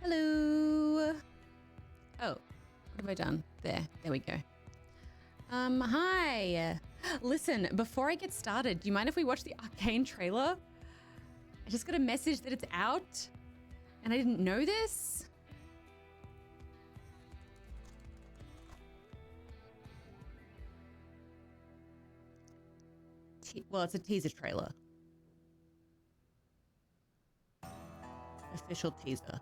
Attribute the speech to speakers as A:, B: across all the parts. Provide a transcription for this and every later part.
A: Hello. Oh, what have I done? There we go. Hi. Listen, before I get started, do you mind if we watch the Arcane trailer? I just got a message that it's out, and I didn't know this. Well, it's a teaser trailer. Official teaser.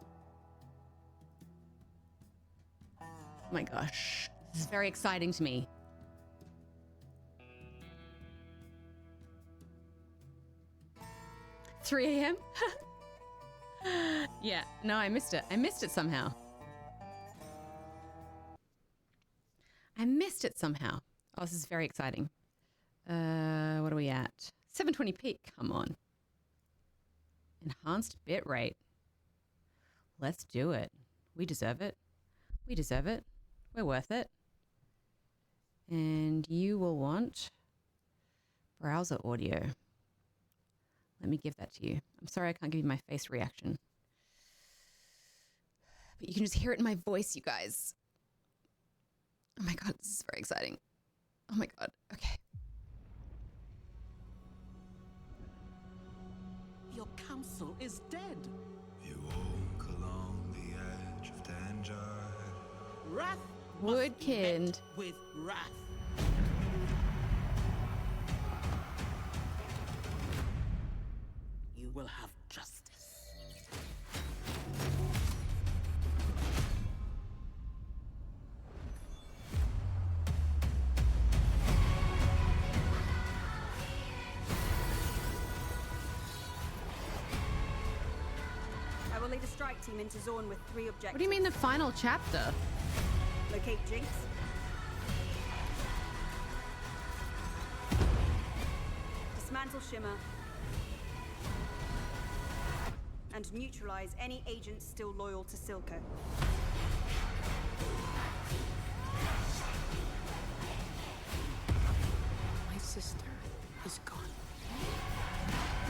A: Oh my gosh, this is very exciting to me. $3 a.m. Yeah, no, I missed it. I missed it somehow. Oh, this is very exciting. What are we at? 720p. Come on. Enhanced bitrate. Let's do it. We deserve it. We deserve it. We're worth it. And you will want browser audio. Let me give that to you. I'm sorry I can't give you my face reaction. But you can just hear it in my voice, you guys. Oh my God, this is very exciting. Oh my God, okay.
B: Your council is dead.
C: You walk along the edge of danger.
B: Wrath must be
A: Woodkind.
B: met with wrath. You will have justice.
D: I will lead a strike team into Zorn with 3 objectives.
A: What do you mean the final chapter?
D: Locate Jinx. Dismantle Shimmer. And neutralize any agents still loyal to Silco.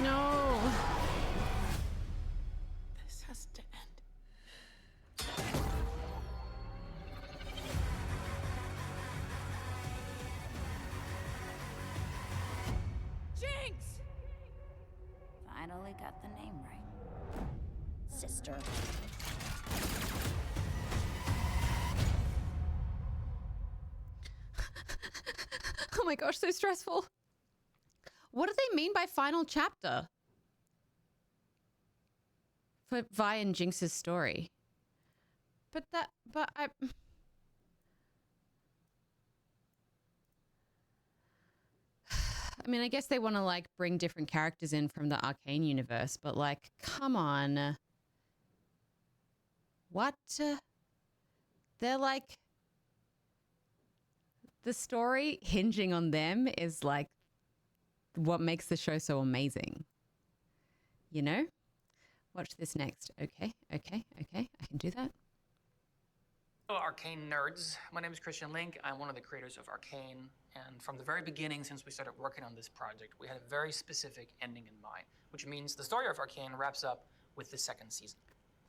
A: No.
B: This has to end.
D: Jinx!
E: Finally got the name right. Sister.
A: Oh my gosh, so stressful. What do they mean by final chapter? For Vi and Jinx's story. But I mean, I guess they want to like bring different characters in from the Arcane universe, but like, come on. What? They're like, the story hinging on them is like what makes the show so amazing. You know? Watch this next. Okay. I can do that.
F: Hello, Arcane nerds. My name is Christian Link. I'm one of the creators of Arcane, and from the very beginning, since we started working on this project, we had a very specific ending in mind, which means the story of Arcane wraps up with the second season.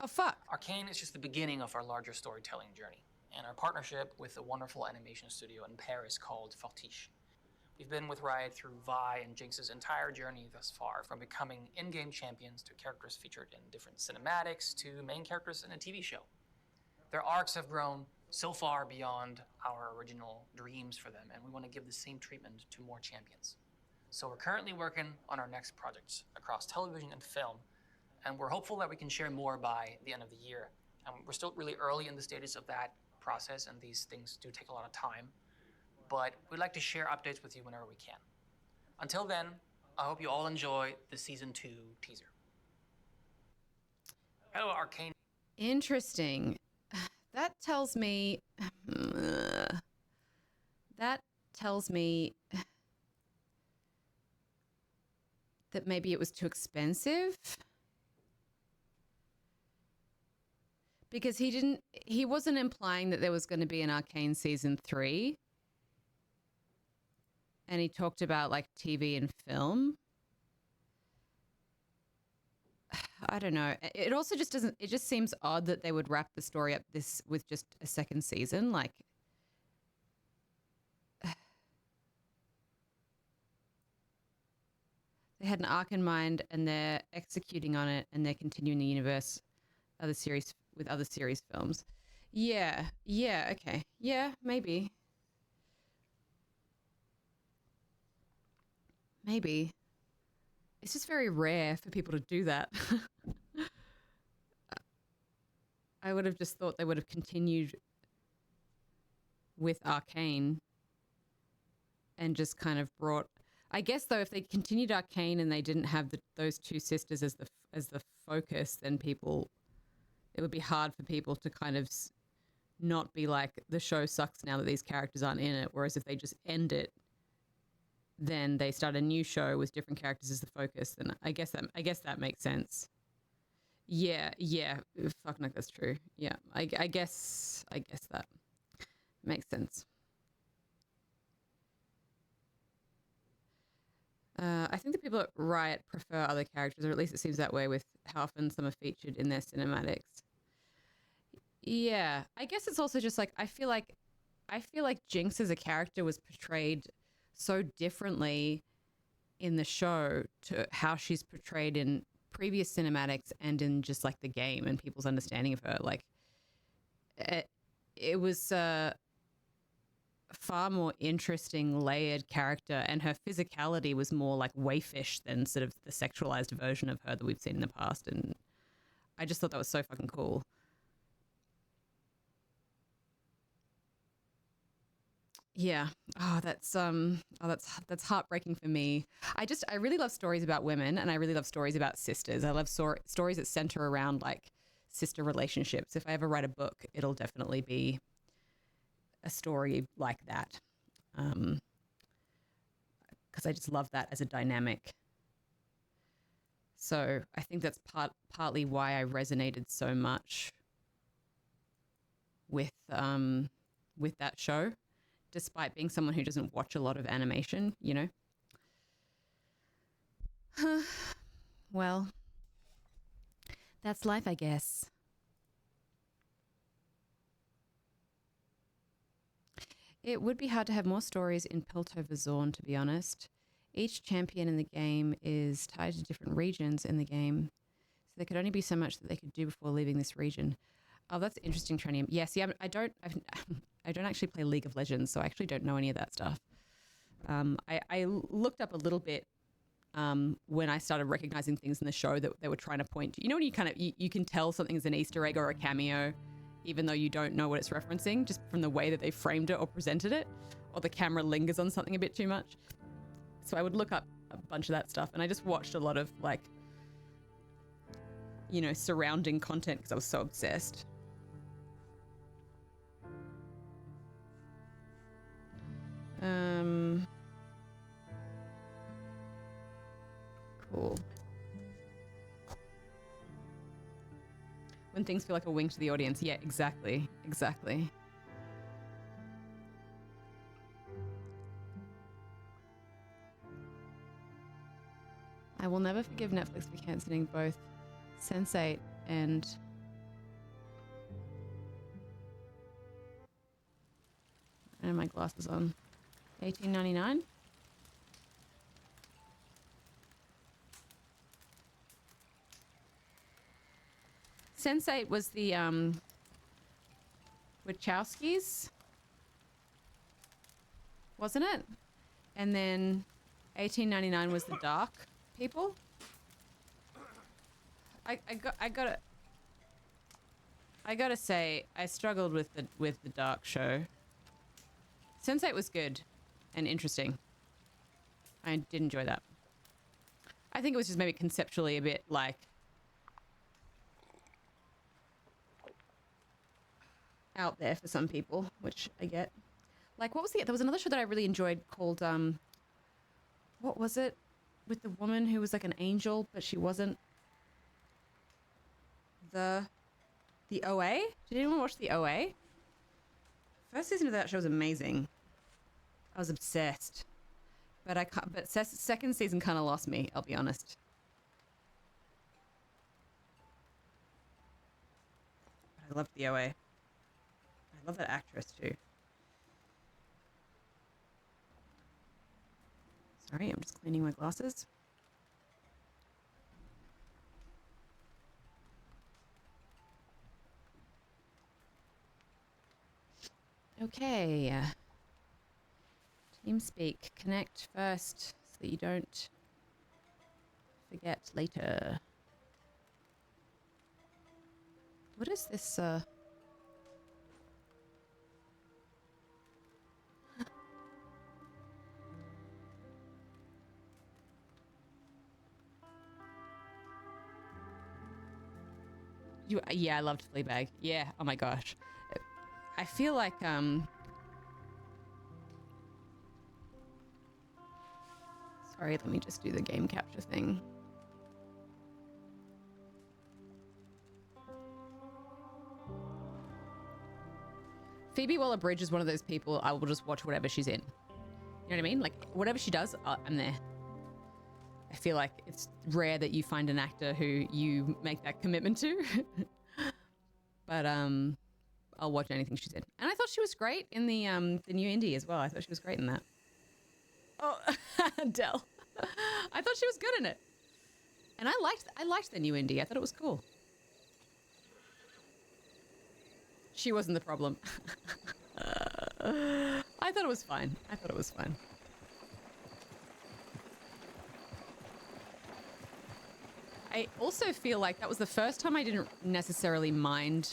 A: Oh, fuck.
F: Arcane is just the beginning of our larger storytelling journey, and our partnership with a wonderful animation studio in Paris called Fortiche. We've been with Riot through Vi and Jinx's entire journey thus far, from becoming in-game champions to characters featured in different cinematics to main characters in a TV show. Their arcs have grown so far beyond our original dreams for them, and we want to give the same treatment to more champions. So we're currently working on our next projects across television and film, and we're hopeful that we can share more by the end of the year. We're still really early in the stages of that process, and these things do take a lot of time, but we'd like to share updates with you whenever we can. Until then, I hope you all enjoy the Season 2 teaser. Hello, Arcane.
A: Interesting. That tells me that maybe it was too expensive. Because he wasn't implying that there was going to be an Arcane season 3. And he talked about like TV and film. I don't know. It also just doesn't, it just seems odd that they would wrap the story up this with just a second season. Like, they had an arc in mind and they're executing on it and they're continuing the universe, other series films. Yeah, okay. Yeah, maybe. It's just very rare for people to do that. I would have just thought they would have continued with Arcane and just kind of brought, I guess though, if they continued Arcane and they didn't have those two sisters as the focus, then it would be hard for people to kind of not be like, the show sucks now that these characters aren't in it. Whereas if they just end it, then they start a new show with different characters as the focus. Then I guess that makes sense. Yeah. Fuck, no, that's true. Yeah, I guess that makes sense. I think the people at Riot prefer other characters, or at least it seems that way with how often some are featured in their cinematics. Yeah, I guess it's also just like I feel like Jinx as a character was portrayed so differently in the show to how she's portrayed in previous cinematics and in just like the game and people's understanding of her. Like it was a far more interesting layered character, and her physicality was more like waifish than sort of the sexualized version of her that we've seen in the past. And I just thought that was so fucking cool. Yeah. That's heartbreaking for me. I really love stories about women, and I really love stories about sisters. I love stories that center around like sister relationships. If I ever write a book, it'll definitely be a story like that. Because I just love that as a dynamic. So I think that's partly why I resonated so much with that show, despite being someone who doesn't watch a lot of animation, you know. Well, that's life, I guess. It would be hard to have more stories in Piltover Zorn, to be honest. Each champion in the game is tied to different regions in the game, so there could only be so much that they could do before leaving this region. Oh, that's interesting, Trinium. Yeah, see, I don't actually play League of Legends, so I actually don't know any of that stuff. I looked up a little bit when I started recognizing things in the show that they were trying to point to. You know, when you can tell something's an Easter egg or a cameo, even though you don't know what it's referencing, just from the way that they framed it or presented it, or the camera lingers on something a bit too much. So I would look up a bunch of that stuff, and I just watched a lot of, like, you know, surrounding content because I was so obsessed. Cool. When things feel like a wink to the audience. Yeah, exactly. Exactly. I will never forgive Netflix for cancelling both Sense8 and my glasses on. $18.99? Sense8 was the Wachowskis, wasn't it? And then $18.99 was the Dark people. I gotta say, I struggled with the Dark show. Sense8 was good and interesting. I did enjoy that. I think it was just maybe conceptually a bit like out there for some people, which I get. Like, what was there was another show that I really enjoyed called what was it, with the woman who was like an angel but she wasn't. The OA? Did anyone watch the OA? First season of that show was amazing. I was obsessed, but second season kind of lost me, I'll be honest. I loved the OA. I love that actress too. Sorry, I'm just cleaning my glasses. Okay. TeamSpeak, connect first so that you don't forget later. What is this? Yeah, I loved Fleabag. Yeah, oh my gosh. I feel like sorry, let me just do the game capture thing. Phoebe Waller-Bridge is one of those people I will just watch whatever she's in. You know what I mean? Like, whatever she does, I'm there. I feel like it's rare that you find an actor who you make that commitment to. But I'll watch anything she's in. And I thought she was great in the new indie as well. I thought she was great in that. Oh, Dell. I thought she was good in it. And I liked the new indie. I thought it was cool. She wasn't the problem. I thought it was fine. I also feel like that was the first time I didn't necessarily mind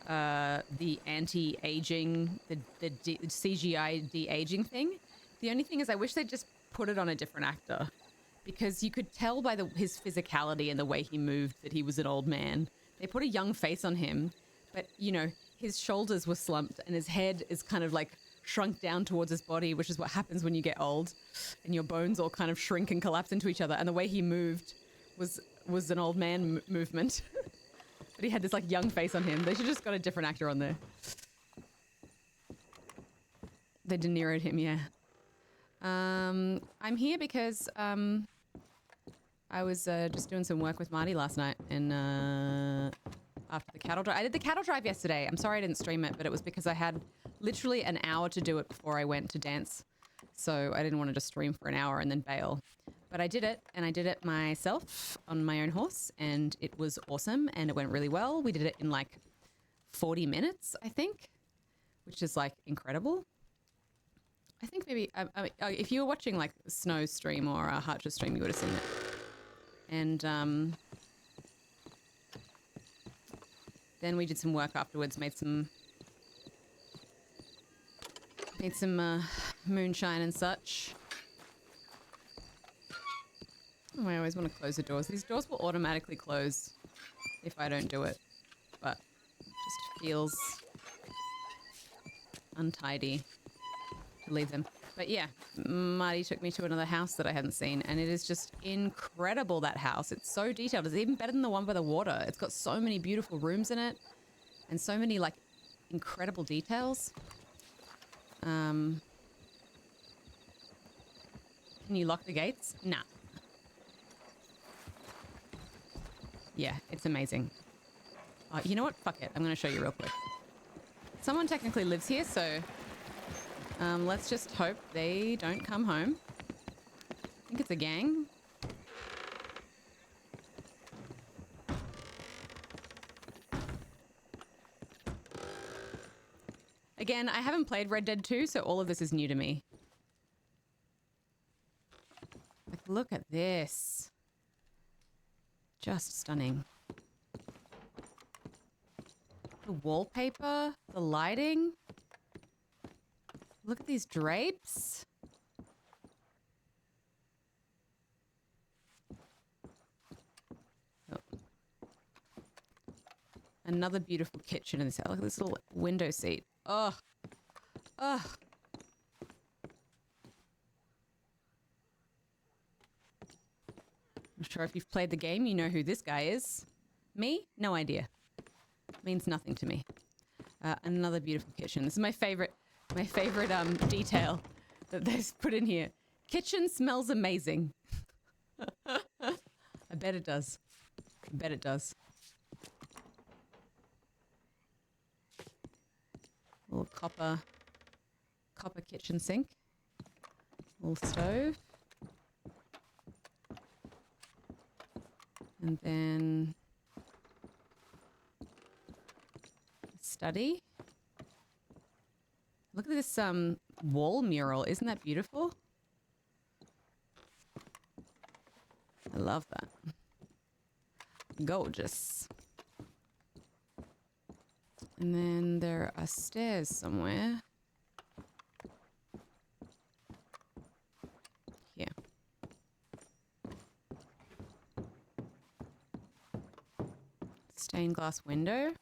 A: the anti-aging, the CGI de-aging thing. The only thing is I wish they'd just put it on a different actor, because you could tell by his physicality and the way he moved that he was an old man. They put a young face on him, but, you know, his shoulders were slumped and his head is kind of like shrunk down towards his body, which is what happens when you get old and your bones all kind of shrink and collapse into each other. And the way he moved was an old man movement. But he had this like young face on him. They should just got a different actor on there. They De Niro'd him, yeah. I'm here because I was just doing some work with Marty last night, and after the cattle drive, I did the cattle drive yesterday. I'm sorry I didn't stream it, but it was because I had literally an hour to do it before I went to dance, so I didn't want to just stream for an hour and then bail. But I did it, and I did it myself on my own horse, and it was awesome, and it went really well. We did it in like 40 minutes, I think, which is like incredible. I think maybe if you were watching like Snow's stream or Harcher's stream, you would have seen it. And then we did some work afterwards, made some moonshine and such. Oh, I always want to close the doors. These doors will automatically close if I don't do it, but it just feels untidy to leave them. But yeah, Marty took me to another house that I hadn't seen, and it is just incredible, that house. It's so detailed. It's even better than the one by the water. It's got so many beautiful rooms in it and so many like incredible details. Can you lock the gates? Nah. Yeah, it's amazing. You know what? Fuck it. I'm going to show you real quick. Someone technically lives here, so let's just hope they don't come home. I think it's a gang. Again, I haven't played Red Dead 2, so all of this is new to me. Like, look at this. Just stunning. The wallpaper, the lighting. Look at these drapes. Oh. Another beautiful kitchen in this house. Look at this little window seat. Oh. Oh. I'm sure if you've played the game, you know who this guy is. Me? No idea. Means nothing to me. Another beautiful kitchen. This is my favorite detail that they've put in here. Kitchen smells amazing. I bet it does. I bet it does. Little copper kitchen sink. Little stove. And then study. Look at this wall mural. Isn't that beautiful? I love that. Gorgeous. And then there are stairs somewhere. Here. Stained glass window.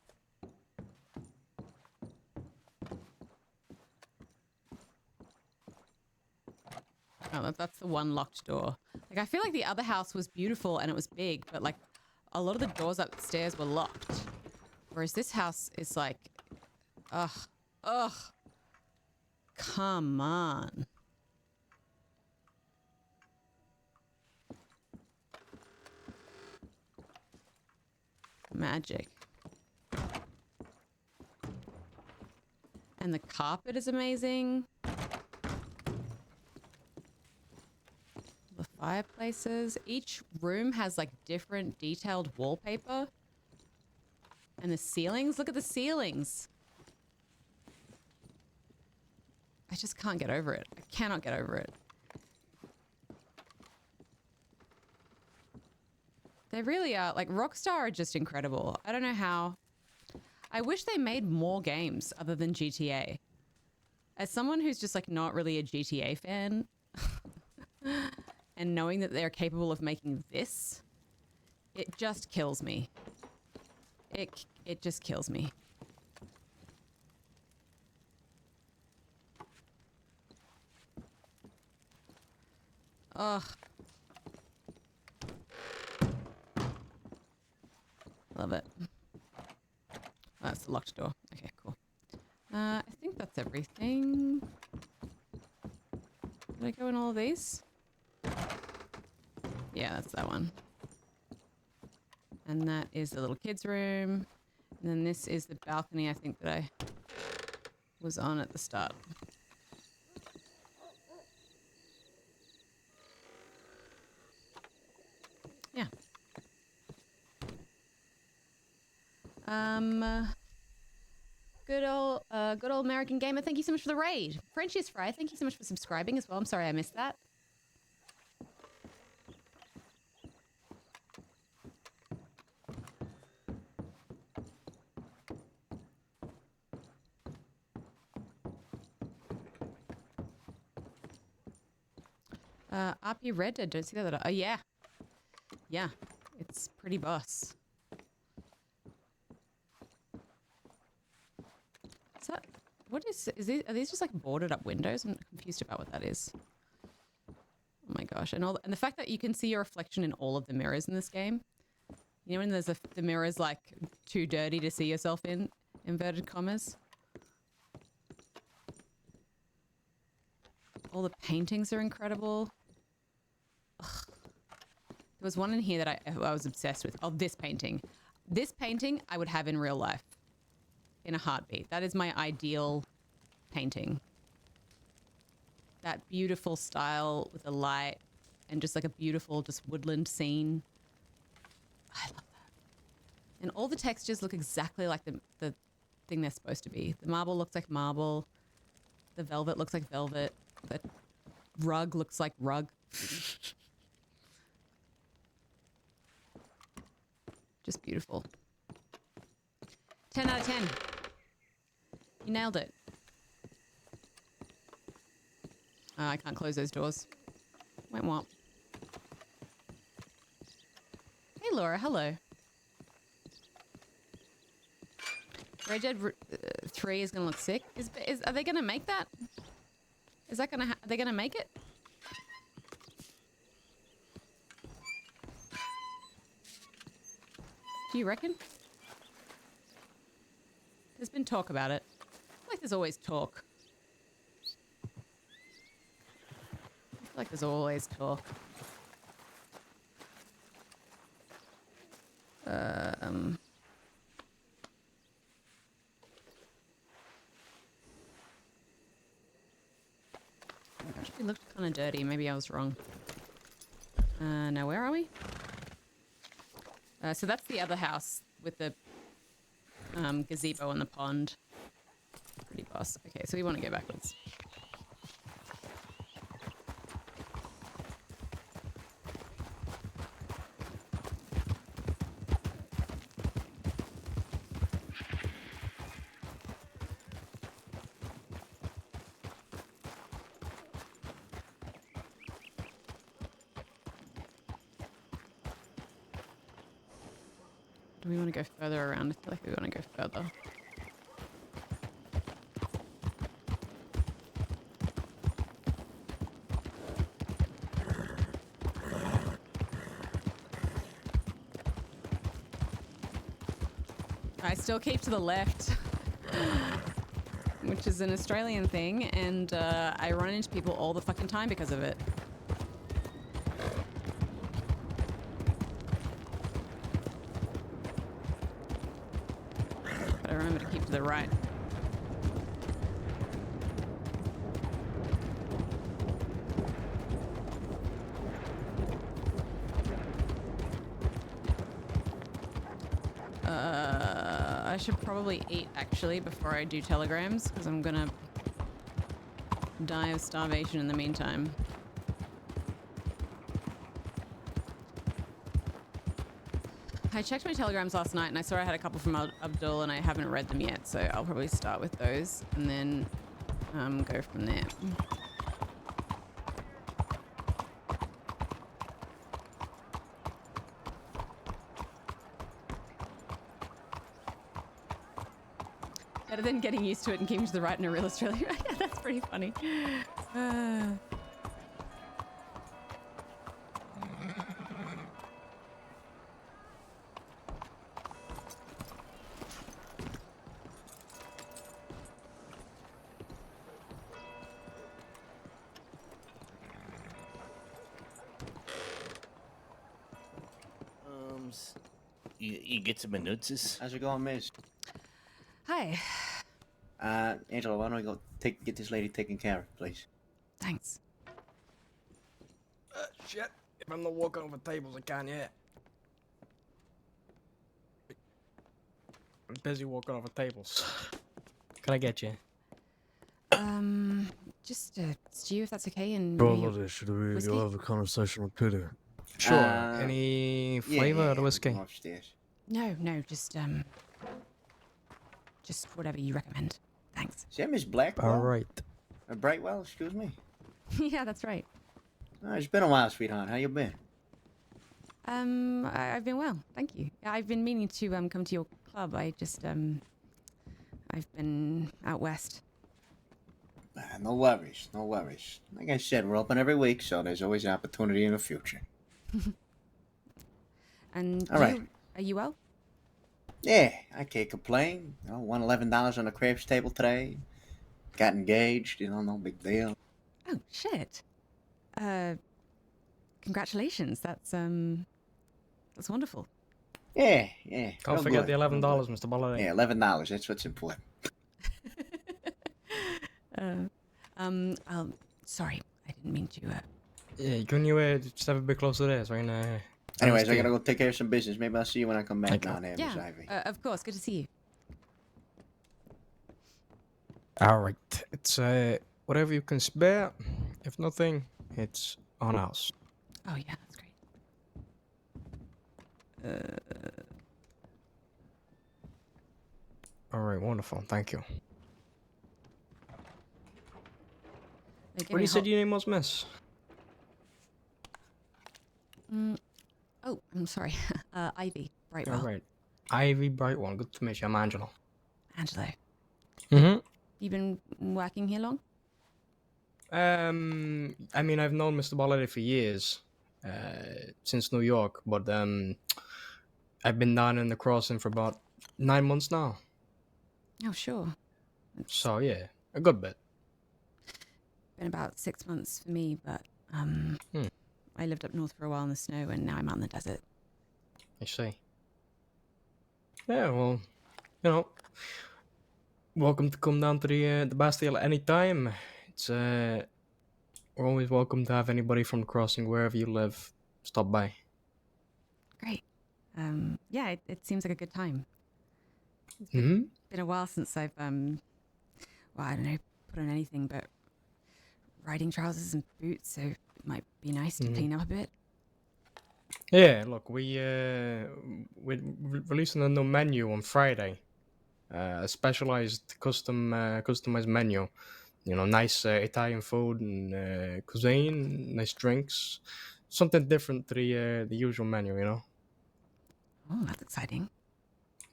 A: Oh, that's the one locked door. Like, I feel like the other house was beautiful and it was big, but like a lot of the doors upstairs were locked. Whereas this house is like, ugh, come on. Magic. And the carpet is amazing. The fireplaces. Each room has like different detailed wallpaper. And the ceilings. Look at the ceilings. I just can't get over it. I cannot get over it. They really are. Like, Rockstar are just incredible. I don't know how. I wish they made more games other than GTA. As someone who's just like not really a GTA fan, and knowing that they're capable of making this, it just kills me. It just kills me. Ugh. Love it. Oh, that's the locked door. Okay, cool. I think that's everything. Did I go in all of these? Yeah, that's that one. And that is the little kids' room. And then this is the balcony, I think, that I was on at the start. Yeah. Good old American gamer. Thank you so much for the raid. Frenchies Fry, thank you so much for subscribing as well. I'm sorry I missed that. RP Red Dead, don't see that. Oh, yeah. Yeah, it's pretty boss. Is that, what is these, are these just like boarded up windows? I'm confused about what that is. Oh my gosh. And the fact that you can see your reflection in all of the mirrors in this game. You know when there's the mirror's like too dirty to see yourself in, inverted commas? All the paintings are incredible. Ugh. There was one in here that I was obsessed with. Oh, this painting. This painting I would have in real life. In a heartbeat. That is my ideal painting. That beautiful style with the light and just like a beautiful just woodland scene. I love that. And all the textures look exactly like the thing they're supposed to be. The marble looks like marble. The velvet looks like velvet. The rug looks like rug. Just beautiful. 10 out of 10. You nailed it. I can't close those doors. Wait, what? Hey, Laura. Hello. Red Dead 3 is going to look sick. Are they going to make that? Is that going to... Are they going to make it? Do you reckon? There's been talk about it. I feel like there's always talk. I feel like there's always talk. Actually looked kind of dirty. Maybe I was wrong. Now where are we? So that's the other house with the gazebo and the pond. Pretty boss. Okay, so we want to go backwards. Do we want to go further around? I feel like we want to go further. I still keep to the left, which is an Australian thing, and I run into people all the fucking time because of it. But I remember to keep to the right. I should probably eat, actually, before I do telegrams, because I'm gonna die of starvation in the meantime. I checked my telegrams last night, and I saw I had a couple from Abdul, and I haven't read them yet, so I'll probably start with those, and then go from there. Better than getting used to it and keeping to the right in a real Australia. Yeah, that's pretty funny.
G: Holmes. You get some minuses?
H: How's it going, Miss?
A: Hi.
H: Angela, why don't we go get this lady taken care of, please?
A: Thanks.
I: Shit. If I'm not walking over tables, I can't hear. I'm busy walking over tables. Can I get you?
A: Just a stew if that's okay, and
J: Brother, should we
A: whiskey?
J: go have a conversation with Peter?
I: Sure.
H: Uh,
I: Any flavor of the whiskey?
H: Go upstairs.
A: No, just whatever you recommend. Thanks.
H: Is that Miss Blackwell?
I: All right.
H: Brightwell, excuse me.
A: Yeah, that's right.
H: It's been a while, sweetheart. How you been?
A: I've been well, thank you. I've been meaning to come to your club. I just I've been out west.
H: No worries, no worries. Like I said, we're open every week, so there's always an opportunity in the future.
A: And
H: All right.
A: Are you well?
H: Yeah, I can't complain. Won $11 on the crafts table today. Got engaged, no big deal.
A: Oh shit. Congratulations. That's wonderful.
H: Yeah.
I: Can't
H: real
I: forget
H: good,
I: the
H: real
I: $11,
H: good.
I: Mr. Ballard.
H: Yeah, $11. That's what's important.
A: Sorry, I didn't mean to.
I: Yeah, couldn't you just have a bit closer there so I can...
H: Anyways, I gotta go take care of some business. Maybe I'll see you when I come back
I: Thank you.
H: down there, Miss
A: Yeah,
H: Ivy.
A: of course. Good to see you.
I: All right. It's whatever you can spare. If nothing, it's on us.
A: Oh yeah, that's great.
I: All right, wonderful. Thank you.
A: Like,
I: What you said your name was, miss?
A: Oh, I'm sorry. Ivy Brightwell.
I: All right. Ivy Brightwell. Good to meet you. I'm Angelo.
A: Angelo.
I: Mm-hmm.
A: You been working here long?
I: I mean, I've known Mr. Ballard for years, since New York, but I've been down in the crossing for about 9 months now.
A: Oh, sure.
I: So yeah, a good bit.
A: Been about 6 months for me, but I lived up north for a while in the snow, and now I'm out in the desert.
I: I see. Yeah, well, welcome to come down to the Bastille at any time. It's we're always welcome to have anybody from the crossing wherever you live stop by.
A: Great. Yeah, it seems like a good time.
I: Mm-hmm.
A: Been a while since I've well, I don't know, put on anything but riding trousers and boots, so it might be nice to clean up a bit.
I: Yeah, look, we're releasing a new menu on Friday. A specialized customized menu. Nice Italian food and cuisine, nice drinks. Something different to the usual menu,
A: Oh, that's exciting.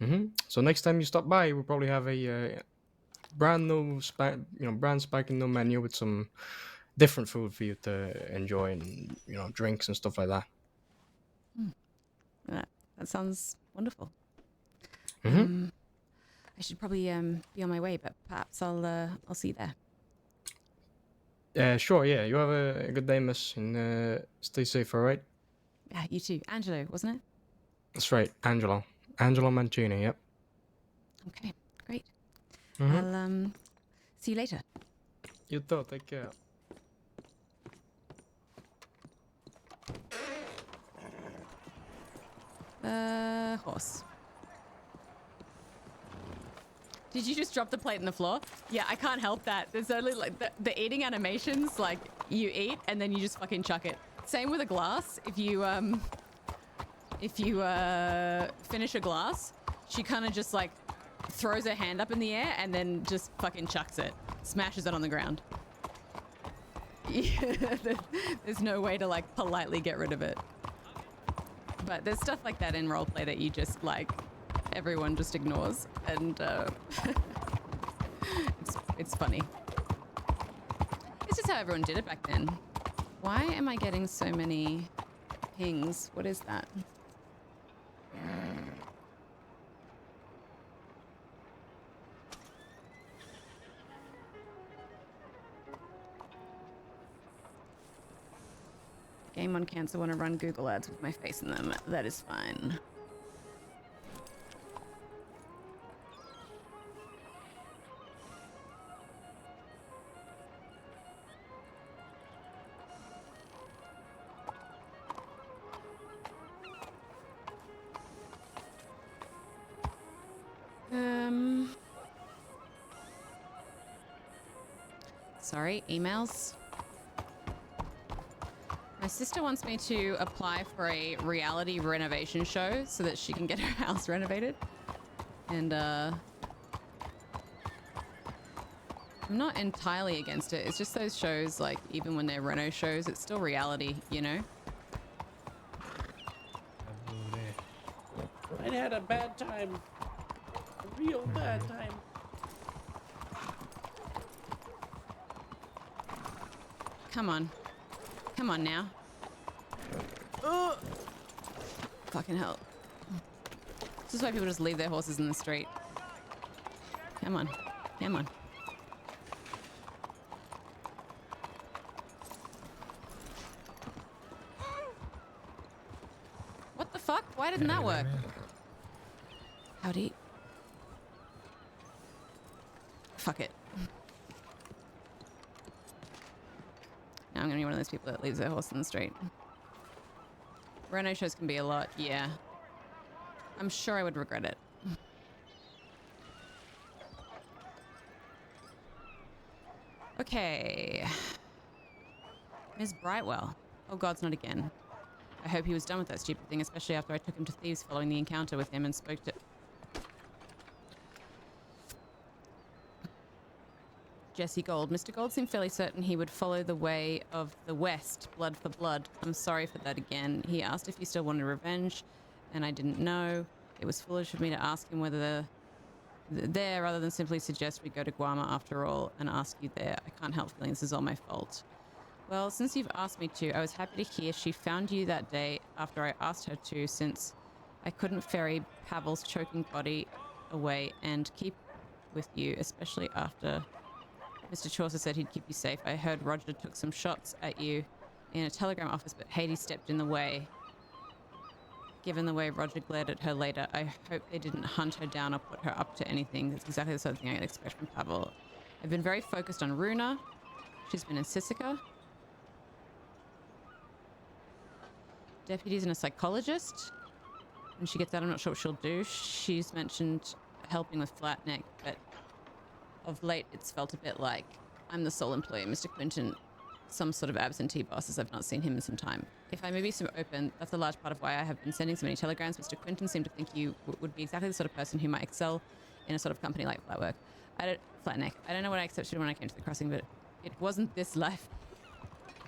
I: Mm-hmm. So next time you stop by, we'll probably have a brand new, brand spanking new menu with some different food for you to enjoy and drinks and stuff like that.
A: That sounds wonderful.
I: Mm-hmm.
A: I should probably be on my way, but perhaps I'll see you there.
I: Sure. Yeah. You have a good day, miss, and stay safe. All right.
A: Yeah, you too. Angelo, wasn't it?
I: That's right, Angelo Mancini. Yep.
A: Okay, great.
I: Mm-hmm.
A: I'll see you later.
I: You too. Take care.
A: Horse. Did you just drop the plate on the floor? Yeah, I can't help that. There's only like the eating animations, like you eat and then you just fucking chuck it. Same with a glass. If you finish a glass, she kind of just like throws her hand up in the air and then just fucking chucks it, smashes it on the ground. Yeah, there's no way to like politely get rid of it. But there's stuff like that in roleplay that you just like, everyone just ignores, and it's funny. It's just how everyone did it back then. Why am I getting so many pings? What is that? Game on Cancer want to run Google ads with my face in them. That is fine. Sorry, emails. My sister wants me to apply for a reality renovation show so that she can get her house renovated. And, I'm not entirely against it. It's just those shows, like, even when they're reno shows, it's still reality, you know?
B: I had a bad time. A real bad time.
A: Come on. Come on now. Fucking hell. This is why people just leave their horses in the street. Come on. Come on. What the fuck? Why didn't that work? Howdy. Fuck it. Now I'm gonna be one of those people that leaves their horse in the street. Reno shows can be a lot, yeah. I'm sure I would regret it. Okay. Ms. Brightwell. Oh God, it's not again. I hope he was done with that stupid thing, especially after I took him to Thieves following the encounter with him and spoke to... Jesse Gold. Mr. Gold seemed fairly certain he would follow the way of the West, blood for blood. I'm sorry for that again. He asked if you still wanted revenge, and I didn't know. It was foolish of me to ask him whether there, rather than simply suggest we go to Guama after all, and ask you there. I can't help feeling this is all my fault. Well, since you've asked me to, I was happy to hear she found you that day after I asked her to, since I couldn't ferry Pavel's choking body away and keep with you, especially after... Mr. Chaucer said he'd keep you safe. I heard Roger took some shots at you in a telegram office, but Hades stepped in the way. Given the way Roger glared at her later, I hope they didn't hunt her down or put her up to anything. That's exactly the sort of thing I'd expect from Pavel. I've been very focused on Runa. She's been in Sisika. Deputies and a psychologist. When she gets out, I'm not sure what she'll do. She's mentioned helping with Flatneck, but of late, it's felt a bit like I'm the sole employee. Mr. Quinton, some sort of absentee boss, as I've not seen him in some time. If I may be so open, that's a large part of why I have been sending so many telegrams. Mr. Quinton seemed to think you would be exactly the sort of person who might excel in a sort of company like Flatneck. I don't know what I accepted when I came to the crossing, but it wasn't this life.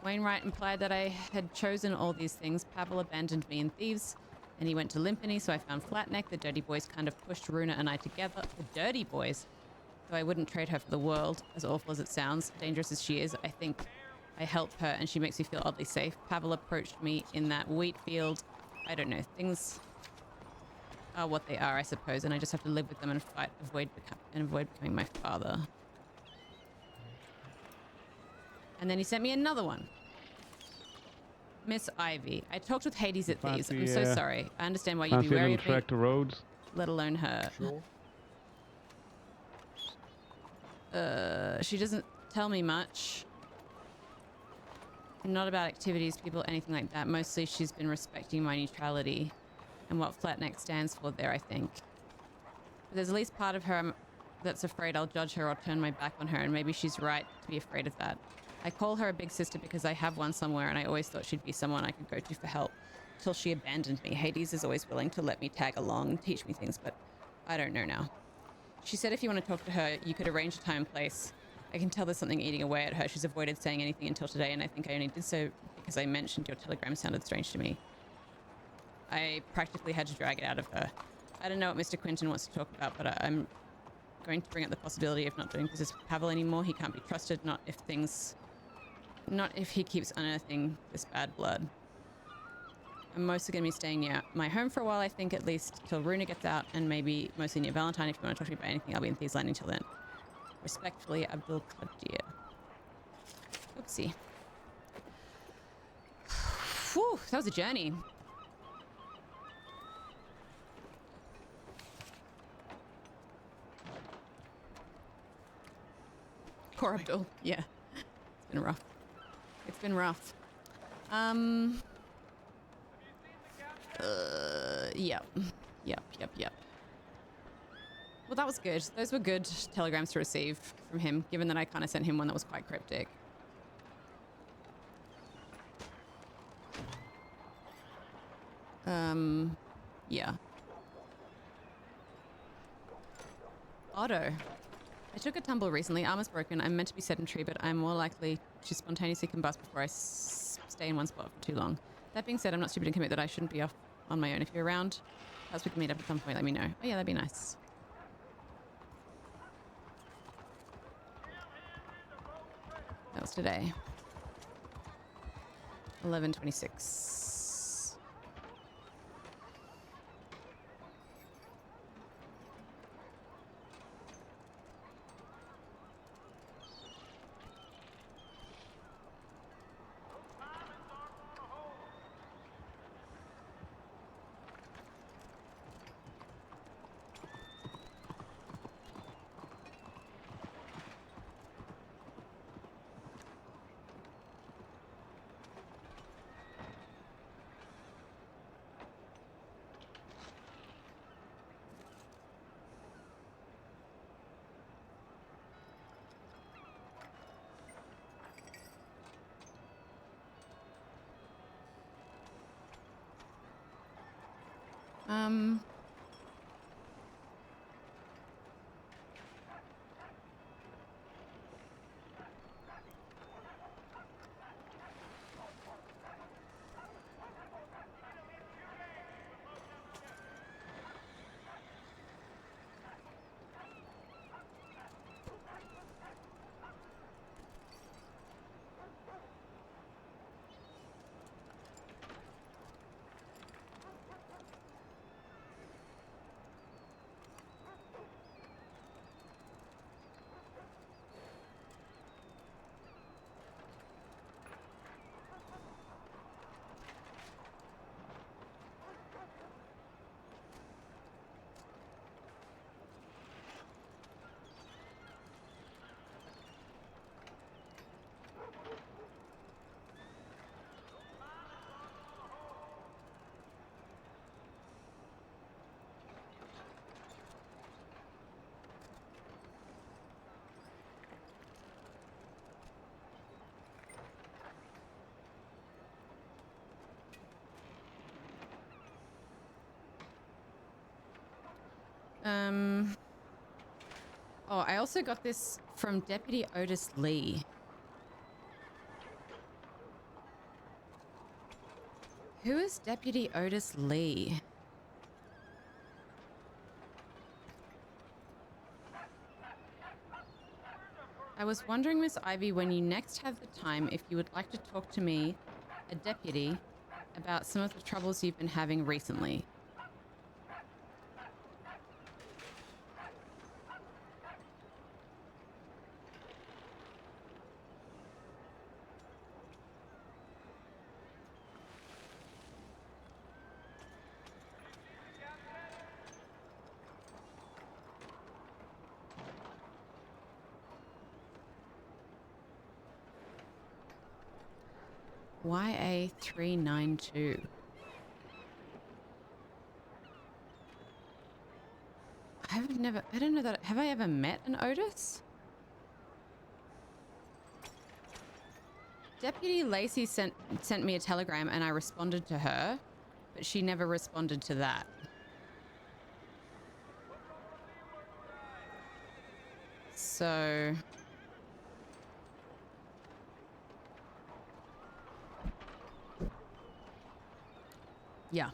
A: Wainwright implied that I had chosen all these things. Pavel abandoned me in Thieves, and he went to Limpany, so I found Flatneck. The Dirty Boys kind of pushed Runa and I together. The Dirty Boys? So I wouldn't trade her for the world, as awful as it sounds. Dangerous as she is, I think I help her and she makes me feel oddly safe. Pavel approached me in that wheat field. I don't know, things are what they are, I suppose, and I just have to live with them and fight, avoid becoming my father. And then he sent me another one. Miss Ivy, I talked with Hades at Thieves. I'm so sorry. I understand why you'd be wary of me,
K: roads.
A: let alone her.
K: Sure.
A: She doesn't tell me much. Not about activities, people, anything like that. Mostly she's been respecting my neutrality and what Flatneck stands for there, I think. But there's at least part of her that's afraid I'll judge her or turn my back on her, and maybe she's right to be afraid of that. I call her a big sister because I have one somewhere, and I always thought she'd be someone I could go to for help, till she abandoned me. Hades is always willing to let me tag along and teach me things, but I don't know now. She said if you want to talk to her, you could arrange a time and place. I can tell there's something eating away at her. She's avoided saying anything until today, and I think I only did so because I mentioned your telegram sounded strange to me. I practically had to drag it out of her. I don't know what Mr. Quinton wants to talk about, but I'm going to bring up the possibility of not doing business with Pavel anymore. He can't be trusted, not if he keeps unearthing this bad blood. I'm mostly going to be staying near my home for a while, I think, at least till Runa gets out, and maybe mostly near Valentine. If you want to talk to me about anything, I'll be in Thieves Landing till then. Respectfully, Abdul Qadir. Oopsie. Whew, that was a journey. Poor Abdul. Yeah. It's been rough. It's been rough. Yep. Yep. Well, that was good. Those were good telegrams to receive from him, given that I kind of sent him one that was quite cryptic. Yeah. Otto. I took a tumble recently. Arm is broken. I'm meant to be sedentary, but I'm more likely to spontaneously combust before I stay in one spot for too long. That being said, I'm not stupid and commit that I shouldn't be off on my own. If you're around, perhaps we can meet up at some point. Let me know. Oh yeah, that'd be nice. That was today. 11:26. Oh, I also got this from Deputy Otis Lee. Who is Deputy Otis Lee? I was wondering, Miss Ivy, when you next have the time, if you would like to talk to me, a deputy, about some of the troubles you've been having recently. YA392. I don't know that, have I ever met an Otis? Deputy Lacey sent me a telegram and I responded to her, but she never responded to that. So... yeah.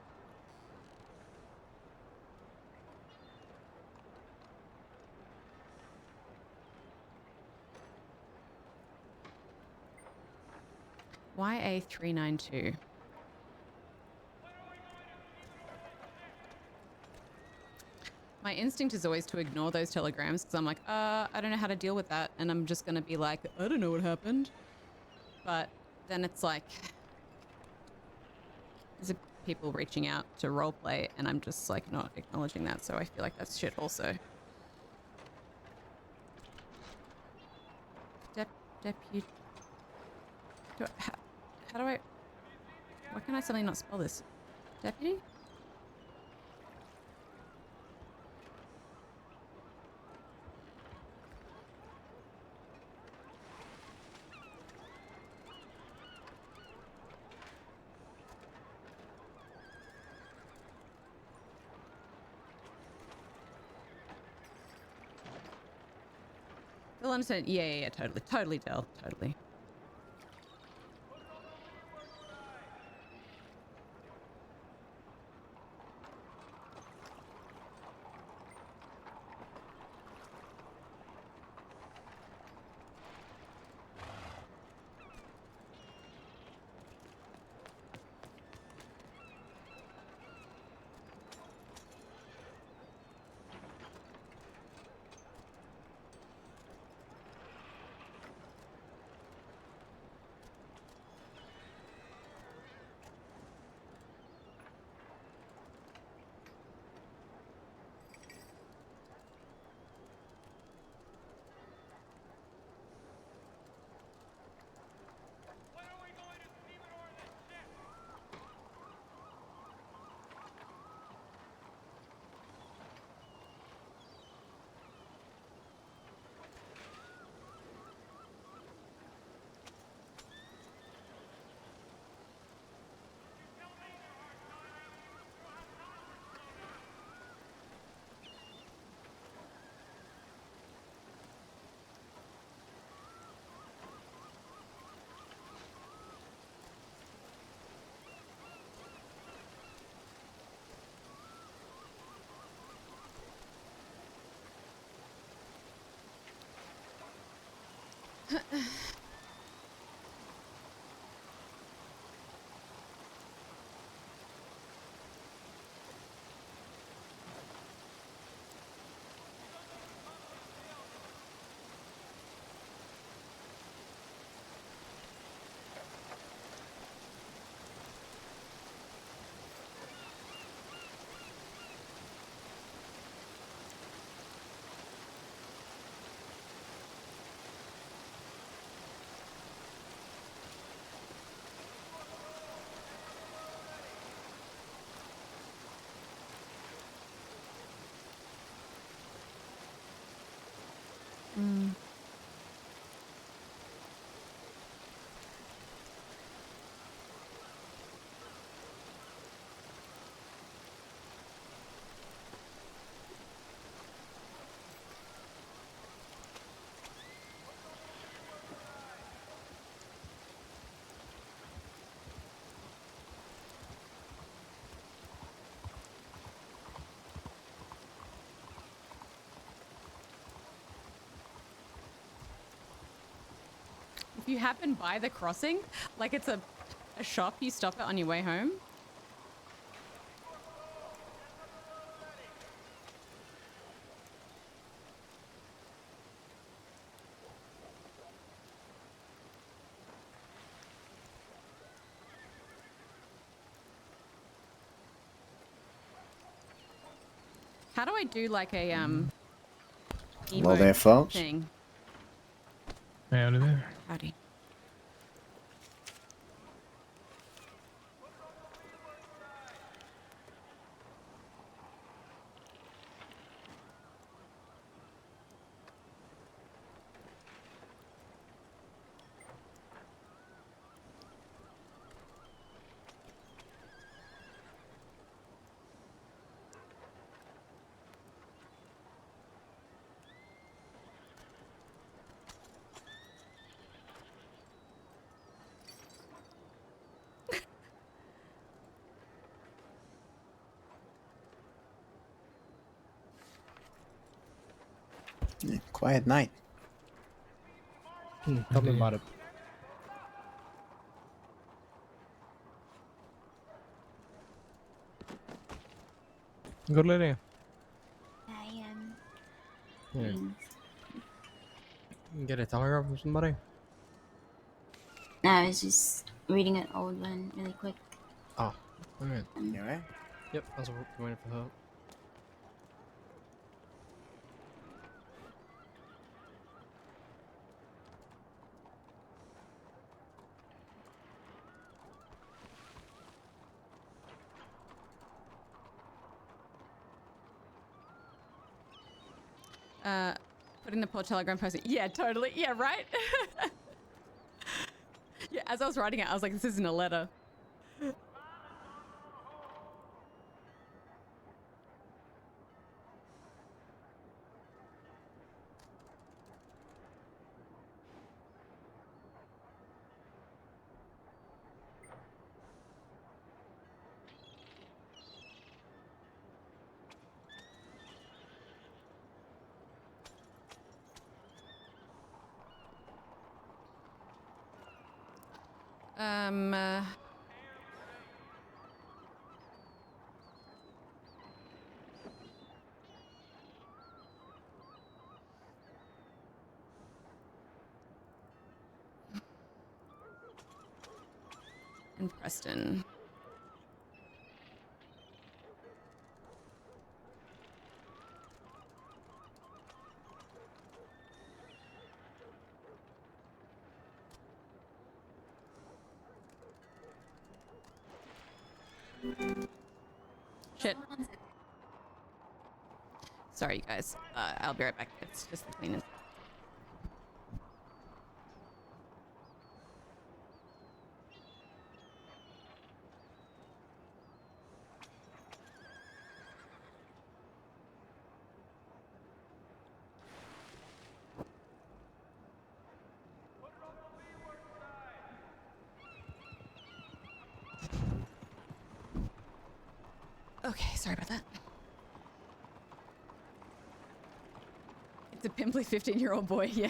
A: YA392. My instinct is always to ignore those telegrams because I'm like, I don't know how to deal with that. And I'm just going to be like, I don't know what happened. But then it's like, There's people reaching out to roleplay, and I'm just like not acknowledging that, so I feel like that's shit also. Deputy. How do I? Why can I suddenly not spell this? Deputy? They'll understand. Yeah, totally, Del, totally. Mm. If you happen by the crossing, like it's a shop, you stop it on your way home. How do I do like a
H: Hello there,
A: emote
H: folks.
A: thing?
J: Howdy there.
A: Howdy.
H: Yeah, quiet night.
I: Tell me about it. Good lady.
E: I am.
I: Yeah. Get a telegram from somebody?
E: No, I was just reading an old one really quick.
I: Oh, Alright.
H: You alright?
I: Yep, I was waiting for help.
A: Putting the poor Telegram post. Yeah, totally. Yeah, right? Yeah, as I was writing it, I was like, this isn't a letter. Um, uh, in Preston. Shit. Sorry, you guys. I'll be right back. It's just the cleanest. Okay, sorry about that. It's a pimply 15-year-old boy, yeah.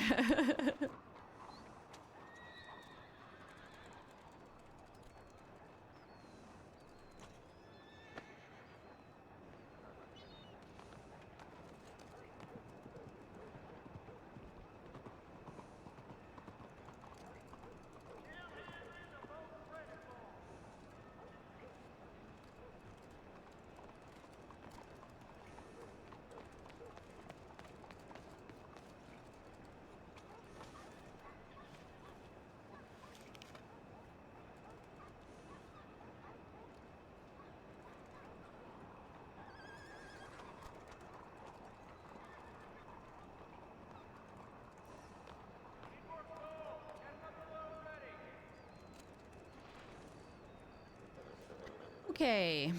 A: Okay.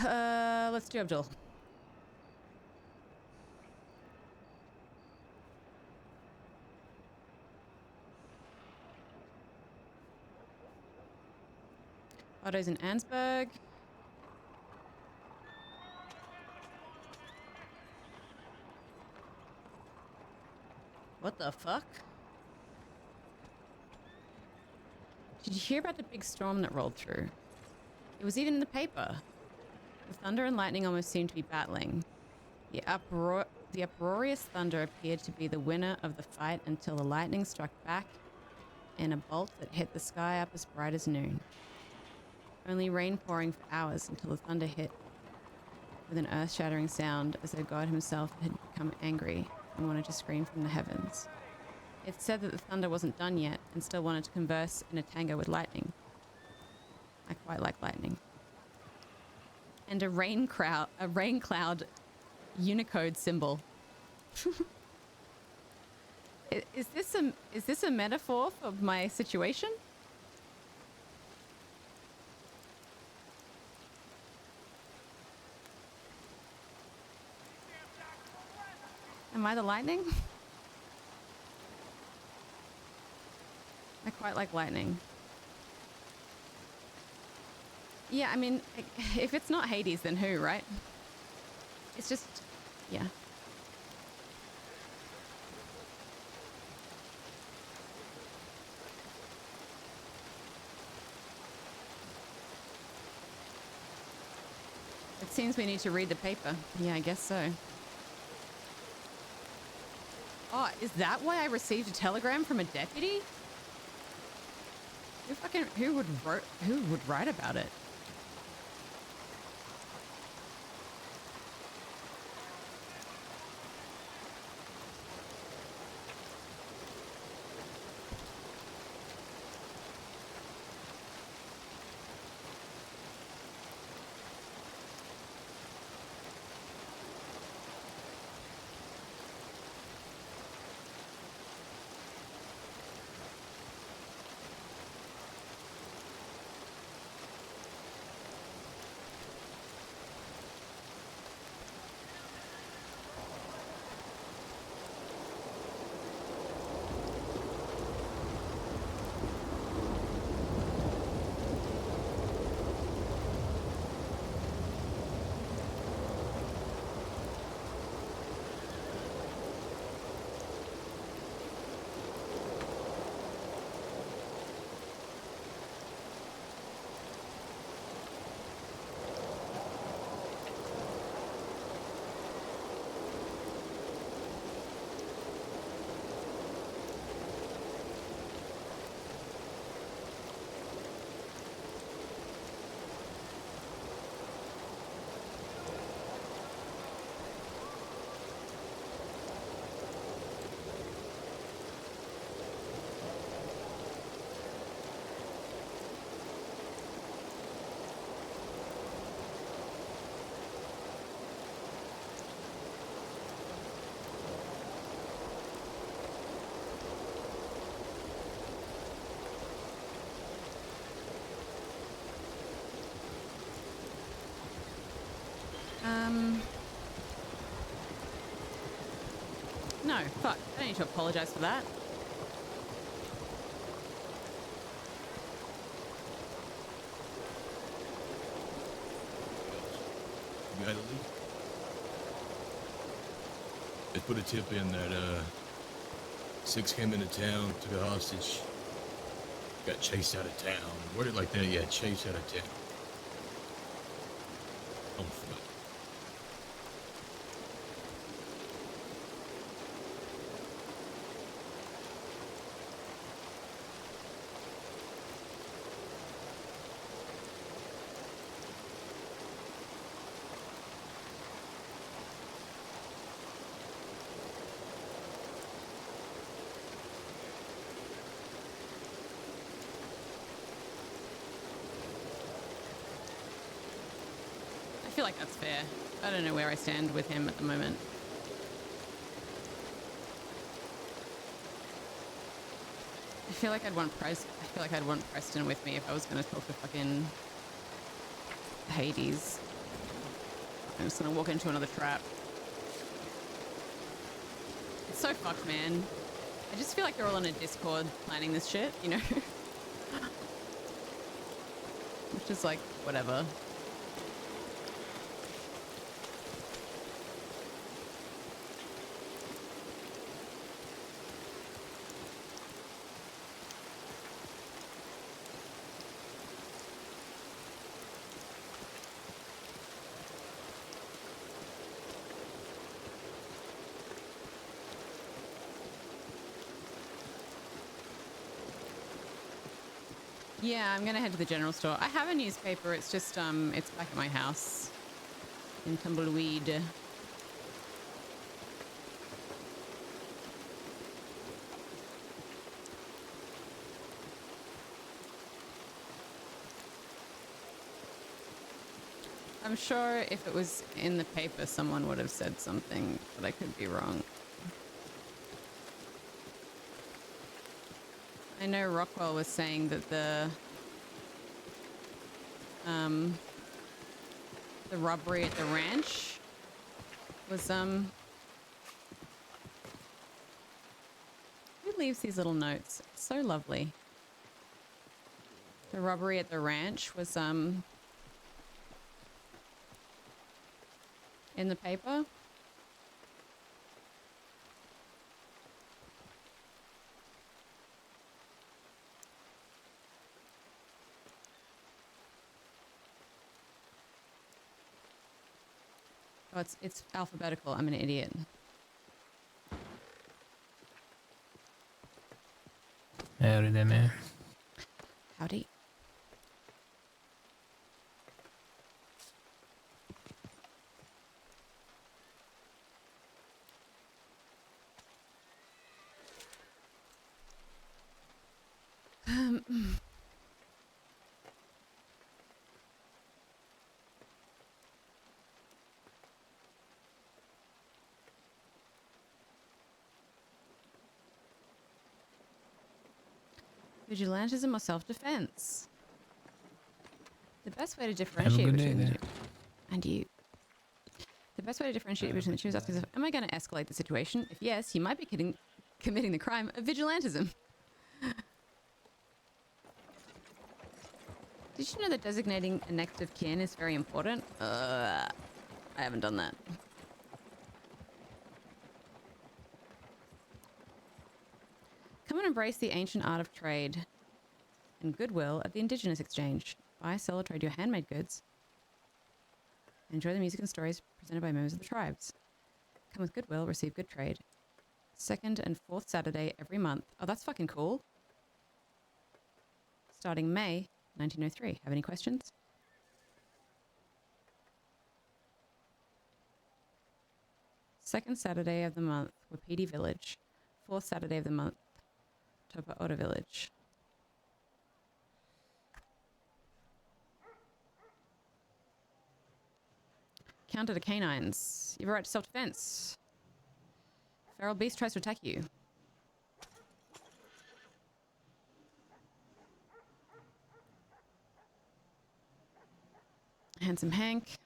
A: Let's do Abdul. Otto's in Ansberg. What the fuck? Did you hear about the big storm that rolled through? It was even in the paper. The thunder and lightning almost seemed to be battling. The uproarious thunder appeared to be the winner of the fight until the lightning struck back in a bolt that hit the sky up as bright as noon. Only rain pouring for hours until the thunder hit with an earth-shattering sound as though God himself had become angry and wanted to scream from the heavens. It's said that the thunder wasn't done yet and still wanted to converse in a tango with lightning. I quite like lightning. And a rain cloud Unicode symbol. Is this a metaphor for my situation? Am I the lightning? I quite like lightning. Yeah, I mean, if it's not Hades, then who, right? It's just, yeah. It seems we need to read the paper. Yeah, I guess so. Oh, is that why I received a telegram from a deputy? Who would write about it? No, fuck. I don't need to apologize for that.
K: You got a leak? They put a tip in that 6 came into town, took a hostage, got chased out of town. Word it like that, yeah, chased out of town. On foot.
A: I feel like that's fair. I don't know where I stand with him at the moment. I feel like I'd want Preston with me if I was going to talk to fucking Hades. I'm just going to walk into another trap. It's so fucked, man. I just feel like they're all on a Discord planning this shit, you know? Which is like, whatever. Yeah, I'm gonna head to the general store. I have a newspaper. It's just it's back at my house in Tumbleweed. I'm sure if it was in the paper, someone would have said something, but I could be wrong. I know Rockwell was saying that the robbery at the ranch was who leaves these little notes? So lovely. The robbery at the ranch was in the paper. Oh, it's alphabetical. I'm an idiot.
J: Är det med?
A: Howdy. Vigilantism or self-defense? The best way to differentiate
J: good day
A: between the
J: there.
A: two, and you. The best way to differentiate between the two is asking yourself, am I going to escalate the situation? If yes, you might be committing the crime of vigilantism. Did you know that designating a next of kin is very important? I haven't done that. Come and embrace the ancient art of trade and goodwill at the Indigenous Exchange. Buy, sell, or trade your handmade goods. Enjoy the music and stories presented by members of the tribes. Come with goodwill, receive good trade. Second and fourth Saturday every month. Oh, that's fucking cool. Starting May 1903. Have any questions? Second Saturday of the month, Wapiti Village. Fourth Saturday of the month, Topa Ora Village. Counter to canines. You have a right to self-defense. Feral beast tries to attack you. Handsome Hank.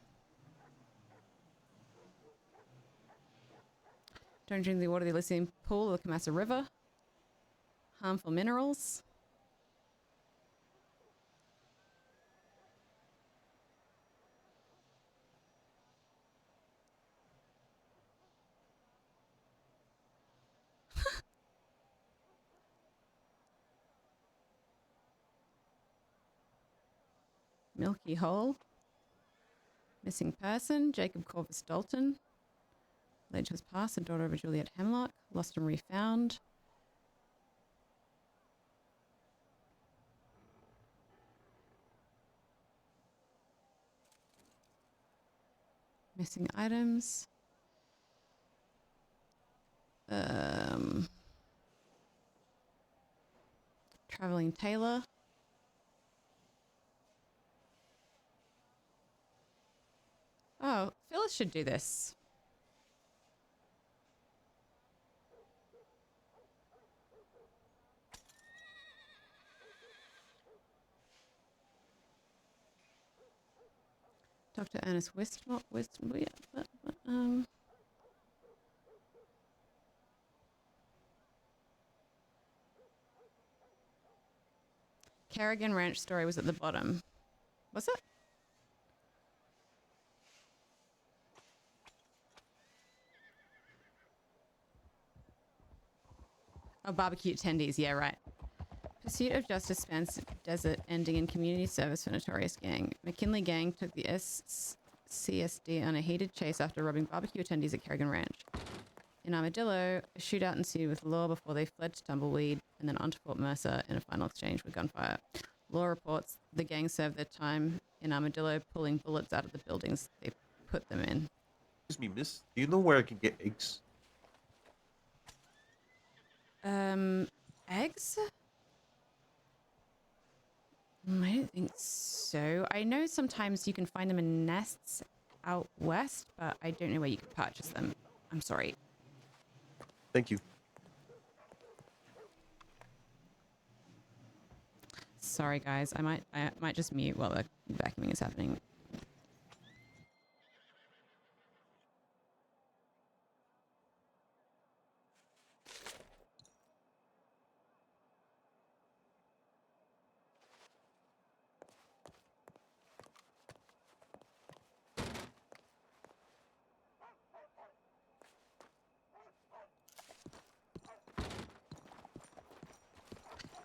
A: Don't drink the water of the Elysian pool or the Kamasa River. Harmful minerals. Milky Hole. Missing person, Jacob Corvus Dalton. Alleged has passed, the daughter of a Juliet Hemlock. Lost and refound. Missing items. Traveling tailor. Oh, Phyllis should do this. Dr. Ernest Kerrigan Ranch story was at the bottom. Was it? Oh, barbecue attendees. Yeah, right. Pursuit of justice spans desert, ending in community service for notorious gang. McKinley gang took the SCSD on a heated chase after robbing barbecue attendees at Kerrigan Ranch. In Armadillo, a shootout ensued with Law before they fled to Tumbleweed and then onto Fort Mercer in a final exchange with gunfire. Law reports the gang served their time in Armadillo, pulling bullets out of the buildings they put them in.
L: Excuse me, miss. Do you know where I can get eggs?
A: Eggs? I don't think so. I know sometimes you can find them in nests out west, but I don't know where you can purchase them. I'm sorry.
L: Thank you.
A: Sorry, guys. I might just mute while the vacuuming is happening.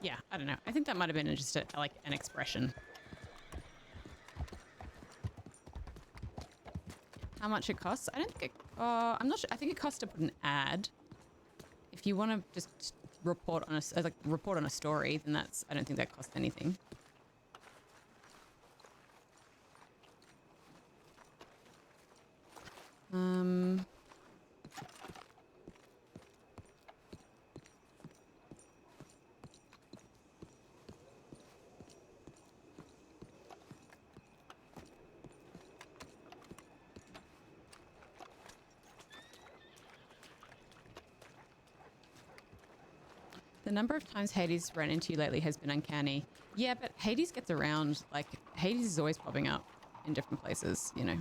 A: Yeah, I don't know. I think that might have been just like an expression. How much it costs? I don't think it, I'm not sure. I think it costs to put an ad. If you want to just report on a story, then I don't think that costs anything. Um. The number of times Hades ran into you lately has been uncanny. Yeah, but Hades gets around. Like, Hades is always popping up in different places, you know.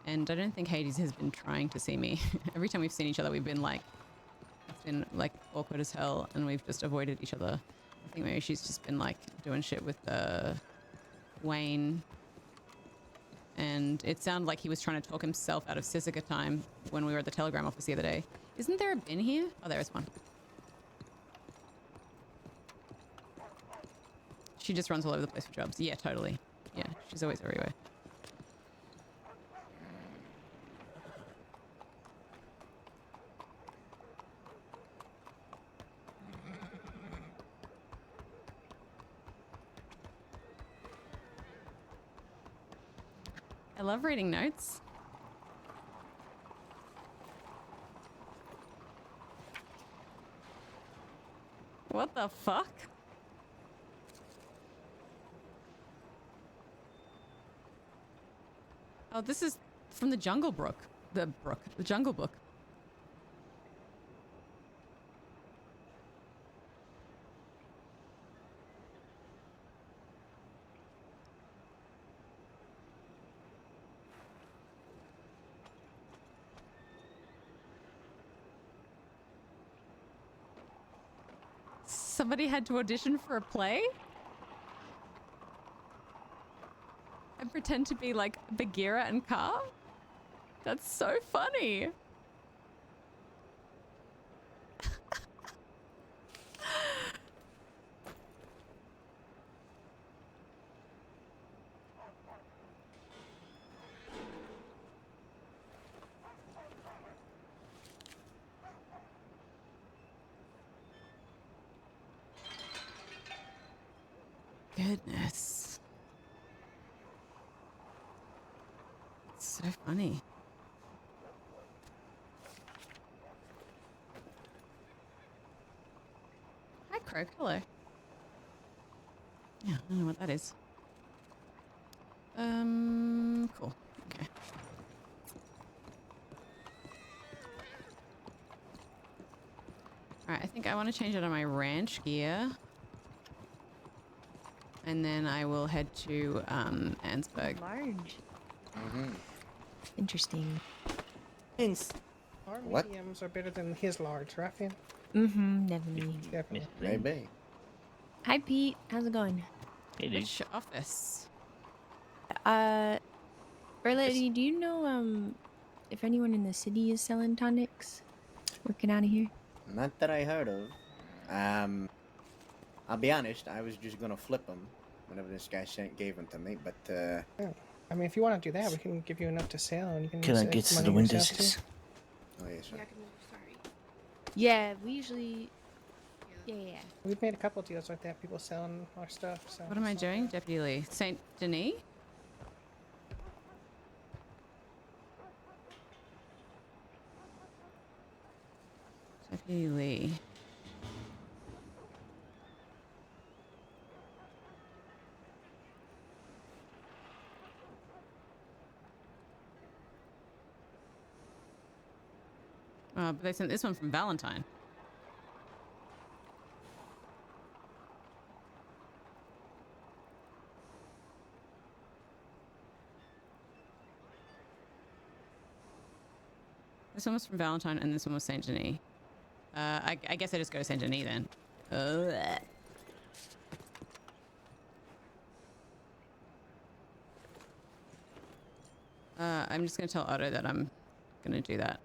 A: And I don't think Hades has been trying to see me. Every time we've seen each other, we've been like, it's been like awkward as hell and we've just avoided each other. I think maybe she's just been like doing shit with Wayne. And it sounded like he was trying to talk himself out of Sissika time when we were at the telegram office the other day. Isn't there a bin here? Oh, there is one. She just runs all over the place for jobs. Yeah, totally. Yeah, she's always everywhere. I love reading notes. What the fuck? Oh, this is from the Jungle Book. The Jungle Book. Somebody had to audition for a play? And pretend to be like Bagheera and Kaa? That's so funny. Goodness. It's so funny. Hi, Croak. Hello. Yeah, I don't know what that is. Cool. Okay. Alright, I think I want to change it on my ranch gear. And then I will head to Ansberg.
E: Large.
H: Mm-hmm.
E: Interesting.
M: Hence, our
H: What?
M: mediums are better than his large, right, Finn?
E: Mm-hmm, definitely.
M: Definitely.
H: Maybe.
E: Hi, Pete. How's it going?
G: Hey, dude.
A: Which office?
E: Berlady, do you know, if anyone in the city is selling tonics? Working out of here?
H: Not that I heard of. I'll be honest, I was just gonna flip them whenever this guy gave them to me, but
M: Yeah. I mean, if you want to do that, we can give you enough to sell, and you can.
G: Can I
M: save
G: get to
M: money
G: the windows?
M: yourself, too.
H: oh yes, sir.
E: Yeah, we usually... Yeah.
M: We've made a couple deals like that. People selling our stuff. So
A: What am I
M: it's not
A: doing?
M: bad.
A: Deputy Lee. Saint Denis? Deputy Lee. But they sent this one from Valentine. This one was from Valentine and this one was Saint Denis. I guess I just go to Saint Denis then. I'm just going to tell Otto that I'm going to do that.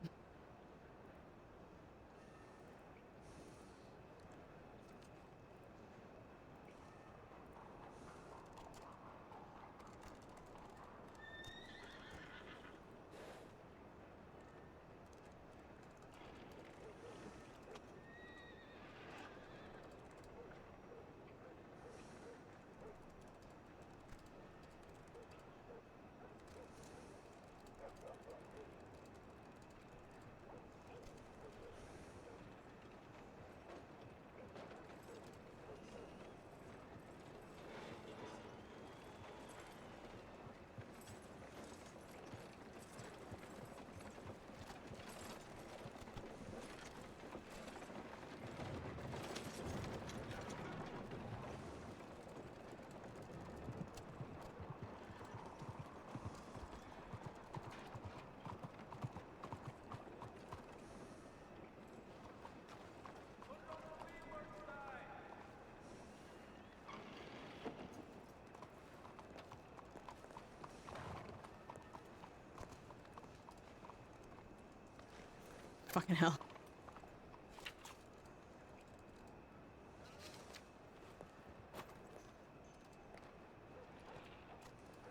A: Fucking hell.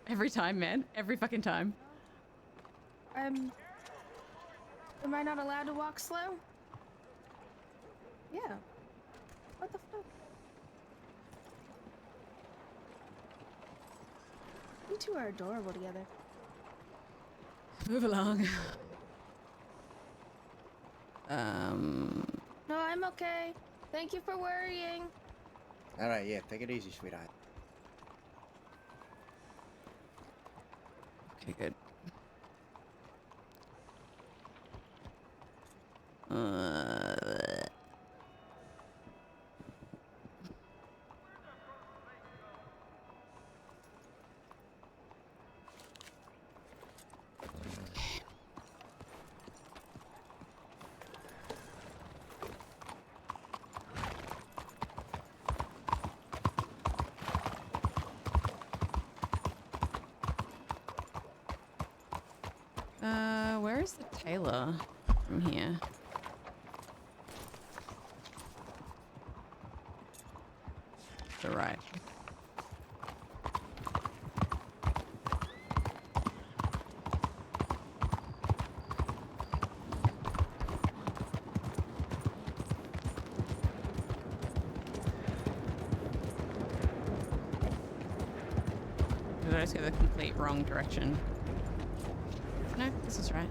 A: Every time, man. Every fucking time.
E: Am I not allowed to walk slow? Yeah. What the fuck? You two are adorable together.
A: Move along.
E: No, I'm okay. Thank you for worrying.
H: All right, yeah, take it easy, sweetheart.
A: Okay, good. Where is the tailor from here? To the right. Did I just go the complete wrong direction? No, this is right.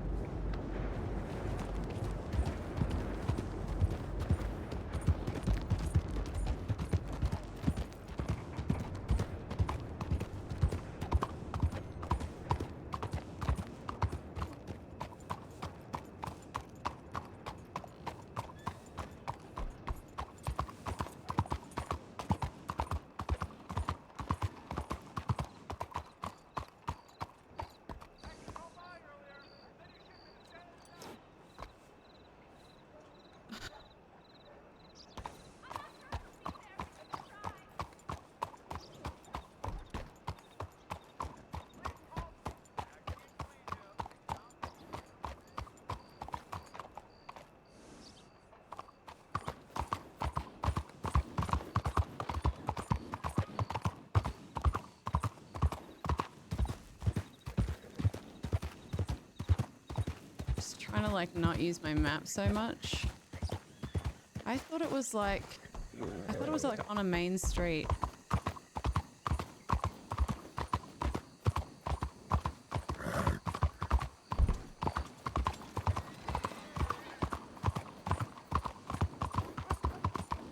A: Trying to like not use my map so much. I thought it was like on a main street.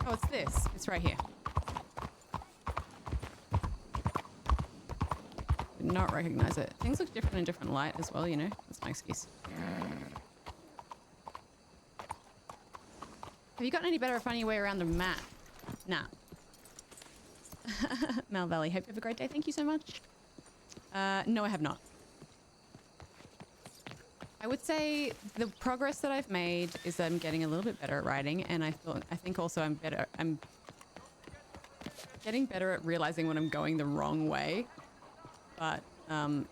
A: Oh, it's this. It's right here. Did not recognize it. Things look different in different light as well, you know? That's my excuse. Have you gotten any better at finding your way around the map? Nah. Mal Valley, hope you have a great day. Thank you so much. No, I have not. I would say the progress that I've made is that I'm getting a little bit better at writing, and I think also I'm getting better at realizing when I'm going the wrong way. But I'm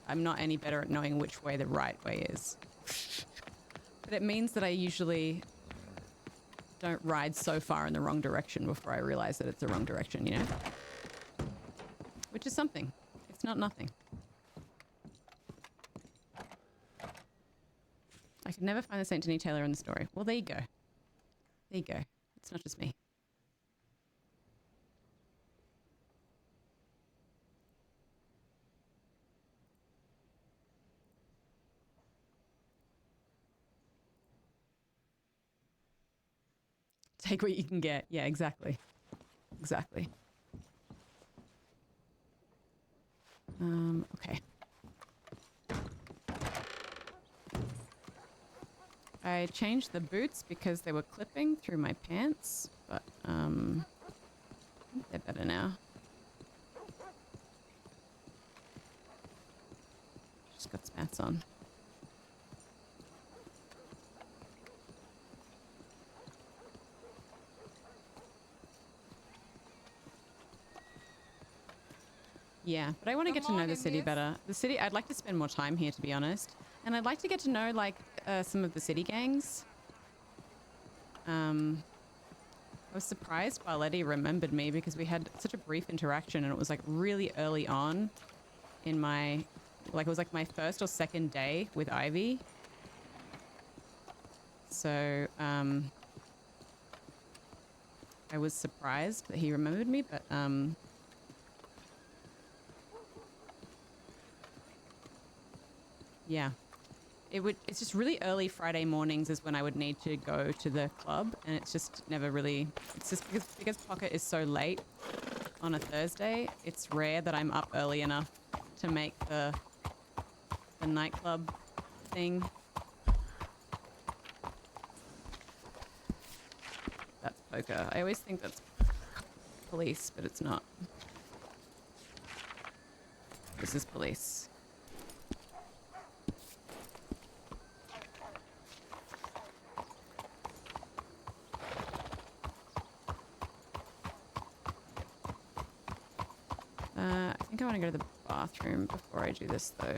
A: not any better at knowing which way the right way is. But it means that I usually don't ride so far in the wrong direction before I realize that it's the wrong direction, you know? Which is something. It's not nothing. I could never find the St. Denis Taylor in the story. Well, there you go. There you go. It's not just me. Take what you can get. Yeah, exactly. Exactly. Okay. I changed the boots because they were clipping through my pants, but I think they're better now. Just got spats on. Yeah, but I want to get to know the city better. The city, I'd like to spend more time here, to be honest. And I'd like to get to know like some of the city gangs. I was surprised Barletti remembered me because we had such a brief interaction and it was like really early on in my, like it was like my first or second day with Ivy. So, I was surprised that he remembered me, but, yeah. It's just really early Friday mornings is when I would need to go to the club, and it's just never really, it's just because Pocket is so late on a Thursday, it's rare that I'm up early enough to make the nightclub thing. That's poker. I always think that's police, but it's not. This is police. I think I want to go to the bathroom before I do this, though.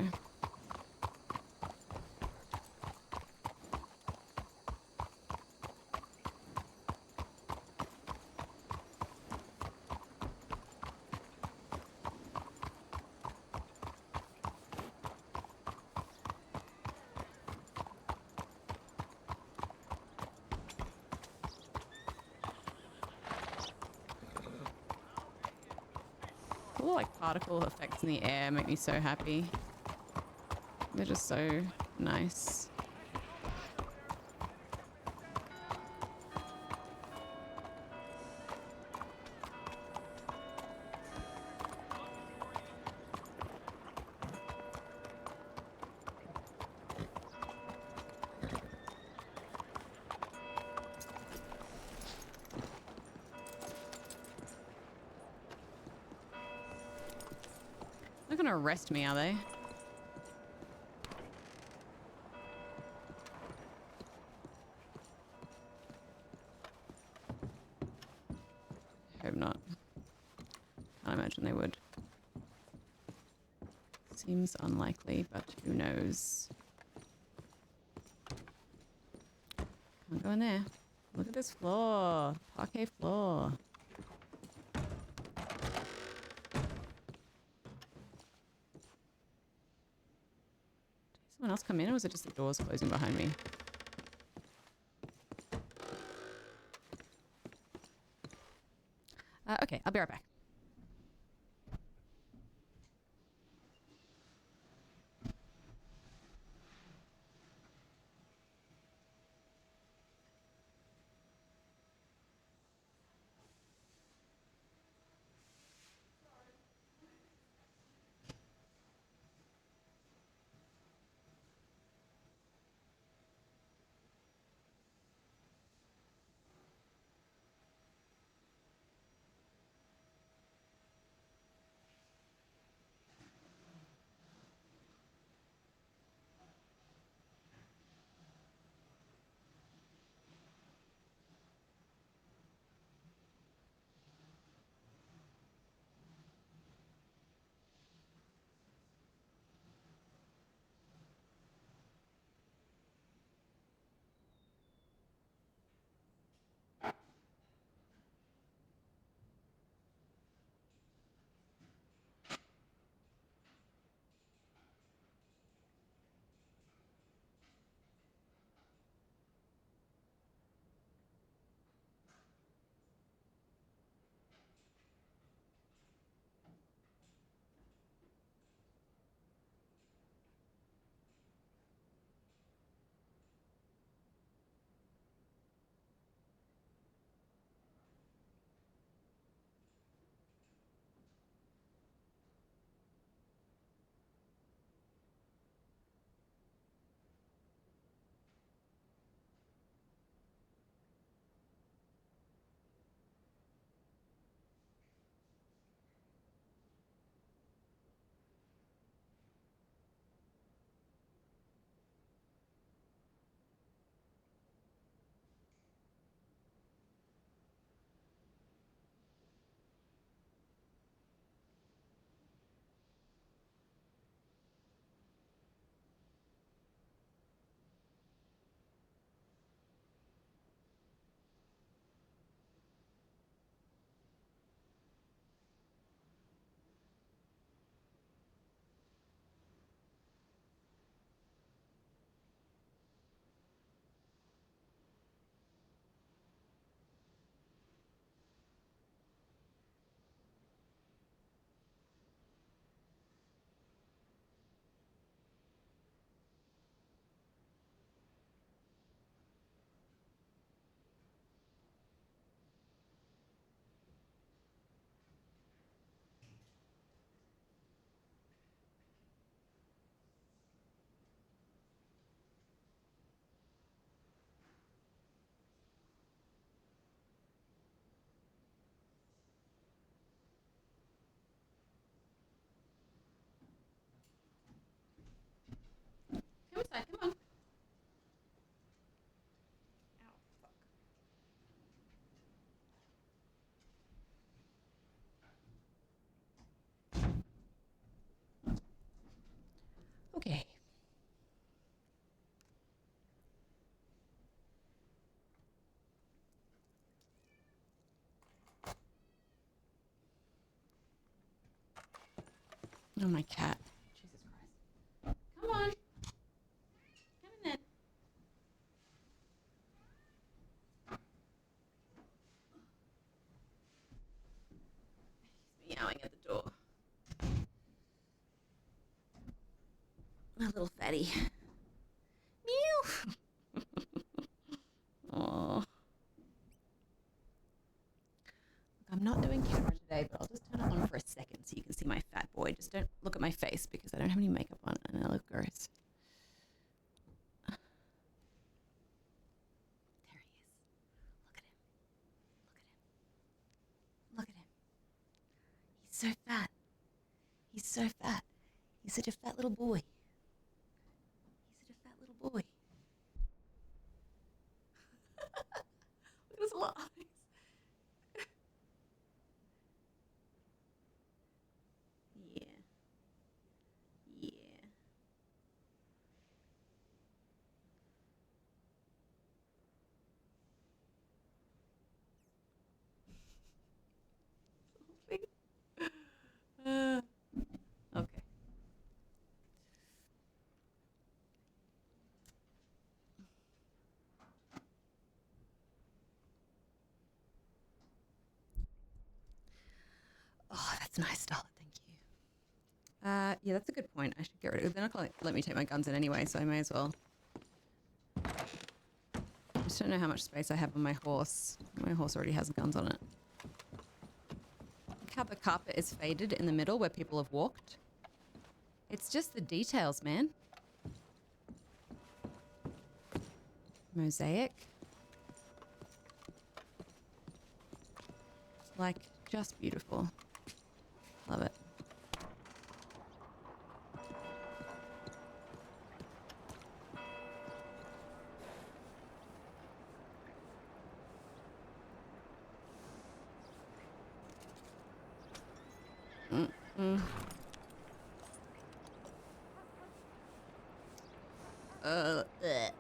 A: Little like particle effects in the air make me so happy. They're just so nice. They're gonna arrest me, are they? Hope not. Can't imagine they would. Seems unlikely, but who knows? Can't go in there. Look at this floor. Parquet floor. Someone else come in, or was it just the doors closing behind me? Okay, I'll be right back. Oh, my cat. Jesus Christ. Come on. Come in there. He's meowing at the door. My little fatty. Meow. Oh. I'm not doing camera today, but I'll just turn it on for a second so you can see my fat boy. Just don't look at my face because I don't have any makeup on and I look gross. There he is. Look at him. Look at him. Look at him. He's so fat. He's so fat. He's such a fat little boy. He's such a fat little boy. Look at his little eyes. Yeah. Yeah. Okay. Oh, that's nice, Starlet. Thank you. Yeah, that's a good point. I should get rid of it. They're not going to let me take my guns in anyway, so I may as well. I just don't know how much space I have on my horse. My horse already has guns on it. Look how the carpet is faded in the middle where people have walked. It's just the details, man. Mosaic. Like, just beautiful. Love it. Mm-mm. Bleh.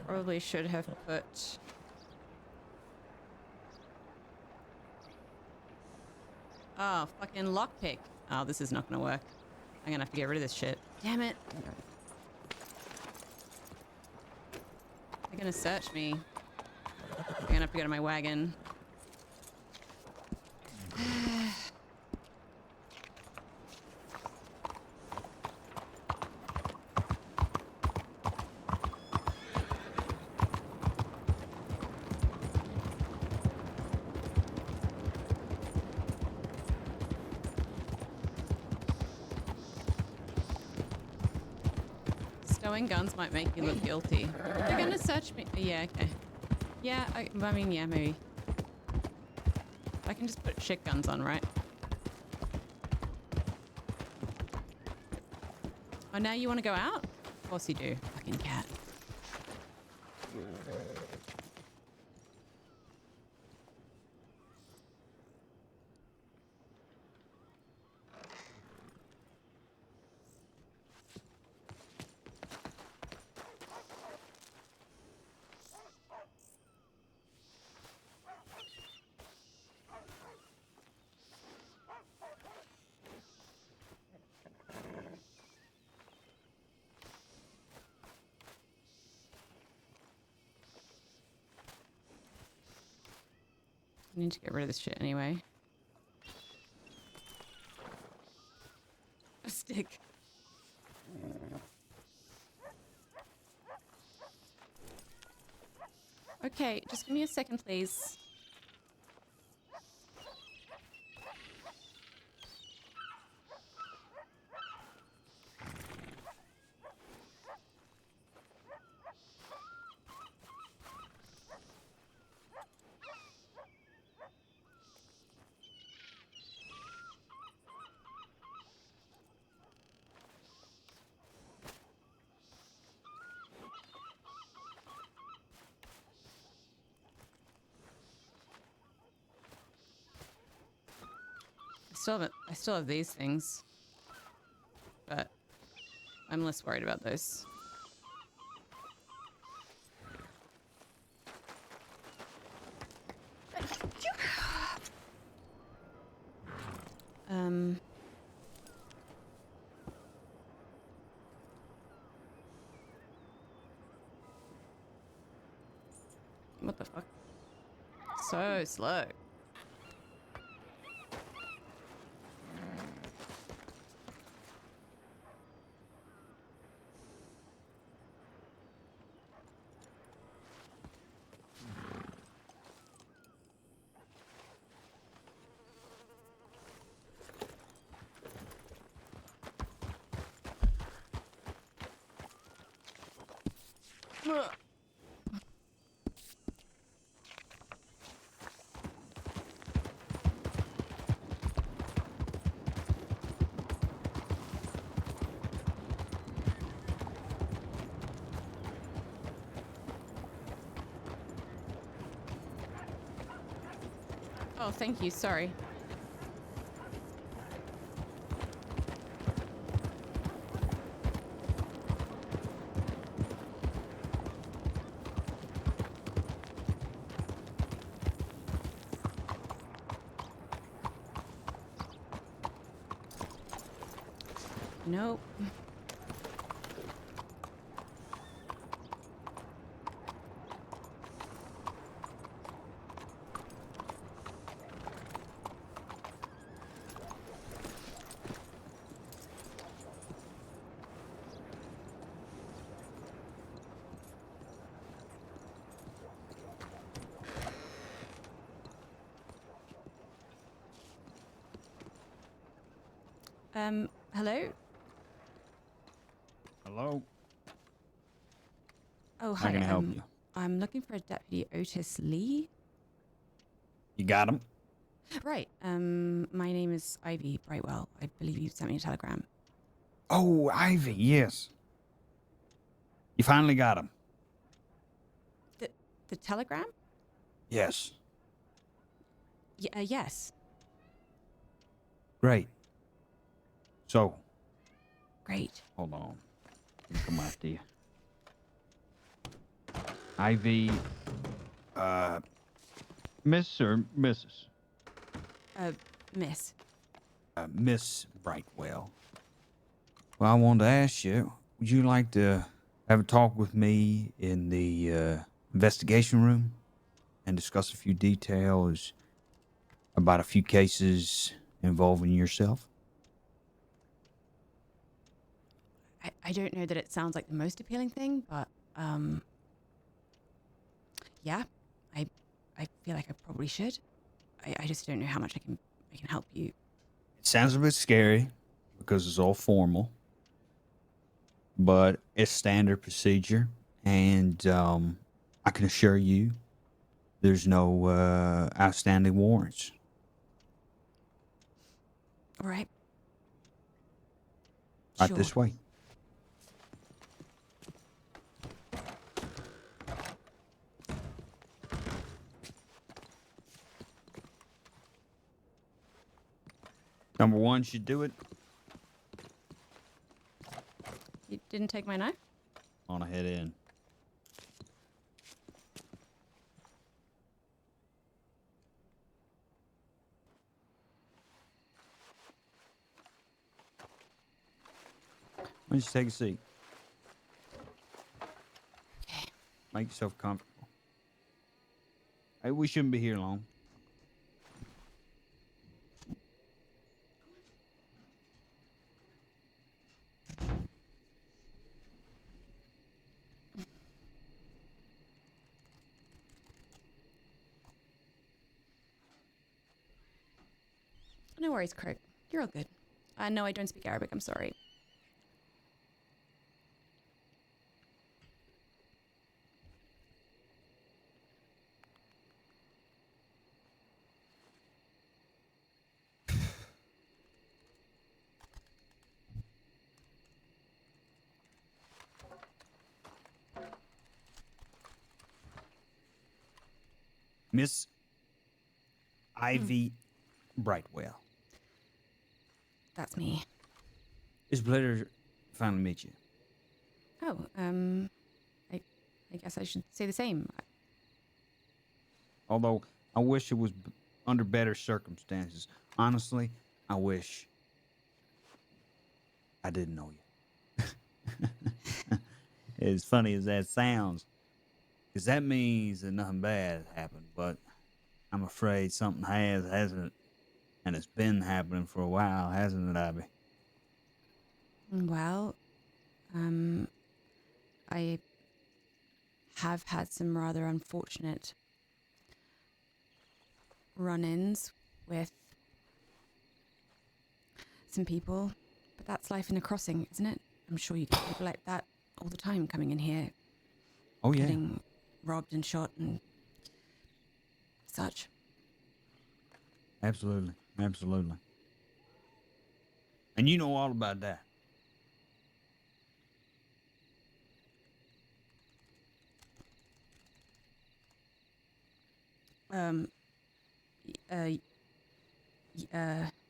A: Probably should have put... Oh, fucking lockpick. Oh, this is not gonna work. I'm gonna have to get rid of this shit. Damn it. They're gonna search me. I'm gonna have to go to my wagon. Stowing guns might make you look guilty. They're gonna search me. Yeah, okay. Yeah, I mean, yeah, maybe. I can just put shit guns on, right? Oh, now you want to go out? Of course you do. Fucking cat. I need to get rid of this shit anyway. A stick. Okay, just give me a second, please. I still have these things, but I'm less worried about those. Um. What the fuck? So slow. Ugh. Oh, thank you. Sorry. Nope. Hello?
N: Hello?
A: Oh,
N: How
A: hi.
N: can I help you?
A: I'm looking for a Deputy Otis Lee.
N: You got him?
A: Right. My name is Ivy Brightwell. I believe you sent me a telegram.
N: Oh, Ivy, yes. You finally got him.
A: The telegram?
N: Yes.
A: Yes.
N: Great. So,
A: Great.
N: hold on. Let me come after you. Ivy, Miss or Mrs.?
A: Miss.
N: Miss Brightwell. Well, I wanted to ask you, would you like to have a talk with me in the investigation room and discuss a few details about a few cases involving yourself?
A: I don't know that it sounds like the most appealing thing, but yeah, I feel like I probably should. I just don't know how much I can help you.
N: It sounds a bit scary because it's all formal, but it's standard procedure, and I can assure you there's no outstanding warrants.
A: All right.
N: Right
A: Sure.
N: this way. Number one should do it.
A: You didn't take my knife?
N: On ahead in. Why don't you take a seat?
A: Okay.
N: Make yourself comfortable. Hey, we shouldn't be here long.
A: No worries, Croak. You're all good. No, I don't speak Arabic. I'm sorry.
N: Miss Ivy Brightwell.
A: That's me.
N: It's a pleasure to finally meet you.
A: Oh, I guess I should say the same.
N: Although I wish it was under better circumstances. Honestly, I wish I didn't know you. As funny as that sounds, because that means that nothing bad happened. But I'm afraid something hasn't it? And it's been happening for a while, hasn't it, Abby?
A: Well, I have had some rather unfortunate run-ins with some people, but that's life in a crossing, isn't it? I'm sure you get people like that all the time coming in here.
N: Oh, yeah.
A: Getting robbed and shot and such.
N: Absolutely. Absolutely. And you know all about that.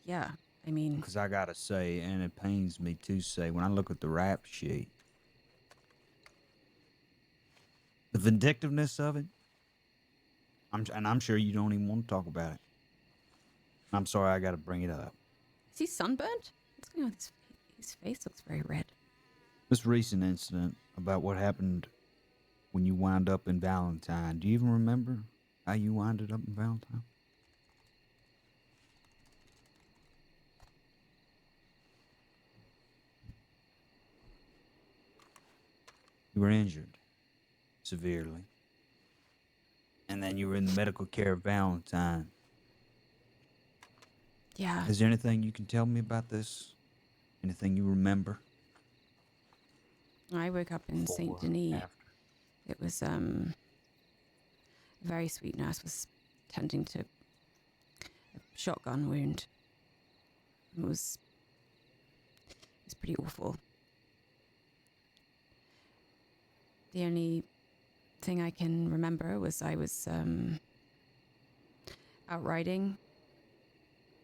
A: Yeah. I mean,
N: Because I gotta say, and it pains me to say, when I look at the rap sheet, the vindictiveness of it, I'm sure you don't even want to talk about it. I'm sorry I gotta bring it up.
A: is he sunburnt? What's going on with his face? His face looks very red.
N: This recent incident about what happened when you wound up in Valentine, do you even remember how you winded up in Valentine? You were injured severely. And then you were in the medical care of Valentine.
A: Yeah.
N: Is there anything you can tell me about this? Anything you remember?
A: I woke up in Saint
N: Before,
A: Denis.
N: after?
A: It was a very sweet nurse was tending to a shotgun wound. It was pretty awful. The only thing I can remember was I was out riding,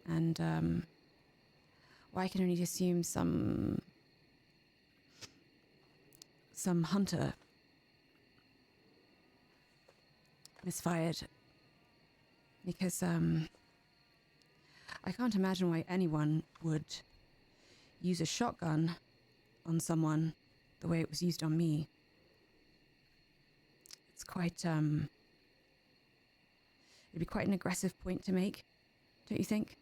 A: and well, I can only assume some hunter misfired, because I can't imagine why anyone would use a shotgun on someone the way it was used on me. It's quite it'd be quite an aggressive point to make, don't you think?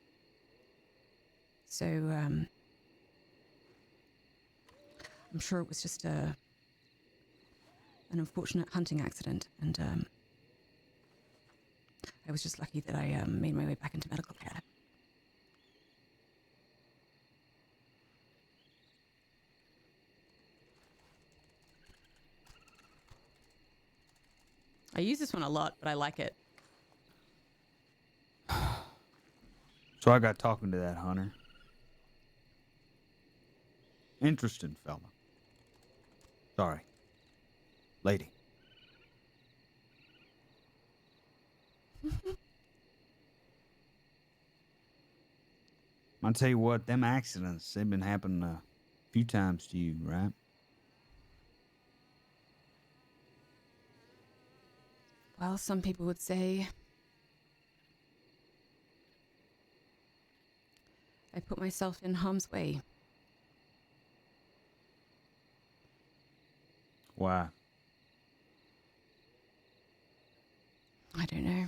A: So I'm sure it was just an unfortunate hunting accident, and I was just lucky that I made my way back into medical care. I use this one a lot, but I like it.
N: So I got talking to that hunter. Interesting fella. Sorry. Lady. I'll tell you what, them accidents, they've been happening a few times to you, right?
A: Well, some people would say I put myself in harm's way.
N: Why?
A: I don't know.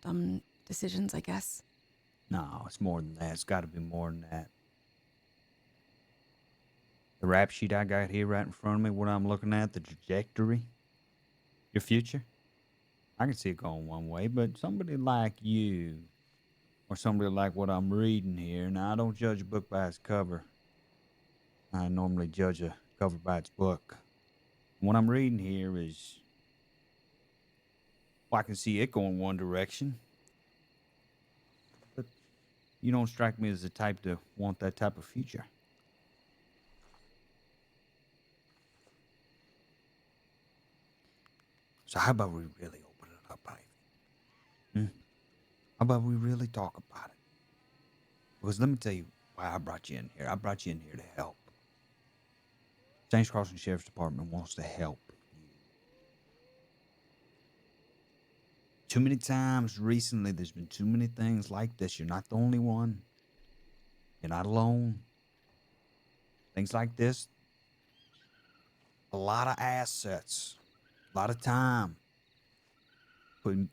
A: Dumb decisions, I guess.
N: No, it's more than that. It's got to be more than that. The rap sheet I got here right in front of me, what I'm looking at, the trajectory, your future, I can see it going one way, but somebody like you, or somebody like what I'm reading here, now I don't judge a book by its cover. I normally judge a cover by its book. What I'm reading here is, well, I can see it going one direction, but you don't strike me as the type to want that type of future. So how about we really open it up, Ivy? How about we really talk about it? Because let me tell you why I brought you in here. I brought you in here to help. Saints Crossing Sheriff's Department wants to help you. Too many times recently, there's been too many things like this. You're not the only one. You're not alone. Things like this, a lot of assets, a lot of time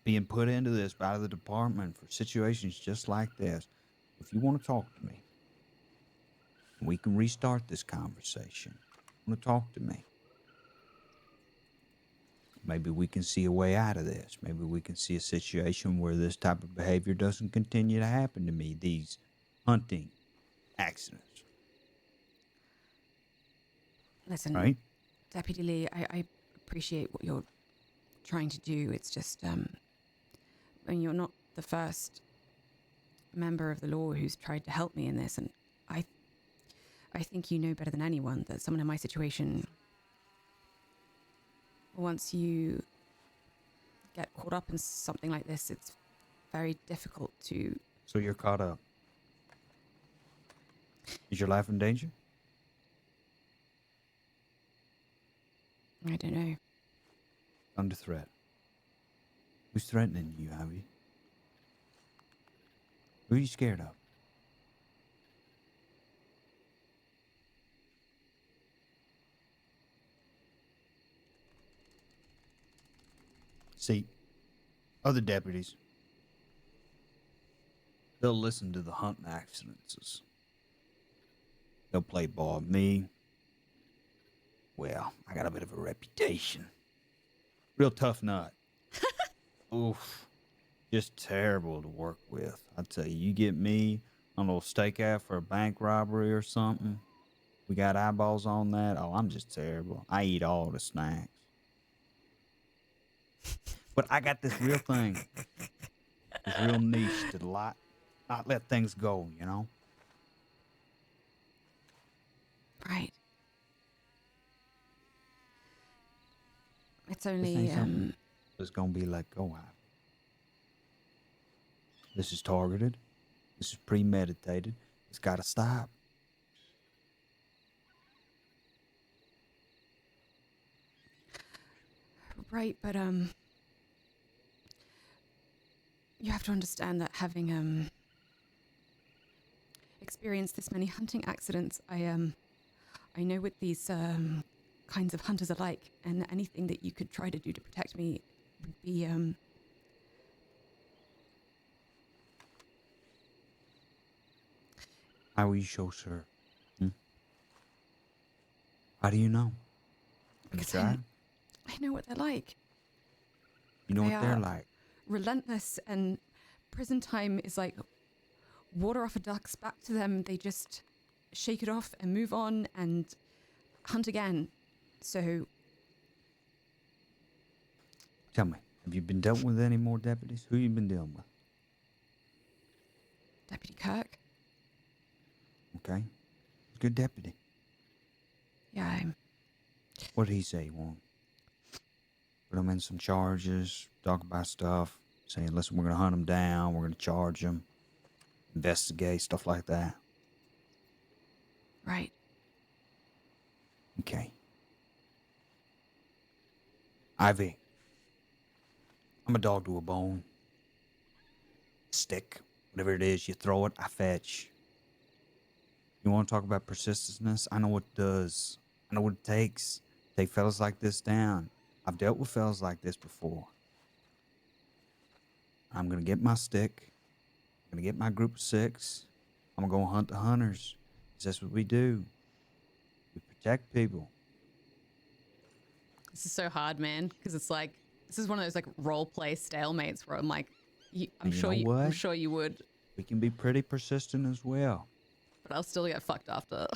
N: being put into this by the department for situations just like this. If you want to talk to me, we can restart this conversation. You want to talk to me? Maybe we can see a way out of this. Maybe we can see a situation where this type of behavior doesn't continue to happen to me. These hunting accidents.
A: Listen,
N: right?
A: Deputy Lee, I appreciate what you're trying to do. It's just, I mean, you're not the first member of the law who's tried to help me in this, and I think you know better than anyone that someone in my situation, once you get caught up in something like this, it's very difficult to...
N: So you're caught up. Is your life in danger?
A: I don't know.
N: Under threat. Who's threatening you, Ivy? Who are you scared of? See, other deputies, they'll listen to the hunting accidents. They'll play ball with me. Well, I got a bit of a reputation. Real tough nut. Oof. Just terrible to work with. I tell you, you get me on a little stakeout for a bank robbery or something. We got eyeballs on that. Oh, I'm just terrible. I eat all the snacks. But I got this real thing. This real niche to not let things go, you know?
A: Right. It's
N: This
A: only,
N: ain't something that's gonna be let go of. This is targeted. This is premeditated. It's gotta stop.
A: right, but, you have to understand that having, experienced this many hunting accidents, I know what these, kinds of hunters are like, and anything that you could try to do to protect me would be,
N: How are you sure, sir? How do you know? Have you
A: because
N: tried?
A: I know what they're like.
N: You know
A: They
N: what they're
A: are
N: like.
A: relentless, and prison time is like water off a duck's back to them. They just shake it off and move on and hunt again. So
N: Tell me, have you been dealt with any more deputies? Who you been dealing with?
A: Deputy Kirk,
N: Okay. Good deputy.
A: yeah,
N: What did he say? Well, put him in some charges, talk about stuff, saying, listen, we're going to hunt him down, we're going to charge him, investigate, stuff like that.
A: right.
N: Okay. Ivy, I'm a dog to a bone. Stick, whatever it is, you throw it, I fetch. You want to talk about persistence? I know what it does. I know what it takes to take fellas like this down. I've dealt with fellas like this before. I'm going to get my stick. I'm going to get my group of 6. I'm going to go hunt the hunters. 'Cause that's what we do. We protect people.
A: This is so hard, man, because it's like this is one of those like role play stalemates where I'm like, I'm
N: And you
A: sure
N: know
A: I'm
N: what?
A: sure you would,
N: We can be pretty persistent as well.
A: but I'll still get fucked after.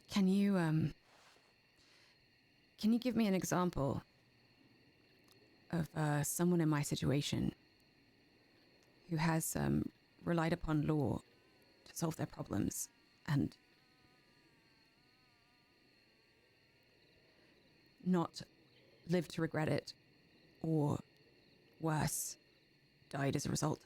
A: Can you give me an example of someone in my situation who has relied upon law to solve their problems and not lived to regret it, or worse, died as a result?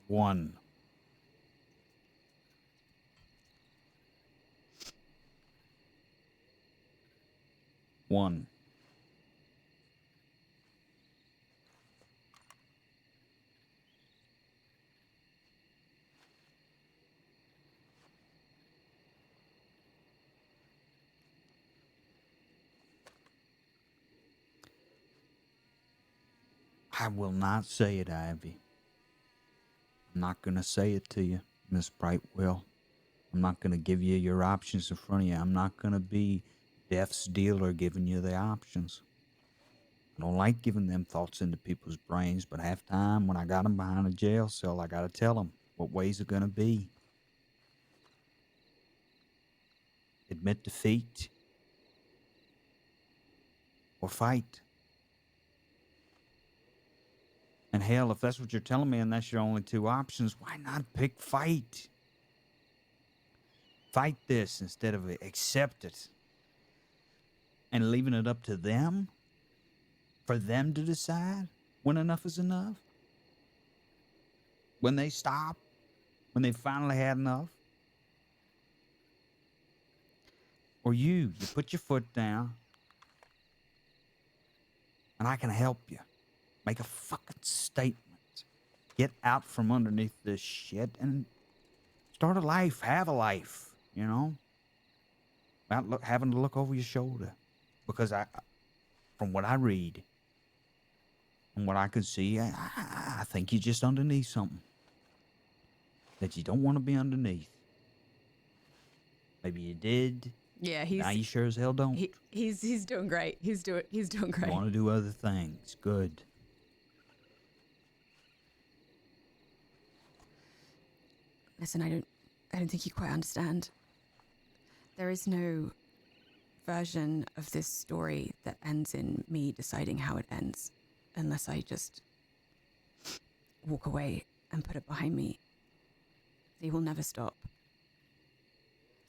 N: 1. One. I will not say it, Ivy. I'm not going to say it to you, Miss Brightwell. I'm not going to give you your options in front of you. I'm not going to be death's dealer giving you the options. I don't like giving them thoughts into people's brains, but half time when I got them behind a jail cell, I got to tell them what ways are going to be. Admit defeat or fight. And hell, if that's what you're telling me and that's your only two options, why not pick fight? Fight this instead of accept it. And leaving it up to them? For them to decide when enough is enough? When they stop? When they finally had enough? Or you put your foot down and I can help you. Make a fucking statement. Get out from underneath this shit and start a life. Have a life, you know? Without having to look over your shoulder. Because from what I read, and what I could see, I think you're just underneath something that you don't want to be underneath. Maybe you did.
A: Yeah,
N: Now you sure as hell don't.
A: He's doing great. He's doing great.
N: You want to do other things. Good.
A: Listen, I don't think you quite understand. There is no version of this story that ends in me deciding how it ends, unless I just walk away and put it behind me. They will never stop.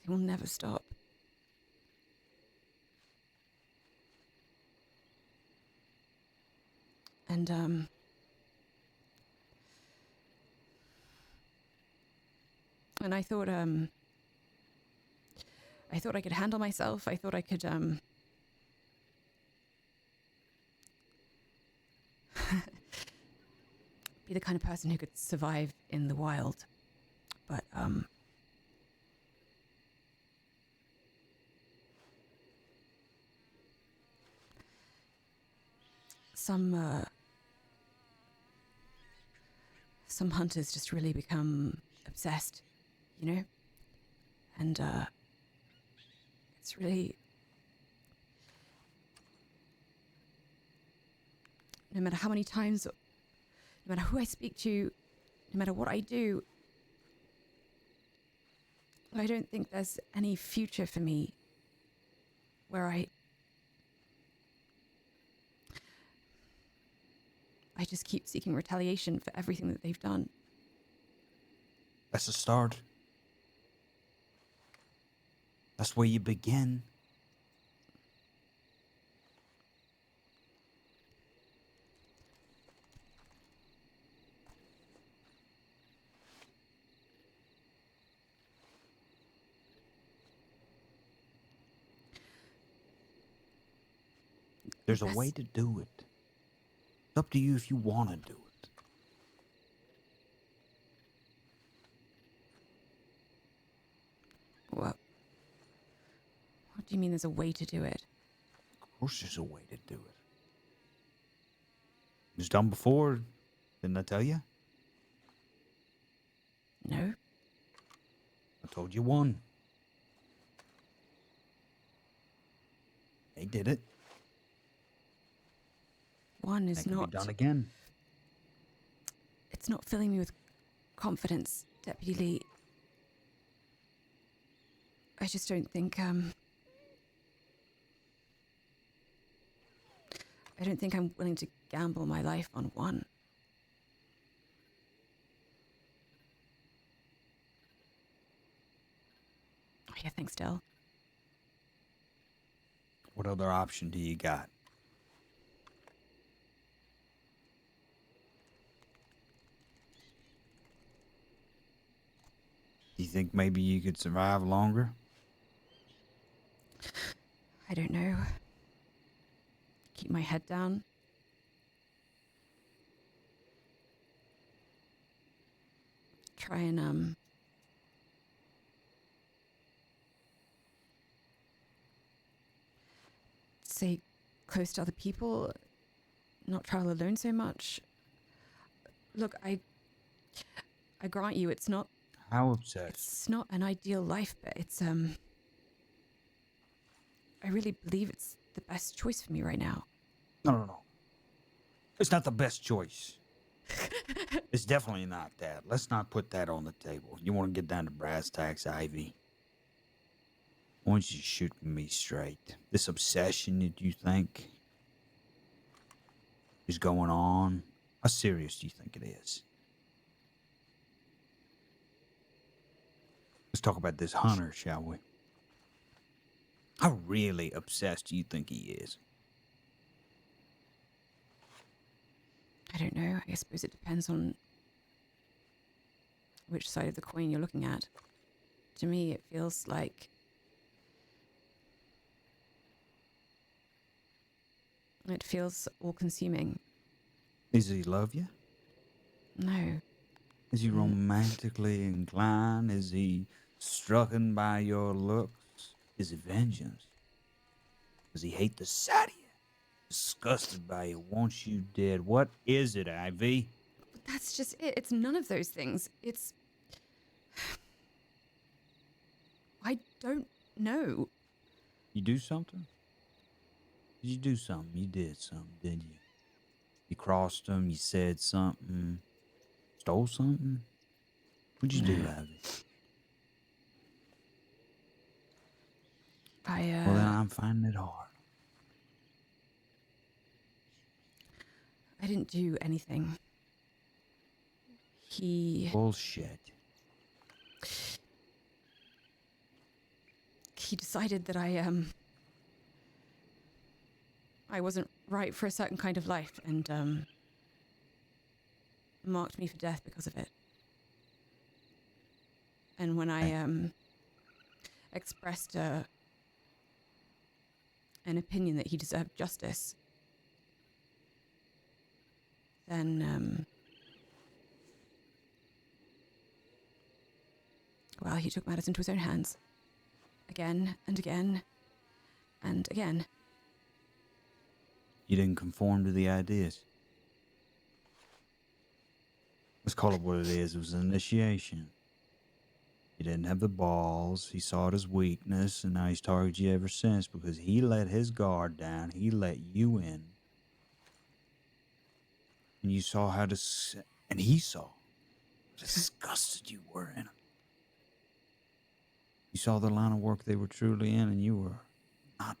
A: They will never stop. And I thought I could handle myself. I thought I could be the kind of person who could survive in the wild. But some hunters just really become obsessed, you know? And it's really, no matter how many times, no matter who I speak to, no matter what I do, I don't think there's any future for me where I just keep seeking retaliation for everything that they've done.
N: That's a start. That's where you begin. There's a way to do it. It's up to you if you want to do it.
A: What do you mean there's a way to do it?
N: Of course there's a way to do it. It was done before, didn't I tell you?
A: No.
N: I told you one. They did it.
A: One is
N: That can
A: not
N: be done again.
A: It's not filling me with confidence, Deputy Lee. I just don't think I don't think I'm willing to gamble my life on one. Oh, yeah, thanks, Del.
N: What other option do you got? You think maybe you could survive longer?
A: I don't know. Keep my head down. Try and stay close to other people, not travel alone so much. Look, I grant you it's not
N: How obsessed?
A: it's not an ideal life, but it's I really believe it's the best choice for me right now.
N: No. It's not the best choice. It's definitely not that. Let's not put that on the table. You want to get down to brass tacks, Ivy? I want you to shoot me straight. This obsession that you think is going on, how serious do you think it is? Let's talk about this hunter, shall we? How really obsessed do you think he is?
A: I don't know. I suppose it depends on which side of the coin you're looking at. To me, it feels like it feels all-consuming.
N: Does he love you?
A: No.
N: Is he romantically inclined? Is he struck by your looks? Is it vengeance? Does he hate the sight of you? Disgusted by you? Wants you dead? What is it, Ivy?
A: But that's just it. It's none of those things. It's... I don't know.
N: You do something? Did you do something? You did something, didn't you? You crossed him, you said something, stole something? What'd you do, Ivy? Well, then I'm finding it hard.
A: I didn't do anything.
N: Bullshit.
A: He decided that I wasn't right for a certain kind of life and marked me for death because of it. And when I expressed an opinion that he deserved justice, then well, he took matters into his own hands. Again and again and again.
N: You didn't conform to the ideas. Let's call it what it is. It was an initiation. He didn't have the balls. He saw it as weakness, and now he's targeted you ever since because he let his guard down. He let you in. And you saw how and he saw how disgusted you were in him. You saw the line of work they were truly in, and you were not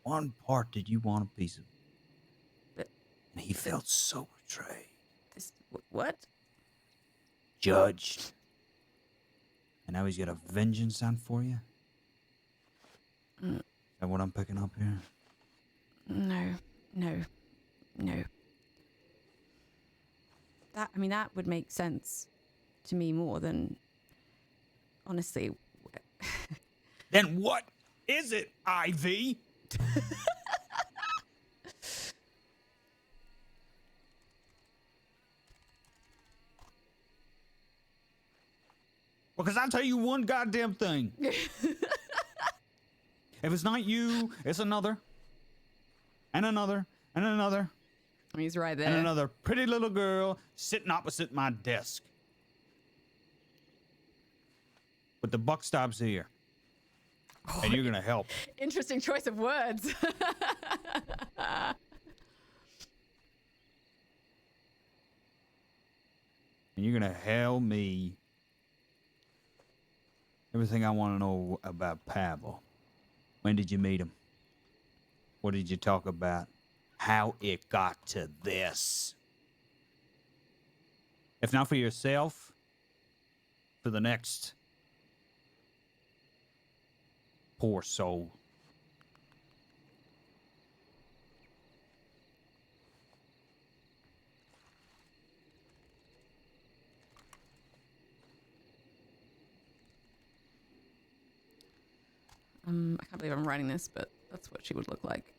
N: one part did you want a piece of it. And he felt so betrayed.
A: What?
N: Judged. And now he's got a vengeance on for you? Is that what I'm picking up here?
A: No. That would make sense to me more than, honestly.
N: Then what is it, Ivy? Because I'll tell you one goddamn thing. If it's not you, it's another. And another. And another.
A: He's right there.
N: And another pretty little girl sitting opposite my desk. But the buck stops here. And you're going to help.
A: Interesting choice of words.
N: And you're going to tell me everything I want to know about Pavel. When did you meet him? What did you talk about? How it got to this. If not for yourself, for the next poor soul.
A: I can't believe I'm writing this, but that's what she would look like.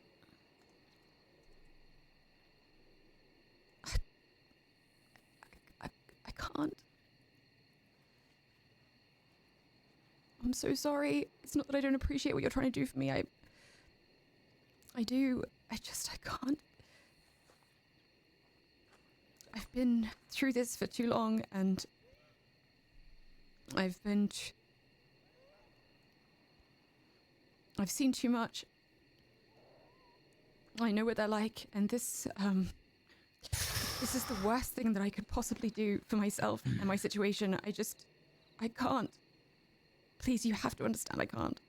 A: I can't. I'm so sorry. It's not that I don't appreciate what you're trying to do for me. I do. I can't. I've been through this for too long, and I've seen too much. I know what they're like, and this is the worst thing that I could possibly do for myself and my situation. I can't. Please, you have to understand I can't.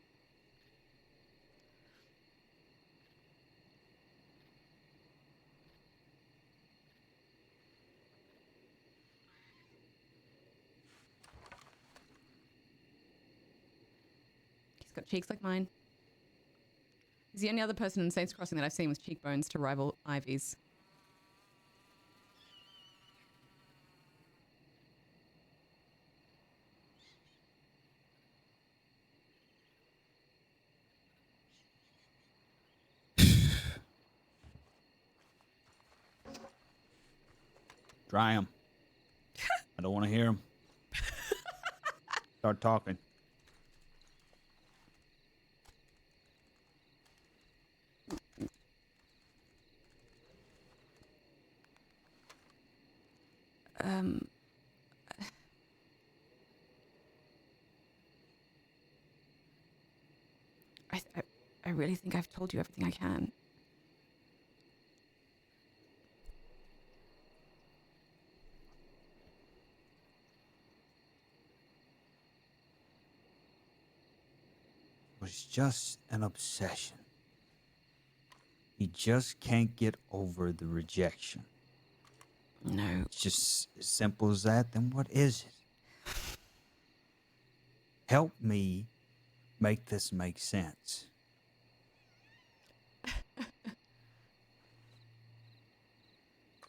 A: He's got cheeks like mine. He's the only other person in Saints Crossing that I've seen with cheekbones to rival Ivy's.
N: Try him. I don't want to hear him. Start talking.
A: I really think I've told you everything I can.
N: It was just an obsession. He just can't get over the rejection.
A: No.
N: It's just as simple as that. Then what is it? Help me make this make sense.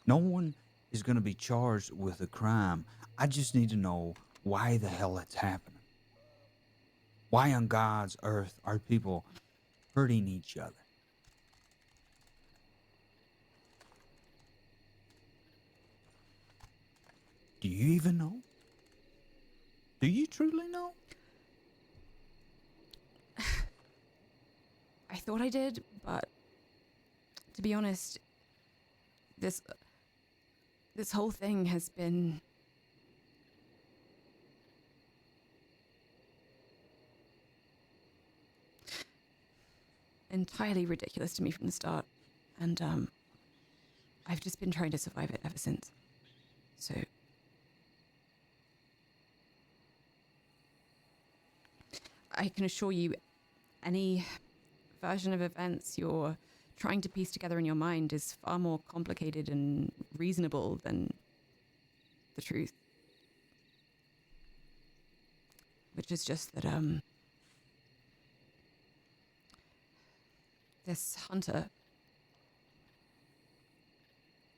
N: No one is going to be charged with a crime. I just need to know why the hell it's happening. Why on God's earth are people hurting each other? Do you even know? Do you truly know?
A: I thought I did, but to be honest, this whole thing has been entirely ridiculous to me from the start, and I've just been trying to survive it ever since. So I can assure you, any version of events you're trying to piece together in your mind is far more complicated and reasonable than the truth. Which is just that, this hunter...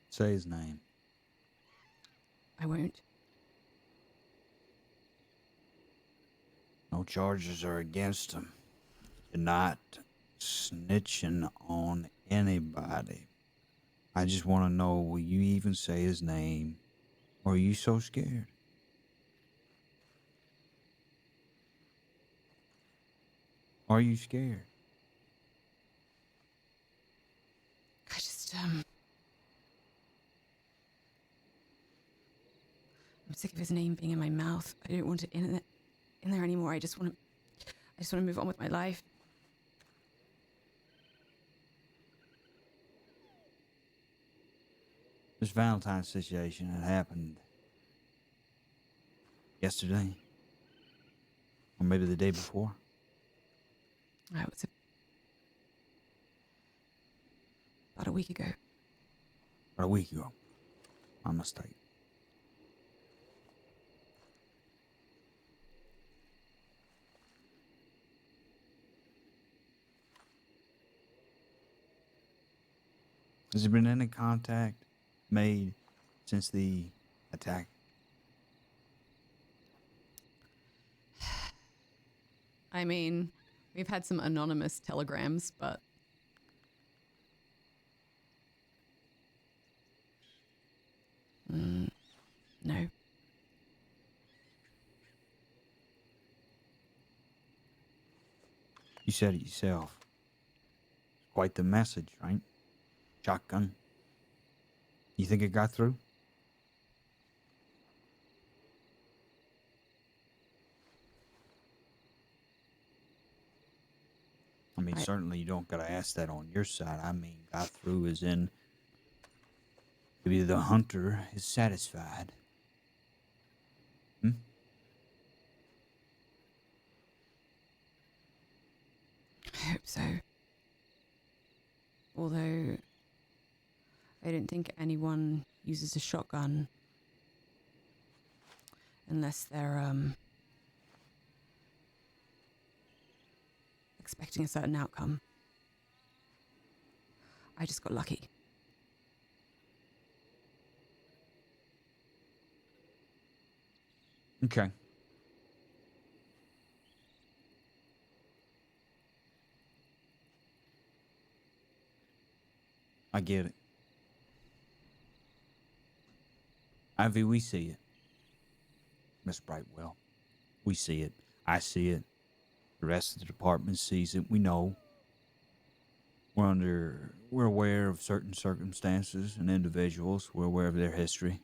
N: Say his name.
A: I won't.
N: No charges are against him. You're not snitching on anybody. I just want to know, will you even say his name? Or are you so scared? Are you scared?
A: I just, I'm sick of his name being in my mouth. I don't want it in there anymore. I just want to move on with my life.
N: This Valentine's situation had happened yesterday. Or maybe the day before.
A: It was about a week ago.
N: About a week ago. My mistake. Has there been any contact made since the attack?
A: I mean, We've had some anonymous telegrams, but no.
N: You said it yourself. Quite the message, right? Shotgun. You think it got through? I mean, certainly you don't gotta ask that on your side. I mean, got through as in maybe the hunter is satisfied.
A: I hope so. Although I don't think anyone uses a shotgun unless they're expecting a certain outcome. I just got lucky.
N: Okay. I get it. Ivy, we see it. Miss Brightwell. We see it. I see it. The rest of the department sees it. We know. We're aware of certain circumstances and individuals. We're aware of their history.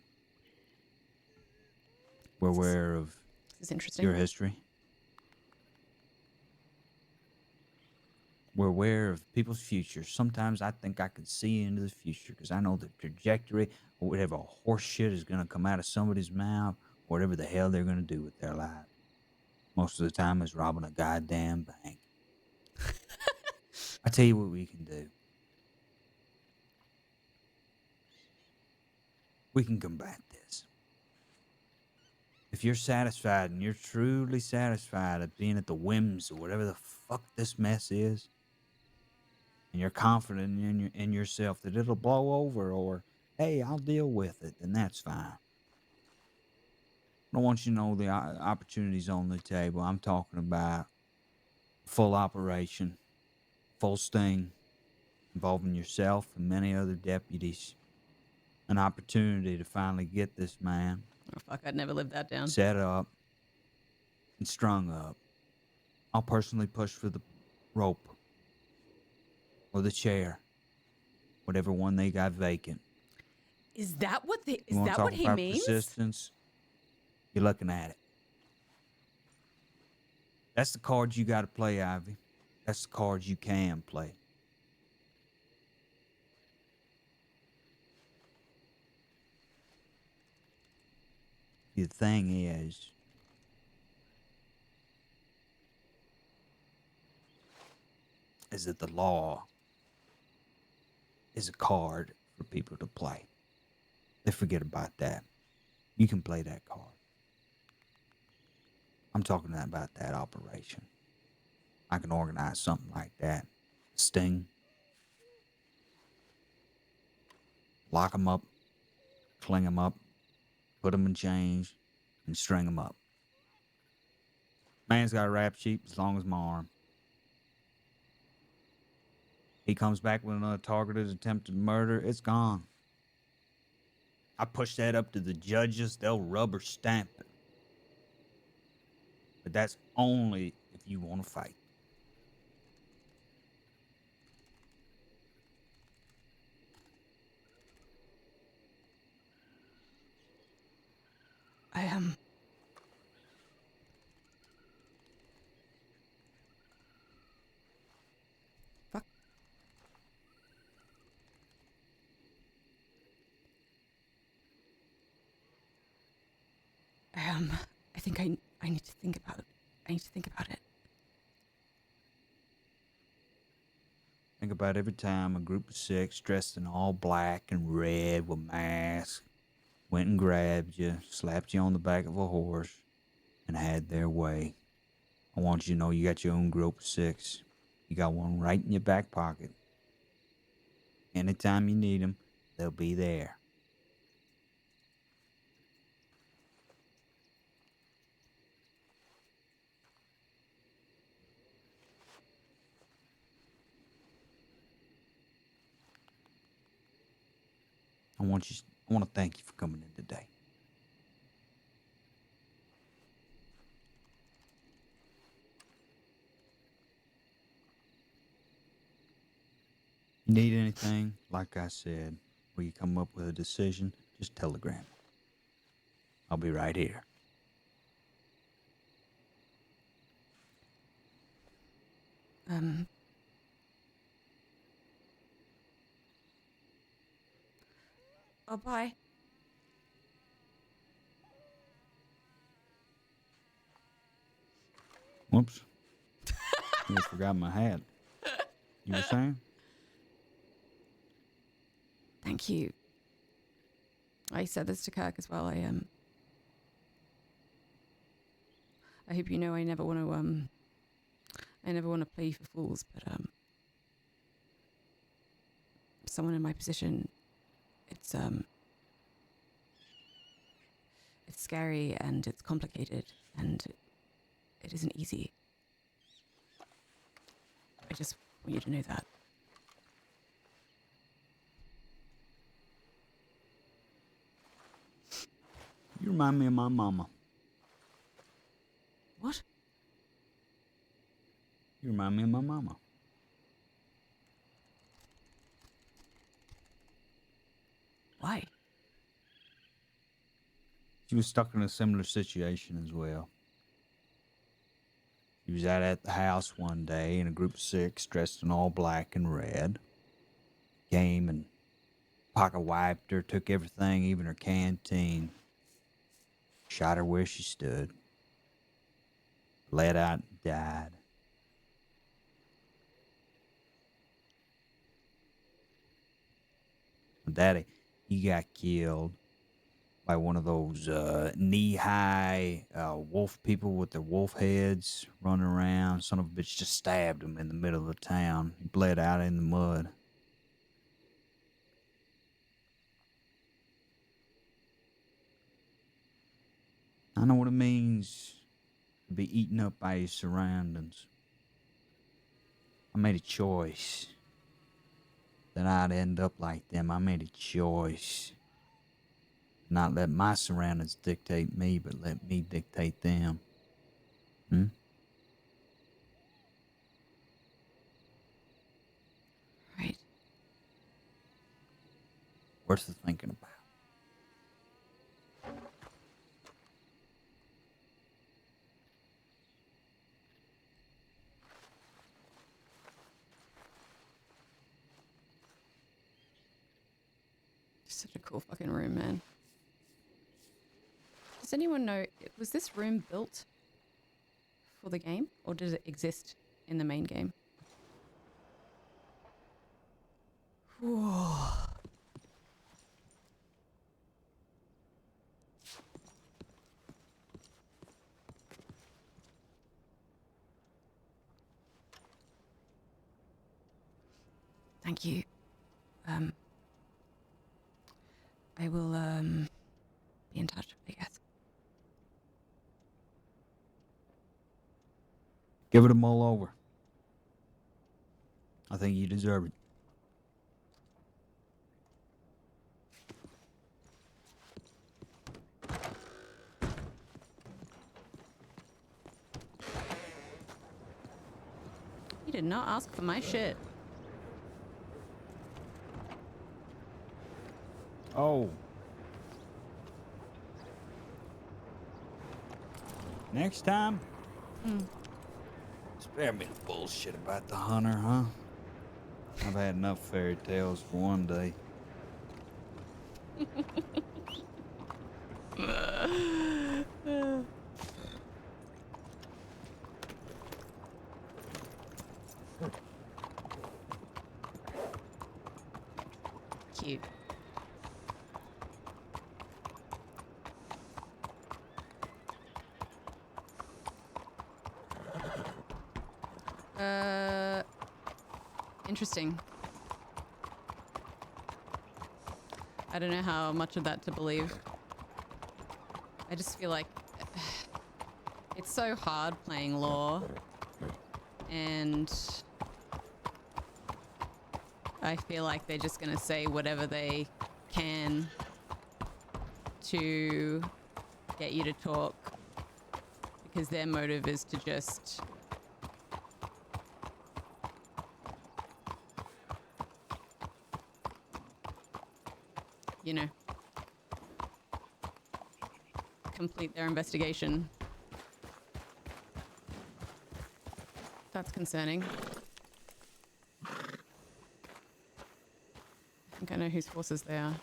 N: We're aware of
A: This is interesting.
N: your history. We're aware of people's futures. Sometimes I think I can see into the future because I know the trajectory or whatever horse shit is going to come out of somebody's mouth, whatever the hell they're going to do with their life. Most of the time it's robbing a goddamn bank. I tell you what we can do. We can combat this. If you're satisfied and you're truly satisfied at being at the whims of whatever the fuck this mess is, and you're confident in yourself that it'll blow over or, hey, I'll deal with it, then that's fine. I don't want you to know the opportunities on the table. I'm talking about full operation, full sting, involving yourself and many other deputies. An opportunity to finally get this man
A: Oh, fuck, I'd never live that down.
N: set up and strung up. I'll personally push for the rope or the chair, whatever one they got vacant.
A: Is that what
N: You want to talk
A: he
N: about
A: means?
N: persistence? You're looking at it. That's the card you got to play, Ivy. That's the cards you can play. The thing is that the law is a card for people to play. They forget about that. You can play that card. I'm talking about that operation. I can organize something like that. Sting. Lock them up. Cling them up. Put them in chains. And string them up. Man's got a rap sheet as long as my arm. He comes back with another targeted attempted murder. It's gone. I push that up to the judges. They'll rubber stamp it. But that's only if you want to fight.
A: Fuck. I think I need to think about it. I need to think about it.
N: Think about every time a group of 6 dressed in all black and red with masks went and grabbed you, slapped you on the back of a horse, and had their way. I want you to know you got your own group of 6. You got one right in your back pocket. Anytime you need them, they'll be there. I want to thank you for coming in today. You need anything, like I said, or you come up with a decision, just telegram me. I'll be right here.
A: Oh, bye.
N: Whoops. I just forgot my hat. You were saying?
A: Thank you. I said this to Kirk as well. I hope you know I never want to play for fools, but someone in my position, it's scary and it's complicated and it isn't easy. I just want you to know that.
N: You remind me of my mama.
A: What?
N: You remind me of my mama.
A: Why?
N: She was stuck in a similar situation as well. She was out at the house one day in a group of 6 dressed in all black and red. Came and pocket wiped her, took everything, even her canteen. Shot her where she stood. Bled out and died. My daddy, he got killed by one of those knee-high wolf people with their wolf heads running around. Son of a bitch just stabbed him in the middle of the town. He bled out in the mud. I know what it means to be eaten up by your surroundings. I made a choice that I'd end up like them. I made a choice. Not let my surroundings dictate me, but let me dictate them.
A: Right.
N: Worth the thinking about.
A: Such a cool fucking room, man. Does anyone know, was this room built for the game or does it exist in the main game? Whoa. Thank you. I will be in touch, I guess.
N: Give it a mull over. I think you deserve it.
A: You did not ask for my shit.
N: Oh. Next time, spare me the bullshit about the hunter, huh? I've had enough fairy tales for one day.
A: Cute. Interesting. I don't know how much of that to believe. I just feel like it's so hard playing lore, and I feel like they're just gonna say whatever they can to get you to talk, because their motive is to just you know, complete their investigation. That's concerning. I think I know whose horses they are.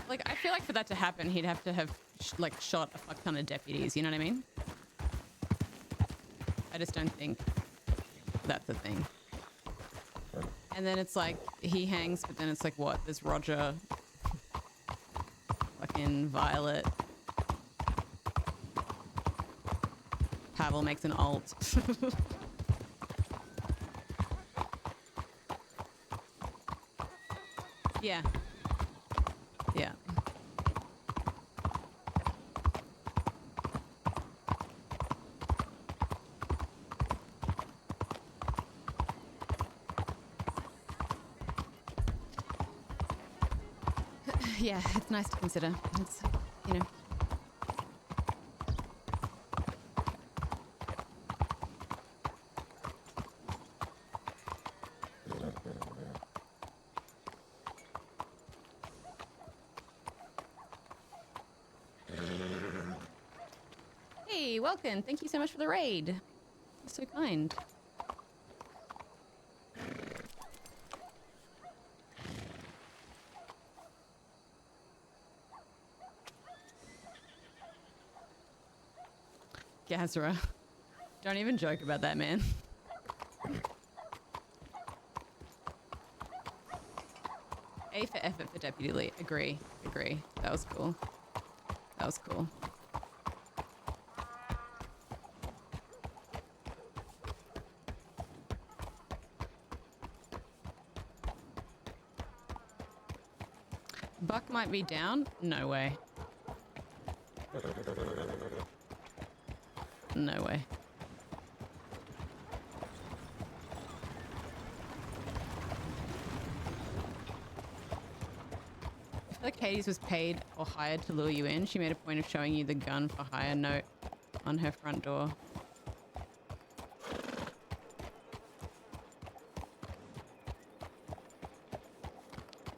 A: Like, I feel like for that to happen, he'd have to have shot a fuck ton of deputies. You know what I mean? I just don't think that's a thing. And then it's like he hangs, but then it's like, what? There's Roger, fucking Violet. Pavel makes an alt. Yeah. Yeah. Yeah, it's nice to consider. It's, you know. Hey, welcome. Thank you so much for the raid. You're so kind. Gazra. Don't even joke about that, man. A for effort for Deputy Lee. Agree. Agree. That was cool. That was cool. Buck might be down? No way. No way. I feel like Hades was paid or hired to lure you in. She made a point of showing you the gun for hire note on her front door.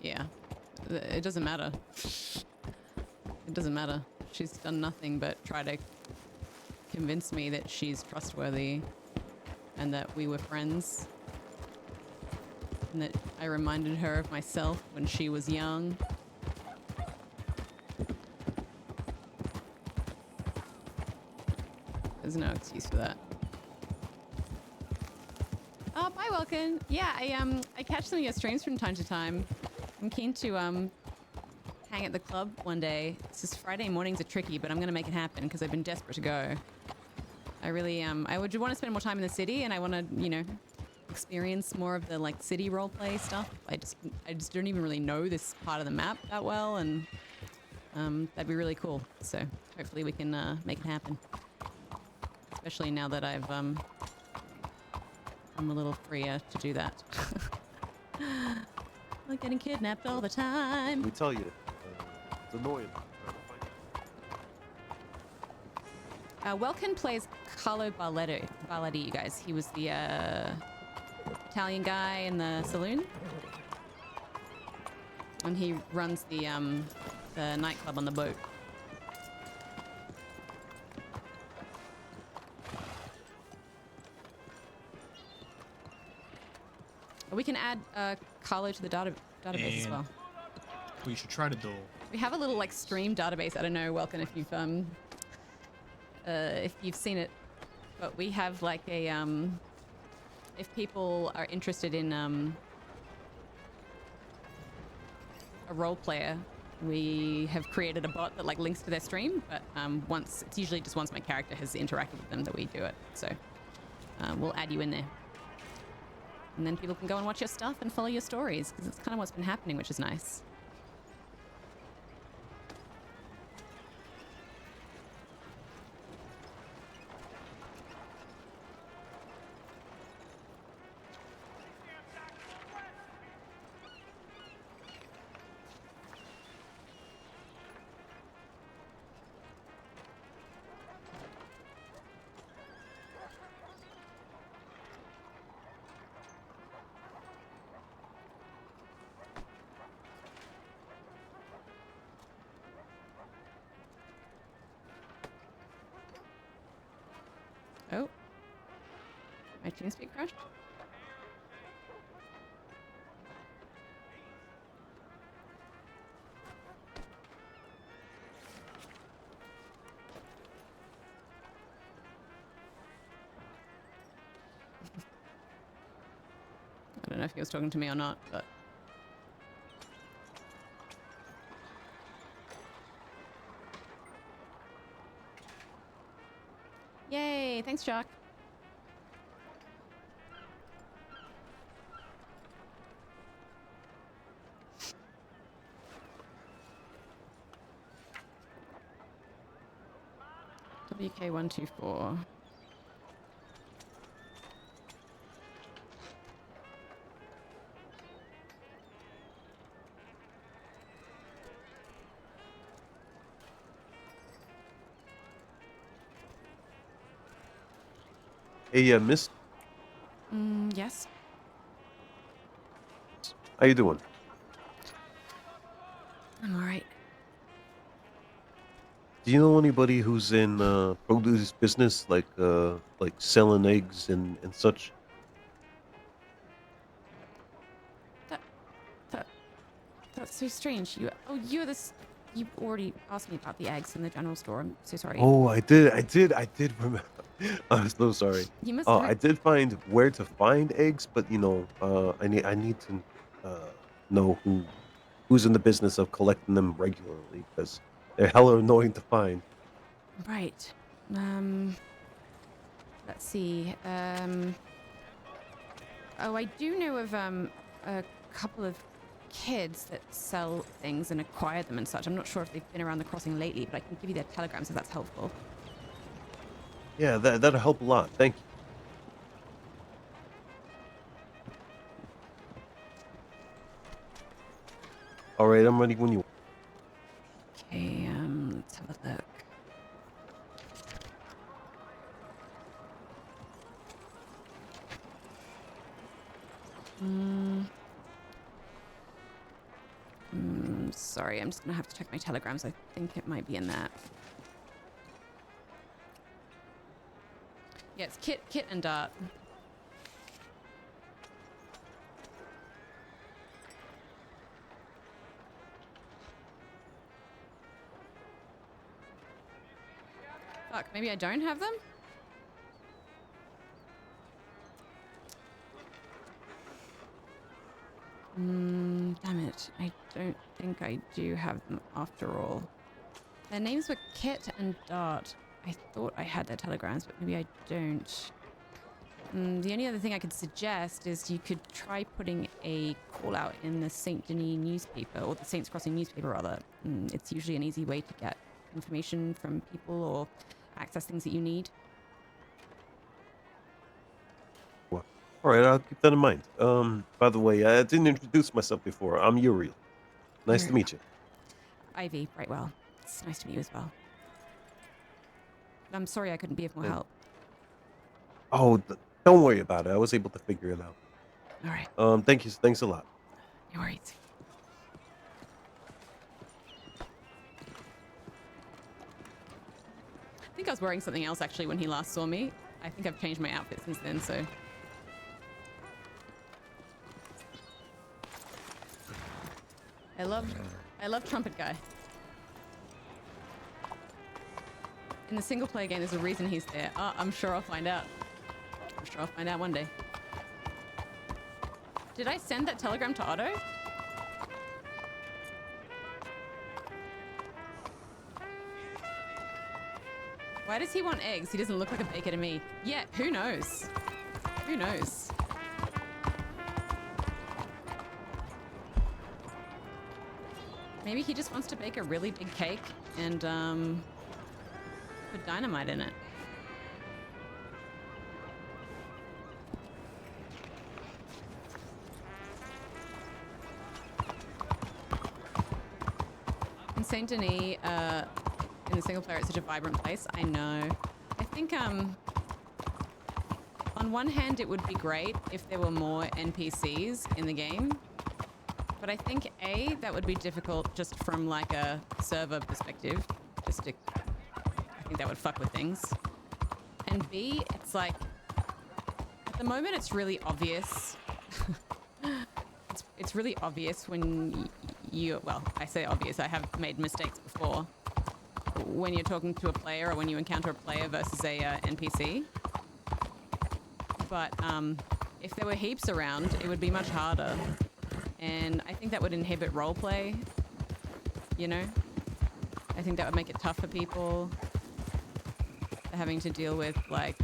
A: Yeah. It doesn't matter. It doesn't matter. She's done nothing but try to convince me that she's trustworthy and that we were friends and that I reminded her of myself when she was young. There's no excuse for that. Oh, bye, Welkin. Yeah, I catch some of your streams from time to time. I'm keen to hang at the club one day. It's just Friday mornings are tricky, but I'm gonna make it happen because I've been desperate to go. I really I would want to spend more time in the city, and I want to, you know, experience more of the like city roleplay stuff. I just don't even really know this part of the map that well, and that'd be really cool. So hopefully we can make it happen. Especially now that I'm a little freer to do that. I'm like getting kidnapped all the time.
L: We tell you, it's annoying.
A: Welkin plays Carlo Barletti, you guys. He was the Italian guy in the saloon. And he runs the nightclub on the boat. We can add Carlo to the database as well.
O: We should try to do.
A: We have a little like stream database. I don't know, Welkin, if you've seen it, but we have like a if people are interested in a role player, we have created a bot that like links to their stream, but it's usually just once my character has interacted with them that we do it. So we'll add you in there, and then people can go and watch your stuff and follow your stories, because it's kind of what's been happening, which is nice. TeamSpeak crashed? I don't know if he was talking to me or not, but... Yay! Thanks, Jock. WK124.
L: Hey, Miss,
A: Yes.
L: how you doing?
A: I'm alright.
L: Do you know anybody who's in produce business, like selling eggs and such?
A: That's so strange. You're this. You already asked me about the eggs in the general store. I'm so sorry.
L: Oh, I did remember. I'm so sorry.
A: You must.
L: I did find where to find eggs, but I need to know who's in the business of collecting them regularly because they're hella annoying to find.
A: Right. Let's see. Oh, I do know of a couple of kids that sell things and acquire them and such. I'm not sure if they've been around the crossing lately, but I can give you their telegrams if that's helpful.
L: Yeah, that'll help a lot. Thank you. All right, I'm ready when you.
A: Okay. Let's have a look. Sorry, I'm just gonna have to check my telegrams. I think it might be in that. Yeah, it's Kit and Dart. Fuck, maybe I don't have them? Damn it. I don't think I do have them after all. Their names were Kit and Dart. I thought I had their telegrams, but maybe I don't. The only other thing I could suggest is you could try putting a call out in the St. Denis newspaper, or the Saints Crossing newspaper rather. It's usually an easy way to get information from people or access things that you need.
L: All right, I'll keep that in mind. By the way, I didn't introduce myself before. I'm Uriel. Nice to meet you.
A: Ivy, Brightwell. It's nice to meet you as well. I'm sorry I couldn't be of more help.
L: Oh, don't worry about it. I was able to figure it out.
A: All right.
L: Thank you. Thanks a lot.
A: No worries. I think I was wearing something else actually when he last saw me. I think I've changed my outfit since then, so. I love Trumpet Guy. In the single player game, there's a reason he's there. Oh, I'm sure I'll find out. I'm sure I'll find out one day. Did I send that telegram to Otto? Why does he want eggs? He doesn't look like a baker to me. Yeah, who knows? Who knows? Maybe he just wants to bake a really big cake and put dynamite in it. In Saint Denis, in the single player, it's such a vibrant place. I know. I think on one hand, it would be great if there were more NPCs in the game. But I think A, that would be difficult just from like a server perspective. I think that would fuck with things. And B, it's like, at the moment it's really obvious. It's really obvious when you, well, I say obvious, I have made mistakes before. When you're talking to a player or when you encounter a player versus a NPC. But if there were heaps around, it would be much harder. And I think that would inhibit roleplay, you know? I think that would make it tough for people. Having to deal with, like,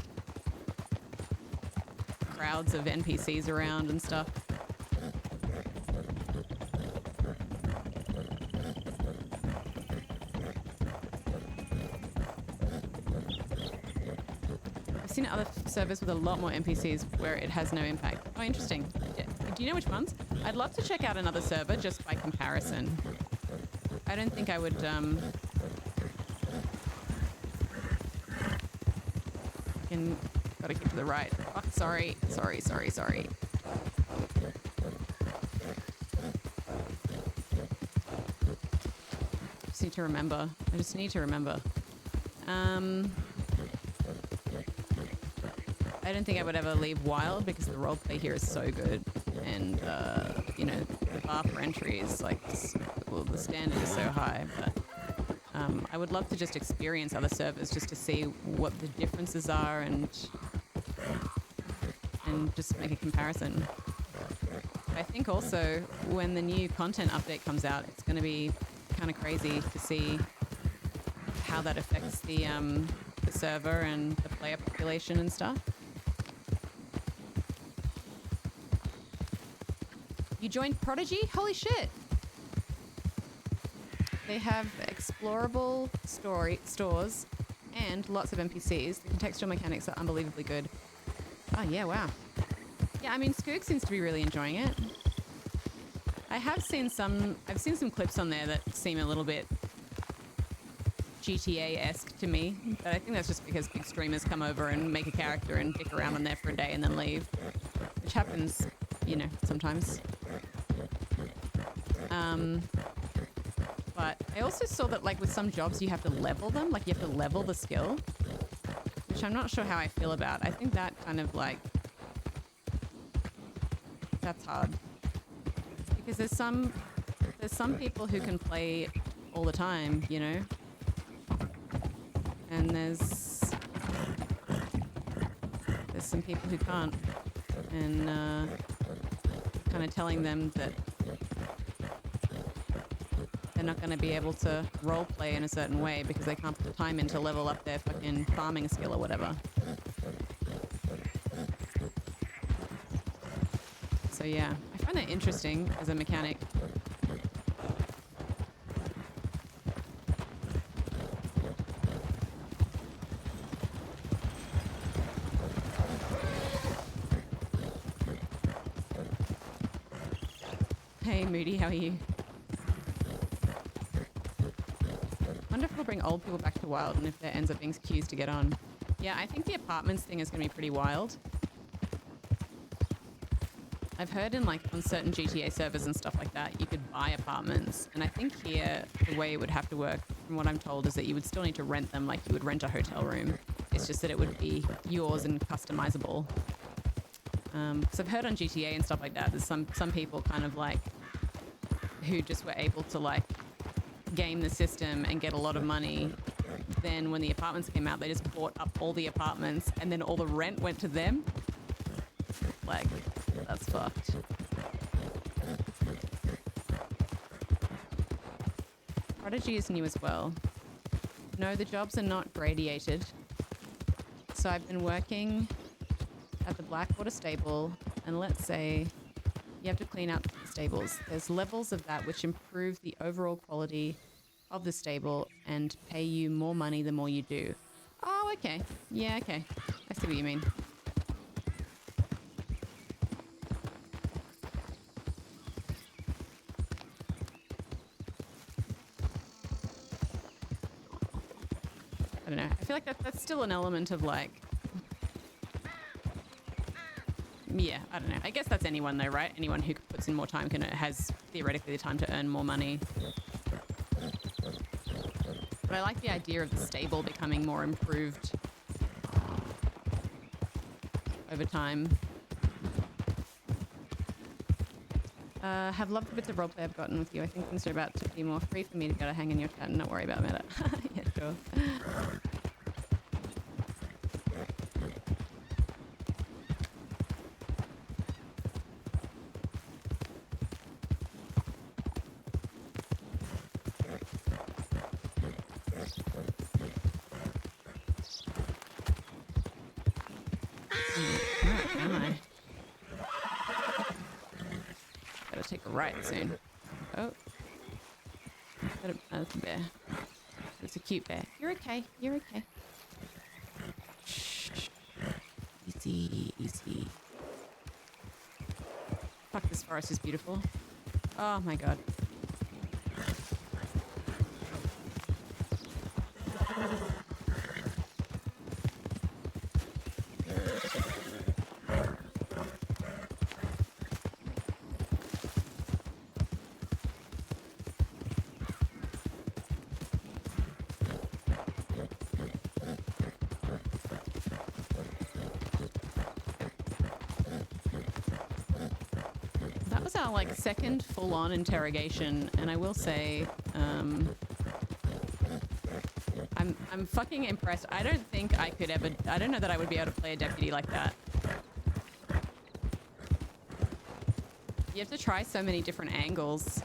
A: crowds of NPCs around and stuff. I've seen other servers with a lot more NPCs where it has no impact. Oh, interesting. Do you know which ones? I'd love to check out another server just by comparison. I don't think I would, gotta keep to the right. Oh, sorry. Just need to remember. I just need to remember. I don't think I would ever leave Wild because the roleplay here is so good. And, you know, the bar for entry is like, well, the standard is so high, but I would love to just experience other servers just to see what the differences are and just make a comparison. I think also when the new content update comes out, it's going to be kind of crazy to see how that affects the server and the player population and stuff. You joined Prodigy? Holy shit! They have explorable stores and lots of NPCs. The contextual mechanics are unbelievably good. Oh yeah, wow. Yeah, I mean, Skook seems to be really enjoying it. I've seen some clips on there that seem a little bit GTA-esque to me, but I think that's just because big streamers come over and make a character and dick around on there for a day and then leave, which happens, you know, sometimes. But I also saw that, like, with some jobs you have to level them, like you have to level the skill, which I'm not sure how I feel about. I think that kind of, like, that's hard. Because there's some people who can play all the time, you know? And there's some people who can't. And kind of telling them that they're not going to be able to role play in a certain way because they can't put the time in to level up their fucking farming skill or whatever. So yeah, I find that interesting as a mechanic. Hey Moody, how are you? Wonder if it'll bring old people back to Wild and if there ends up being queues to get on. Yeah, I think the apartments thing is going to be pretty wild. I've heard in, like, on certain GTA servers and stuff like that, you could buy apartments. And I think here, the way it would have to work, from what I'm told, is that you would still need to rent them like you would rent a hotel room. It's just that it would be yours and customizable. Because I've heard on GTA and stuff like that, there's some people kind of like, who just were able to, like, game the system and get a lot of money. Then when the apartments came out, they just bought up all the apartments and then all the rent went to them. Like, that's fucked. Prodigy is new as well. No, the jobs are not gradiated. So I've been working at the Blackwater stable, and let's say you have to clean up the stables. There's levels of that which improve the overall quality of the stable and pay you more money the more you do. Oh, okay. Yeah, okay. I see what you mean. I don't know. I feel like that's still an element of, like, yeah, I don't know. I guess that's anyone though, right? Anyone who puts in more time has theoretically the time to earn more money. But I like the idea of the stable becoming more improved over time. Have loved the bits of roleplay I've gotten with you. I think things are about to be more free for me to go to hang in your chat and not worry about meta. Yeah, sure. Gotta take a right soon. Oh. That's a bear. It's a cute bear. You're okay. You're okay. Shh. Easy, easy. Fuck, this forest is beautiful. Oh my god. That was our like second full-on interrogation, and I will say, I'm fucking impressed. I don't think I could ever. I don't know that I would be able to play a deputy like that. You have to try so many different angles,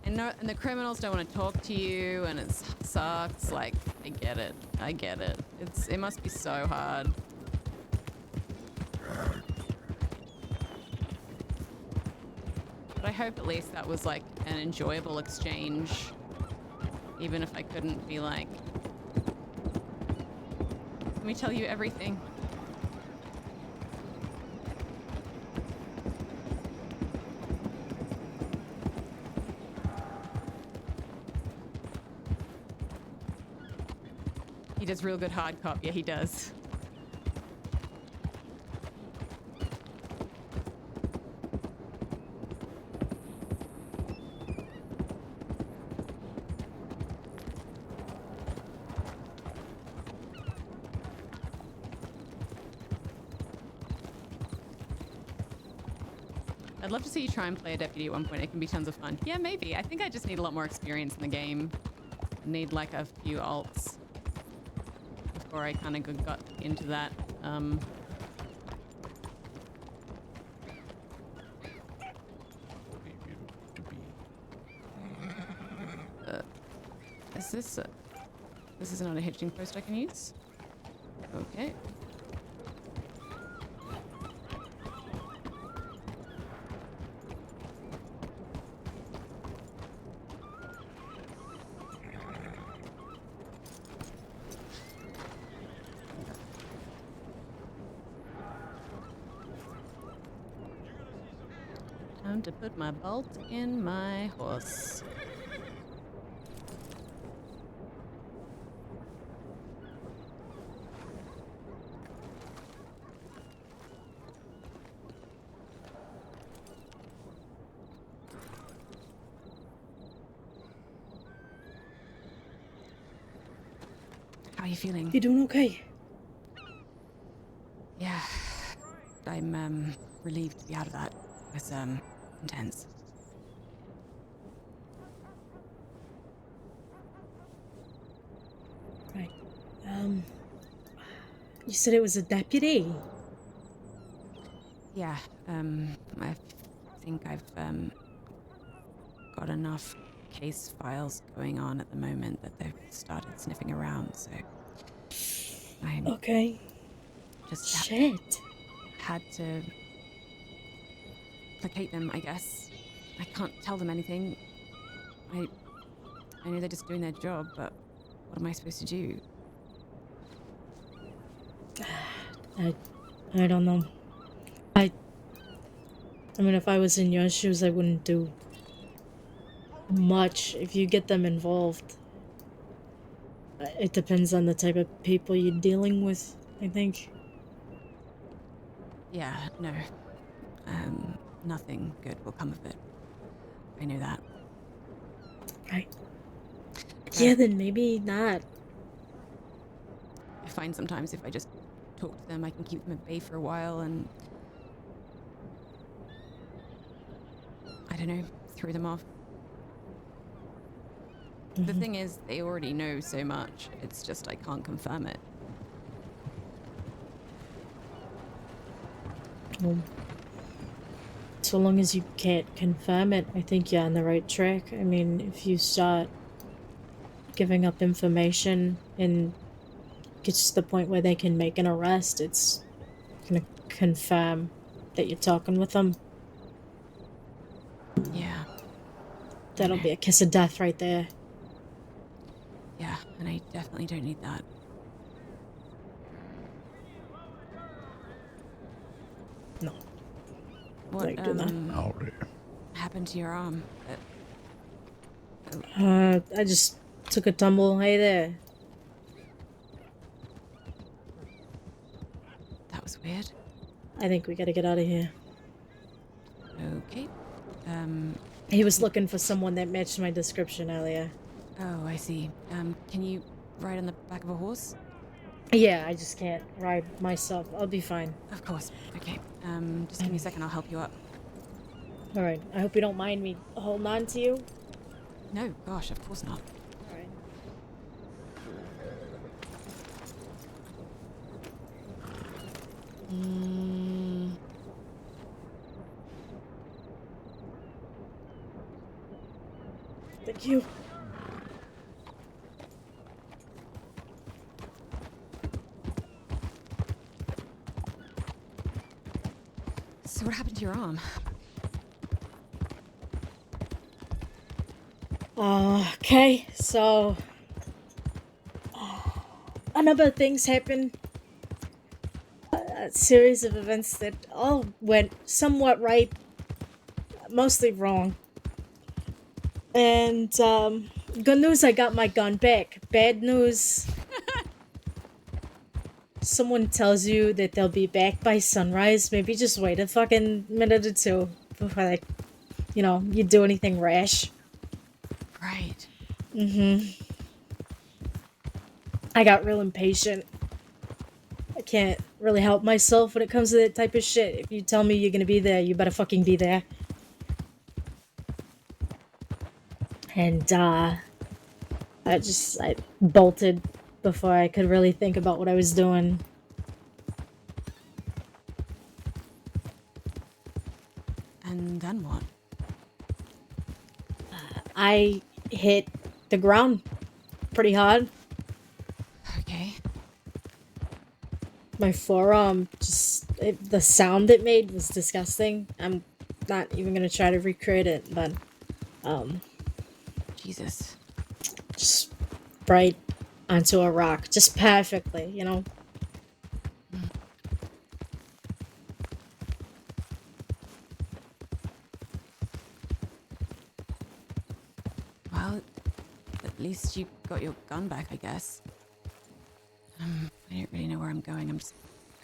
A: and the criminals don't want to talk to you, and it sucks. Like, I get it. I get it. It must be so hard. But I hope at least that was like an enjoyable exchange, even if I couldn't be like, let me tell you everything. He does real good hard cop. Yeah, he does. I'd love to see you try and play a deputy at one point. It can be tons of fun. Yeah, maybe. I think I just need a lot more experience in the game. I need like a few alts before I kind of got into that. Is this this is not a hitching post I can use? Okay. Time to put my bolt in my horse. How are you feeling?
P: You doing okay?
A: Yeah. I'm relieved to be out of that. It was intense.
P: Right. You said it was a deputy?
A: Yeah, I think I've got enough case files going on at the moment that they've started sniffing around, so I'm
P: okay.
A: Just
P: shit.
A: Had to placate them, I guess. I can't tell them anything. I know they're just doing their job, but what am I supposed to do?
P: I don't know. I mean, if I was in your shoes, I wouldn't do much if you get them involved. It depends on the type of people you're dealing with, I think.
A: Yeah, no. Nothing good will come of it. I know that.
P: Right. Yeah, then maybe not.
A: I find sometimes if I just talk to off them, I can keep them at bay for a while and... I don't know, throw them off. The thing is, they already know so much. It's just I can't confirm it.
P: Well, so long as you can't confirm it, I think you're on the right track. I mean, if you start giving up information and gets to the point where they can make an arrest, it's gonna confirm that you're talking with them.
A: Yeah.
P: That'll be a kiss of death right there.
A: Yeah, and I definitely don't need that.
P: No.
A: What
P: Don't do that.
A: happened to your arm?
P: I just took a tumble. Hey there.
A: That was weird.
P: I think we gotta get out of here.
A: Okay.
P: He was looking for someone that matched my description earlier.
A: Oh, I see. Can you ride on the back of a horse?
P: Yeah, I just can't ride myself. I'll be fine.
A: Of course. Okay. Just give me a second, I'll help you up.
P: Alright, I hope you don't mind me holding on to you.
A: No, gosh, of course not.
P: Alright. Thank you.
A: So what happened to your arm?
P: Okay, so a number of things happened. A series of events that all went somewhat right, mostly wrong. And good news, I got my gun back. Bad news, someone tells you that they'll be back by sunrise. Maybe just wait a fucking minute or two before, like, you do anything rash.
A: Right.
P: I got real impatient. I can't really help myself when it comes to that type of shit. If you tell me you're gonna be there, you better fucking be there. And, I bolted before I could really think about what I was doing.
A: And then what?
P: I hit the ground pretty hard.
A: Okay.
P: My forearm, the sound it made was disgusting. I'm not even gonna try to recreate it, but,
A: Jesus.
P: just right onto a rock, just perfectly,
A: Well, at least you got your gun back, I guess. I don't really know where I'm going. I'm just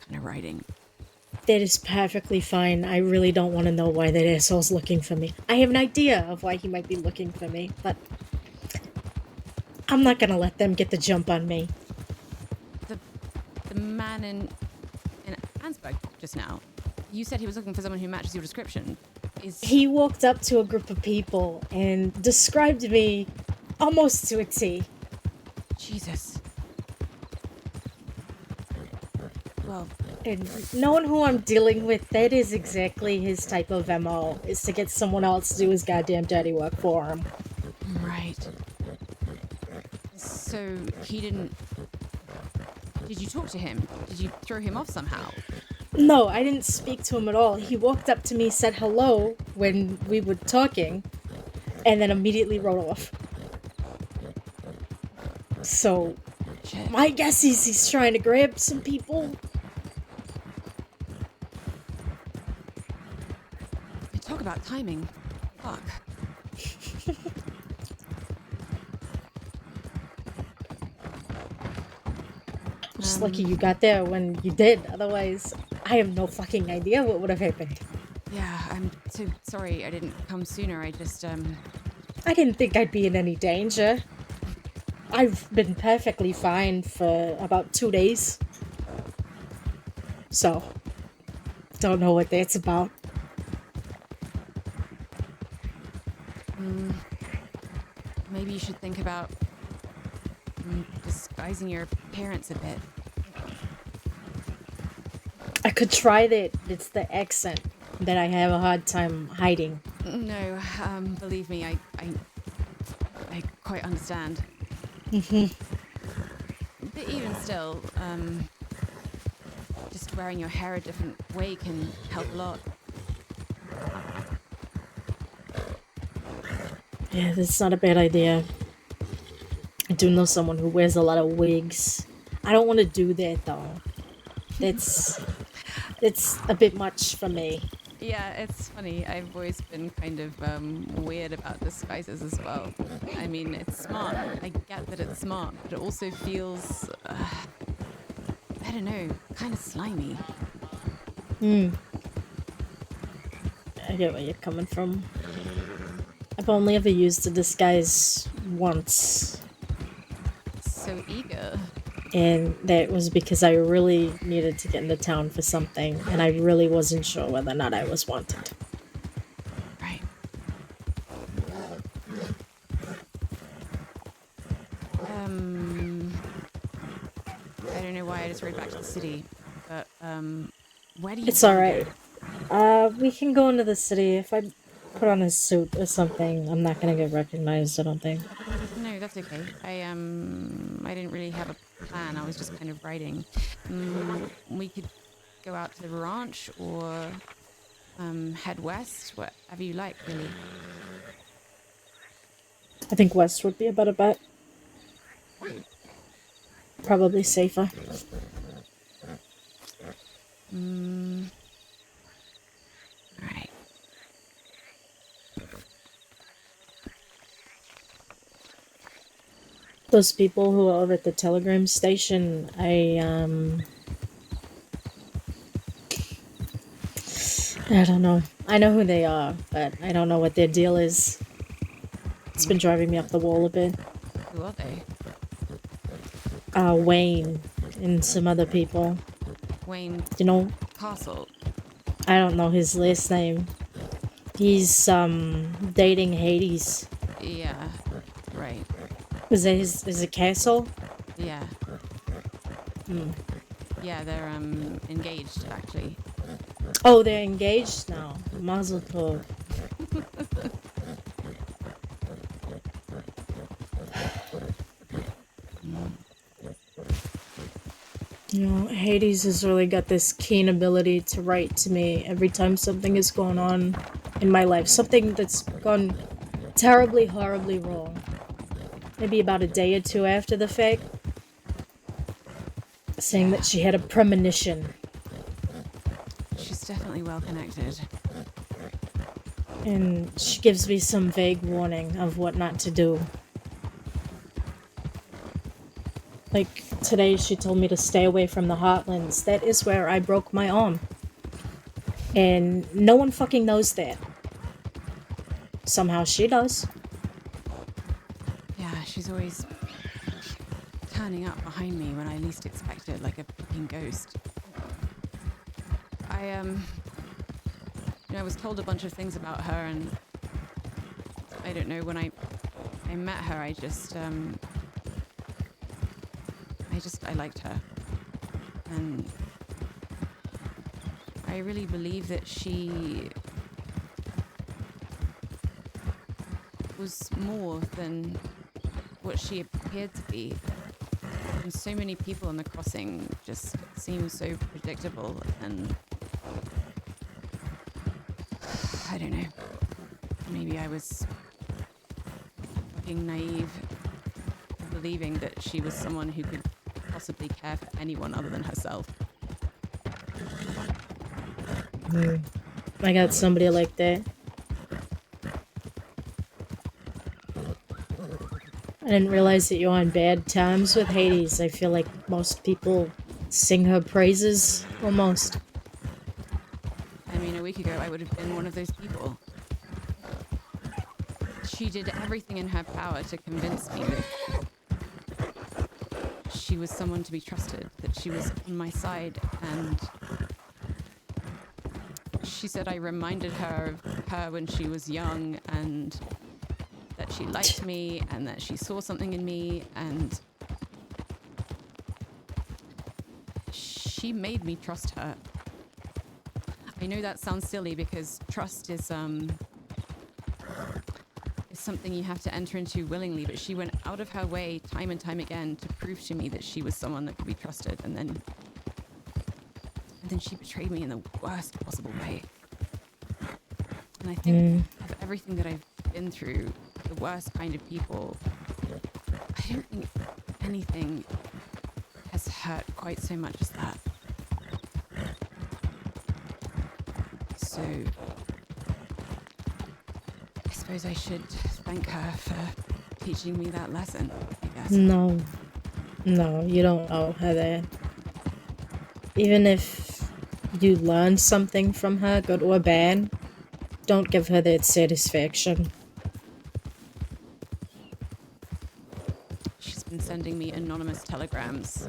A: kind of riding.
P: That is perfectly fine. I really don't want to know why that asshole's looking for me. I have an idea of why he might be looking for me, but I'm not gonna let them get the jump on me.
A: The man in Ansburg just now, you said he was looking for someone who matches your description.
P: He walked up to a group of people and described me almost to a T.
A: Jesus. Well,
P: and knowing who I'm dealing with, that is exactly his type of MO, is to get someone else to do his goddamn dirty work for him.
A: Right. So he didn't... Did you talk to him? Did you throw him off somehow?
P: No, I didn't speak to him at all. He walked up to me, said hello when we were talking, and then immediately rode off. So, my guess is he's trying to grab some people.
A: Talk about timing. Fuck.
P: Just lucky you got there when you did. Otherwise, I have no fucking idea what would have happened.
A: Yeah, I'm so sorry I didn't come sooner. I just,
P: I didn't think I'd be in any danger. I've been perfectly fine for about 2 days. So, don't know what that's about.
A: Maybe you should think about disguising your appearance a bit.
P: I could try that. It's the accent that I have a hard time hiding.
A: No, believe me, I quite understand. But even still, just wearing your hair a different way can help a lot.
P: Yeah, that's not a bad idea. I do know someone who wears a lot of wigs. I don't want to do that though. It's a bit much for me.
A: Yeah, it's funny. I've always been kind of weird about disguises as well. I mean, it's smart. I get that it's smart, but it also feels, I don't know, kind of slimy.
P: I get where you're coming from. I've only ever used a disguise once,
A: So eager.
P: and that was because I really needed to get into town for something, and I really wasn't sure whether or not I was wanted.
A: Right. I don't know why I just rode back to the city, but where do you
P: It's
A: wanna
P: alright.
A: go?
P: We can go into the city. If I put on a suit or something, I'm not gonna get recognized, I don't think.
A: No, that's okay. I didn't really have a plan. I was just kind of riding. We could go out to the ranch or head west, whatever you like, really.
P: I think West would be a better bet. Probably safer.
A: Alright.
P: Those people who are over at the telegram station, I don't know. I know who they are, but I don't know what their deal is. It's been driving me up the wall a bit.
A: Who are they?
P: Wayne and some other people.
A: Wayne
P: You know,
A: Castle.
P: I don't know his last name. He's dating Hades.
A: Yeah, right.
P: Is it his castle?
A: Yeah. Yeah, they're engaged actually.
P: Oh, they're engaged now. Mazel tov. You know, Hades has really got this keen ability to write to me every time something is going on in my life. Something that's gone terribly, horribly wrong. Maybe about a day or two after the fact. Saying that she had a premonition.
A: She's definitely well connected.
P: And she gives me some vague warning of what not to do. Like, today she told me to stay away from the Heartlands. That is where I broke my arm. And no one fucking knows that. Somehow she does.
A: Yeah, she's always turning up behind me when I least expect it, like a fucking ghost. I was told a bunch of things about her, and I don't know, when I met her, I liked her. And I really believe that she was more than what she appeared to be. And so many people in the crossing just seem so predictable, and I don't know. Maybe I was fucking naive, believing that she was someone who could possibly care for anyone other than herself.
P: I got somebody like that. I didn't realize that you're on bad terms with Hades. I feel like most people sing her praises, almost.
A: I mean, a week ago, I would have been one of those people. She did everything in her power to convince me that she was someone to be trusted, that she was on my side, and she said I reminded her of her when she was young, and that she liked me, and that she saw something in me, and she made me trust her. I know that sounds silly because trust is something you have to enter into willingly, but she went out of her way time and time again to prove to me that she was someone that could be trusted, and then she betrayed me in the worst possible way. And I think of everything that I've been through, the worst kind of people, I don't think anything has hurt quite so much as that. So I suppose I should thank her for teaching me that lesson, I guess.
P: No, you don't owe her that. Even if you learn something from her, good or bad, don't give her that satisfaction.
A: She's been sending me anonymous telegrams.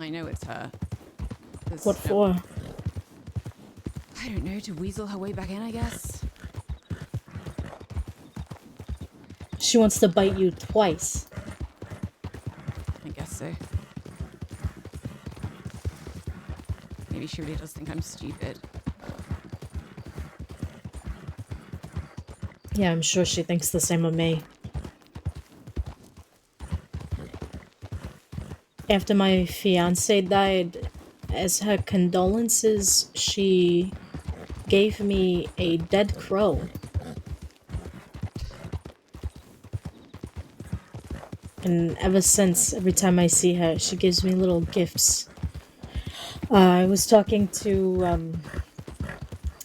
A: I know it's her.
P: What for?
A: I don't know, to weasel her way back in, I guess.
P: She wants to bite you twice.
A: I guess so. Maybe she really does think I'm stupid.
P: Yeah, I'm sure she thinks the same of me. After my fiance died, as her condolences, she gave me a dead crow. And ever since, every time I see her, she gives me little gifts. I was talking to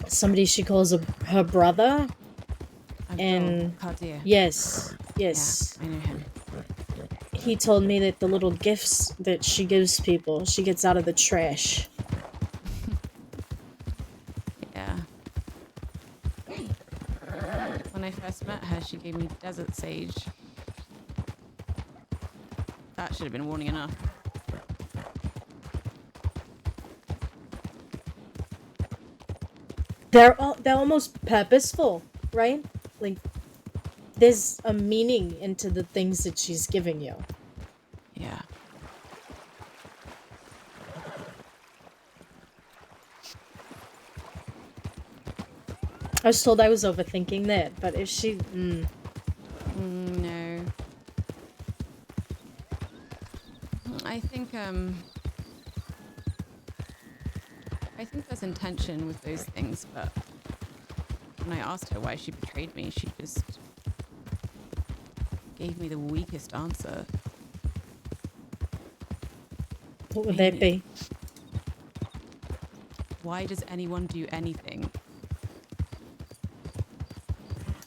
P: somebody she calls her brother. And yes.
A: Yeah, I know him.
P: He told me that the little gifts that she gives people, she gets out of the trash.
A: Yeah. When I first met her, she gave me desert sage. That should have been warning enough.
P: They're almost purposeful, right? Like, there's a meaning into the things that she's giving you.
A: Yeah.
P: I was told I was overthinking that, but if she...
A: No. I think there's intention with those things, but when I asked her why she betrayed me, she just gave me the weakest answer.
P: What would that be?
A: Why does anyone do anything?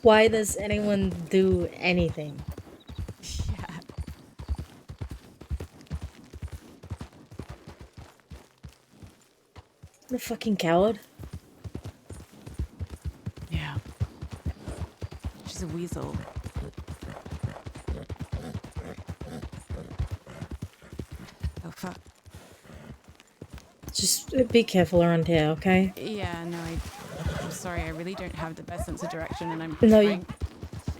P: Why does anyone do anything?
A: Yeah.
P: The fucking coward.
A: Yeah. She's a weasel. Oh, fuck.
P: Just be careful around here, okay?
A: Yeah, no, I'm sorry. I really don't have the best sense of direction, and I'm
P: No,
A: trying...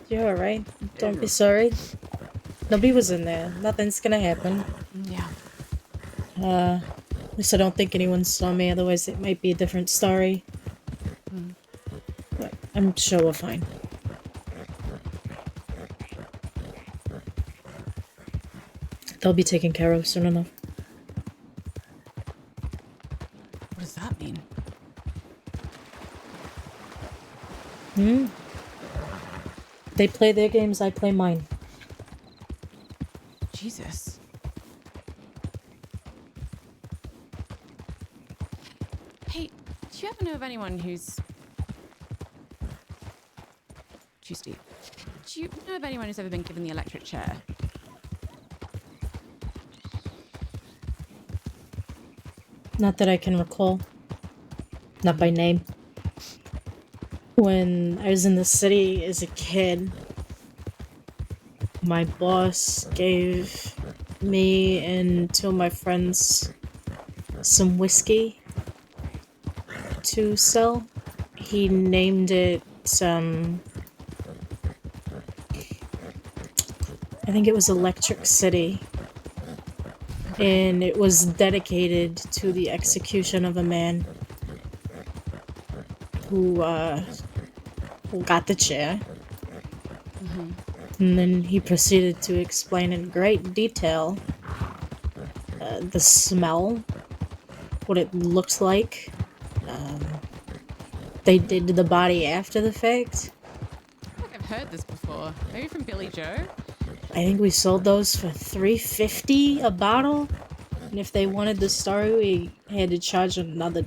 P: you're alright. Don't be sorry. Nobody was in there. Nothing's gonna happen.
A: Yeah.
P: At least I don't think anyone saw me, otherwise it might be a different story. But I'm sure we're fine. They'll be taken care of soon enough.
A: What does that mean?
P: They play their games, I play mine.
A: Jesus. Hey, do you ever know of anyone who's... Too steep. Do you know of anyone who's ever been given the electric chair?
P: Not that I can recall. Not by name. When I was in the city as a kid, my boss gave me and two of my friends some whiskey to sell. He named it I think it was Electric City. And it was dedicated to the execution of a man who got the chair. And then he proceeded to explain in great detail the smell, what it looks like. They did the body after the fact.
A: I feel like I've heard this before. Maybe from Billy Joe?
P: I think we sold those for $3.50 a bottle. And if they wanted the story, we had to charge another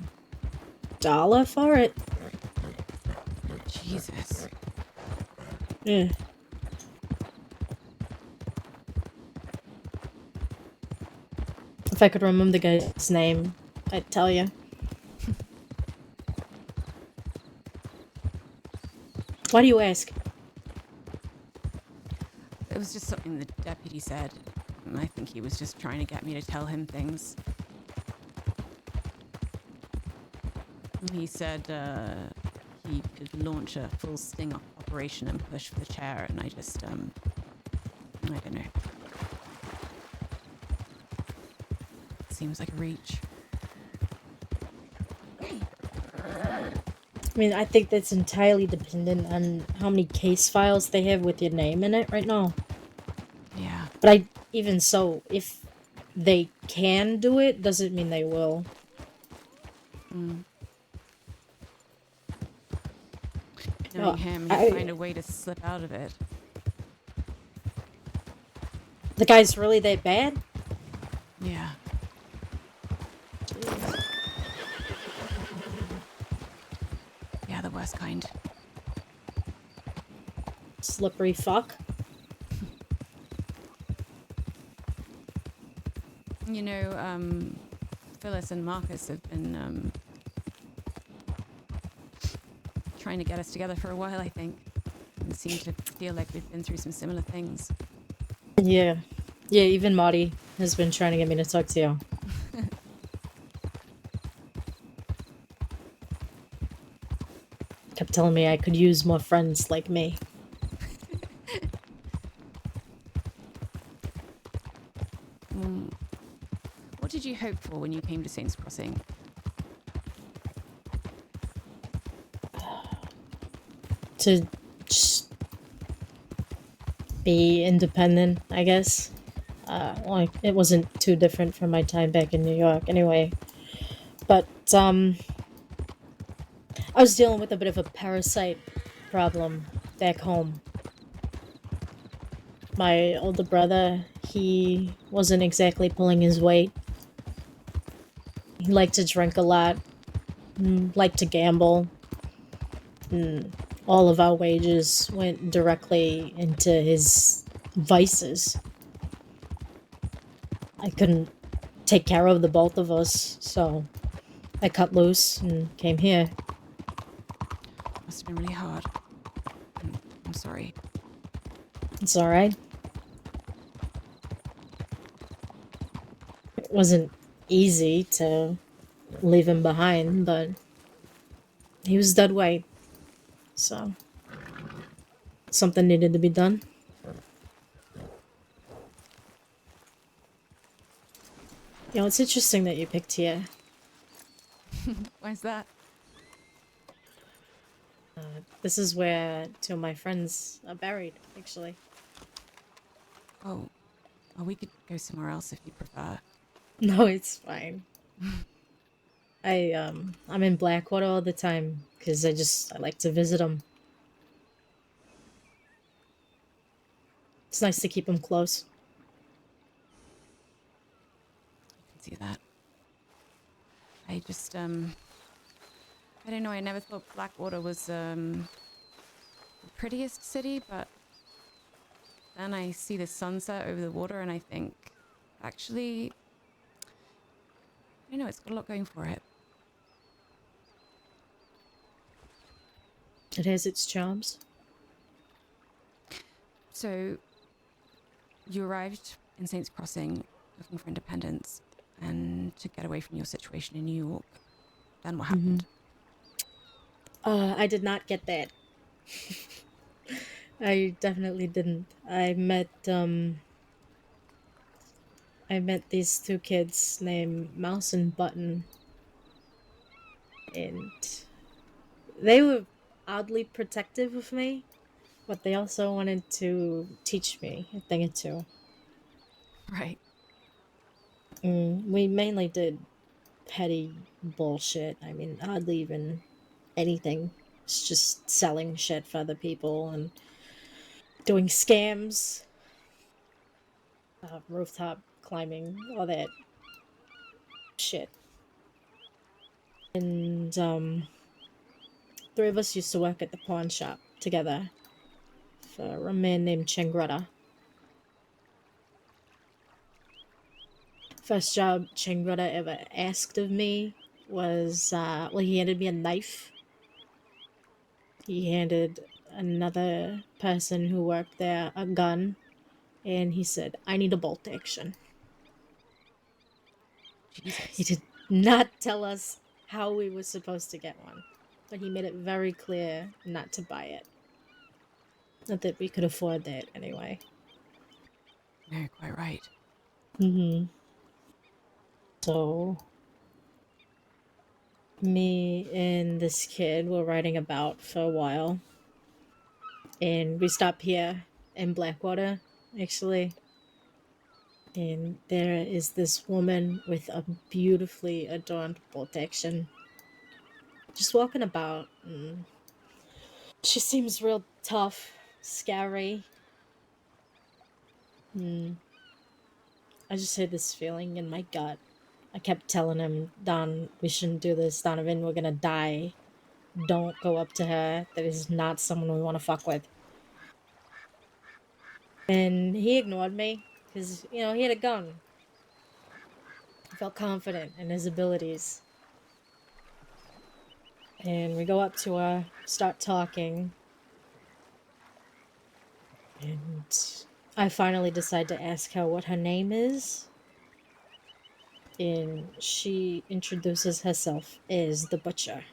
P: $1 for it.
A: Jesus.
P: Yeah. If I could remember the guy's name, I'd tell you. Why do you ask?
A: It was just something the deputy said. And I think he was just trying to get me to tell him things. And he said he could launch a full sting operation and push for the chair, and I just, I don't know. Seems like a reach.
P: I mean, I think that's entirely dependent on how many case files they have with your name in it right now.
A: Yeah.
P: But even so, if they can do it, doesn't mean they will.
A: Knowing him, he'd find a way to slip out of it.
P: The guy's really that bad?
A: Yeah. Yeah, the worst kind.
P: Slippery fuck.
A: You know, Phyllis and Marcus have been trying to get us together for a while, I think. And seem to feel like we've been through some similar things.
P: Yeah. Yeah, even Marty has been trying to get me to talk to you. Kept telling me I could use more friends like me.
A: What did you hope for when you came to Saints Crossing?
P: To just be independent, I guess. Well, it wasn't too different from my time back in New York anyway. But, I was dealing with a bit of a parasite problem back home. My older brother, he wasn't exactly pulling his weight. He liked to drink a lot, liked to gamble, and all of our wages went directly into his vices. I couldn't take care of the both of us, so I cut loose and came here.
A: Must have been really hard. I'm sorry.
P: It's alright. It wasn't easy to leave him behind, but he was dead weight. So, something needed to be done. You know, it's interesting that you picked here.
A: Why's that?
P: This is where two of my friends are buried, actually.
A: Oh, we could go somewhere else if you prefer.
P: No, it's fine. I'm in Blackwater all the time because I like to visit them. It's nice to keep them close.
A: I can see that. I just, I don't know, I never thought Blackwater was, the prettiest city, but then I see the sunset over the water and I think, actually, I don't know, it's got a lot going for it.
P: It has its charms.
A: So, You arrived in Saints Crossing looking for independence and to get away from your situation in New York. Then what happened?
P: I did not get that. I definitely didn't. I met these two kids named Mouse and Button, and they were oddly protective of me, but they also wanted to teach me a thing or two.
A: Right.
P: We mainly did petty bullshit. I mean, oddly, even anything. It's just selling shit for other people and doing scams, rooftop climbing, all that shit. And three of us used to work at the pawn shop together for a man named Chengretta. First job Chengretta ever asked of me was, he handed me a knife. He handed another person who worked there a gun, and he said, I need a bolt action.
A: Jesus.
P: He did not tell us how we were supposed to get one, but he made it very clear not to buy it. Not that we could afford that anyway.
A: No, quite right.
P: So, me and this kid were riding about for a while, and we stopped here in Blackwater, actually. And there is this woman with a beautifully adorned bolt action just walking about. She seems real tough, scary. I just had this feeling in my gut. I kept telling him, Don, we shouldn't do this. Donovan, we're gonna die. Don't go up to her. That is not someone we want to fuck with. And he ignored me because, he had a gun. He felt confident in his abilities. And we go up to her, start talking. And I finally decide to ask her what her name is. And she introduces herself as the butcher.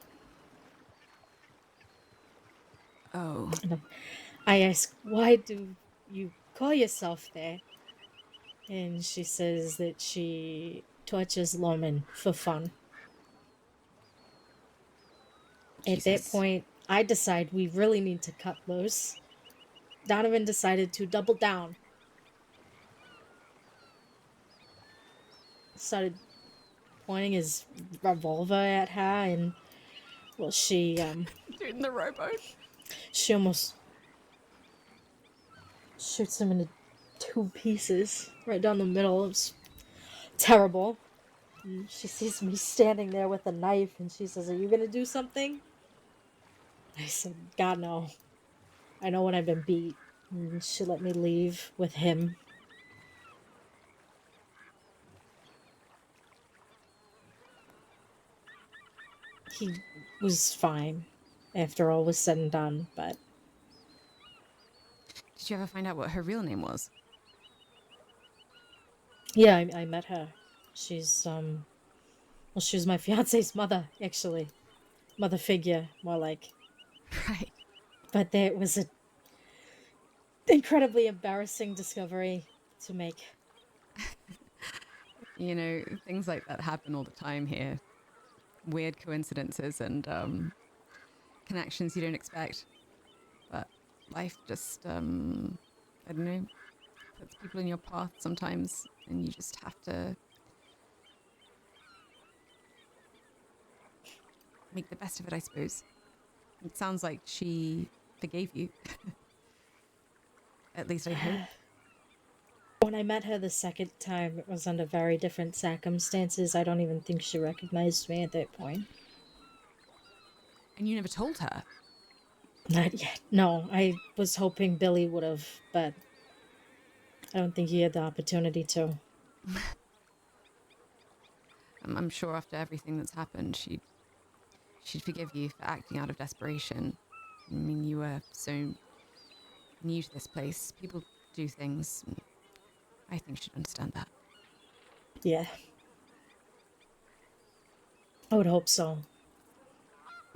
A: Oh.
P: And I ask, why do you call yourself that? And she says that she tortures lawmen for fun. At that
A: Jesus.
P: point, I decide we really need to cut loose. Donovan decided to double down. Started pointing his revolver at her, and well, she
A: Doing the rowboat.
P: She almost shoots him into two pieces right down the middle. It was terrible. And she sees me standing there with a knife, and she says, "Are you gonna do something?" I said, "God no. I know when I've been beat." And she let me leave with him. He was fine after all was said and done, but
A: Did you ever find out what her real name was?
P: yeah, I met her. She's she was my fiance's mother, actually. Mother figure, more like.
A: Right.
P: But there was a incredibly embarrassing discovery to make.
A: Things like that happen all the time here. Weird coincidences and connections you don't expect. But life just, I don't know, puts people in your path sometimes, and you just have to make the best of it, I suppose. It sounds like she forgave you. At least I hope.
P: When I met her the second time, it was under very different circumstances. I don't even think she recognized me at that point.
A: And you never told her?
P: Not yet. No, I was hoping Billy would have, but I don't think he had the opportunity to.
A: I'm sure after everything that's happened, she'd forgive you for acting out of desperation. I mean, you were so new to this place. People do things. I think she'd understand that.
P: Yeah. I would hope so.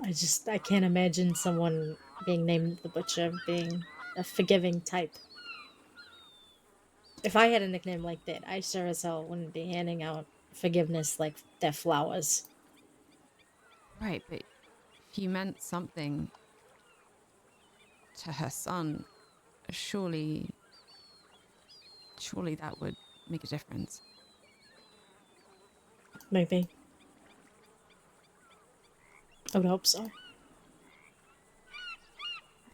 P: I can't imagine someone being named the Butcher being a forgiving type. If I had a nickname like that, I sure as hell wouldn't be handing out forgiveness like their flowers.
A: Right, but if you meant something to her son, surely that would make a difference.
P: Maybe. I would hope so.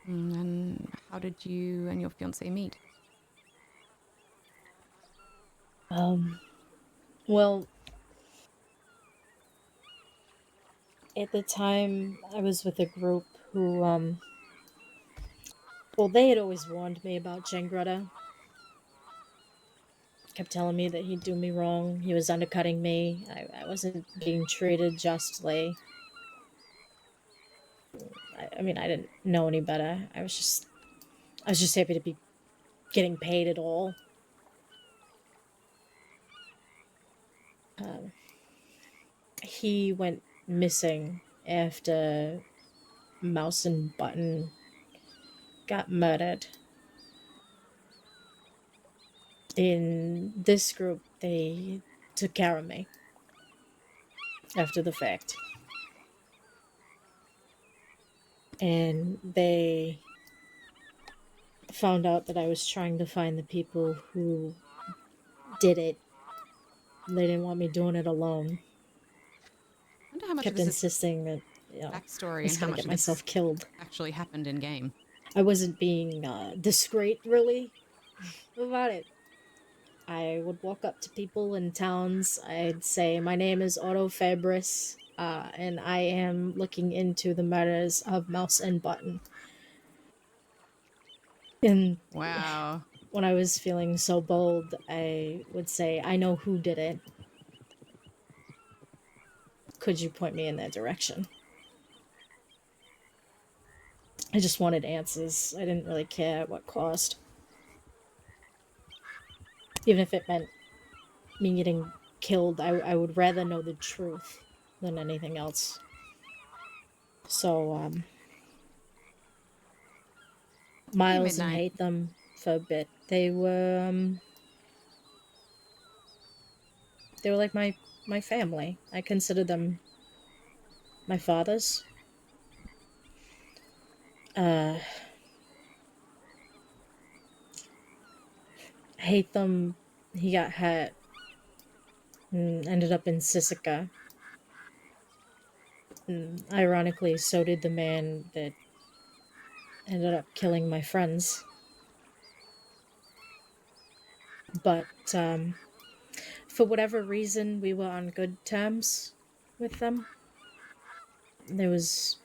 A: And how did you and your fiance meet?
P: Well, at the time I was with a group who, well, they had always warned me about Jengretta. Kept telling me that he'd do me wrong. He was undercutting me. I wasn't being treated justly. I mean, I didn't know any better. I was just happy to be getting paid at all. He went missing after Mouse and Button got murdered. In this group, they took care of me after the fact. And they found out that I was trying to find the people who did it. They didn't want me doing it alone.
A: I wonder how much
P: Kept
A: of this is
P: insisting that, you know, I
A: backstory
P: was
A: and how
P: gonna
A: much
P: get
A: of this
P: myself killed.
A: actually happened in game.
P: I wasn't being discreet, really, about it. I would walk up to people in towns. I'd say, "My name is Otto Fabris, and I am looking into the murders of Mouse and Button." And
A: Wow.
P: when I was feeling so bold, I would say, "I know who did it. Could you point me in that direction?" I just wanted answers. I didn't really care at what cost. Even if it meant me getting killed, I would rather know the truth than anything else. So, Miles and
A: midnight.
P: hate them for a bit. They were like my family. I consider them my fathers. Hate them. He got hurt and ended up in Sisika. And ironically, so did the man that ended up killing my friends. But for whatever reason, we were on good terms with them. There was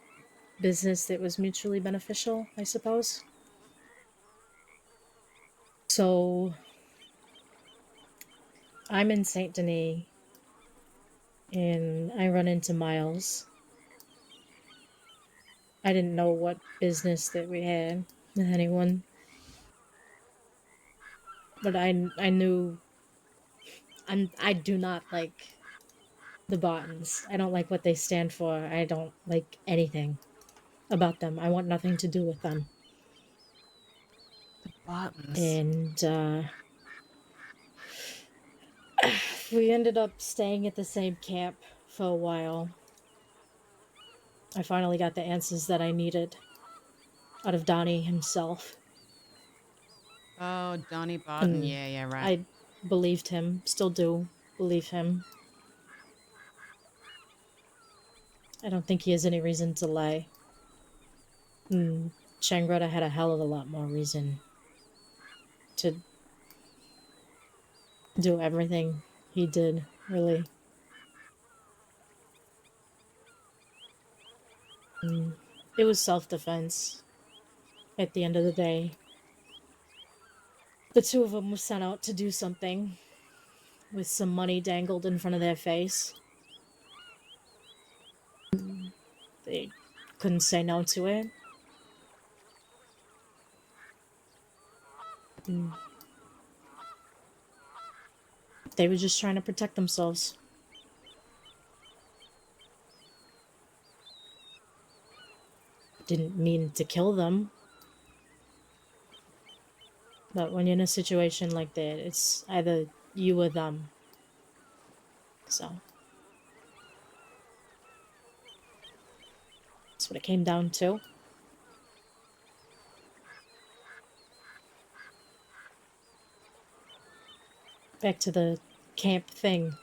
P: business that was mutually beneficial, I suppose. So I'm in Saint Denis and I run into Miles. I didn't know what business that we had with anyone, but I knew I do not like the Bottons. I don't like what they stand for. I don't like anything about them. I want nothing to do with them.
A: Buttons.
P: And we ended up staying at the same camp for a while. I finally got the answers that I needed out of Donnie himself.
A: Oh, Donnie Barton.
P: And
A: Yeah, right.
P: I believed him, still do believe him. I don't think he has any reason to lie. Changretta had a hell of a lot more reason to do everything he did, really. It was self-defense at the end of the day. The two of them were sent out to do something with some money dangled in front of their face. They couldn't say no to it. They were just trying to protect themselves. Didn't mean to kill them. But when you're in a situation like that, it's either you or them. So that's what it came down to. Back to the camp thing.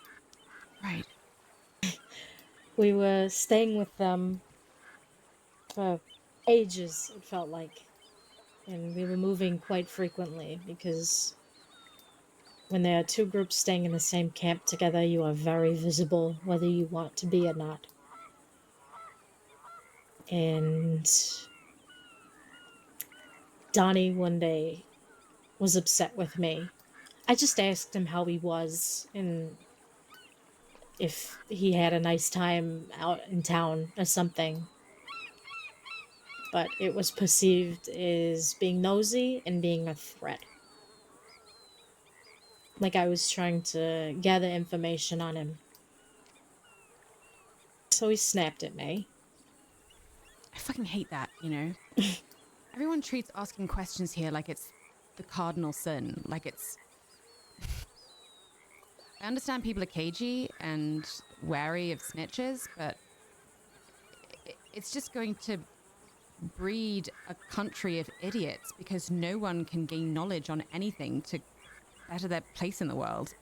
A: Right.
P: We were staying with them for ages, it felt like. And we were moving quite frequently because when there are two groups staying in the same camp together, you are very visible whether you want to be or not. And Donnie one day was upset with me. I just asked him how he was and if he had a nice time out in town or something. But it was perceived as being nosy and being a threat. Like I was trying to gather information on him. So he snapped at me.
A: I fucking hate that, you know? Everyone treats asking questions here like it's the cardinal sin. Like it's. I understand people are cagey and wary of snitches, but it's just going to breed a country of idiots because no one can gain knowledge on anything to better their place in the world.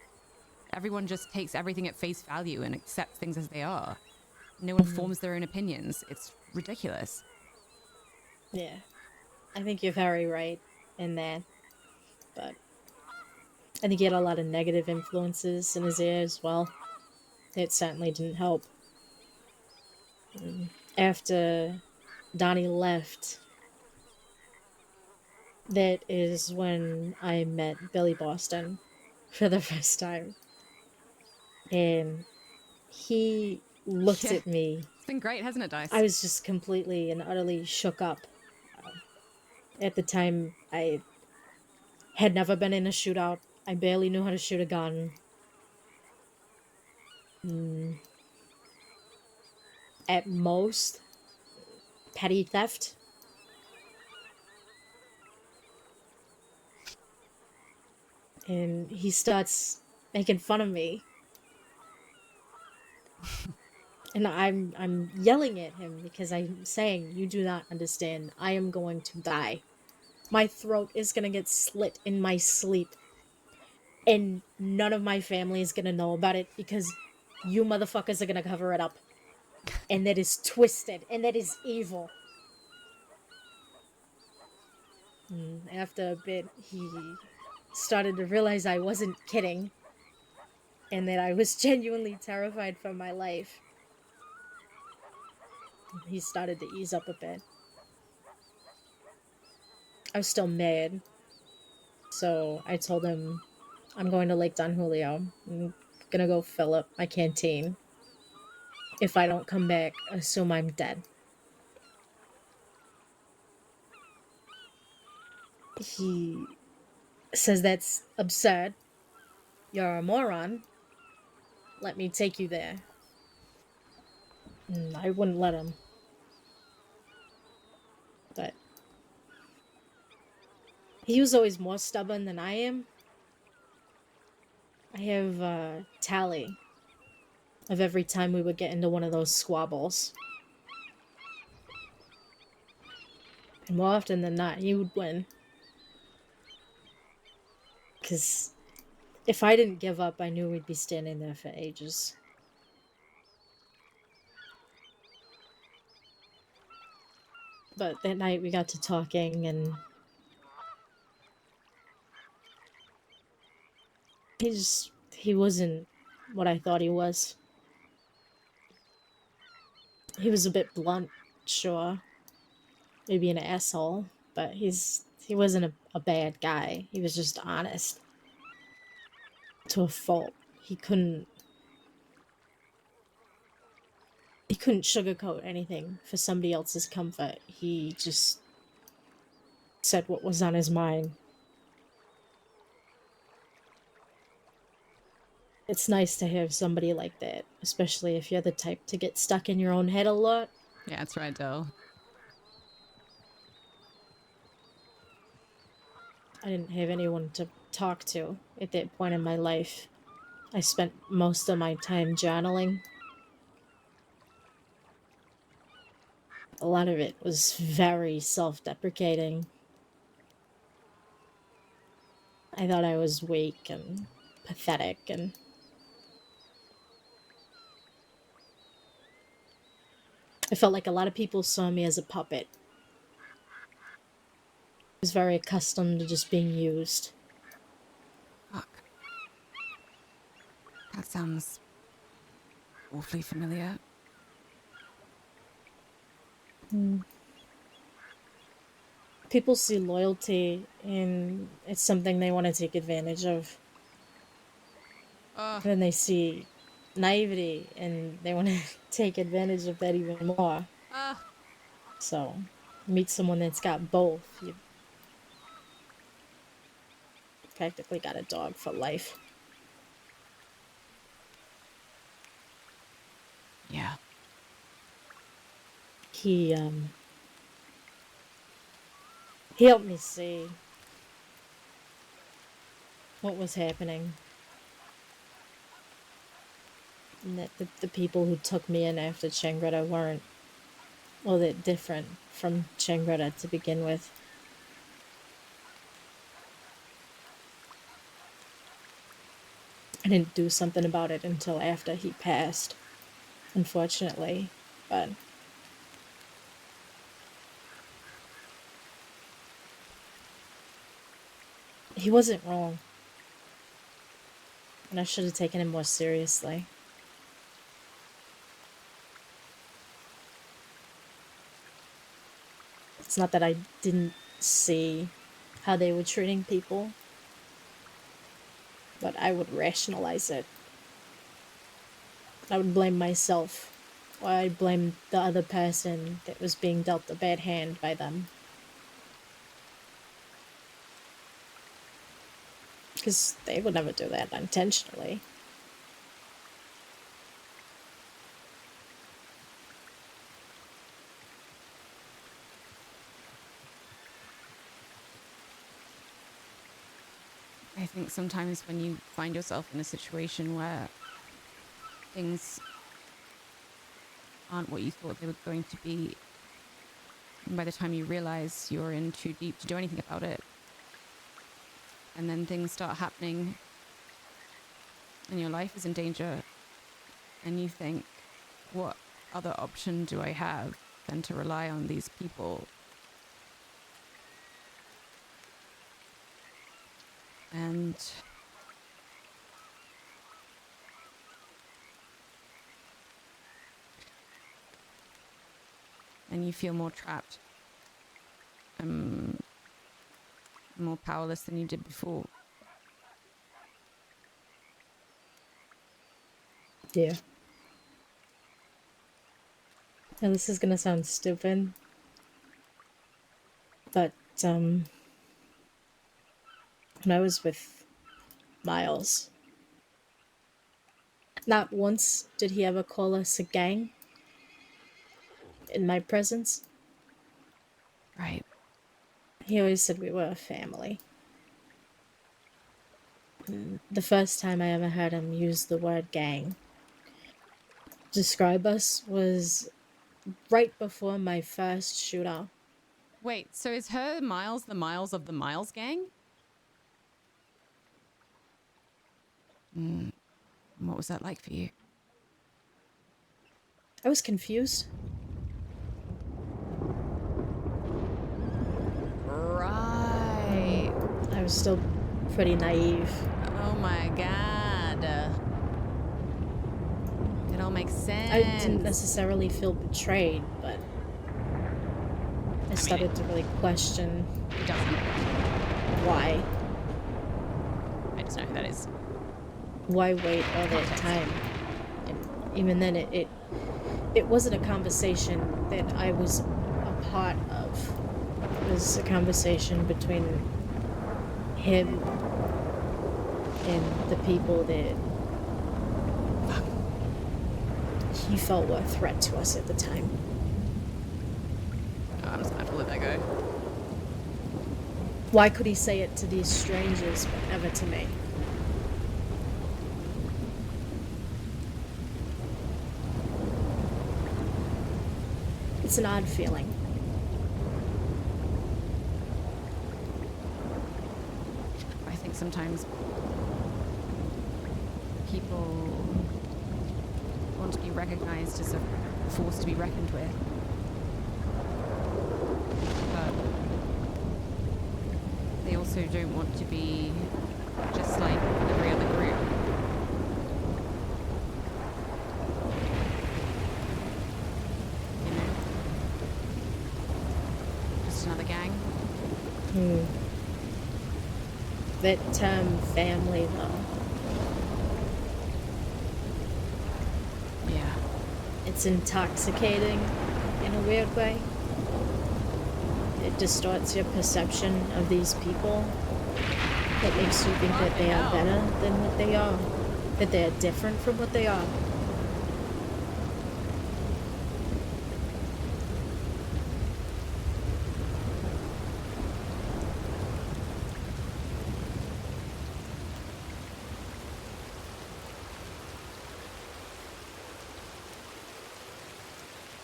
A: Everyone just takes everything at face value and accepts things as they are. No one forms their own opinions. It's ridiculous.
P: Yeah. I think you're very right in that. But I think he had a lot of negative influences in his ear as well. It certainly didn't help. After Donnie left, that is when I met Billy Boston for the first time. And he looked at me.
A: It's been great, hasn't it, Dice?
P: I was just completely and utterly shook up. At the time, I had never been in a shootout. I barely knew how to shoot a gun. At most, petty theft. And he starts making fun of me. And I'm yelling at him because I'm saying, you do not understand. I am going to die. My throat is gonna get slit in my sleep. And none of my family is gonna know about it because you motherfuckers are gonna cover it up. And that is twisted. And that is evil. After a bit, he started to realize I wasn't kidding. And that I was genuinely terrified for my life. He started to ease up a bit. I was still mad. So I told him, I'm going to Lake Don Julio. I'm gonna go fill up my canteen. If I don't come back, assume I'm dead. He says that's absurd. You're a moron. Let me take you there. I wouldn't let him. But he was always more stubborn than I am. I have a tally of every time we would get into one of those squabbles. And more often than not, he would win. Because if I didn't give up, I knew we'd be standing there for ages. But that night we got to talking and he wasn't what I thought he was. He was a bit blunt, sure. Maybe an asshole, but he wasn't a bad guy. He was just honest. To a fault. He couldn't sugarcoat anything for somebody else's comfort. He just said what was on his mind. it's nice to have somebody like that, especially if you're the type to get stuck in your own head a lot.
A: Yeah, that's right, Del.
P: I didn't have anyone to talk to at that point in my life. I spent most of my time journaling. A lot of it was very self-deprecating. I thought I was weak and pathetic, and I felt like a lot of people saw me as a puppet. I was very accustomed to just being used.
A: Fuck. That sounds awfully familiar.
P: People see loyalty and it's something they want to take advantage of.
A: Oh.
P: Then they see naivety and they want to take advantage of that even more. So, meet someone that's got both. You practically got a dog for life.
A: Yeah.
P: He helped me see what was happening. And that the people who took me in after Changreta weren't all that different from Changreta to begin with. I didn't do something about it until after he passed, unfortunately, but he wasn't wrong. And I should have taken him more seriously. It's not that I didn't see how they were treating people, but I would rationalize it. I would blame myself, or I'd blame the other person that was being dealt a bad hand by them. Because they would never do that intentionally.
A: I think sometimes when you find yourself in a situation where things aren't what you thought they were going to be, and by the time you realize you're in too deep to do anything about it, and then things start happening and your life is in danger, and you think, what other option do I have than to rely on these people? And you feel more trapped and more powerless than you did before.
P: Yeah. And this is gonna sound stupid, but when I was with Miles, not once did he ever call us a gang in my presence.
A: Right.
P: He always said we were a family. The first time I ever heard him use the word gang describe us was right before my first shootout.
A: Wait, so is her Miles the Miles of the Miles gang? What was that like for you?
P: I was confused.
A: Right.
P: I was still pretty naive.
A: Oh my god. It all makes sense.
P: I didn't necessarily feel betrayed, but I started to really question why.
A: I just know who that is.
P: Why wait all that time? And even then, it wasn't a conversation that I was a part of. It was a conversation between him and the people that he felt were a threat to us at the time.
A: Oh, I'm just gonna have to let that go.
P: Why could he say it to these strangers but never to me? It's an odd feeling.
A: I think sometimes people want to be recognized as a force to be reckoned with. But they also don't want to be just like every other group. You know? Just another gang.
P: That term family, though.
A: Yeah.
P: It's intoxicating in a weird way. It distorts your perception of these people. It makes you think that they are better than what they are. That they're different from what they are.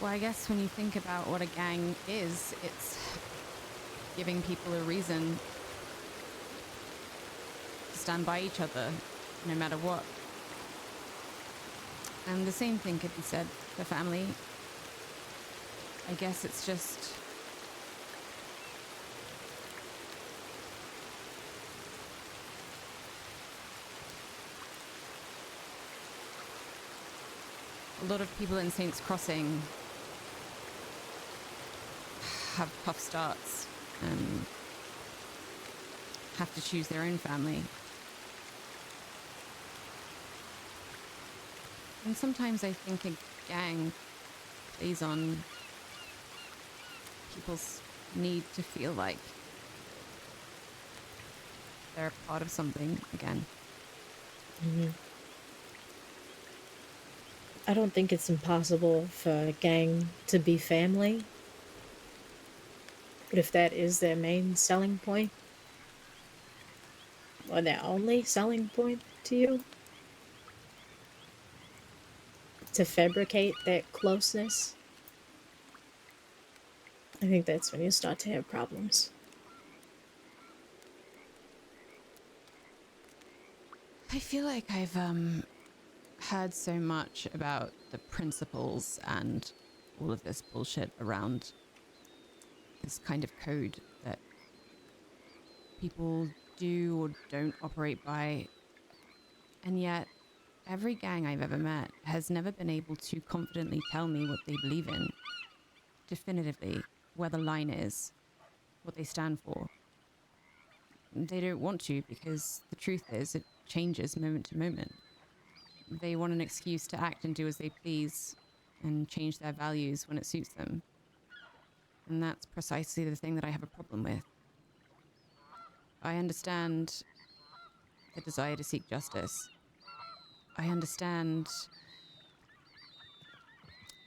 A: Well, I guess when you think about what a gang is, it's giving people a reason to stand by each other, no matter what. And the same thing could be said for family. I guess it's just a lot of people in Saints Crossing have tough starts and have to choose their own family. And sometimes I think a gang plays on people's need to feel like they're a part of something again.
P: I don't think it's impossible for a gang to be family. But if that is their main selling point, or their only selling point to you, to fabricate that closeness, I think that's when you start to have problems.
A: I feel like I've heard so much about the principles and all of this bullshit around this kind of code that people do or don't operate by. And yet, every gang I've ever met has never been able to confidently tell me what they believe in, definitively, where the line is, what they stand for. They don't want to because the truth is it changes moment to moment. They want an excuse to act and do as they please and change their values when it suits them. And that's precisely the thing that I have a problem with. I understand the desire to seek justice. I understand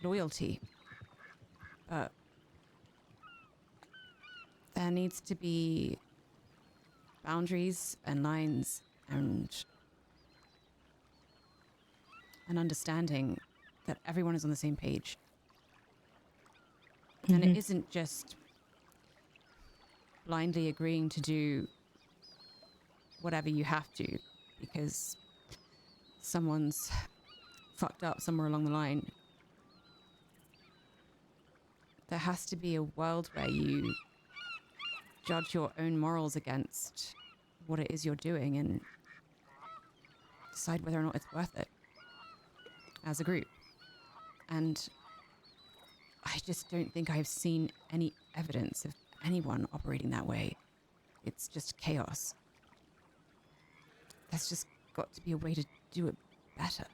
A: loyalty. But there needs to be boundaries and lines and an understanding that everyone is on the same page. And it isn't just blindly agreeing to do whatever you have to because someone's fucked up somewhere along the line. There has to be a world where you judge your own morals against what it is you're doing and decide whether or not it's worth it as a group. And I just don't think I've seen any evidence of anyone operating that way. It's just chaos. There's just got to be a way to do it better.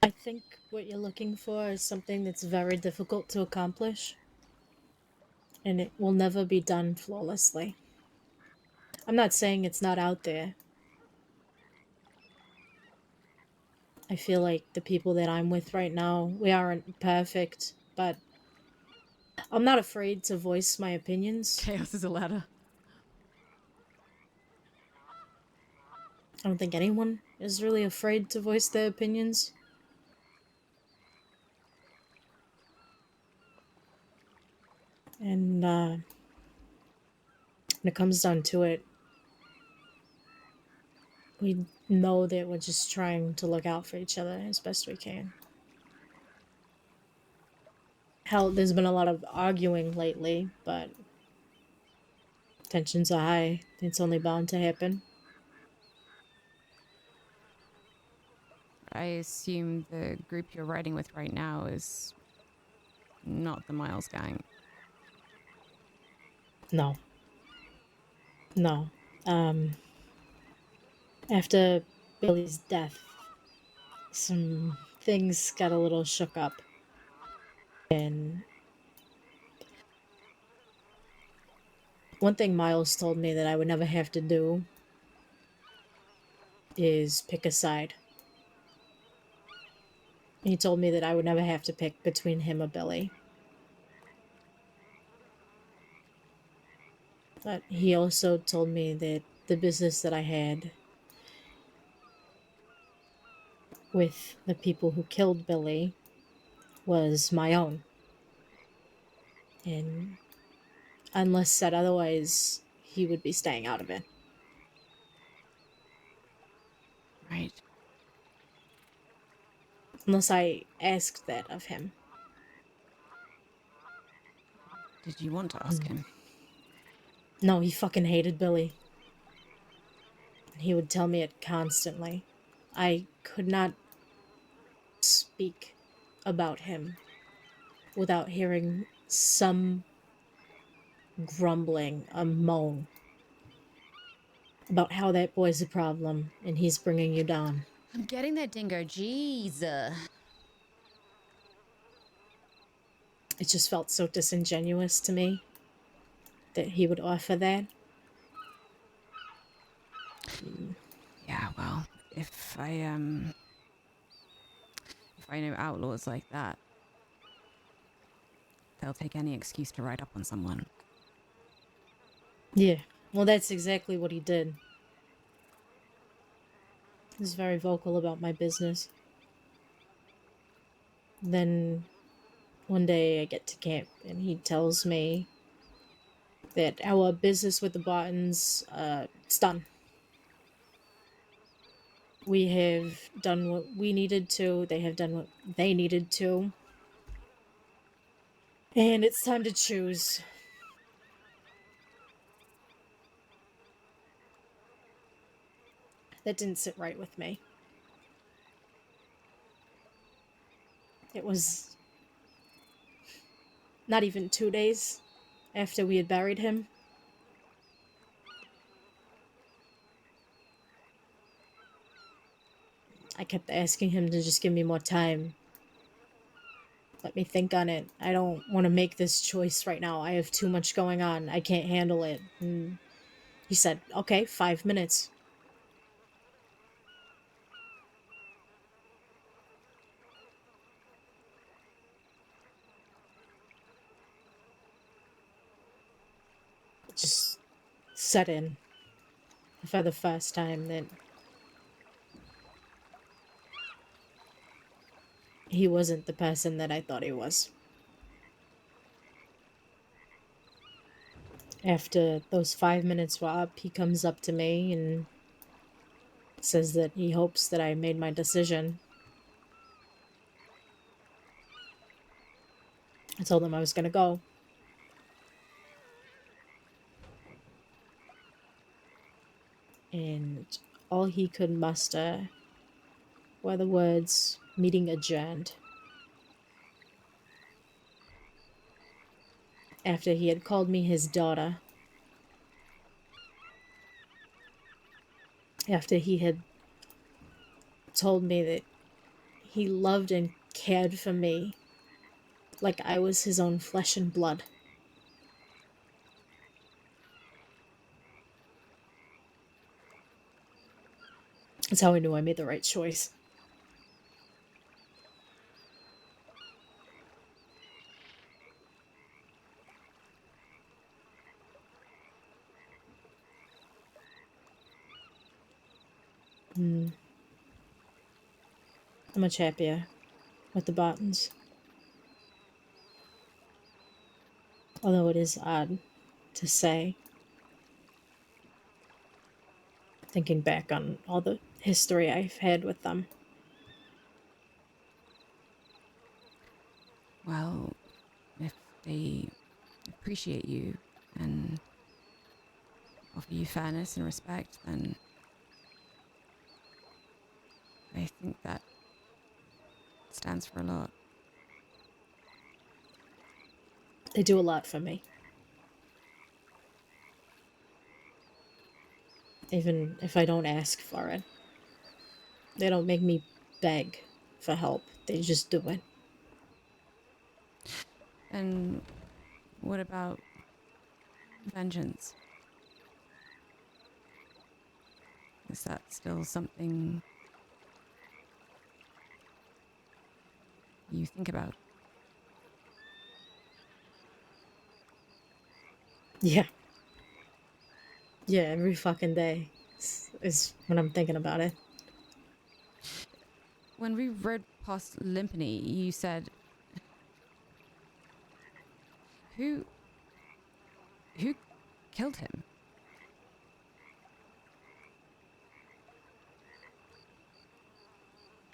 P: I think what you're looking for is something that's very difficult to accomplish, and it will never be done flawlessly. I'm not saying it's not out there. I feel like the people that I'm with right now, we aren't perfect, but I'm not afraid to voice my opinions.
A: Chaos is a ladder.
P: I don't think anyone is really afraid to voice their opinions. And when it comes down to it, we know that we're just trying to look out for each other as best we can. Hell, there's been a lot of arguing lately, but tensions are high. It's only bound to happen.
A: I assume the group you're riding with right now is not the Miles gang.
P: No. No. After Billy's death, some things got a little shook up. And one thing Miles told me that I would never have to do is pick a side. He told me that I would never have to pick between him or Billy. But he also told me that the business that I had with the people who killed Billy was my own. And unless said otherwise, he would be staying out of it.
A: Right.
P: Unless I asked that of him.
A: Did you want to ask him?
P: No, he fucking hated Billy. He would tell me it constantly. I could not speak about him without hearing some grumbling, a moan about how that boy's a problem and he's bringing you down.
A: I'm getting that, Dingo. Jeez.
P: It just felt so disingenuous to me that he would offer that.
A: Yeah, well, if I know outlaws like that, they'll take any excuse to ride up on someone.
P: Yeah, well, that's exactly what he did. He was very vocal about my business. Then one day I get to camp and he tells me that our business with the Bartons, it's done. We have done what we needed to, they have done what they needed to. And it's time to choose. That didn't sit right with me. It was not even 2 days after we had buried him. I kept asking him to just give me more time. Let me think on it. I don't want to make this choice right now. I have too much going on. I can't handle it. And he said, okay, 5 minutes. It just set in for the first time that he wasn't the person that I thought he was. After those 5 minutes were up, he comes up to me and says that he hopes that I made my decision. I told him I was gonna go. And all he could muster were the words, meeting adjourned. After he had called me his daughter. After he had told me that he loved and cared for me like I was his own flesh and blood. That's how I knew I made the right choice. I'm much happier with the buttons. Although it is odd to say, thinking back on all the history I've had with them.
A: Well, if they appreciate you and offer you fairness and respect, then I think that stands for a lot.
P: They do a lot for me. Even if I don't ask for it. They don't make me beg for help. They just do it.
A: And what about vengeance? Is that still something you think about?
P: Yeah. Yeah, every fucking day is when I'm thinking about it.
A: When we rode past Limpany, you said, who killed him?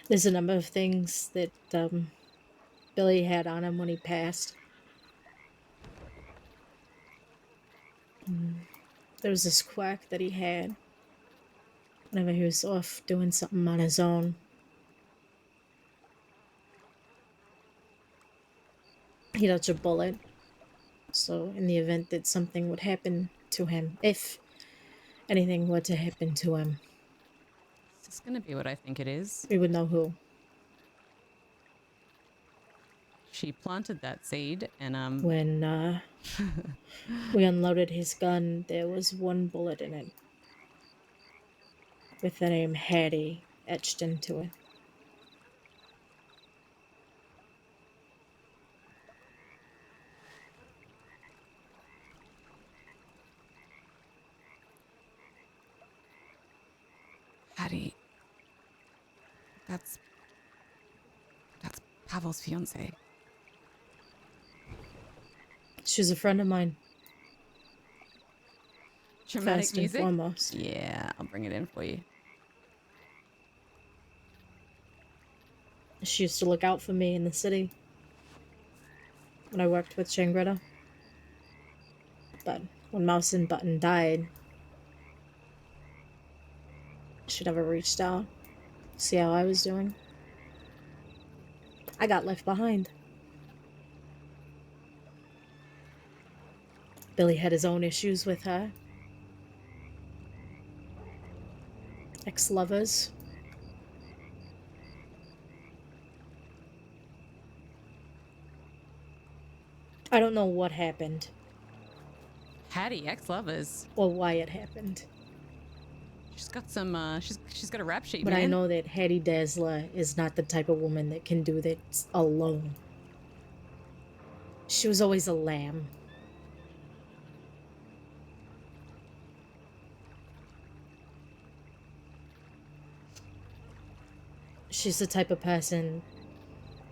P: There's a number of things that Billy had on him when he passed. There was this quirk that he had whenever he was off doing something on his own. He'd dodge a bullet. So in the event that something would happen to him, if anything were to happen to him,
A: Is this going to be what I think it is?
P: we would know who.
A: She planted that seed, and
P: When we unloaded his gun, there was one bullet in it with the name Hattie etched into it.
A: Hattie. That's Pavel's fiance.
P: She's a friend of mine.
A: Dramatic
P: First
A: music?
P: and foremost.
A: Yeah, I'll bring it in for you.
P: She used to look out for me in the city when I worked with Shangretta. But when Mouse and Button died, she never reached out to see how I was doing. I got left behind. Billy had his own issues with her. Ex-lovers. I don't know what happened.
A: Hattie, ex-lovers.
P: Or why it happened.
A: She's got some, she's got a rap sheet,
P: But
A: man.
P: I know that Hattie Dazzler is not the type of woman that can do that alone. She was always a lamb. She's the type of person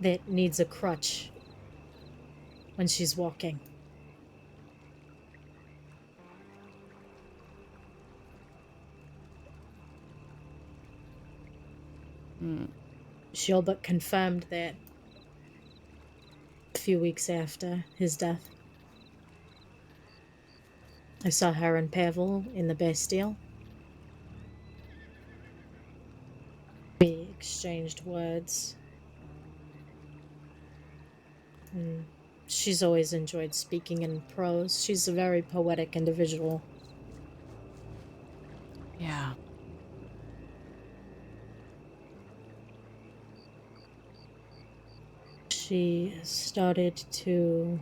P: that needs a crutch when she's walking. She all but confirmed that a few weeks after his death. I saw her and Pavel in the Bastille. We exchanged words. She's always enjoyed speaking in prose. She's a very poetic individual.
A: Yeah.
P: She started to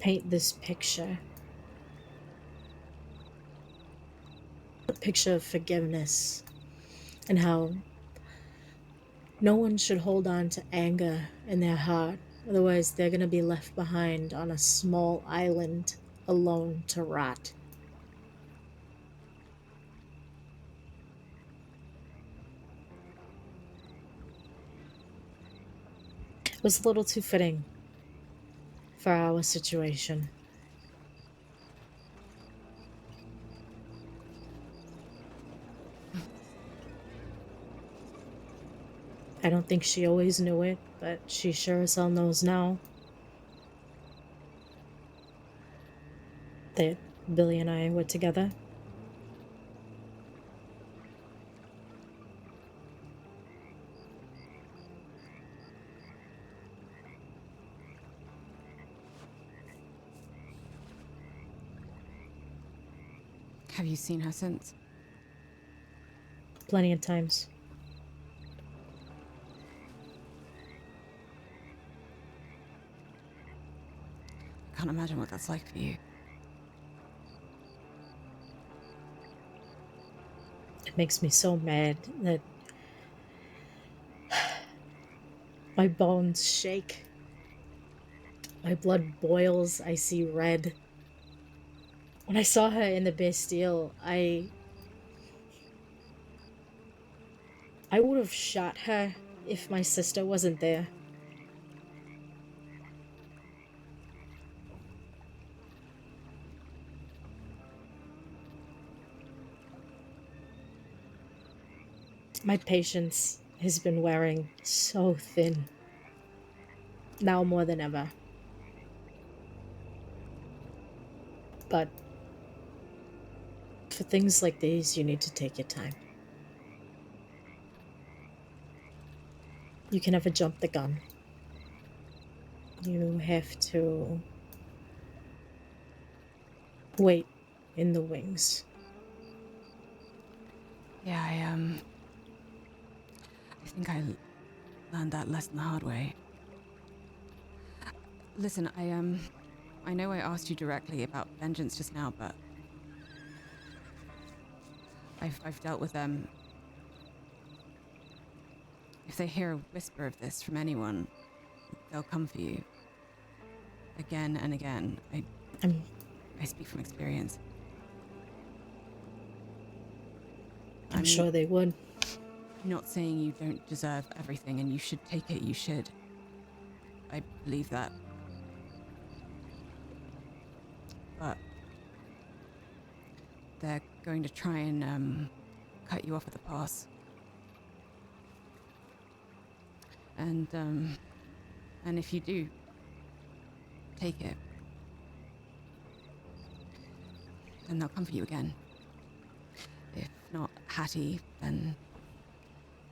P: paint this picture. A picture of forgiveness and how no one should hold on to anger in their heart. Otherwise, they're going to be left behind on a small island alone to rot. It was a little too fitting for our situation. I don't think she always knew it, but she sure as hell knows now that Billy and I were together.
A: Have you seen her since?
P: Plenty of times.
A: I can't imagine what that's like for you.
P: It makes me so mad that my bones shake. My blood boils. I see red. When I saw her in the Bastille, I would have shot her if my sister wasn't there. My patience has been wearing so thin. Now more than ever. But for things like these, you need to take your time. You can never jump the gun. You have to wait in the wings.
A: Yeah, I think I learned that lesson the hard way. Listen, I know I asked you directly about vengeance just now, but I've dealt with them. If they hear a whisper of this from anyone, they'll come for you. Again and again. I speak from experience.
P: I'm sure they would.
A: Not saying you don't deserve everything and you should take it, you should. I believe that. But they're going to try and cut you off at the pass. And if you do take it, then they'll come for you again. If not Hattie, then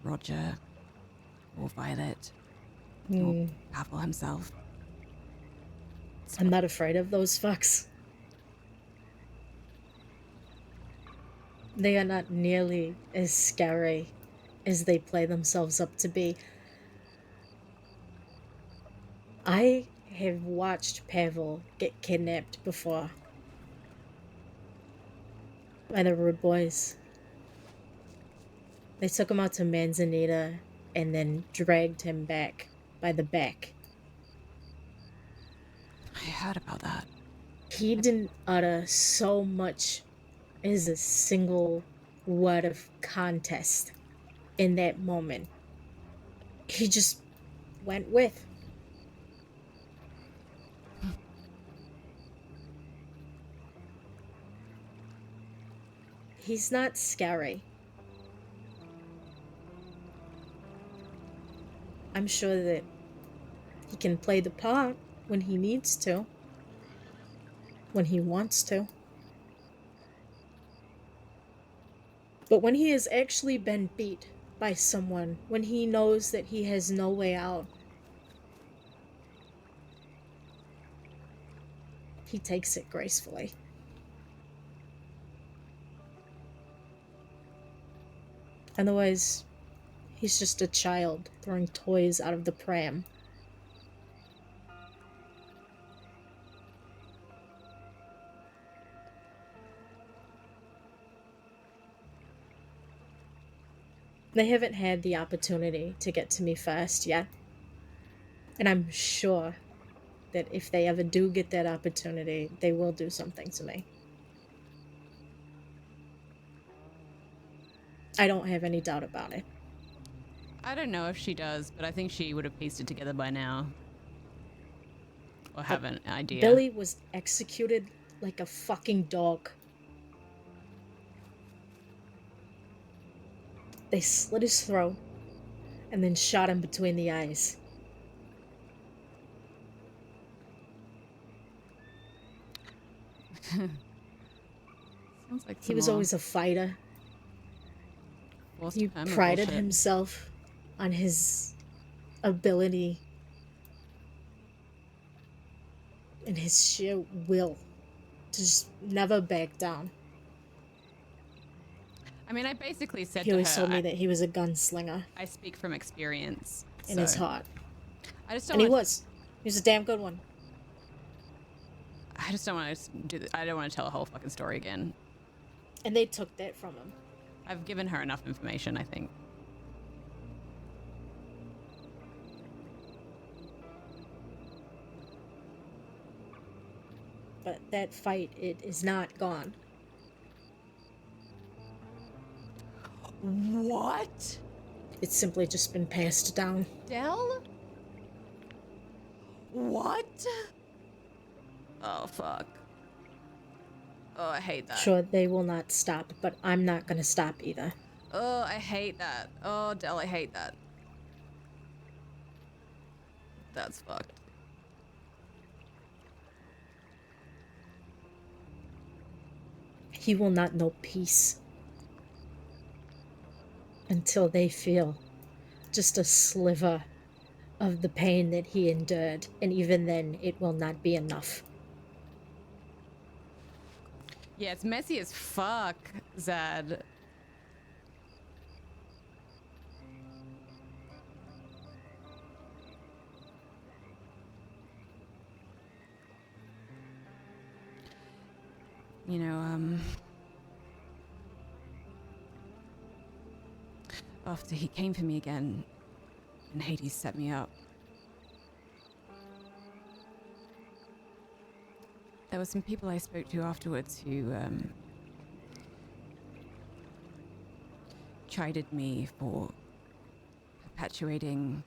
A: Roger, or Violet, or Pavel himself.
P: I'm not afraid of those fucks. They are not nearly as scary as they play themselves up to be. I have watched Pavel get kidnapped before by the Rude Boys. They took him out to Manzanita and then dragged him back by the back.
A: I heard about that.
P: He didn't utter so much as a single word of contest in that moment. He just went with. He's not scary. I'm sure that he can play the part when he needs to, when he wants to. But when he has actually been beat by someone, when he knows that he has no way out, he takes it gracefully. Otherwise, he's just a child throwing toys out of the pram. They haven't had the opportunity to get to me first yet. And I'm sure that if they ever do get that opportunity, they will do something to me. I don't have any doubt about it.
A: I don't know if she does, but I think she would have pieced it together by now. Or have an idea.
P: Billy was executed like a fucking dog. They slit his throat and then shot him between the eyes.
A: Sounds like
P: He was always a fighter. He prided himself on his ability and his sheer will to just never back down.
A: I mean, I basically said
P: He
A: to
P: always
A: her,
P: told me that he was a gunslinger
A: I speak from experience.
P: in his heart.
A: I just don't
P: And he
A: want
P: was. He was a damn good one.
A: I just don't want to do this. I don't want to tell a whole fucking story again.
P: And they took that from him.
A: I've given her enough information, I think.
P: But that fight, it is not gone.
A: What?
P: It's simply just been passed down.
A: Dell? What? Oh, fuck. Oh, I hate that.
P: Sure, they will not stop, but I'm not gonna stop either.
A: Oh, I hate that. Oh, Dell, I hate that. That's fucked.
P: He will not know peace until they feel just a sliver of the pain that he endured, and even then, it will not be enough.
A: Yeah, it's messy as fuck, Zad. You know, after he came for me again, and Hades set me up, there were some people I spoke to afterwards who, chided me for perpetuating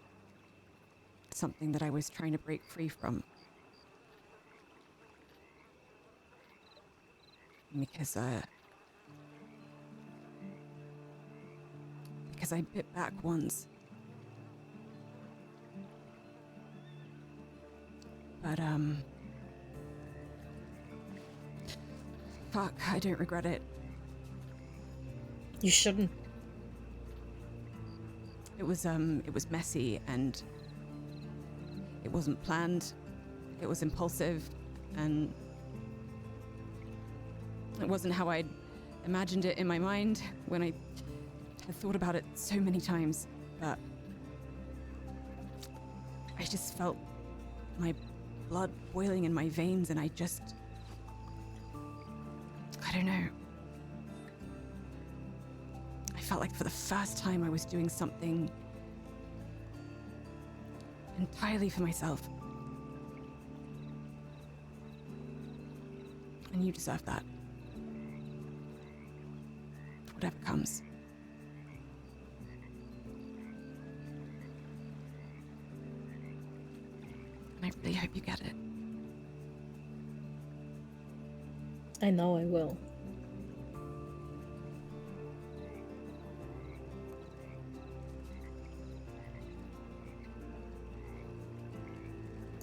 A: something that I was trying to break free from. Because I bit back once. But, fuck, I don't regret it.
P: You shouldn't.
A: It was messy, and it wasn't planned. It was impulsive, and it wasn't how I'd imagined it in my mind when I had thought about it so many times. But I just felt my blood boiling in my veins, and I don't know. I felt like for the first time I was doing something entirely for myself. And you deserve that. Whatever comes. And I really hope you get it.
P: I know I will.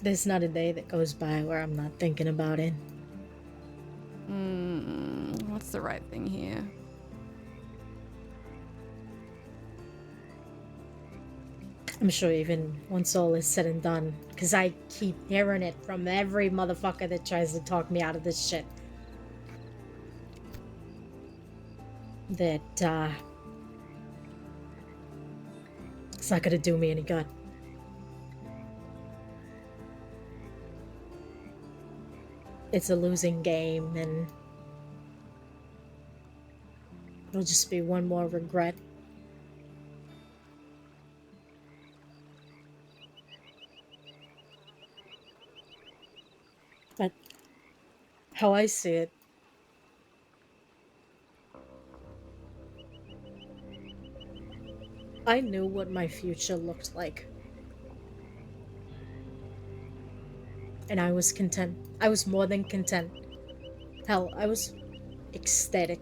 P: There's not a day that goes by where I'm not thinking about it.
A: What's the right thing here?
P: I'm sure even once all is said and done, because I keep hearing it from every motherfucker that tries to talk me out of this shit. That, it's not gonna do me any good. It's a losing game, and it'll just be one more regret. But how I see it, I knew what my future looked like. And I was content. I was more than content. Hell, I was ecstatic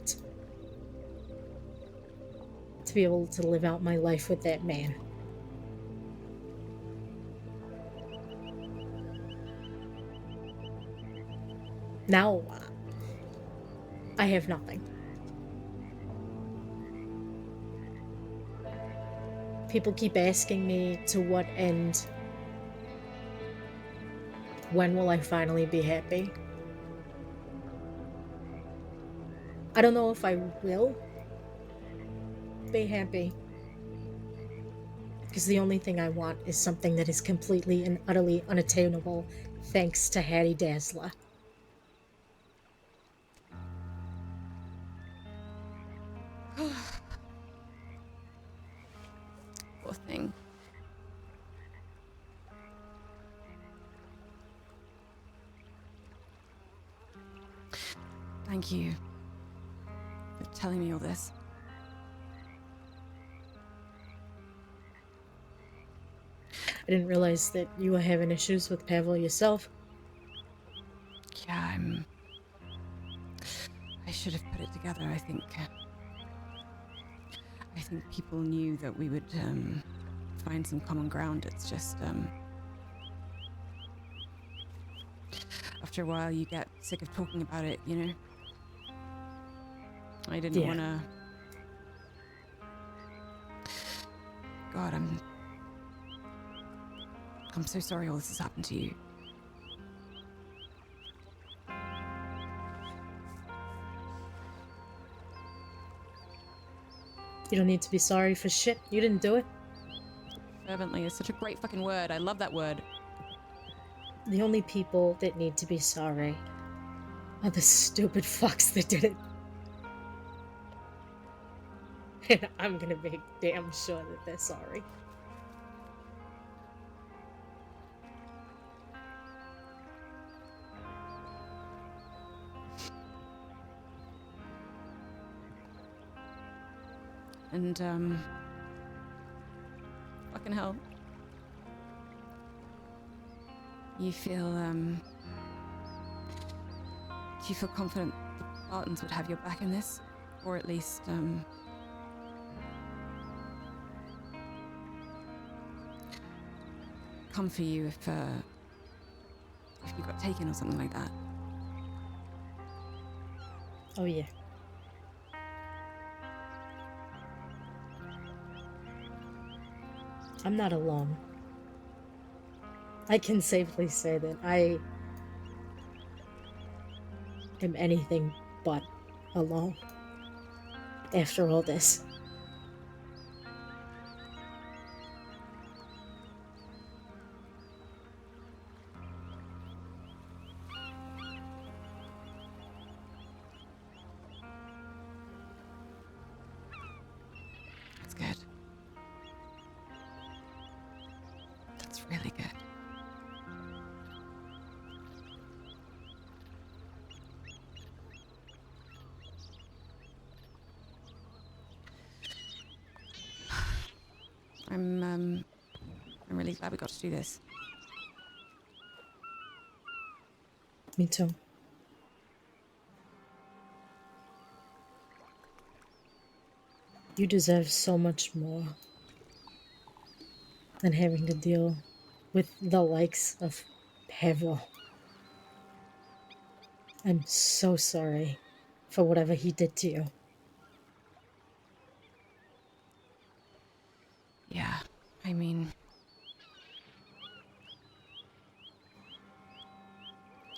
P: to be able to live out my life with that man. Now, I have nothing. People keep asking me to what end. When will I finally be happy? I don't know if I will be happy. Because the only thing I want is something that is completely and utterly unattainable thanks to Hattie Dazzler.
A: Poor thing. Thank you for telling me all this.
P: I didn't realize that you were having issues with Pavel yourself.
A: Yeah, I should have put it together. I think people knew that we would find some common ground. It's just after a while you get sick of talking about it, you know? I didn't
P: Yeah.
A: want to... God, I'm so sorry all this has happened to you.
P: You don't need to be sorry for shit. You didn't do it.
A: Fervently is such a great fucking word. I love that word.
P: The only people that need to be sorry are the stupid fucks that did it. And I'm gonna make damn sure that they're sorry.
A: And fucking hell. You feel do you feel confident the Bartons would have your back in this? Or at least come for you if you got taken or something like that?
P: Oh yeah. I'm not alone. I can safely say that I am anything but alone after all this.
A: That's good. That's really good. I'm really glad we got to do this.
P: Me too. You deserve so much more than having to deal with the likes of Pavel. I'm so sorry for whatever he did to you.
A: Yeah, I mean,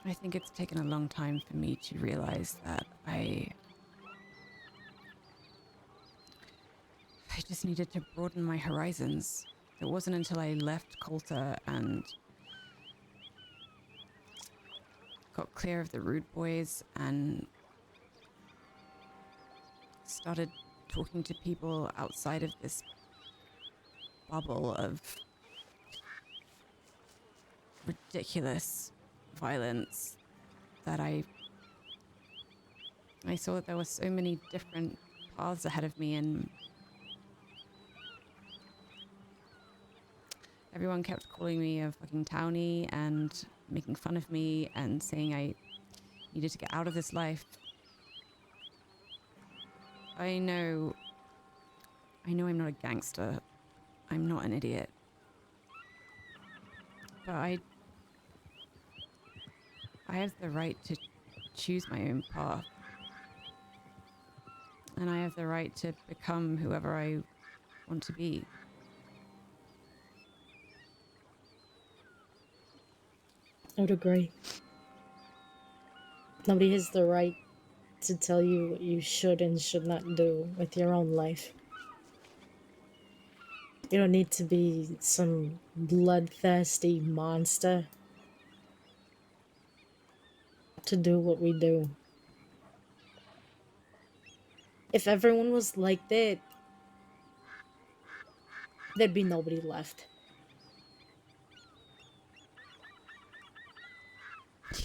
A: I think it's taken a long time for me to realize that I just needed to broaden my horizons. It wasn't until I left Coulter and got clear of the Rude Boys and started talking to people outside of this bubble of ridiculous violence that I saw that there were so many different paths ahead of me, and everyone kept calling me a fucking townie and making fun of me and saying I needed to get out of this life. I know I'm not a gangster. I'm not an idiot. But I have the right to choose my own path. And I have the right to become whoever I want to be.
P: I would agree. Nobody has the right to tell you what you should and should not do with your own life. You don't need to be some bloodthirsty monster to do what we do. If everyone was like that, there'd be nobody left.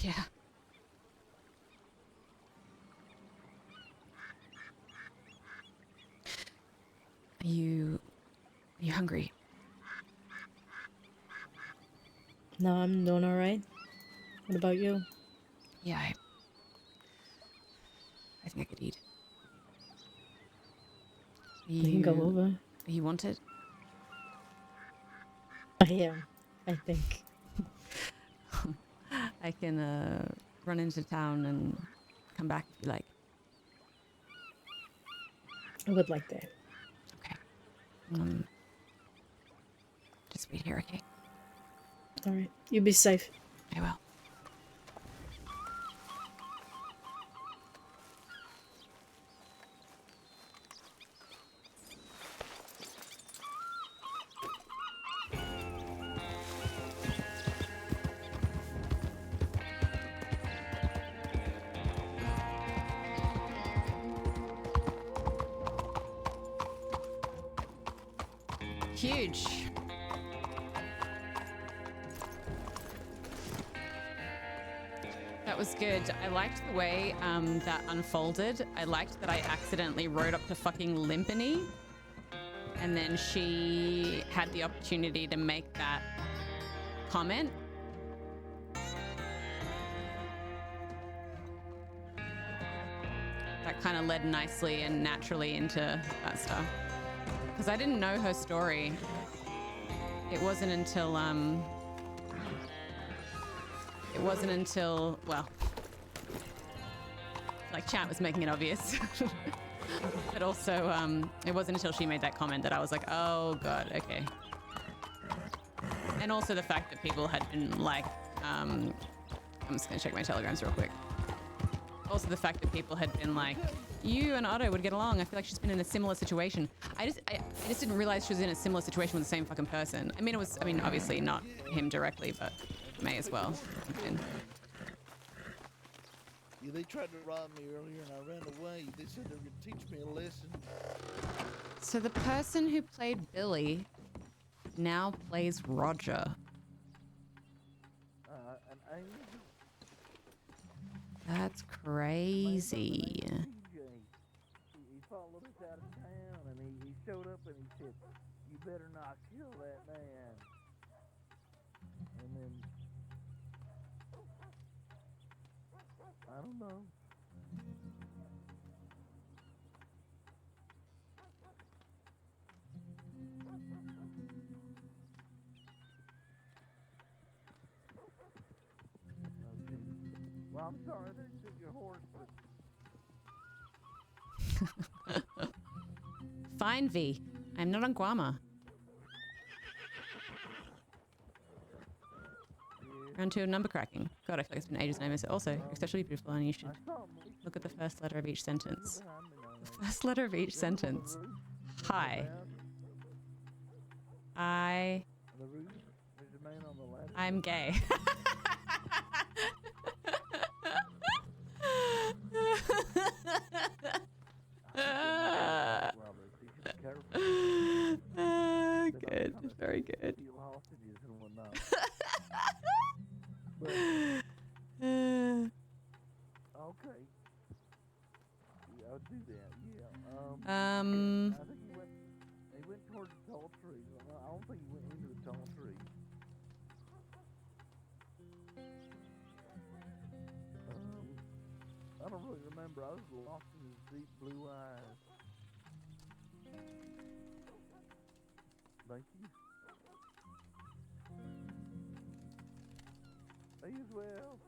A: Yeah. Are you hungry?
P: No, I'm doing alright. What about you?
A: Yeah, I think I could eat.
P: We can go over.
A: Are you wanted?
P: I am, I think.
A: I can run into town and come back if you like.
P: I would like that.
A: Okay. Just wait here, okay?
P: Alright. You be safe.
A: I will. Huge. That was good. I liked the way that unfolded. I liked that I accidentally rode up to fucking Limpany, and then she had the opportunity to make that comment. That kind of led nicely and naturally into that stuff. Because I didn't know her story. It wasn't until, well, like chat was making it obvious. But also, it wasn't until she made that comment that I was like, oh god, okay. And also the fact that people had been like, I'm just gonna check my telegrams real quick. Also the fact that people had been like, you and Otto would get along. I feel like she's been in a similar situation. I just didn't realize she was in a similar situation with the same fucking person. I mean, obviously not him directly, but may as well.
Q: Yeah, they tried to rob me earlier and I ran away. They said they were going to teach me a lesson.
A: So the person who played Billy now plays Roger.
Q: An angel?
A: That's crazy.
Q: He followed us out of town and he showed up and he said, you better not kill that man. And then, I don't know. Well, I'm sorry they took your horse, but...
A: Fine, V. I'm not on Guama. Round 2 of number cracking. God, I feel like it's been ages and I miss it. Also, you're especially beautiful and you should look at the first letter of each sentence. The first letter of each sentence. Hi. I'm gay. Good. Very good.
Q: Okay. Yeah, I'll do that. Yeah.
A: Um.
Q: I think he went towards the tall trees. I don't think he went into the tall trees. I don't really remember. I was lost in his deep blue eyes. Thank you. May as well.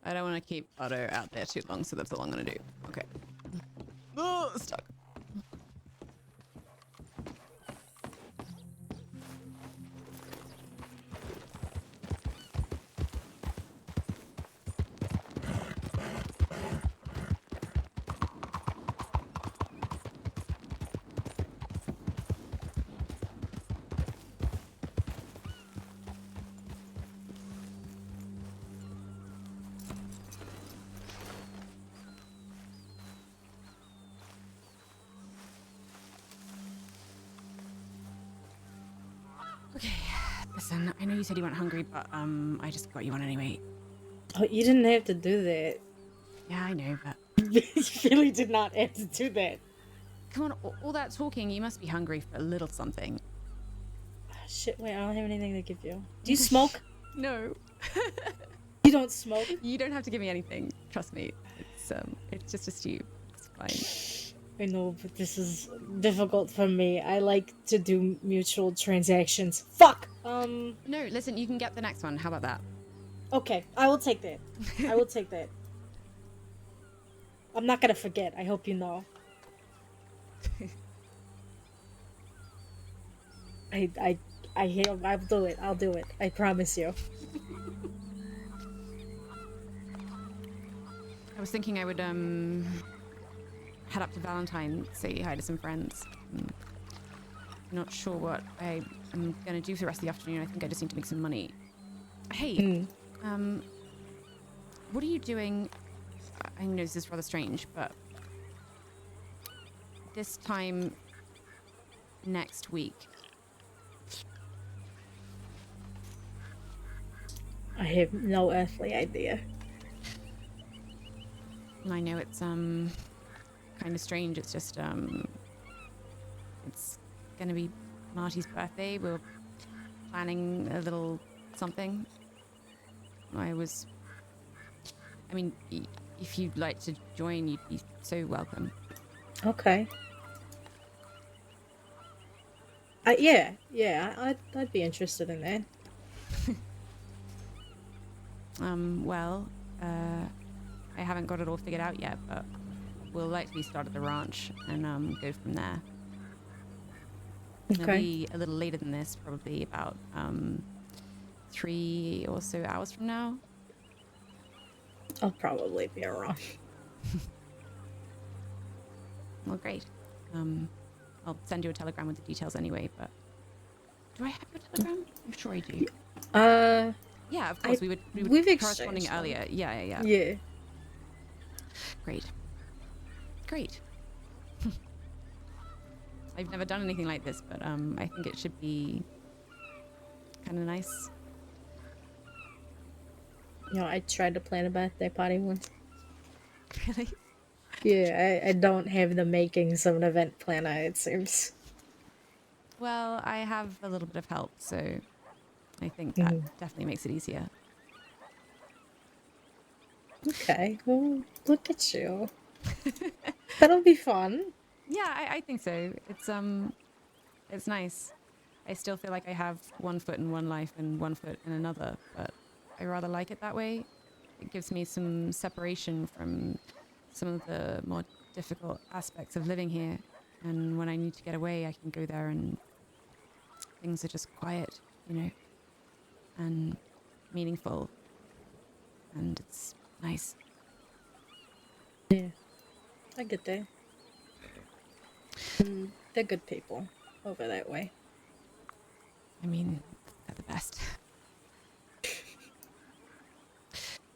A: I don't want to keep Otto out there too long, so that's all I'm gonna do. Okay. Oh, stuck. Okay, listen, I know you said you weren't hungry, but I just got you one anyway.
P: Oh, you didn't have to do that.
A: Yeah, I know, but
P: You really did not have to do that.
A: come on, all that talking, you must be hungry for a little something.
P: Shit, wait, I don't have anything to give you. Do you smoke?
A: No.
P: You don't smoke?
A: You don't have to give me anything. Trust me. It's just a stew. It's fine.
P: I know, but this is difficult for me. I like to do mutual transactions. Fuck!
A: No, listen, you can get the next one. How about that?
P: Okay, I will take that. I will take that. I'm not gonna forget, I hope you know. I'll do it. I'll do it. I promise you.
A: I was thinking I would head up to Valentine, say hi to some friends. Not sure what I am gonna do for the rest of the afternoon. I think I just need to make some money. Hey, what are you doing? I know this is rather strange, but this time next week.
P: I have no earthly idea.
A: I know it's kind of strange. It's just it's gonna be Marty's birthday. We're planning a little something. I mean, if you'd like to join, you'd be so welcome.
P: Okay. I'd be interested in that.
A: Well, I haven't got it all figured out yet, but we'll likely start at the ranch and go from there.
P: Okay.
A: It'll be a little later than this, probably about 3 or so hours from now.
P: I'll probably be around.
A: Well, great. I'll send you a telegram with the details anyway, but do I have your telegram? I'm sure I do. Yeah, of course. We were corresponding earlier. Yeah.
P: Yeah.
A: Great. I've never done anything like this, but I think it should be kind of nice.
P: You know, I tried to plan a birthday party once.
A: Really?
P: Yeah, I don't have the makings of an event planner, it seems.
A: Well, I have a little bit of help, so I think that definitely makes it easier.
P: Okay, well, look at you. That'll be fun.
A: Yeah, I think so. It's nice. I still feel like I have one foot in one life and one foot in another, but I rather like it that way. It gives me some separation from some of the more difficult aspects of living here. And when I need to get away, I can go there and things are just quiet, you know, and meaningful. And it's nice.
P: Yeah, I get that. They're good people over that way.
A: I mean, they're the best.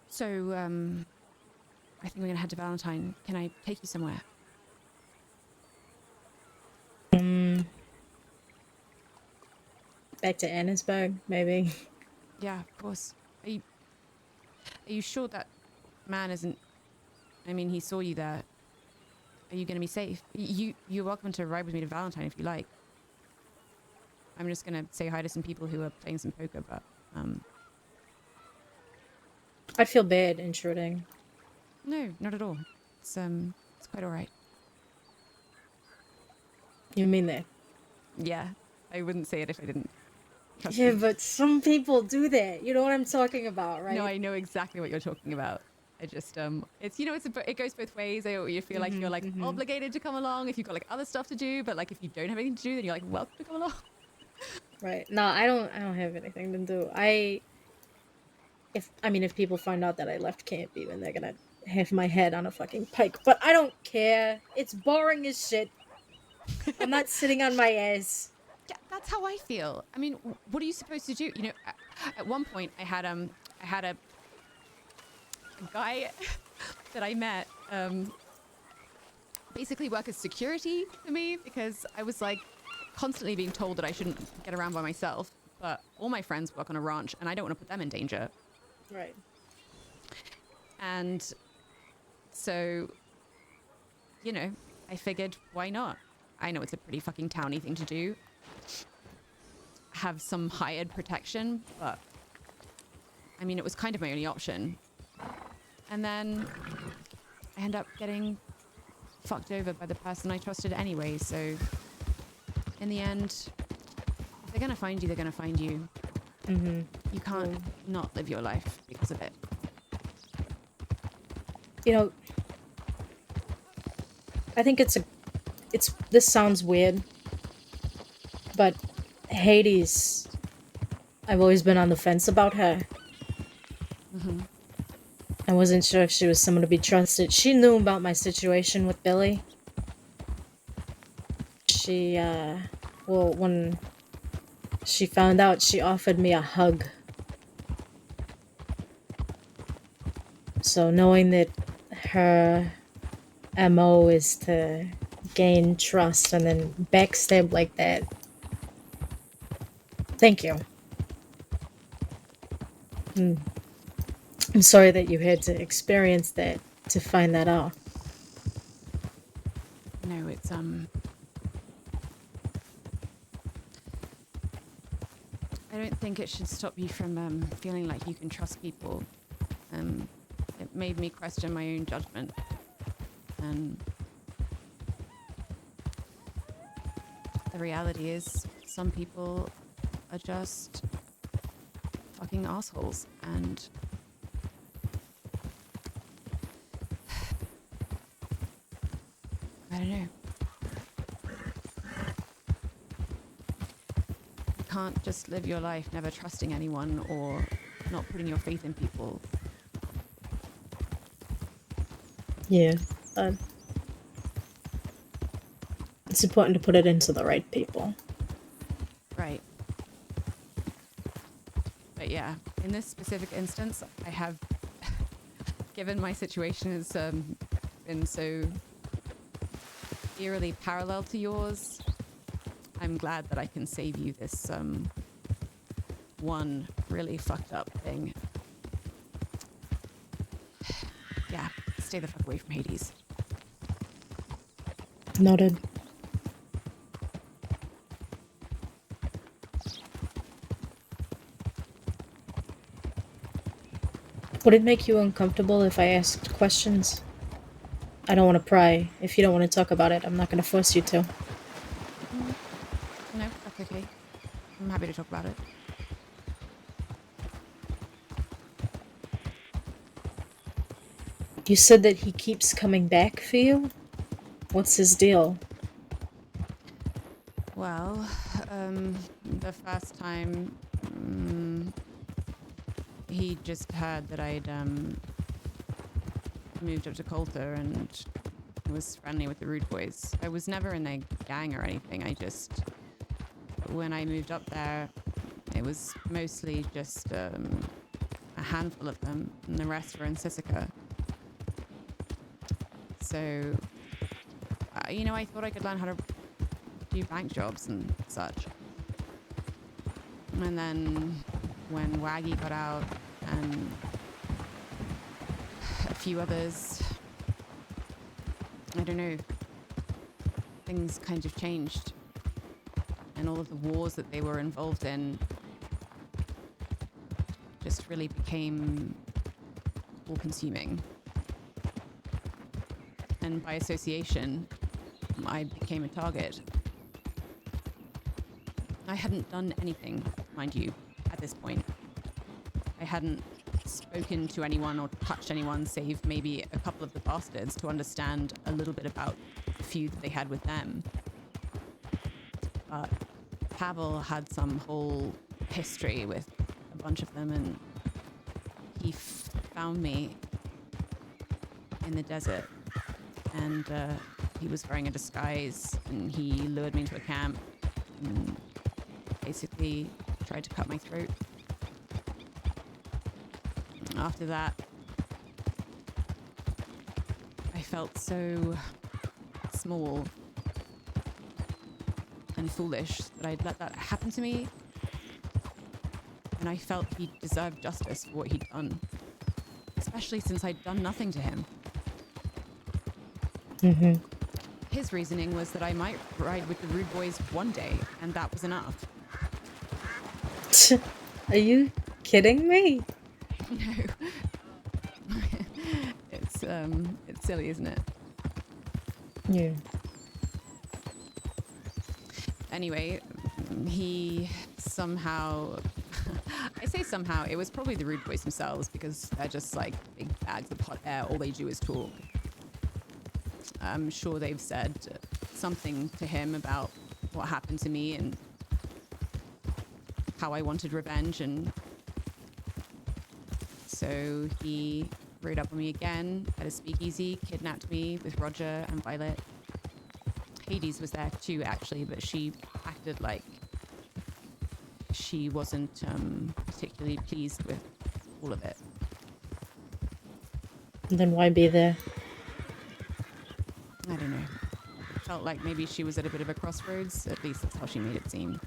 A: So, I think we're gonna head to Valentine. Can I take you somewhere?
P: Back to Annisburg, maybe.
A: Yeah, of course. Are you sure that man isn't... I mean, he saw you there. Are you gonna be safe? You're welcome to ride with me to Valentine if you like. I'm just gonna say hi to some people who are playing some poker, but,
P: I'd feel bad intruding.
A: No, not at all. It's quite alright.
P: You mean that?
A: Yeah, I wouldn't say it if I didn't. Trust
P: Yeah,
A: me.
P: but some people do that. You know what I'm talking about, right?
A: No, I know exactly what you're talking about. I just, it's, you know, it goes both ways. You feel like you're like obligated to come along if you've got like other stuff to do, but like if you don't have anything to do, then you're like welcome to come along.
P: Right. No, I don't have anything to do. If people find out that I left camp, even they're gonna have my head on a fucking pike. But I don't care. It's boring as shit. I'm not sitting on my ass.
A: Yeah, that's how I feel. I mean, what are you supposed to do? You know, at one point I had a guy that I met basically work as security for me because I was like constantly being told that I shouldn't get around by myself, but all my friends work on a ranch and I don't want to put them in danger.
P: Right.
A: And so, you know, I figured why not? I know it's a pretty fucking towny thing to do. Have some hired protection, but I mean, it was kind of my only option. And then I end up getting fucked over by the person I trusted anyway, so in the end, if they're gonna find you, they're gonna find you. You can't not live your life because of it.
P: You know, I think this sounds weird, but Hades, I've always been on the fence about her. I wasn't sure if she was someone to be trusted. She knew about my situation with Billy. She, well, when she found out, she offered me a hug. So knowing that her MO is to gain trust and then backstab like that. Thank you. I'm sorry that you had to experience that to find that out.
A: No, it's I don't think it should stop you from feeling like you can trust people. It made me question my own judgment. And the reality is, some people are just fucking assholes, and I don't know. You can't just live your life never trusting anyone or not putting your faith in people.
P: Yeah. It's important to put it into the right people.
A: Right. But yeah, in this specific instance, I have, given my situation has been so eerily parallel to yours, I'm glad that I can save you this one really fucked up thing. Yeah, stay the fuck away from Hades.
P: Noted. Would it make you uncomfortable if I asked questions? I don't want to pry. If you don't want to talk about it, I'm not going to force you to.
A: No, that's okay. I'm happy to talk about it.
P: You said that he keeps coming back for you? What's his deal?
A: Well, the first time, he just heard that I'd moved up to Coulter and was friendly with the Rude Boys. I was never in their gang or anything. When I moved up there, it was mostly just a handful of them, and the rest were in Sisika. So, I thought I could learn how to do bank jobs and such. And then when Waggy got out and a few others, I don't know, things kind of changed. And all of the wars that they were involved in just really became all-consuming. And by association, I became a target. I hadn't done anything, mind you, at this point. I hadn't spoken to anyone or touched anyone save maybe a couple of the bastards to understand a little bit about the feud that they had with them. But Pavel had some whole history with a bunch of them, and he found me in the desert. And he was wearing a disguise, and he lured me into a camp and basically tried to cut my throat. After that, I felt so small and foolish that I'd let that happen to me. And I felt he deserved justice for what he'd done, especially since I'd done nothing to him.
P: Mm-hmm.
A: His reasoning was that I might ride with the Rude Boys one day, and that was enough.
P: Are you kidding me?
A: No. It's silly, isn't it?
P: Yeah.
A: Anyway, he somehow... I say somehow, it was probably the Rude Boys themselves, because they're just like big bags of hot air. All they do is talk. I'm sure they've said something to him about what happened to me and how I wanted revenge, and so he rode up on me again at a speakeasy, kidnapped me with Roger and Violet. Hades was there too, actually, but she acted like she wasn't particularly pleased with all of it.
P: Then why be there?
A: I don't know. Felt like maybe she was at a bit of a crossroads. At least that's how she made it seem.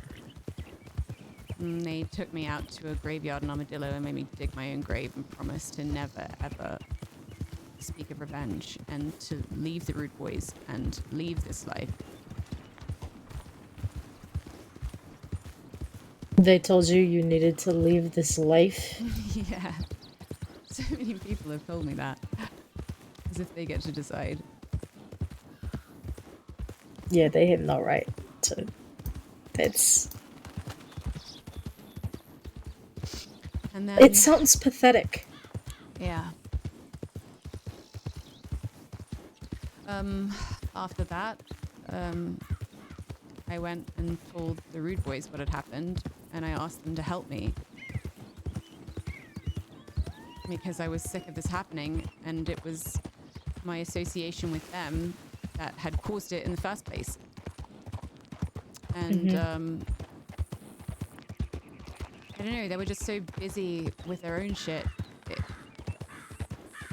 A: And they took me out to a graveyard in Armadillo and made me dig my own grave and promised to never, ever speak of revenge and to leave the Rude Boys and leave this life.
P: They told you you needed to leave this life?
A: Yeah. So many people have told me that. As if they get to decide.
P: Yeah, they have no right to. That's.
A: And then,
P: it sounds pathetic.
A: Yeah. After that, I went and told the Rude Boys what had happened, and I asked them to help me. Because I was sick of this happening, and it was my association with them that had caused it in the first place. And, I don't know, they were just so busy with their own shit.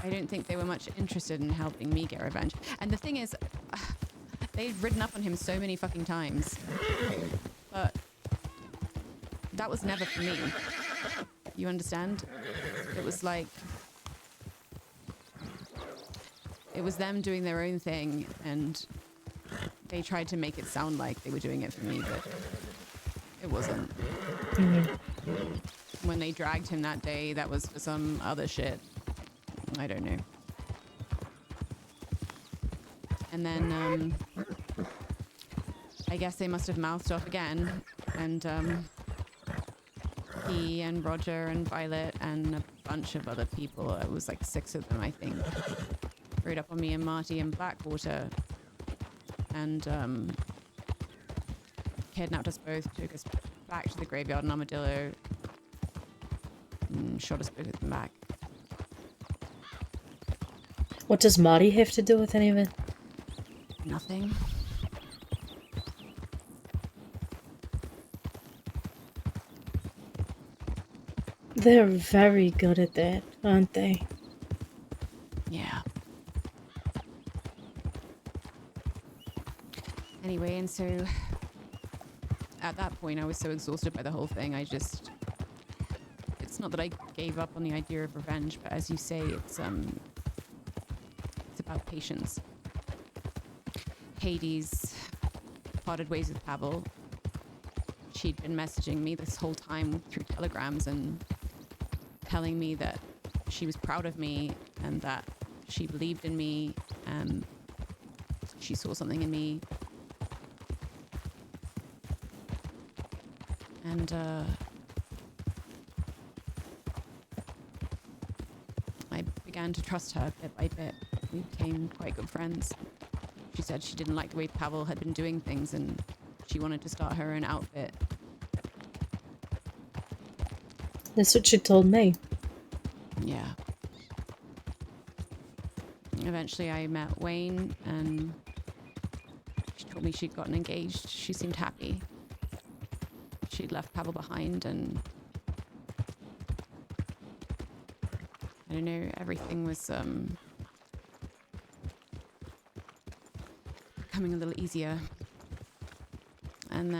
A: I don't think they were much interested in helping me get revenge. And the thing is, They'd ridden up on him so many fucking times. But that was never for me. You understand? It was like... It was them doing their own thing, and they tried to make it sound like they were doing it for me, but it wasn't. When they dragged him that day, that was for some other shit. I don't know. And then, I guess they must have mouthed off again, and he and Roger and Violet and a bunch of other people, it was like 6 of them, I think, rode up on me and Marty in Blackwater, and kidnapped us both, took us back to the graveyard in Armadillo, and shot us both at the back.
P: What does Marty have to do with any of it?
A: Nothing.
P: They're very good at that, aren't they?
A: Yeah. Anyway, and so at that point I was so exhausted by the whole thing, it's not that I gave up on the idea of revenge, but as you say, it's about patience. Hades parted ways with Pavel. She'd been messaging me this whole time through telegrams and telling me that she was proud of me and that she believed in me and she saw something in me. And I began to trust her bit by bit. We became quite good friends. She said she didn't like the way Pavel had been doing things and she wanted to start her own outfit.
P: That's what she told me.
A: Yeah. Eventually I met Wayne and she told me she'd gotten engaged. She seemed happy. She'd left Pavel behind and I don't know, everything was becoming a little easier. And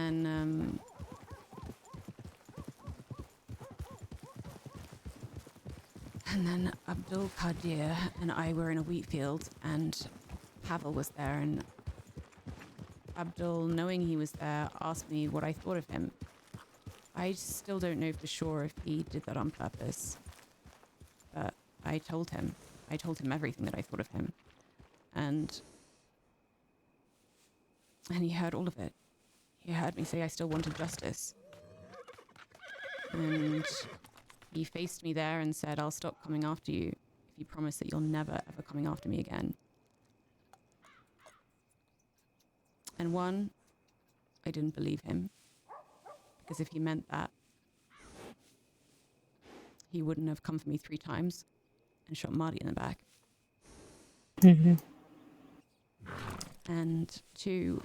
A: then Abdul Qadir and I were in a wheat field and Pavel was there, and Abdul, knowing he was there, asked me what I thought of him. I still don't know for sure if he did that on purpose, but I told him everything that I thought of him, and he heard all of it. He heard me say I still wanted justice. And he faced me there and said, I'll stop coming after you if you promise that you'll never, ever coming after me again. And one, I didn't believe him. Because if he meant that, he wouldn't have come for me 3 times and shot Marty in the back.
P: Mm-hmm.
A: And 2,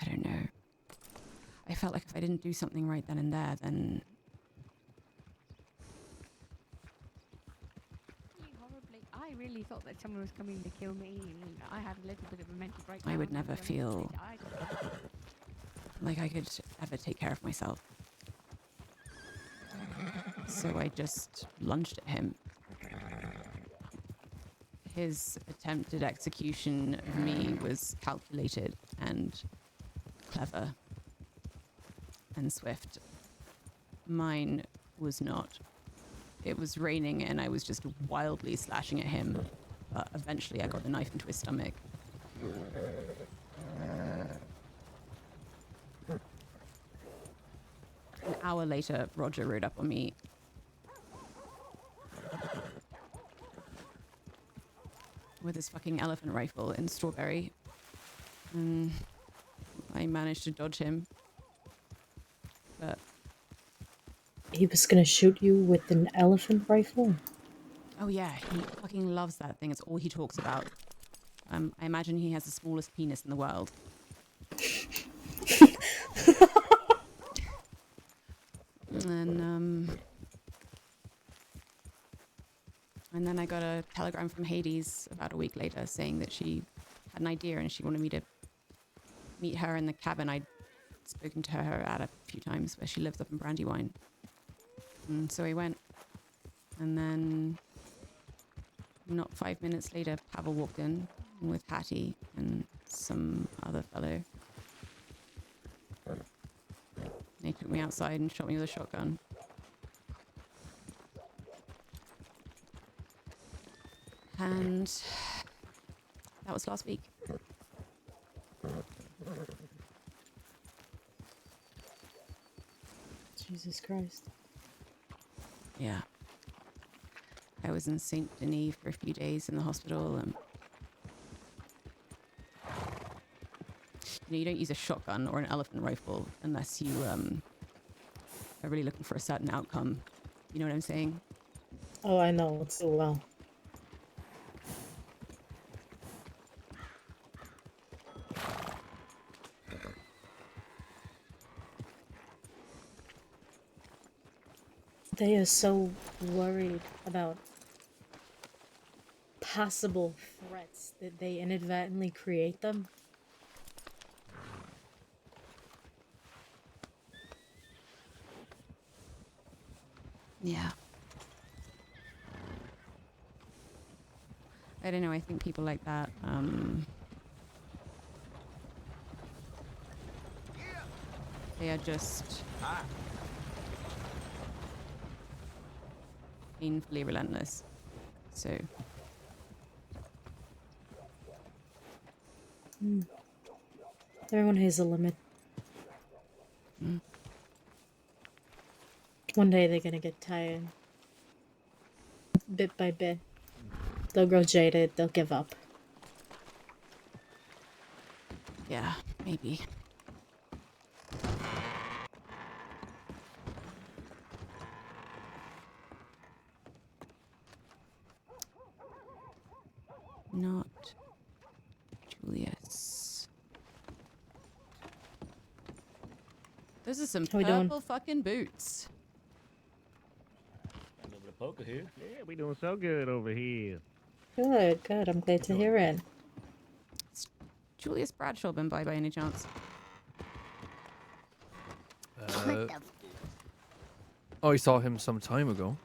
A: I don't know. I felt like if I didn't do something right then and there, then
R: I really thought that someone was coming to kill me, and I had a little bit of a mental breakdown.
A: I would never feel like I could ever take care of myself. So I just lunged at him. His attempted execution of me was calculated and clever and swift. Mine was not. It was raining and I was just wildly slashing at him, but eventually I got the knife into his stomach. An hour later, Roger rode up on me. With his fucking elephant rifle in Strawberry. And I managed to dodge him. But
P: He was gonna shoot you with an elephant rifle?
A: oh yeah, he fucking loves that thing. It's all he talks about. I imagine he has the smallest penis in the world. And And then I got a telegram from Hades about a week later saying that she had an idea and she wanted me to meet her in the cabin. I'd spoken to her at a few times where she lives up in Brandywine. And so I went. And then not 5 minutes later, Pavel walked in with Hattie and some other fellow. They took me outside and shot me with a shotgun. And that was last week.
P: Jesus Christ.
A: Yeah. I was in Saint Denis for a few days in the hospital. You don't use a shotgun or an elephant rifle unless you are really looking for a certain outcome. You know what I'm saying?
P: Oh, I know it so well. They are so worried about possible threats that they inadvertently create them.
A: Yeah. I don't know. I think people like that, they are just painfully relentless. So.
P: Everyone has a limit. One day they're gonna get tired. Bit by bit. They'll grow jaded, they'll give up.
A: Yeah, maybe. Not Julius. Those are some
P: How we doing?
A: purple fucking boots.
G: Over to poker here.
Q: Yeah, we doing so good over here.
P: Good, good. I'm glad to hear it.
A: Has Julius Bradshaw been by any chance?
S: I saw him some time ago.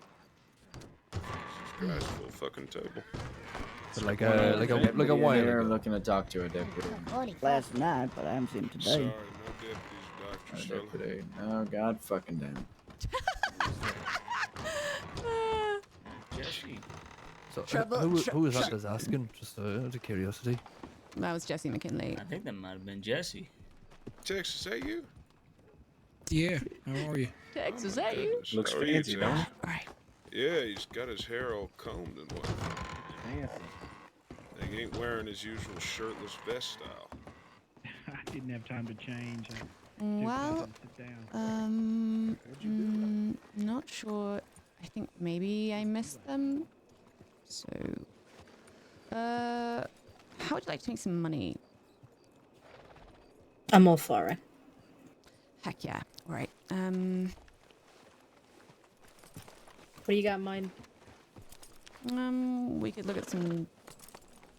B: Guy's full fucking table.
S: But like a while
T: They're
S: ago.
T: looking to talk to a deputy.
Q: Last night, but I haven't seen him
B: Sorry,
Q: today.
B: no deputies,
T: A
B: Dr. Stella.
T: deputy. Oh, god fucking damn.
G: Jesse.
S: So
A: Trouble-
S: who was that that's asking? Just out of curiosity.
A: That was Jesse McKinley.
G: I think that might have been Jesse.
B: Tex, is that you?
O: Yeah, how are you?
A: Tex, is that you?
T: Looks
B: How are you,
T: fancy, don't
B: Tex?
T: it?
A: Right.
B: Yeah, he's got his hair all combed and whatnot. He ain't wearing his usual shirtless vest style.
Q: I didn't have time to change.
A: Well, not sure. I think maybe I missed them. So, how would you like to make some money?
P: I'm all for it.
A: Heck yeah. All right.
P: What do you got in mind?
A: We could look at some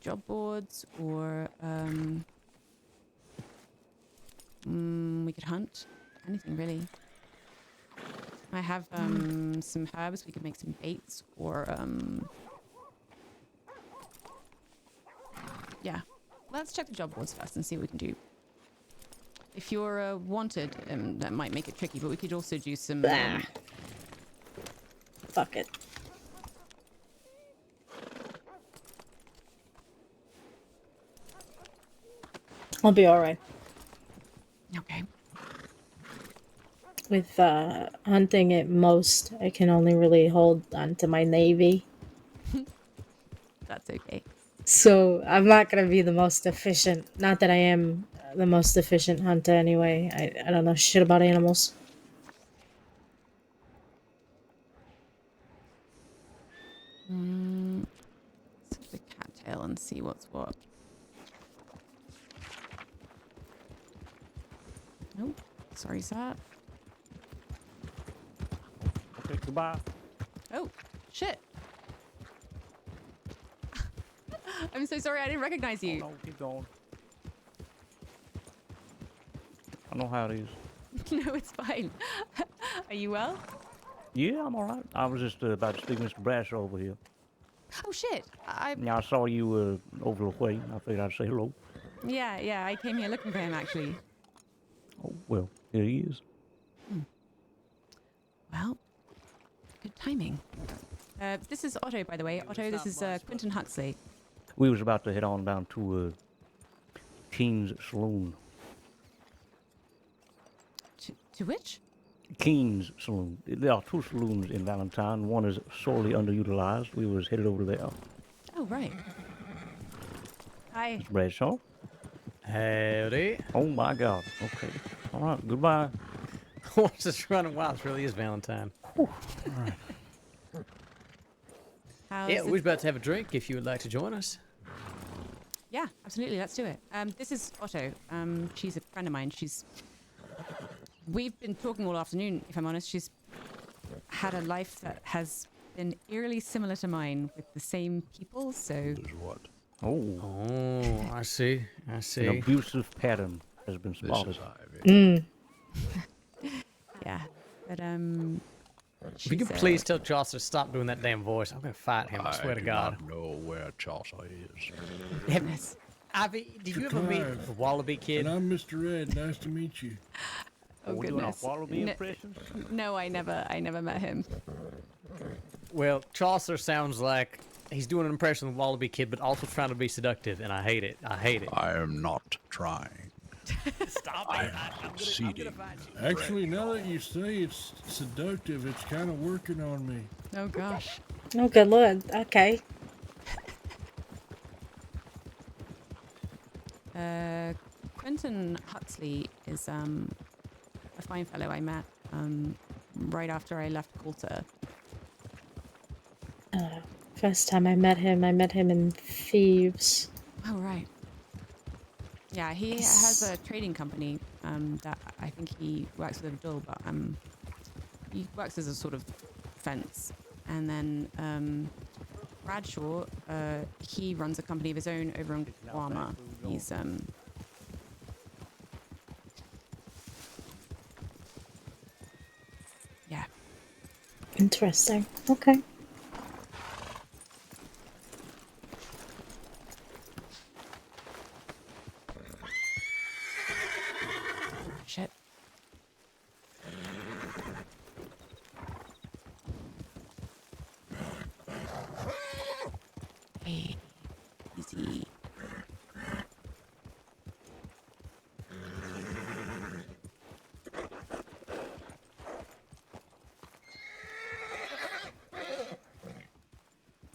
A: job boards, or we could hunt. Anything really. I have some herbs. We could make some baits, or yeah. Let's check the job boards first and see what we can do. If you're wanted, that might make it tricky, but we could also do some.
P: Fuck it. I'll be alright.
A: Okay.
P: With hunting at most, I can only really hold on to my navy.
A: That's okay.
P: So I'm not gonna be the most efficient. Not that I am the most efficient hunter anyway. I don't know shit about animals.
A: Let's look at the cattail and see what's what. Nope. Sorry, sir.
Q: Okay, goodbye.
A: Oh, shit. I'm so sorry. I didn't recognize you.
U: No, keep going. I know how it is.
A: No, it's fine. Are you well?
U: Yeah, I'm all right. I was just about to speak to Mr. Brasher over here.
A: Oh shit.
U: Yeah, I saw you over the way. I figured I'd say hello.
A: Yeah. I came here looking for him actually.
U: Oh, well, here he is.
A: Well, good timing. This is Otto, by the way. Otto, this is Quentin Huxley.
U: We was about to head on down to Keen's Saloon.
A: To which?
U: Keen's Saloon. There are two saloons in Valentine. One is sorely underutilized. We was headed over there.
A: Oh, right. Hi.
U: Mr. Bradshaw.
V: Howdy.
U: Oh, my God. Okay. All right. Goodbye.
V: What's this running wild? It really is Valentine. All right. Yeah, we're about to have a drink if you would like to join us.
A: Yeah, absolutely. Let's do it. This is Otto. She's a friend of mine. We've been talking all afternoon, if I'm honest. She's had a life that has been eerily similar to mine with the same people, so...
U: What? Oh.
V: I see.
U: An abusive pattern has been spotted.
A: Yeah, but,
V: If you could please tell Chaucer to stop doing that damn voice, I'm going to fight him, I swear to God.
K: I know where Chaucer is.
A: Goodness.
V: Ivy, did you ever meet the Wallaby Kid?
W: And I'm Mr. Ed. Nice to meet you.
A: Oh, goodness. No, I never met him.
V: Well, Chaucer sounds like he's doing an impression of the Wallaby Kid, but also trying to be seductive, and I hate it.
K: I am not trying.
V: Stop it. I'm
K: Seeding.
W: Actually, now that you say it's seductive, it's kind of working on me.
A: Oh, gosh.
P: Oh, good lord. Okay.
A: Quentin Huxley is a fine fellow I met right after I left Coulter.
P: First time I met him in Thieves.
A: Oh, right. Yeah, he has a trading company that I think he works with Abdul, but he works as a sort of fence. And then Bradshaw, he runs a company of his own over in Guama. He's yeah.
P: Interesting. Okay.
A: Shit. Hey, easy.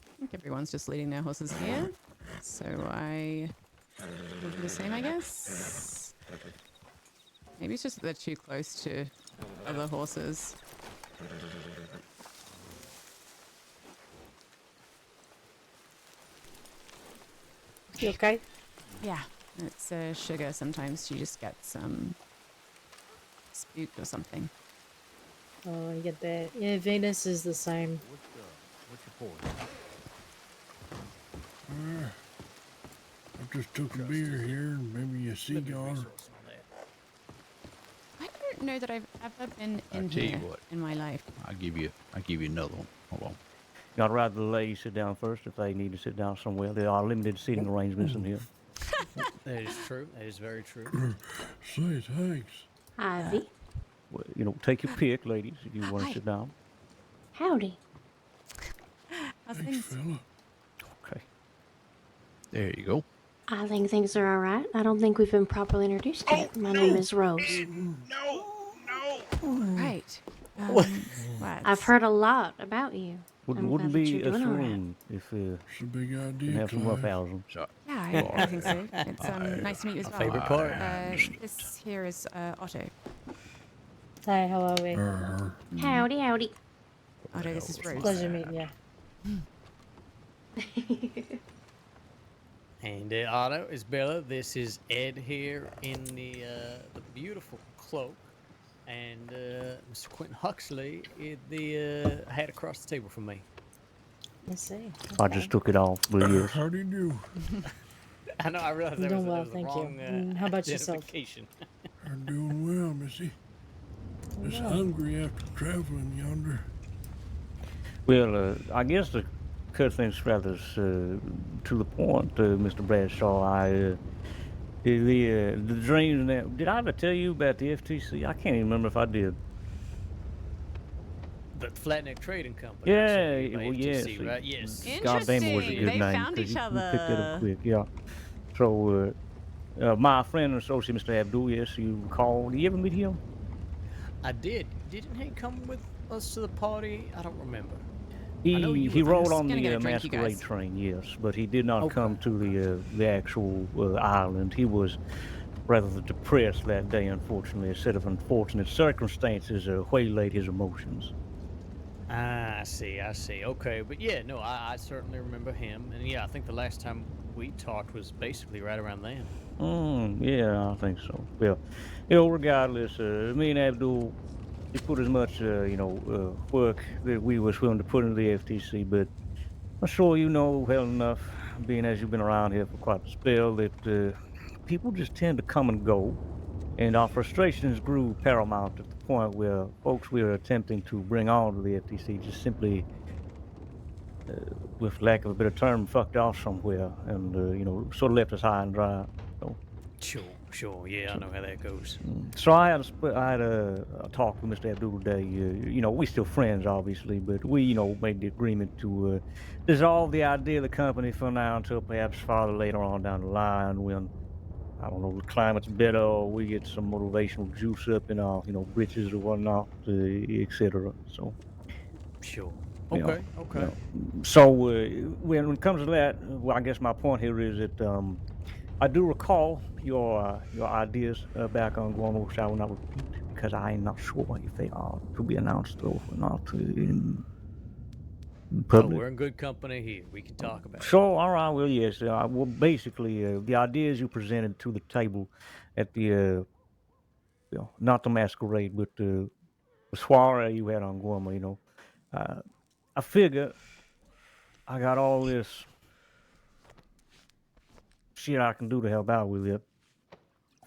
A: I think everyone's just leading their horses here, so I will do the same, I guess. Maybe it's just that they're too close to other horses.
P: You okay?
A: Yeah, it's sugar. Sometimes she just gets spooked or something.
P: Oh, I get that. Yeah, Venus is the same.
K: What's your point?
W: I just took a beer here and maybe a cigar.
A: I don't know that I've ever been in
K: tell you
A: here
K: what.
A: in my life.
K: I'll give you another one. Hold on.
U: I'd rather the ladies sit down first if they need to sit down somewhere. There are limited seating arrangements in here.
V: That is true. That is very true.
W: Say thanks.
X: Ivy.
U: Well, you know, take your pick, ladies, if you want to
A: Hi.
U: sit down.
X: Howdy.
A: How's
W: Thanks,
A: things?
W: fella.
U: Okay.
K: There you go.
X: I think things are alright. I don't think we've been properly introduced yet. My name is Rose.
A: Right.
X: What?
A: What?
X: I've heard a lot about you. I'm
U: Wouldn't
X: glad that
U: be
X: you're
U: a
X: doing alright.
U: saloon if
W: It's a big
U: you
W: idea,
U: have some rough
W: Clive.
U: housing.
A: Yeah, I think so. It's nice to meet you as
V: My
A: well.
V: favorite part.
A: This here is Otto.
P: Hi, how are we?
X: Howdy, howdy.
A: Otto, this is Rose.
P: Pleasure meeting you.
V: And Otto is Bella. This is Ed here in the beautiful cloak, and Mr. Quentin Huxley is the hat across the table from me.
P: Let's see.
U: I just took it off, but yes.
W: How do you do?
V: I know. I realized that
P: Doing
V: was,
P: well,
V: that was the
P: thank you.
V: wrong
P: And how about yourself?
V: identification.
W: I'm doing well, Missy. Just hungry after traveling yonder.
U: Well, I guess to cut things rather to the point, Mr. Bradshaw, the dreams that did I ever tell you about the FTC? I can't even remember if I did.
V: The Flatneck Trading Company.
U: Yeah, well, yes.
V: FTC, right? Yes.
U: God damn, it was a
A: Interesting.
U: good
A: They
U: name.
A: found
U: 'cause
A: each
U: you picked it up
A: other.
U: quick, yeah. So, my friend and associate, Mr. Abdul, yes, you recall. Did you ever meet him?
V: I did. Didn't he come with us to the party? I don't remember. I know you
U: He
V: were
U: rode
V: there.
U: on the masquerade train, yes, but he did not come to the actual island. He was rather depressed that day, unfortunately. A set of unfortunate circumstances waylaid his emotions.
V: Ah, I see. Okay, but yeah, no, I certainly remember him, and yeah, I think the last time we talked was basically right around then.
U: Yeah, I think so. Well, regardless, me and Abdul, he put as much, work that we was willing to put into the FTC, but I'm sure you know well enough, being as you've been around here for quite a spell, that people just tend to come and go, and our frustrations grew paramount at the point where folks we were attempting to bring on to the FTC just simply, with lack of a better term, fucked off somewhere, and sort of left us high and dry. So.
V: Sure. Yeah, I know how that goes.
U: So I had a talk with Mr. Abdul today. We still friends, obviously, but we, made the agreement to dissolve the idea of the company for now until perhaps farther later on down the line when, I don't know, the climate's better or we get some motivational juice up in our, britches or whatnot, etc. So.
V: Sure.
U: You know,
V: Okay.
U: So when it comes to that, well, I guess my point here is that I do recall your ideas back on Guam, which I will not repeat because I am not sure if they are to be announced or not in public.
V: Oh, we're in good company here. We can talk about it.
U: So, all right, well, yes. Well, basically, the ideas you presented to the table at the, not the masquerade, but the soiree you had on Guam, I figure I got all this shit I can do to help out with it.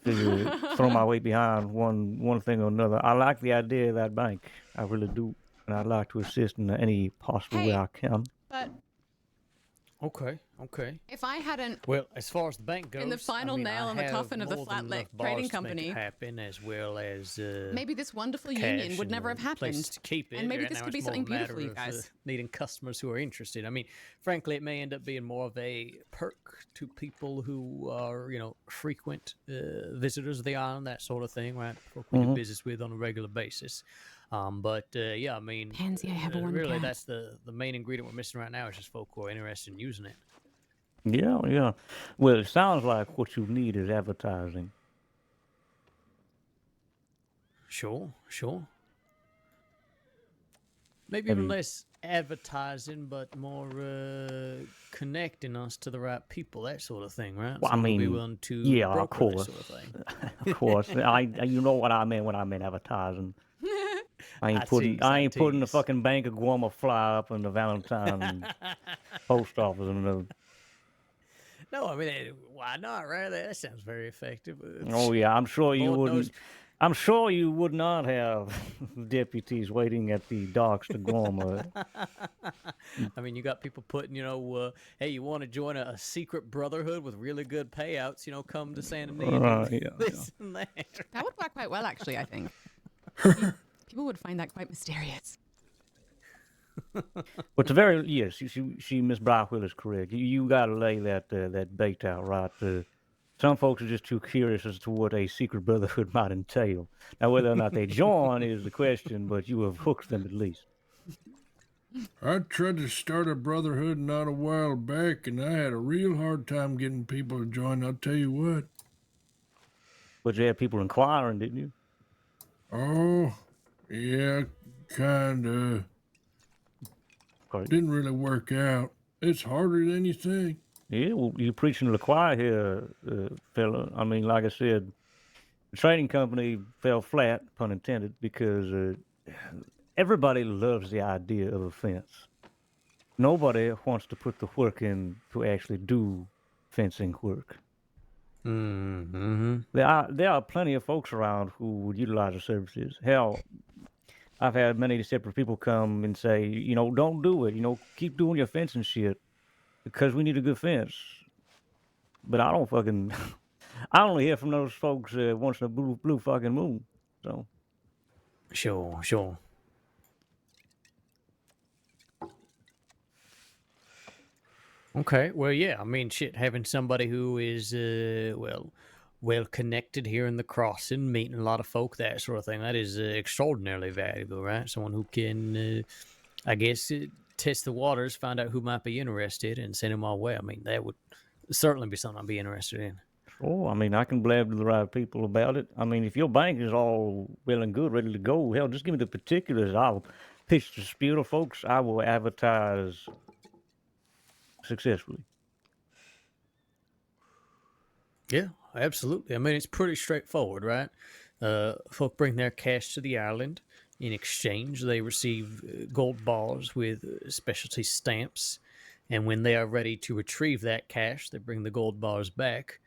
U: Figure throw my weight behind one thing or another. I like the idea of that bank. I really do. And I'd like to assist in any possible way I can.
A: But
V: Okay.
A: if I hadn't
V: Well, as far as the bank goes,
A: been the final nail in the coffin of the Flatneck Trading Company,
V: happen as well as
A: maybe this wonderful
V: cash
A: union would
V: and
A: never have
V: a place
A: happened.
V: to keep it.
A: And maybe
V: Right
A: this
V: now
A: could be
V: it's more
A: something
V: a matter
A: beautiful, you
V: of,
A: guys.
V: needing customers who are interested. I mean, frankly, it may end up being more of a perk to people who are, frequent visitors of the island, that sort of thing, right? Folk we do business with on a regular basis. Yeah, I mean,
A: Pansy, I have one
V: really,
A: cat.
V: that's the main ingredient we're missing right now is just folk who are interested in using it.
U: Yeah. Well, it sounds like what you need is advertising.
V: Sure. Maybe even less advertising, but more connecting us to the right people, that sort of thing, right?
U: Well,
V: So
U: I
V: we'll be
U: mean,
V: willing to
U: yeah, of
V: broker
U: course.
V: that sort of thing.
U: Of course. You know what I meant when I meant advertising. I ain't putting the fucking Bank of Guam fly up in the Valentine post office and
V: No, I mean, why not, right? That sounds very effective.
U: Oh yeah, I'm sure you
V: Lord
U: wouldn't.
V: knows-
U: I'm sure you would not have deputies waiting at the docks to Guam.
V: I mean, you got people putting, hey, you want to join a secret brotherhood with really good payouts, come to Santa Ana. This and that.
A: That would work quite well, actually, I think. People would find that quite mysterious.
U: But yes, she Miss Brockwell is correct. You got to lay that bait out right. Some folks are just too curious as to what a secret brotherhood might entail. Now, whether or not they join is the question, but you have hooked them at least.
W: I tried to start a brotherhood not a while back, and I had a real hard time getting people to join, I'll tell you what.
U: But you had people inquiring, didn't you?
W: Oh, yeah, kinda. Didn't really work out. It's harder than you think.
U: Yeah, well, you're preaching to the choir here, fella. I mean, like I said, the trading company fell flat, pun intended, because everybody loves the idea of a fence. nobody wants to put the work in to actually do fencing work.
V: Mm-hmm.
U: There are plenty of folks around who would utilize the services. Hell, I've had many separate people come and say, don't do it. Keep doing your fencing shit because we need a good fence. But I don't fucking. I only hear from those folks once in a blue fucking moon. So.
V: Sure. Okay, well, yeah, I mean, shit, having somebody who is, well connected here in the crossing, meeting a lot of folk, that sort of thing, that is extraordinarily valuable, right? Someone who can, I guess, test the waters, find out who might be interested, and send them our way. I mean, that would certainly be something I'd be interested in.
U: Oh, I mean, I can blab to the right people about it. I mean, if your bank is all well and good, ready to go, hell, just give me the particulars. I'll pitch the spiel to folks. I will advertise successfully.
V: Yeah, absolutely. I mean, it's pretty straightforward, right? Folk bring their cash to the island. In exchange, they receive gold bars with specialty stamps. And when they are ready to retrieve that cash, they bring the gold bars back.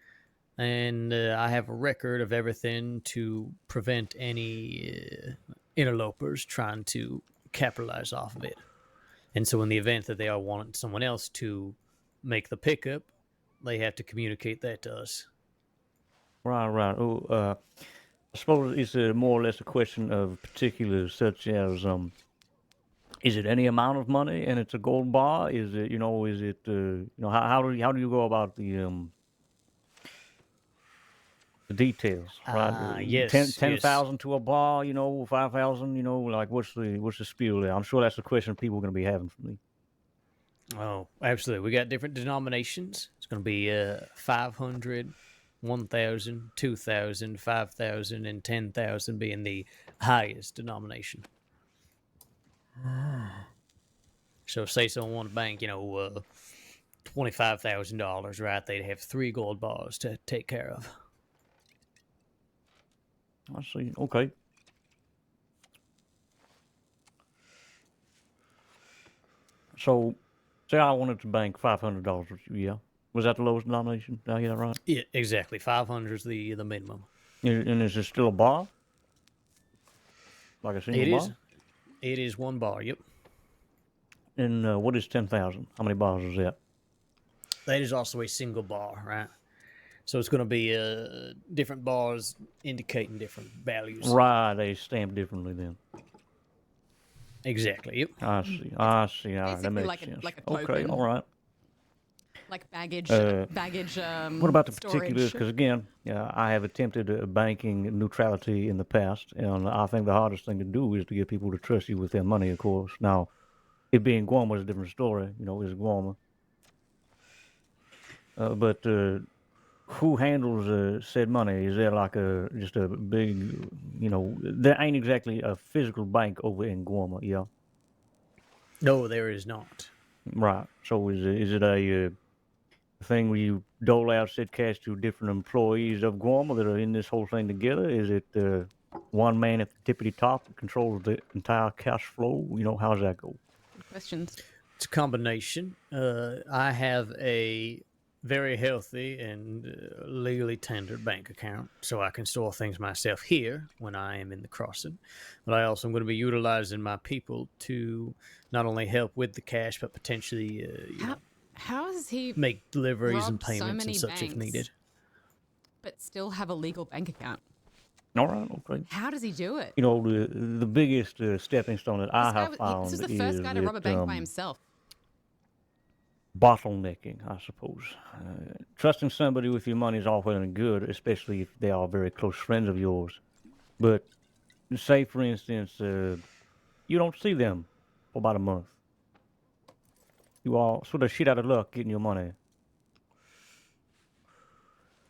V: And I have a record of everything to prevent any interlopers trying to capitalize off of it. And so in the event that they are wanting someone else to make the pickup, they have to communicate that to us.
U: Right. I suppose it's more or less a question of particulars, such as is it any amount of money and it's a gold bar? Is it how do you go about the details, right?
V: Yes,
U: 10,000 to a bar, 5,000, like what's the spiel there? I'm sure that's the question people are going to be having from me.
V: Oh, absolutely. We got different denominations. It's going to be 500, 1,000, 2,000, 5,000, and 10,000 being the highest denomination. So say someone wanted to bank, $25,000, right? They'd have 3 gold bars to take care of.
U: I see. Okay. So, say I wanted to bank $500 with you, yeah? Was that the lowest denomination? Did I hear that right?
V: Yeah, exactly. 500 is the minimum.
U: And is there still a bar? Like a single bar?
V: It is 1 bar, yep.
U: And what is 10,000? How many bars is that?
V: That is also a single bar, right? So it's going to be different bars indicating different values.
U: Right, they stamp differently then.
V: Exactly, yep.
U: I see. All right, that makes sense.
A: like a token.
U: Okay, all right.
A: Like baggage.
U: What about the
A: storage?
U: particulars? Because again, I have attempted banking neutrality in the past, and I think the hardest thing to do is to get people to trust you with their money. Of course, now it being Guam is a different story. It's Guam. But who handles said money? Is there like just a big, there ain't exactly a physical bank over in Guam, yeah?
V: No, there is not.
U: Right. So is it a thing where you dole out said cash to different employees of Guam that are in this whole thing together? Is it one man at the tippity top that controls the entire cash flow? How's that go?
A: Good questions.
V: It's a combination. I have a very healthy and legally tendered bank account, so I can store things myself here when I am in the crossing. But I also am going to be utilizing my people to not only help with the cash, but potentially
A: how does he
V: make deliveries and
A: rob so
V: payments
A: many
V: and such if
A: banks,
V: needed.
A: but still have a legal bank account?
U: All right, okay.
A: How does he do it?
U: The biggest stepping stone that I have found
A: This was the first guy to rob a bank by himself.
U: Bottlenecking, I suppose. Trusting somebody with your money is all well and good, especially if they are very close friends of yours. But say, for instance, you don't see them for about a month. You are sort of shit out of luck getting your money.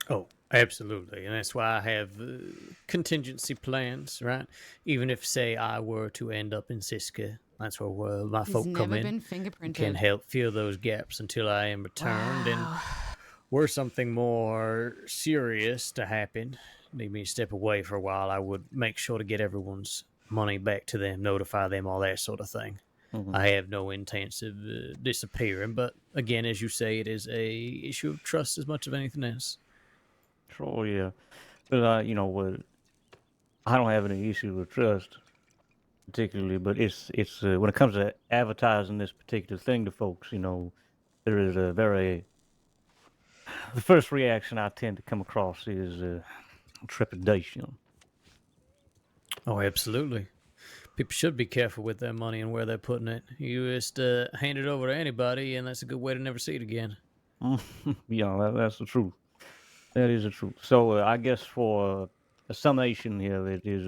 V: Oh, absolutely. And that's why I have contingency plans, right? Even if, say, I were to end up in Siska, that's where my folk come in.
A: He's never been fingerprinted.
V: Can help fill those gaps until I am returned. And were something more serious to happen, need me to step away for a while, I would make sure to get everyone's money back to them, notify them, all that sort of thing. I have no intents of disappearing. But again, as you say, it is a issue of trust as much as anything else.
U: Sure, yeah. But I don't have any issue with trust particularly, but it's when it comes to advertising this particular thing to folks, there is a very the first reaction I tend to come across is trepidation.
V: Oh, absolutely. People should be careful with their money and where they're putting it. You just hand it over to anybody, and that's a good way to never see it again.
U: Yeah, that's the truth. That is the truth. So I guess for a summation here, that is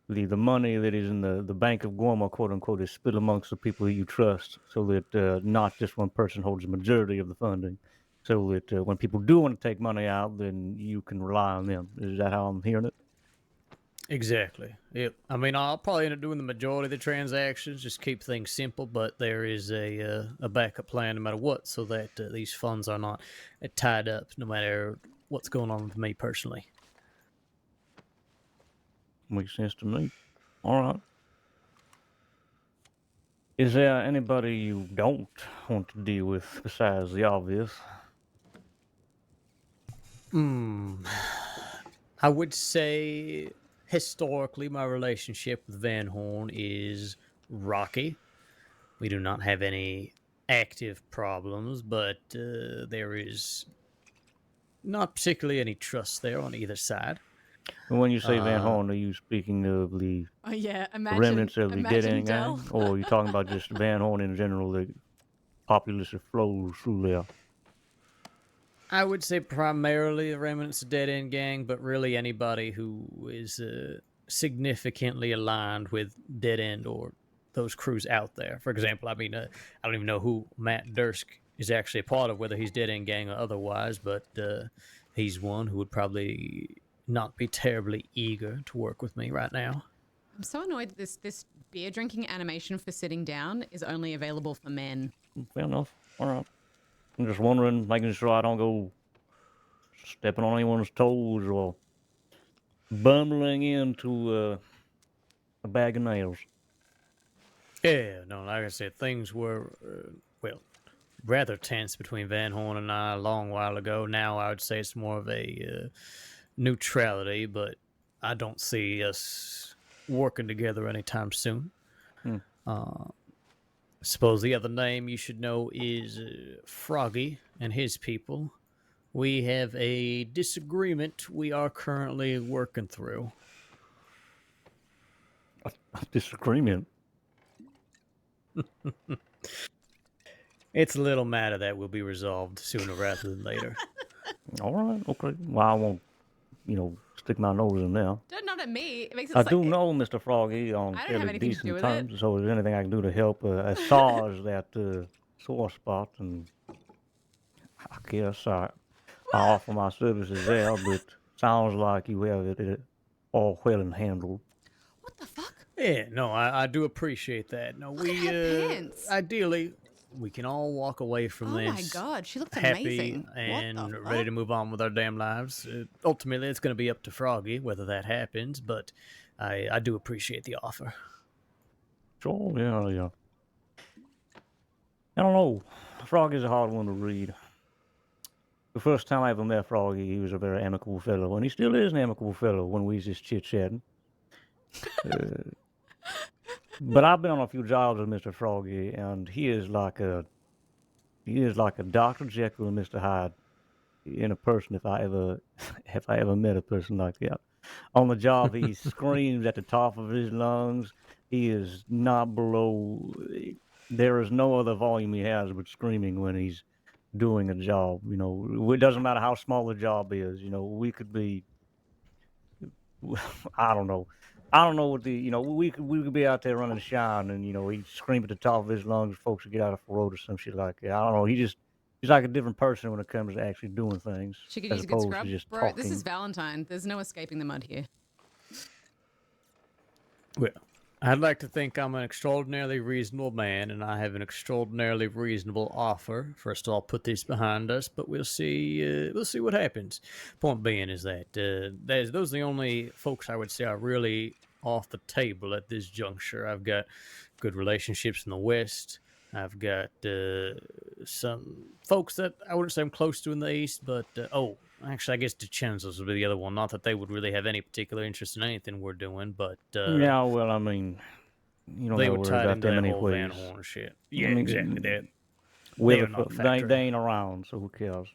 U: the money that is in the Bank of Guamo, quote unquote, is split amongst the people that you trust, so that not just one person holds the majority of the funding. So that when people do want to take money out, then you can rely on them. Is that how I'm hearing it?
V: Exactly. Yep. I mean, I'll probably end up doing the majority of the transactions, just keep things simple, but there is a backup plan no matter what, so that these funds are not tied up no matter what's going on with me personally.
U: Makes sense to me. All right. Is there anybody you don't want to deal with besides the obvious?
V: I would say historically my relationship with Van Horn is rocky. We do not have any active problems, but there is not particularly any trust there on either side.
U: And when you say Van Horn, are you speaking of the remnants of the Dead End Gang? Or are you talking about just Van Horn in general, the populace that flows through there?
V: I would say primarily the remnants of Dead End Gang, but really anybody who is significantly aligned with Dead End or those crews out there. For example, I mean, I don't even know who Matt Dursk is actually a part of, whether he's Dead End Gang or otherwise, but he's one who would probably not be terribly eager to work with me right now.
A: I'm so annoyed that this beer drinking animation for sitting down is only available for men.
U: Fair enough. All right. I'm just wondering, making sure I don't go stepping on anyone's toes or bumbling into a bag of nails.
V: Yeah, no, like I said, things were, rather tense between Van Horn and I a long while ago. Now I would say it's more of a neutrality, but I don't see us working together anytime soon. Suppose the other name you should know is Froggy and his people. We have a disagreement we are currently working through.
U: A disagreement?
V: It's a little matter that will be resolved sooner rather than later.
U: All right, okay. Well, I won't, stick my nose in there.
A: Not at me. It makes it
U: I do know Mr. Froggy on fairly decent terms, so if there's anything I can do to help assuage that sore spot, and I guess I offer my services there, but sounds like you have it all well and handled.
A: What the fuck?
V: Yeah, no, I do appreciate that. No, we ideally we can all walk away from this.
A: Oh my god, she looks
V: happy
A: amazing.
V: and ready to move on with our damn lives. Ultimately, it's going to be up to Froggy whether that happens, but I do appreciate the offer.
U: Sure, yeah. I don't know. Froggy's a hard one to read. The first time I ever met Froggy, he was a very amicable fellow, and he still is an amicable fellow when we just chit-chatting. But I've been on a few jobs with Mr. Froggy, and he is like a Dr. Jekyll and Mr. Hyde in a person. If I ever met a person like that on the job, he screams at the top of his lungs. He is not below. There is no other volume he has but screaming when he's doing a job. It doesn't matter how small the job is. We could be. I don't know what we could be out there running shine, and he'd scream at the top of his lungs, folks would get out of the road or some shit like that. I don't know. He's like a different person when it comes to actually doing things.
A: She could
U: as
A: use a good
U: opposed
A: scrub.
U: to just
A: Bro,
U: talking.
A: this is Valentine. There's no escaping the mud here.
V: Well, I'd like to think I'm an extraordinarily reasonable man, and I have an extraordinarily reasonable offer. First of all, put this behind us, but we'll see. We'll see what happens. Point being is that those are the only folks I would say are really off the table at this juncture. I've got good relationships in the West. I've got some folks that I wouldn't say I'm close to in the East, but actually, I guess DeCenzo's would be the other one. Not that they would really have any particular interest in anything we're doing, but
U: yeah, well, I mean, you don't
V: they
U: have to
V: were
U: worry
V: tied
U: about
V: into
U: them
V: that whole Van
U: anyways.
V: Horn shit.
U: I
V: Yeah,
U: mean,
V: exactly.
U: Where
V: They're
U: the
V: not
U: fuck,
V: a
U: they
V: factor.
U: ain't around, so who cares?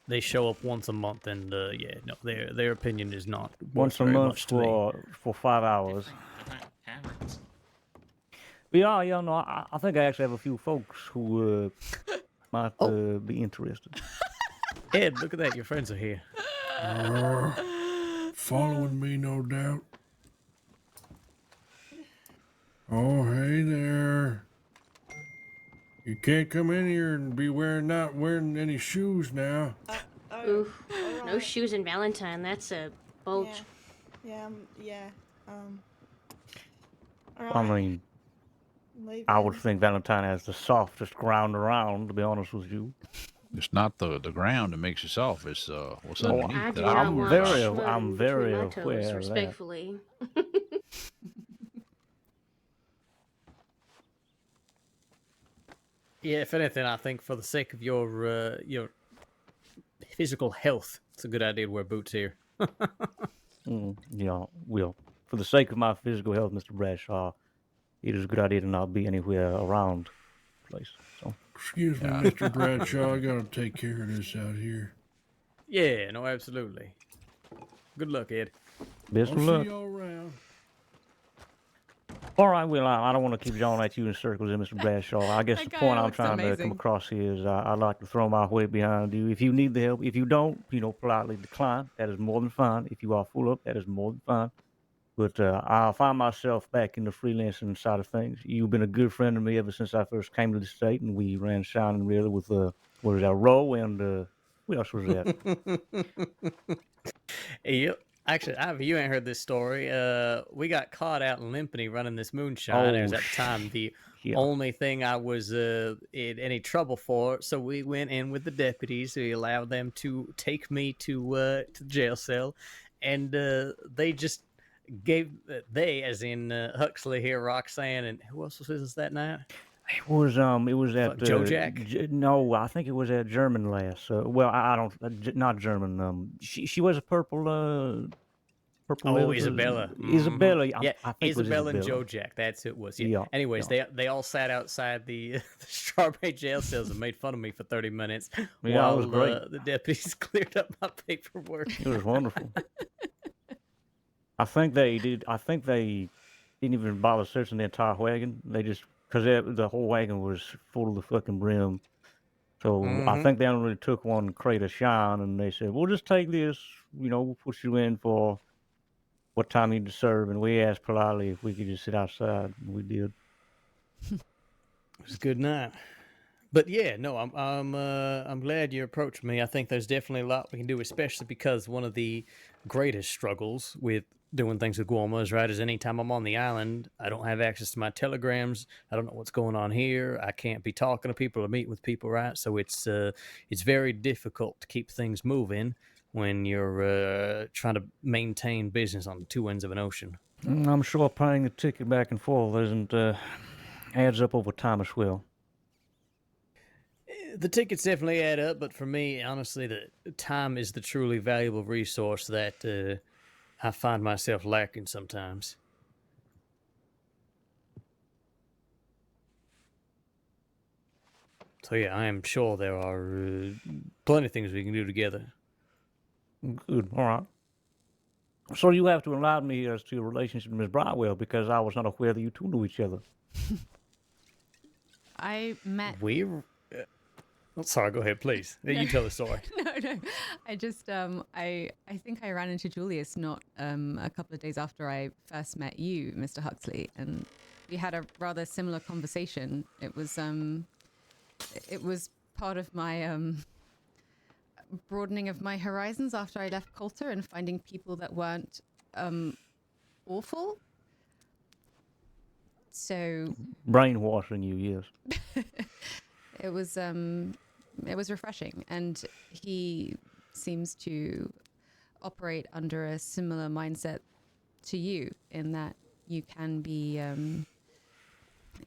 V: They show up once a month, and their opinion is not worth
U: Once a
V: very
U: month
V: much to me.
U: for 5 hours. But yeah, no, I think I actually have a few folks who might be interested.
V: Ed, look at that. Your friends are here.
W: Following me, no doubt. Oh, hey there. You can't come in here and be not wearing any shoes now.
X: Oof. No shoes in Valentine. That's a bulge.
C: Yeah.
U: I mean, I would think Valentine has the softest ground around, to be honest with you.
D: It's not the ground that makes you soft. It's what's
X: I
D: underneath
X: do
D: that.
X: not want
U: very
X: schmud between my
U: aware
X: toes,
U: of that.
X: respectfully.
V: Yeah, if anything, I think for the sake of your physical health, it's a good idea to wear boots here.
U: Yeah, well, for the sake of my physical health, Mr. Bradshaw, it is a good idea to not be anywhere around the place. So.
W: Excuse me, Mr. Bradshaw, I gotta take care of this out here.
V: Yeah, no, absolutely. Good luck, Ed.
U: Best of
W: I'll
U: luck.
W: see y'all around.
U: All right, well, I don't want to keep yawning at you in circles, Mr. Bradshaw. I guess
A: That
U: the
A: guy
U: point I'm
A: looks
U: trying to come
A: amazing.
U: across here is I'd like to throw my weight behind you. If you need the help, if you don't, politely decline. That is more than fine. If you are full up, that is more than fine. But I'll find myself back in the freelancing side of things. You've been a good friend to me ever since I first came to the state, and we ran Shining River with what was that, Roe, and what else was that?
V: Yep. Actually, Ivy, you ain't heard this story. We got caught out in Limpany running this moonshine. It was at the time the only thing I was in any trouble for. So we went in with the deputies. We allowed them to take me to the jail cell, and they just gave as in Huxley here, Roxanne, and who else was with us that night?
U: It was at
V: Joe Jack.
U: No, I think it was at German lass. Well, I don't not German. She was a purple.
V: Oh, Isabella.
U: Isabella.
V: Yeah,
U: I think
V: Isabella
U: it was
V: and
U: Isabella.
V: Joe Jack. That's who it was. Yeah. Anyways, they all sat outside the Strawberry jail cells and made fun of me for 30 minutes
U: Yeah, it
V: while
U: was great.
V: the deputies cleared up my paperwork.
U: It was wonderful. I think they didn't even bother searching the entire wagon. They just because the whole wagon was full to the fucking brim. So I
V: Mhm.
U: think they only took one crate of shine, and they said, "We'll just take this. We'll put you in for what time you need to serve." And we asked politely if we could just sit outside, and we did.
V: It was a good night. But yeah, no, I'm glad you approached me. I think there's definitely a lot we can do, especially because one of the greatest struggles with doing things with Guamo is right as anytime I'm on the island, I don't have access to my telegrams. I don't know what's going on here. I can't be talking to people or meet with people, right? So it's very difficult to keep things moving when you're trying to maintain business on two ends of an ocean.
U: I'm sure paying the ticket back and forth isn't adds up over time as well.
V: The tickets definitely add up, but for me, honestly, the time is the truly valuable resource that I find myself lacking sometimes. So yeah, I am sure there are plenty of things we can do together.
U: Good. All right. So you have to enlighten me as to your relationship with Miss Brightwell, because I was not aware that you two knew each other.
A: I met.
V: Sorry, go ahead, please. You tell the story.
A: No. I just I think I ran into Julius not a couple of days after I first met you, Mr. Huxley, and we had a rather similar conversation. It was part of my broadening of my horizons after I left Coulter and finding people that weren't awful. So
U: brainwashing you, yes.
A: It was refreshing, and he seems to operate under a similar mindset to you in that you can be in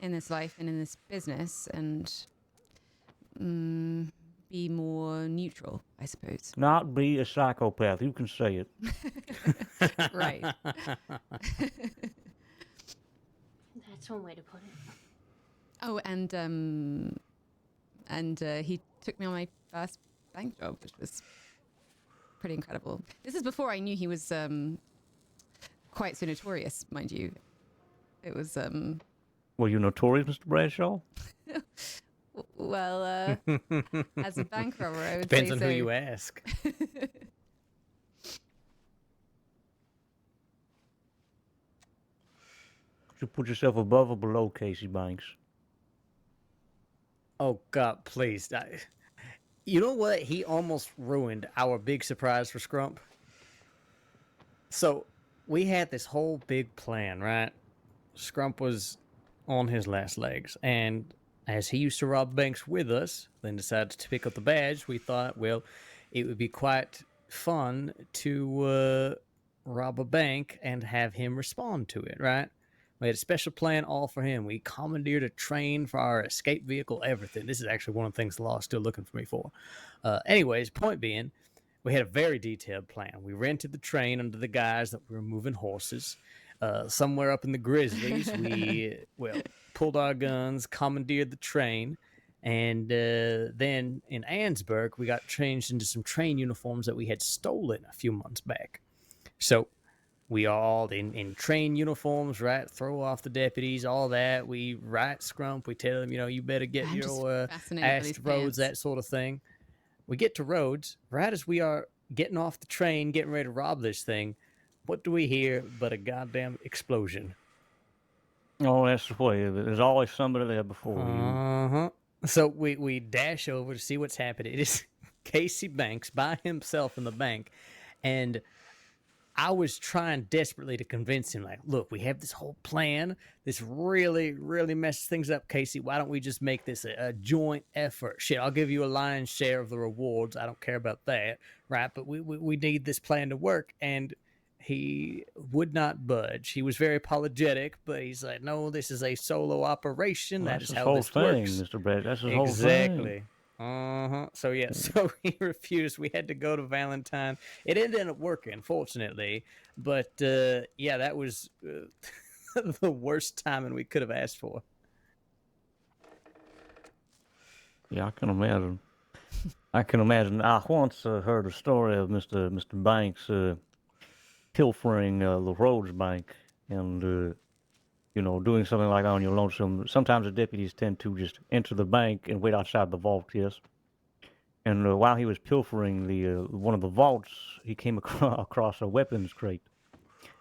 A: this life and in this business and be more neutral, I suppose.
U: Not be a psychopath. You can say it.
A: Right.
X: That's one way to put it.
A: Oh, and he took me on my first bank job, which was pretty incredible. This is before I knew he was quite so notorious, mind you. It was
U: Were you notorious, Mr. Bradshaw?
A: well, as a bank robber, I would
V: Depends
A: say
V: on
A: so.
V: who you ask.
U: You put yourself above or below Casey Banks?
V: Oh God, please! You know what? He almost ruined our big surprise for Scrump. So we had this whole big plan, right? Scrump was on his last legs, and as he used to rob banks with us, then decided to pick up the badge. We thought, well, it would be quite fun to rob a bank and have him respond to it, right? We had a special plan all for him. We commandeered a train for our escape vehicle, everything. This is actually one of the things the law is still looking for me for. Anyways, point being, we had a very detailed plan. We rented the train under the guise that we were moving horses. Somewhere up in the Grizzlies, we, pulled our guns, commandeered the train, and then in Ansburg, we got changed into some train uniforms that we had stolen a few months back. So we all in train uniforms, right? Throw off the deputies, all that. We write Scrump. We tell them, you better get your ass to Rhodes, that sort of thing. We get to Rhodes, right as we are getting off the train, getting ready to rob this thing. What do we hear but a goddamn explosion?
U: Oh, that's the way. There's always somebody there before you.
V: Uh-huh. So we dash over to see what's happening. It is Casey Banks by himself in the bank, and I was trying desperately to convince him, like, look, we have this whole plan. This really, really messes things up, Casey. Why don't we just make this a joint effort? Shit, I'll give you a lion's share of the rewards. I don't care about that, right? But we need this plan to work. And he would not budge. He was very apologetic, but he's like, no, this is a solo operation.
U: Well,
V: that
U: that's
V: is
U: his
V: how
U: whole
V: this
U: thing,
V: works.
U: Mr. Brad. That's his whole thing.
V: Exactly. Uh-huh. So yeah, so he refused. We had to go to Valentine. It ended up working, fortunately. But yeah, that was the worst timing we could have asked for.
U: Yeah, I can imagine. I can imagine. I once heard a story of Mr. Banks pilfering the Rhodes Bank and doing something like that on your lonesome. Sometimes the deputies tend to just enter the bank and wait outside the vault, yes. And while he was pilfering the one of the vaults, he came across a weapons crate,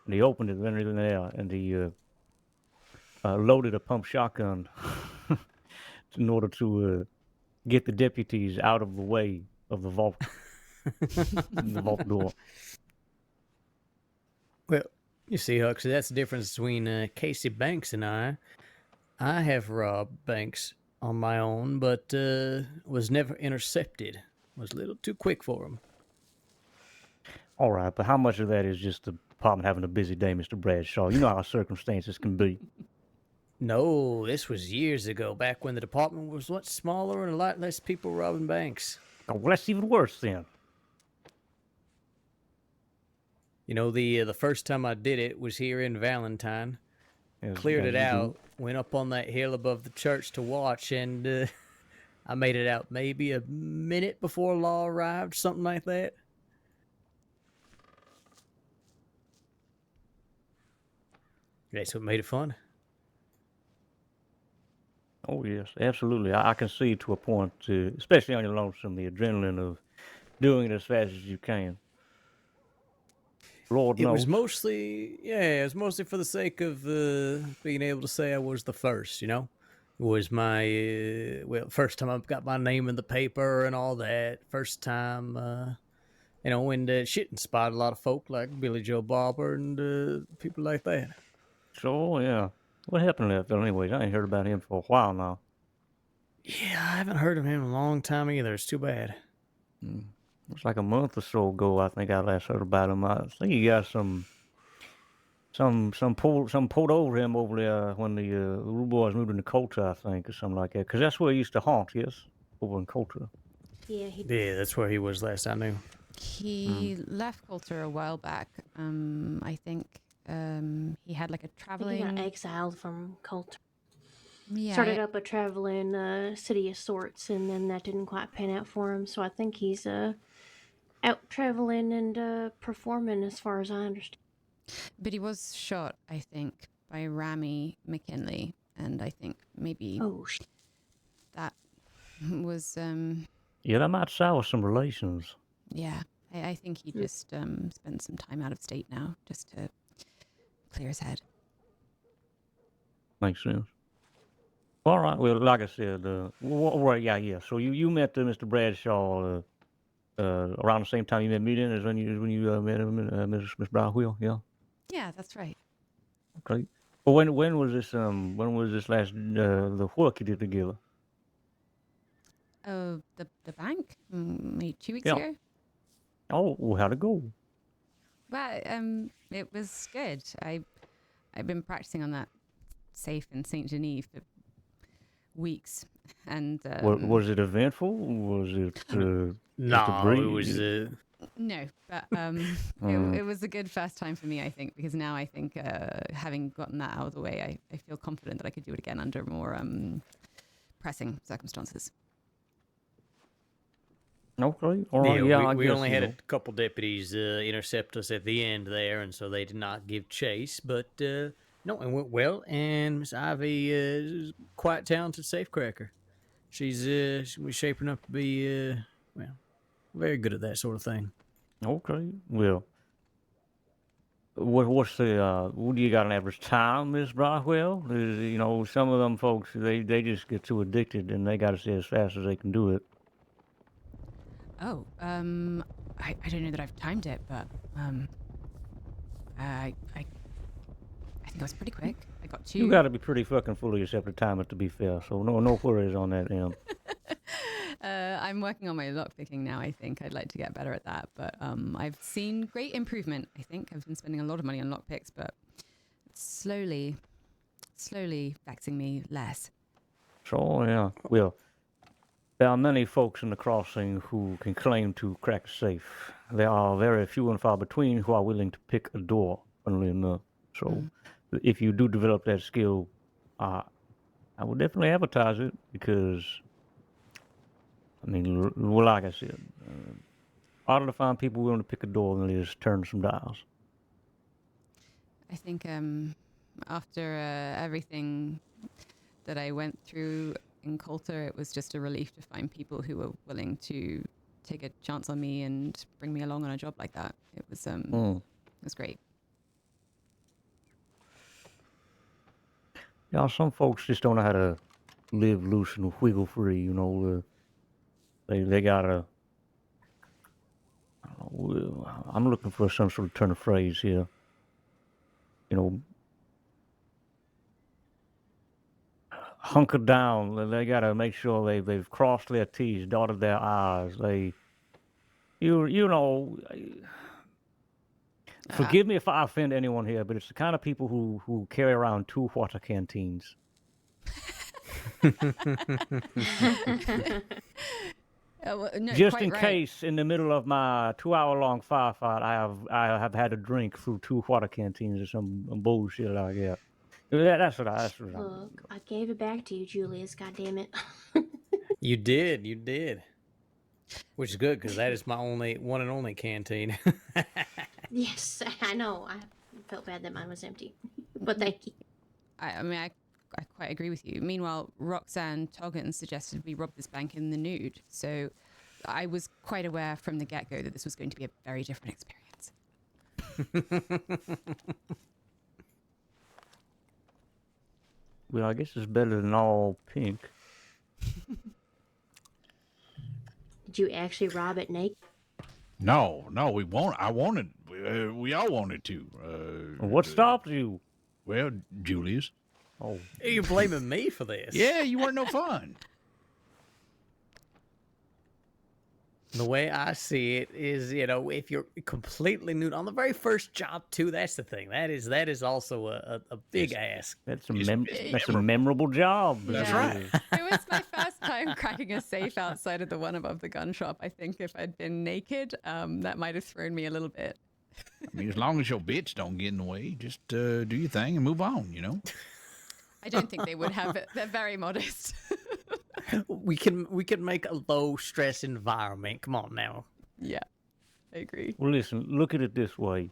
U: and he opened it and everything there, and he loaded a pump shotgun in order to get the deputies out of the way of the vault, the vault door.
V: Well, you see, Huxley, that's the difference between Casey Banks and I. I have robbed banks on my own, but was never intercepted. Was a little too quick for him.
U: All right, but how much of that is just the department having a busy day, Mr. Bradshaw? You know how circumstances can be.
V: No, this was years ago, back when the department was much smaller and a lot less people robbing banks.
U: Oh, well, that's even worse then.
V: You know, the first time I did it was here in Valentine. Cleared it out, went up on that hill above the church to watch, and I made it out maybe a minute before law arrived, something like that. That's what made it fun.
U: Oh, yes, absolutely. I can see to a point, especially on your lonesome, the adrenaline of doing it as fast as you can. Lord knows.
V: It was mostly for the sake of being able to say I was the first, It was my, first time I got my name in the paper and all that. First time, when shit inspired a lot of folk like Billy Joe Barber and people like that.
U: Sure, yeah. What happened to that fellow anyways? I ain't heard about him for a while now.
V: Yeah, I haven't heard of him in a long time either. It's too bad.
U: It was like a month or so ago, I think I last heard about him. I think he got some some pulled over him over there when the little boys moved into Coulter, I think, or something like that. Because that's where he used to haunt, yes, over in Coulter.
X: Yeah, he
V: Yeah, that's where he was last I knew.
A: He left Coulter a while back. I think he had like a
X: I think he
A: traveling.
X: got exiled from Coulter.
A: Yeah,
X: Started up a traveling city of sorts, and then that didn't quite pan out for him. So I think he's out traveling and performing, as far as I understand.
A: but he was shot, I think, by Rami McKinley, and I think maybe that was
U: Yeah, that might sour some relations.
A: yeah. I think he just spent some time out of state now, just to clear his head.
U: Makes sense. All right. Well, like I said, right, yeah. So you met Mr. Bradshaw around the same time you met me then as when you met him, Miss Browwheel, yeah.
A: Yeah, that's right.
U: Okay. Well, when was this last the work you did together?
A: Oh, the bank? Maybe 2 weeks
U: Yeah.
A: ago.
U: Oh, well, how'd it go?
A: Well, it was good. I've been practicing on that safe in Saint Denis for weeks, and
U: Was it eventful? Was it just a
V: No,
U: breeze?
V: it was.
A: no, but it was a good first time for me, I think, because now I think having gotten that out of the way, I feel confident that I could do it again under more pressing circumstances.
U: Okay. All right. Yeah, I
V: we
U: guess,
V: only
U: you
V: had
U: know.
V: a couple deputies intercept us at the end there, and so they did not give chase. But no, it went well. And Miss Ivy is quite talented safecracker. She's shaping up to be well, very good at that sort of thing.
U: Okay. Well, what's the what do you got an average time, Miss Brockwell? You know, some of them folks they just get too addicted and they got to say as fast as they can do it.
A: Oh, I don't know that I've timed it, but I think I was pretty quick. I got 2.
U: You got to be pretty fucking full of yourself to time it, to be fair. So no worries on that, Em.
A: I'm working on my lockpicking now. I think I'd like to get better at that, but I've seen great improvement. I think I've been spending a lot of money on lockpicks, but it's slowly vexing me less.
U: So yeah, well, there are many folks in the crossing who can claim to crack a safe. There are very few and far between who are willing to pick a door, funnily enough. So if you do develop that skill, I would definitely advertise it because, I mean, well, like I said, harder to find people willing to pick a door than it is turn some dials.
A: I think after everything that I went through in Coulter, it was just a relief to find people who were willing to take a chance on me and bring me along on a job like that. It was great.
U: Yeah, some folks just don't know how to live loose and wiggle free. You know, they gotta. I don't know, I'm looking for some sort of turn of phrase here. You know, hunker down. They gotta make sure they've crossed their T's, dotted their I's. You know. Forgive me if I offend anyone here, but it's the kind of people who carry around 2 water canteens.
A: No,
U: just
A: quite
U: in
A: right.
U: case, in the middle of my 2-hour-long firefight, I have had a drink through 2 water canteens or some bullshit like that. That's what I.
X: Look, I gave it back to you, Julius. God damn it.
V: You did. Which is good because that is my one and only canteen.
X: Yes, I know. I felt bad that mine was empty, but thank you.
A: I mean, I quite agree with you. Meanwhile, Roxanne Toggin suggested we rob this bank in the nude. So I was quite aware from the get-go that this was going to be a very different experience.
U: Well, I guess it's better than all pink.
X: Did you actually rob it naked?
D: No, we won't. We all wanted to.
U: What stopped you?
D: Well, Julius.
U: Oh,
V: you're blaming me for this?
D: Yeah, you weren't no fun.
V: The way I see it is, you know, if you're completely new on the very first job too, that's the thing. That is also a big ask.
U: That's a memorable job.
A: Yeah.
V: right.
A: It was my first time cracking a safe outside of the one above the gun shop. I think if I'd been naked, that might have thrown me a little bit.
D: I mean, as long as your bitch don't get in the way, just do your thing and move on, you know?
A: I don't think they would have it. They're very modest.
V: We can make a low stress environment. Come on now.
A: Yeah, I agree.
U: Well, listen, look at it this way.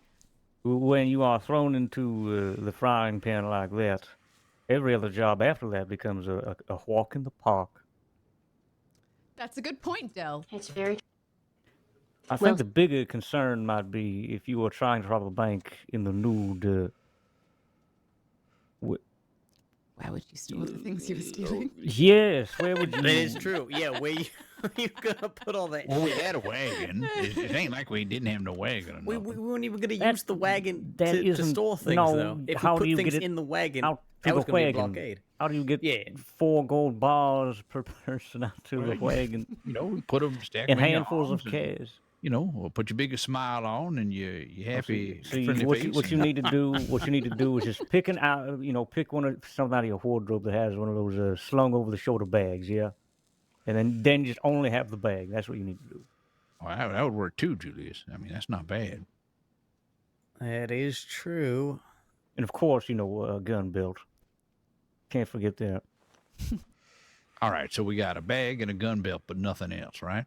U: When you are thrown into the frying pan like that, every other job after that becomes a walk in the park.
A: That's a good point, Del.
X: It's very.
U: I think the bigger concern might be if you were trying to rob a bank in the nude.
A: Where would you store the things you were stealing?
U: Yes, where would you?
V: That is true. Yeah, where you gonna put all that?
D: Well, we had a wagon. It ain't like we didn't have no wagon. Or
V: We
D: nothing.
V: weren't even gonna use the wagon
U: that
V: to
U: isn't-
V: store things,
U: no,
V: though. If
U: how
V: we
U: do
V: put
U: you
V: things
U: get it
V: in the wagon,
U: out
V: that
U: to
V: was
U: the
V: gonna be a
U: wagon?
V: blockade.
U: How do you get
V: Yeah.
U: 4 gold bars per person out to the wagon?
D: You know, put them, stack
U: in
D: them
U: handfuls of
D: your arms and,
U: cash.
D: You know, or put your biggest smile on and you happy,
U: See,
D: friendly
U: what
D: face.
U: you need to do, is just pick pick something out of your wardrobe that has one of those slung over the shoulder bags, yeah, and then just only have the bag. That's what you need to do.
D: Oh, that would work too, Julius. I mean, that's not bad.
V: That is true.
U: And of course, a gun belt. Can't forget that.
D: All right, so we got a bag and a gun belt, but nothing else, right?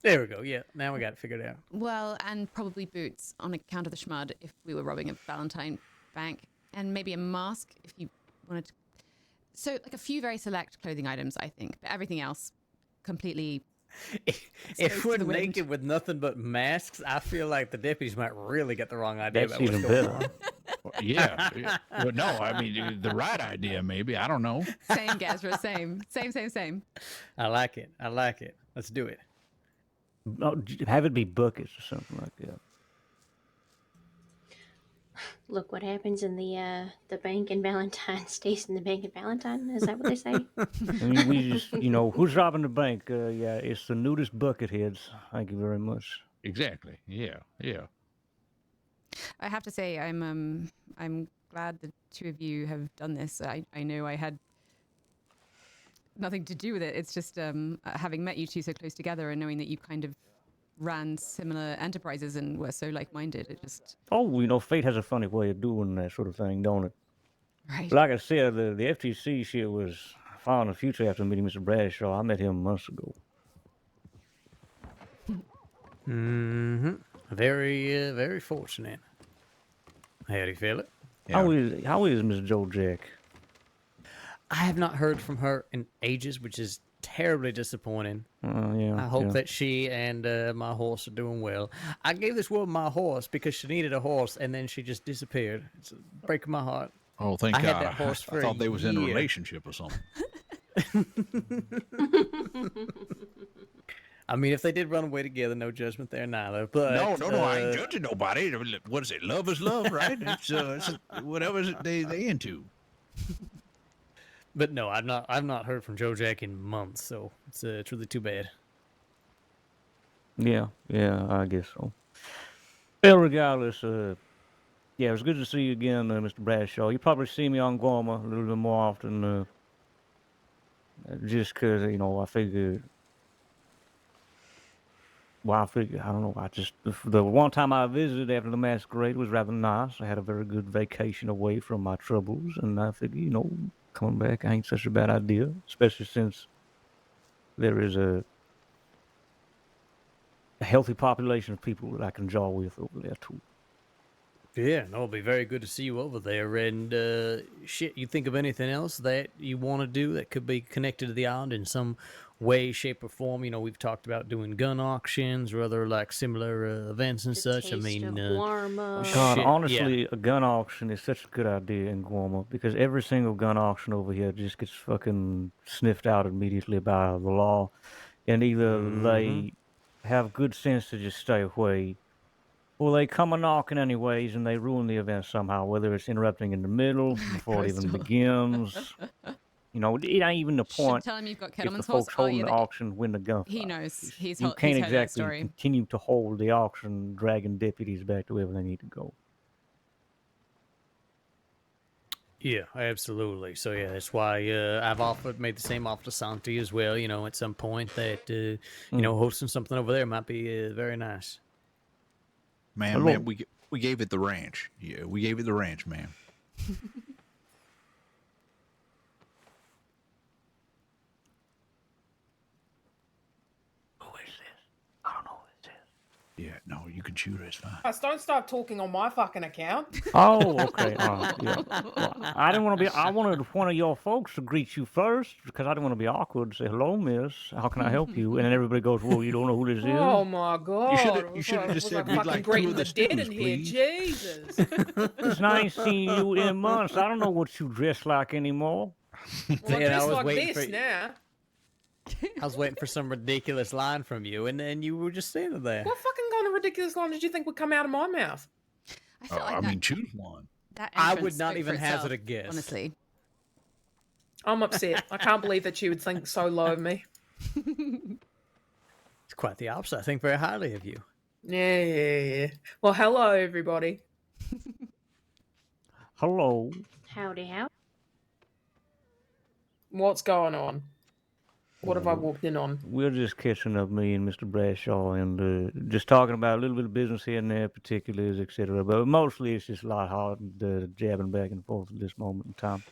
V: There we go. Yeah, now we got it figured out.
A: Well, and probably boots on account of the schmud if we were robbing a Valentine bank, and maybe a mask if you wanted to. So, like a few very select clothing items, I think, but everything else completely.
V: If we're naked with nothing but masks, I feel like the deputies might really get the wrong idea
U: That's
V: about what's
U: even
V: going
U: better.
V: on.
D: Yeah. Well, no, I mean, the right idea, maybe. I don't know.
A: Same, Gazra, same.
V: I like it. I like it. Let's do it.
U: Have it be buckets or something like that.
X: Look what happens in the bank in Valentine stays in the bank in Valentine. Is that what they say?
U: I mean, we just, who's robbing the bank? Yeah, it's the nudist bucket heads. Thank you very much.
D: Exactly. Yeah.
A: I have to say, I'm glad the two of you have done this. I know I had nothing to do with it. It's just having met you two so close together and knowing that you kind of ran similar enterprises and were so like-minded. It just...
U: Oh, fate has a funny way of doing that sort of thing, don't it?
A: Right.
U: Like I said, the FTC shit was far in the future after meeting Mr. Bradshaw. I met him months ago.
V: Mm-hmm. Very, very fortunate. How do you feel it?
U: How is Miss Joe Jack?
V: I have not heard from her in ages, which is terribly disappointing.
U: Yeah.
V: I hope
U: yeah.
V: that she and my horse are doing well. I gave this woman my horse because she needed a horse, and then she just disappeared. It's breaking my heart.
D: Oh, thank
V: I
D: God.
V: had that horse
D: I
V: for
D: thought they was in a
V: year.
D: relationship or something.
V: I mean, if they did run away together, no judgment there neither. But
D: No, I ain't judging nobody. What is it? Love is love, right? It's whatever they into.
V: But no, I've not heard from Joe Jack in months, so it's really too bad.
U: Yeah, I guess so. Well, regardless, yeah, it was good to see you again, Mr. Bradshaw. You probably see me on Guarma a little bit more often, just because, I figured... Well, I don't know, the one time I visited after the masquerade was rather nice. I had a very good vacation away from my troubles, and I figured, coming back ain't such a bad idea, especially since there is a healthy population of people that I can jaw with over there, too.
V: Yeah, no, it'll be very good to see you over there. And shit, you think of anything else that you want to do that could be connected to the island in some way, shape, or form? We've talked about doing gun auctions or other like similar events and such. I mean,
U: God, honestly, a gun auction is such a good idea in Guarma because every single gun auction over here just gets fucking sniffed out immediately by the law, and either they have good sense to just stay away. Well, they come a knocking anyways, and they ruin the event somehow, whether it's interrupting in the middle, before it even begins. You know, it ain't even the
A: Should
U: point
A: tell him you've got
U: if the
A: Kettleman's horse.
U: folks
A: Oh,
U: holding
A: yeah,
U: the auction win the gunfight.
A: he knows. He's
U: You
A: heard
U: can't
A: that
U: exactly
A: story.
U: continue to hold the auction, dragging deputies back to wherever they need to go.
V: Yeah, absolutely. So yeah, that's why I've made the same offer to Santi as well. You know, at some point that you know, hosting something over there might be very nice.
D: Man, we gave it the ranch. Yeah, we gave it the ranch, man. Yeah, no, you can shoot her. It's fine.
C: Don't start talking on my fucking account.
U: Oh, okay. Yeah. Well, I didn't want to be. I wanted one of your folks to greet you first because I didn't want to be awkward. Say hello, miss. How can I help you? And then everybody goes, "Well, you don't know who this is."
C: Oh my god!
D: You should have just said we'd
C: fucking
D: like two
C: greeting
D: of
C: the
D: the
C: dead
D: stews,
C: in here.
D: please.
C: Jesus.
U: Because I ain't seen you in months. I don't know what you dress like anymore.
C: Well, I
V: Yeah, I
C: dress
V: was
C: like
V: waiting
C: this
V: for-
C: now.
V: I was waiting for some ridiculous line from you, and then you were just standing there.
C: What fucking kind of ridiculous line did you think would come out of my mouth?
A: I feel like that,
D: choose one.
A: that
V: I
A: entrance
V: would not
A: spoke
V: even
A: for
V: hazard
A: itself,
V: a guess.
A: Honestly.
C: I'm upset. I can't believe that you would think so low of me.
V: It's quite the opposite. I think very highly of you.
C: Yeah. Well, hello, everybody.
U: Hello.
X: Howdy, how?
C: What's going on? What have I walked in on?
U: We're just catching up, me and Mr. Bradshaw, and just talking about a little bit of business here and there, particulars, etc. But mostly it's just a lot hard jabbing back and forth at this moment in time.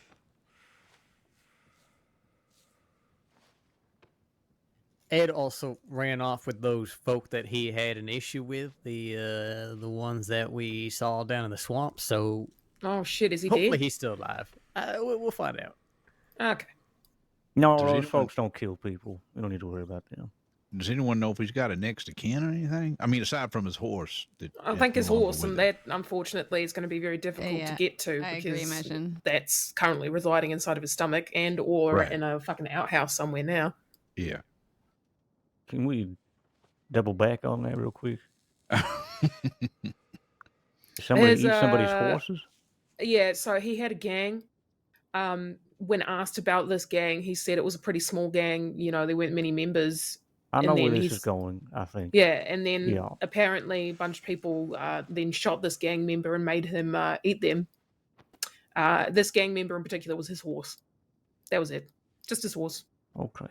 V: Ed also ran off with those folk that he had an issue with, the ones that we saw down in the swamp. So,
C: oh shit, is he
V: hopefully
C: dead?
V: he's still alive. We'll find out.
C: Okay.
U: No,
D: Does
U: those
D: anyone-
U: folks don't kill people. We don't need to worry about them.
D: Does anyone know if he's got a next of kin or anything? I mean, aside from his horse.
C: I think his horse, and that unfortunately is going to be very difficult to get to
A: I
C: because
A: agree, Imagine.
C: that's currently residing inside of his stomach and or
D: Right.
C: in a fucking outhouse somewhere now.
D: Yeah.
U: Can we double back on that real quick? Somebody
C: There's,
U: eat somebody's
C: uh,
U: horses?
C: Yeah, so he had a gang. When asked about this gang, he said it was a pretty small gang. You know, there weren't many members.
U: I know
C: and
U: where
C: then
U: this
C: he's-
U: is going, I think.
C: Yeah, and then
U: Yeah.
C: apparently a bunch of people then shot this gang member and made him eat them. This gang member in particular was his horse. That was it. Just his horse.
U: Okay.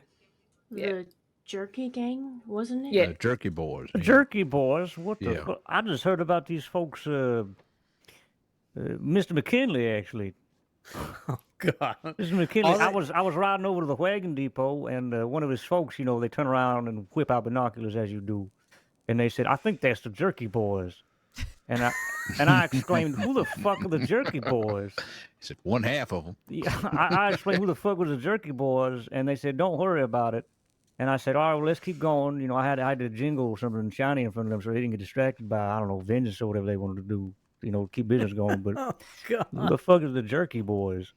X: The jerky gang, wasn't it?
C: Yeah.
D: Jerky boys.
U: The Jerky boys? What the
D: Yeah.
U: fuck? I just heard about these folks, Mr. McKinley, actually.
V: God.
U: Mr. McKinley,
V: All
U: I
V: that-
U: was riding over to the wagon depot, and one of his folks, you know, they turn around and whip out binoculars as you do, and they said, "I think that's the Jerky boys," and I exclaimed, "Who the fuck are the Jerky boys?"
D: He said one half of them.
U: Yeah, I explained who the fuck was the Jerky boys, and they said, "Don't worry about it." And I said, "All right, well, let's keep going." You know, I had to jingle something shiny in front of them so they didn't get distracted by, I don't know, vengeance or whatever they wanted to do. You know, keep business going. But
V: Oh, God.
U: who the fuck is the Jerky boys?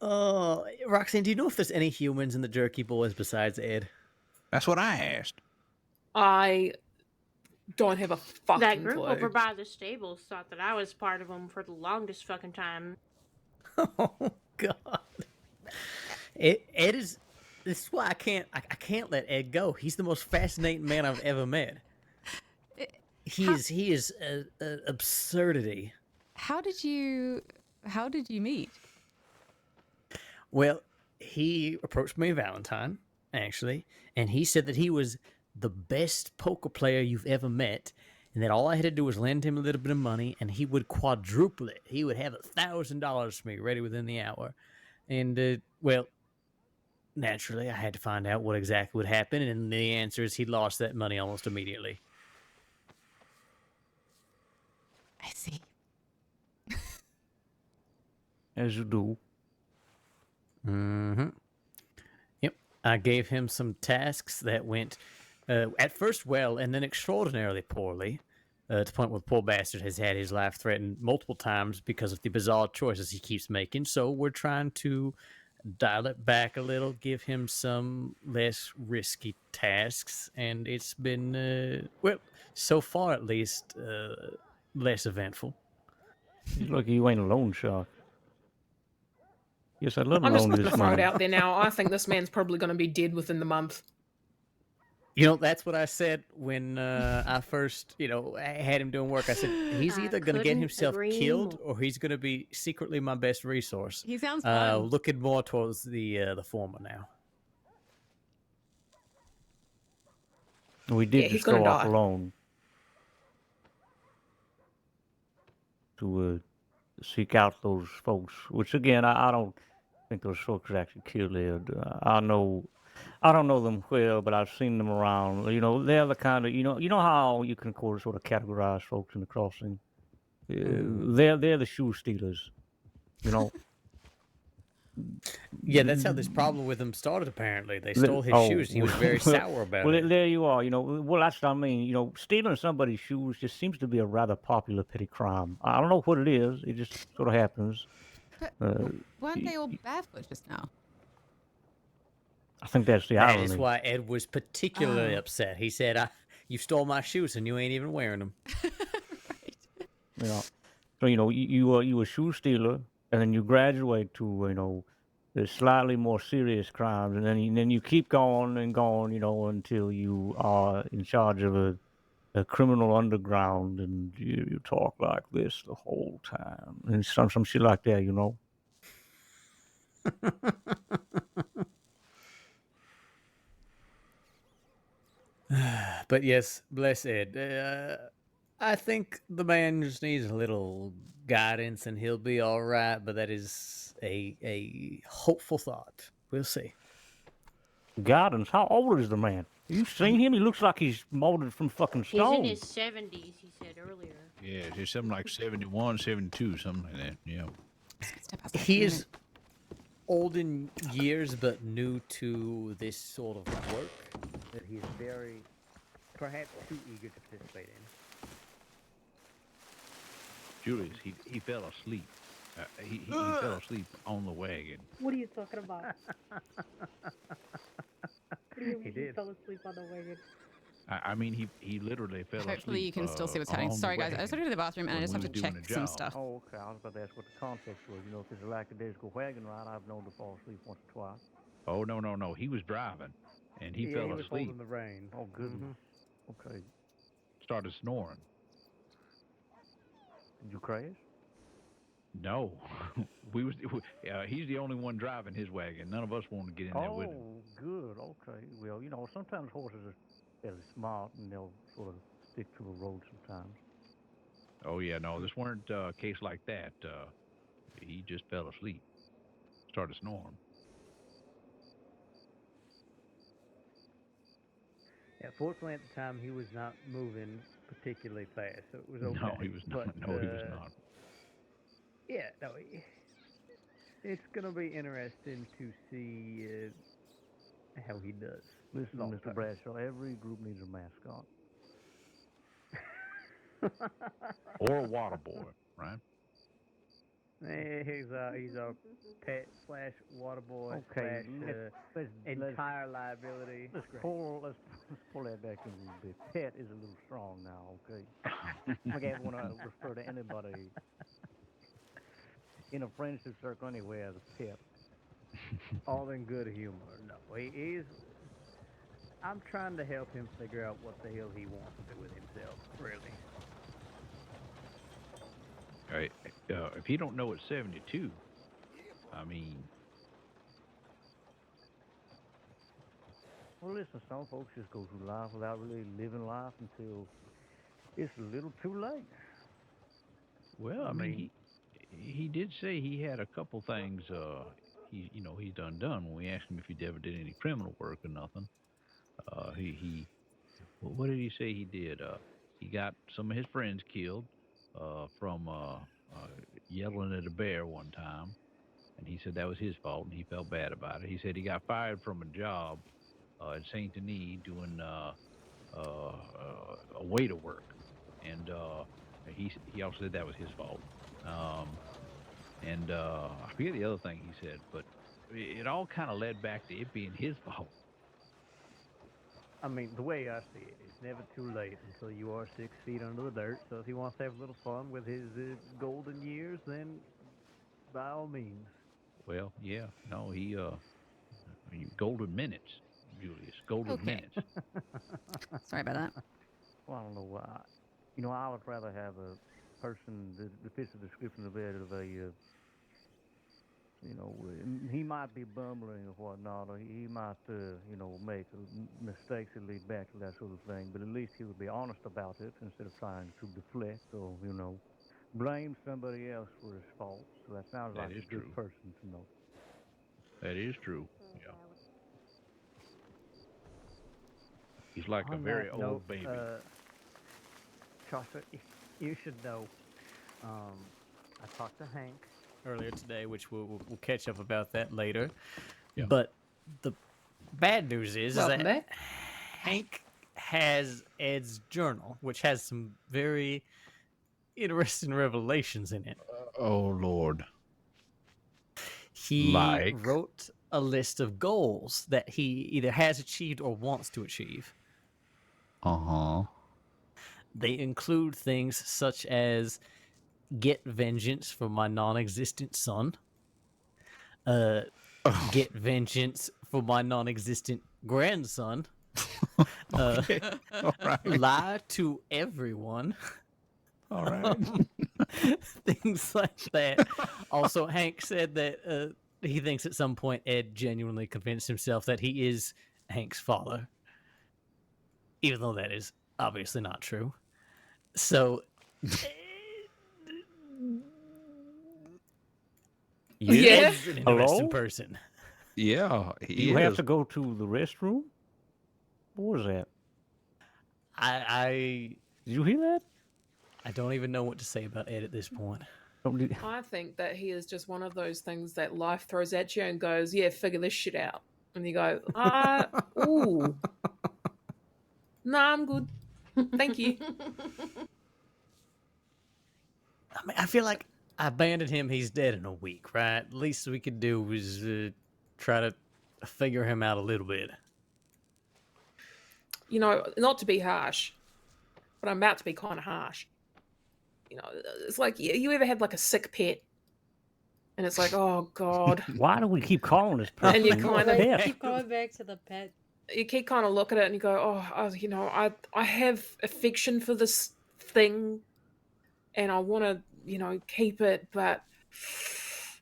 V: Roxanne, do you know if there's any humans in the Jerky Boys besides Ed?
D: That's what I asked.
C: I don't have a fucking
X: That group
C: clue.
X: over by the stables thought that I was part of them for the longest fucking time.
V: Oh God. Ed is. This is why I can't let Ed go. He's the most fascinating man I've ever met. He is an absurdity.
A: How did you meet?
V: Well, he approached me Valentine, actually, and he said that he was the best poker player you've ever met, and that all I had to do was lend him a little bit of money, and he would quadruple it. He would have $1,000 for me ready within the hour. And, well, naturally, I had to find out what exactly would happen, and the answer is he lost that money almost immediately.
A: I see.
U: As you do.
V: Mm-hmm. Yep. I gave him some tasks that went at first well and then extraordinarily poorly, to the point where the poor bastard has had his life threatened multiple times because of the bizarre choices he keeps making. So we're trying to dial it back a little, give him some less risky tasks, and it's been, well, so far at least, less eventful.
U: He's lucky you ain't a loan shark. Yes, I'd love to
C: I'm just
U: loan
C: going
U: you
C: to
U: this
C: throw it
U: money.
C: out there now. I think this man's probably going to be dead within the month.
V: You know, that's what I said when I first, had him doing work. I said, he's
X: I
V: either going to get
X: couldn't
V: himself
X: agree
V: killed
X: more.
V: or he's going to be secretly my best resource.
A: He sounds fun.
V: Looking more towards the former now.
U: We
C: Yeah,
U: did
C: he's
U: just
C: gonna
U: go off
C: die.
U: alone to seek out those folks. Which again, I don't think those folks actually killed Ed. I don't know them well, but I've seen them around. You know, they're the kind of you know how you can sort of categorize folks in the crossing. They're the shoe stealers. You know.
V: Yeah, that's how this problem with him started, apparently. They
U: Le-
V: stole his shoes. He was very
U: well,
V: sour about
U: well,
V: it.
U: there you are. You know, well, that's what I mean. You know, stealing somebody's shoes just seems to be a rather popular petty crime. I don't know what it is. It just sort of happens.
A: But
U: Uh,
A: weren't they all barefoot just now?
U: I think that's the
V: That
U: irony.
V: is why Ed was particularly
A: Oh.
V: upset. He said, you stole my shoes and you ain't even wearing them.
U: You know, so you a shoe stealer, and then you graduate to the slightly more serious crimes, and then you keep going and going, until you are in charge of a criminal underground, and you talk like this the whole time, and some shit like that,
V: But yes, bless Ed. I think the man just needs a little guidance and he'll be all right, but that is a hopeful thought. We'll see.
U: Guidance. How old is the man? You seen him? He looks like he's molded from fucking
X: He's in
U: stone.
X: his 70s, he said earlier.
D: Yeah, it's something like 71, 72, something like that. Yeah.
V: He is old in years, but new to this sort of work that he is very, perhaps too eager to participate in.
D: Julius, he fell asleep. He fell asleep on the wagon.
P: What are you talking about?
V: He did.
P: Fell asleep on the wagon.
D: I mean, he literally fell asleep.
A: Hopefully you can still see what's happening.
D: on the
A: Sorry, guys. I just
D: wagon
A: went to the bathroom and I
D: when
A: just
D: we
A: have to
D: was doing
A: check
D: the
A: some
D: job.
A: stuff.
U: Oh, okay. I was about to ask what the context was. If it's a lackadaisical wagon ride, I've known to fall asleep once or twice.
D: Oh, no. He was driving, and he fell
V: he was
D: asleep.
V: holding the reins.
U: Oh, goodness. Okay.
D: Started snoring.
U: Did you crash?
D: No. He's the only one driving his wagon. None of us wanted to get in there with him.
U: Oh, good. Okay. Well, sometimes horses are fairly smart, and they'll sort of stick to a road sometimes.
D: Oh, yeah, no, this weren't a case like that. He just fell asleep. Started snoring.
V: Yeah, fortunately at the time he was not moving particularly fast, so it was okay.
D: No, he was not.
V: But,
D: No, he was not.
V: Yeah, no, it's gonna be interesting to see how he does.
U: Listen,
V: long
U: Mr.
V: term.
U: Bradshaw, every group needs a mascot.
D: Or a water boy, right?
V: He's a pet / water boy
U: Okay,
V: /
U: let's
V: entire liability.
U: let's pull that back in a little bit. Pet is a little strong now, okay? I can't want to refer to anybody in a friendship circle anywhere as a pet.
V: All in good humor. No, he's. I'm trying to help him figure out what the hell he wants to do with himself. Really.
D: All right. If you don't know it's 72, I mean,
U: Well, listen, some folks just go through life without really living life until it's a little too late.
D: well, I mean, he did say he had a couple things. He's done when we asked him if he ever did any criminal work or nothing. What did he say he did? He got some of his friends killed from yelling at a bear one time, and he said that was his fault, and he felt bad about it. He said he got fired from a job at Saint Denis doing a waiter work, and he also said that was his fault. And I forget the other thing he said, but it all kind of led back to it being his fault.
V: I mean, the way I see it, it's never too late until you are 6 feet under the dirt. So if he wants to have a little fun with his golden years, then by all means.
D: Well, yeah, no, golden minutes, Julius, golden
A: Okay.
D: minutes.
A: Sorry about that.
U: Well, I don't know. I would rather have a person that fits the description of it of a, he might be bumbling or whatnot, or he might, make mistakes that lead back to that sort of thing. But at least he would be honest about it instead of trying to deflect or, blame somebody else for his faults. So that sounds
D: That
U: like
D: is
U: a good
D: true.
U: person to know.
D: That is true. Yeah. He's like a
U: On
D: very
U: that
D: old
U: note,
D: baby.
V: Joshua, you should know. I talked to Hank earlier today, which we'll catch up about that later.
D: Yeah.
V: But the bad news is
C: Welcome
V: that
C: back.
V: Hank has Ed's journal, which has some very interesting revelations in it.
D: Oh Lord.
V: He
D: Like?
V: wrote a list of goals that he either has achieved or wants to achieve.
D: Uh-huh.
V: They include things such as get vengeance for my non-existent son, get vengeance for my non-existent grandson,
D: Okay. All right.
V: lie to everyone.
D: All right.
V: Things like that. Also, Hank said that he thinks at some point Ed genuinely convinced himself that he is Hank's father, even though that is obviously not true. So,
C: Yeah.
V: Ed's an interesting
U: Hello?
V: person.
D: Yeah,
U: Do
D: he
U: you have
D: is.
U: to go to the restroom? What was that?
V: I
U: Did you hear that?
V: I don't even know what to say about Ed at this point.
C: I think that he is just one of those things that life throws at you and goes, yeah, figure this shit out. And you go, ooh. Nah, I'm good. Thank you.
V: I mean, I feel like I abandoned him. He's dead in a week, right? Least we could do was try to figure him out a little bit.
C: You know, not to be harsh, but I'm about to be kind of harsh. You know, it's like you ever had like a sick pet, and it's like, oh god.
U: Why do we keep calling this person?
C: And you
U: a
C: kind of
U: pet?
P: Keep going back to the pet.
C: you keep kind of look at it and you go, I have affection for this thing, and I want to keep it, but it's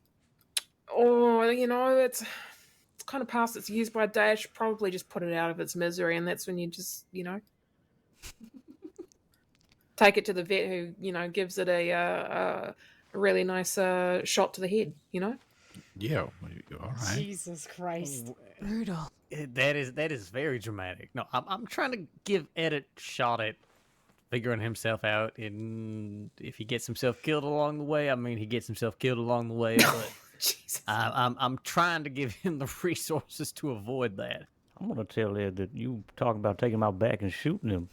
C: kind of past its use by date. I should probably just put it out of its misery, and that's when you just take it to the vet who gives it a really nice shot to the head.
D: Yeah. All right.
P: Jesus Christ.
A: Brutal.
V: That is very dramatic. No, I'm trying to give Ed a shot at figuring himself out, and if he gets himself killed along the way, I mean, he gets himself killed along the way, but
C: Jesus.
V: I'm trying to give him the resources to avoid that.
U: I'm gonna tell Ed that you talking about taking him out back and shooting him.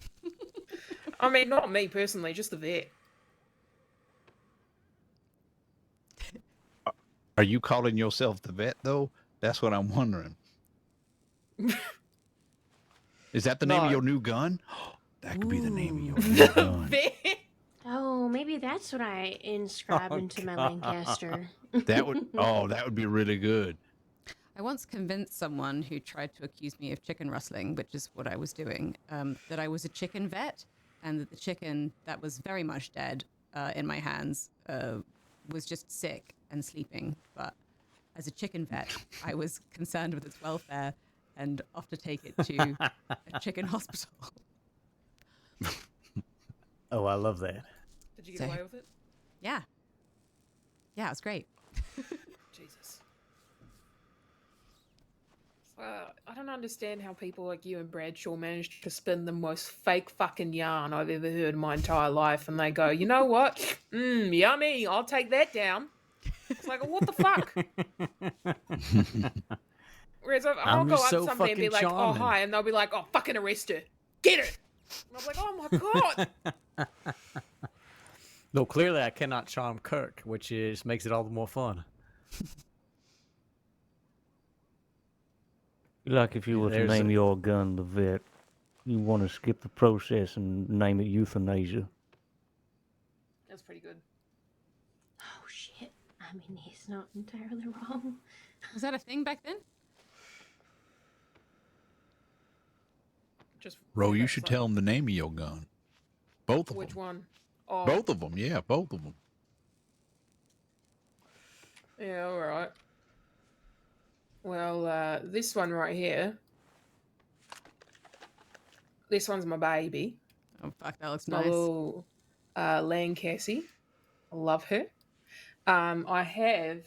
C: I mean, not me personally, just the vet.
D: Are you calling yourself the vet though? That's what I'm wondering. Is that the name of your new gun? That could be the name of your new gun.
X: Oh, maybe that's what I inscribe into my Lancaster.
D: That would be really good.
A: I once convinced someone who tried to accuse me of chicken rustling, which is what I was doing, that I was a chicken vet, and that the chicken that was very much dead in my hands was just sick and sleeping. But as a chicken vet, I was concerned with its welfare and off to take it to a chicken hospital.
V: Oh, I love that.
C: Did you get away with it?
A: Yeah. Yeah, it was great.
C: Jesus. I don't understand how people like you and Bradshaw managed to spin the most fake fucking yarn I've ever heard in my entire life, and they go, you know what? Yummy, I'll take that down. It's like, what the fuck? Whereas I'll go up to somebody and be like,
V: charming.
C: oh, hi, and they'll be like, oh, fucking arrest her. Get her. And I'm like, oh my god.
V: No, clearly I cannot charm Kirk, which makes it all the more fun.
U: Like if you were to name your gun the vet, you want to skip the process and name it euthanasia.
C: That's pretty good.
X: Oh shit, I I mean, he's not entirely wrong.
A: Was that a thing back then?
C: Just
D: Ro, you
C: okay,
D: should
C: so-
D: tell him the name of your gun. Both of
C: Which
D: them.
C: one? Oh,
D: Both of them, yeah, both of them.
C: yeah, all right. Well, this one right here. This one's my baby.
A: Oh fuck, that looks
C: My
A: nice.
C: little Cassie. I love her. I have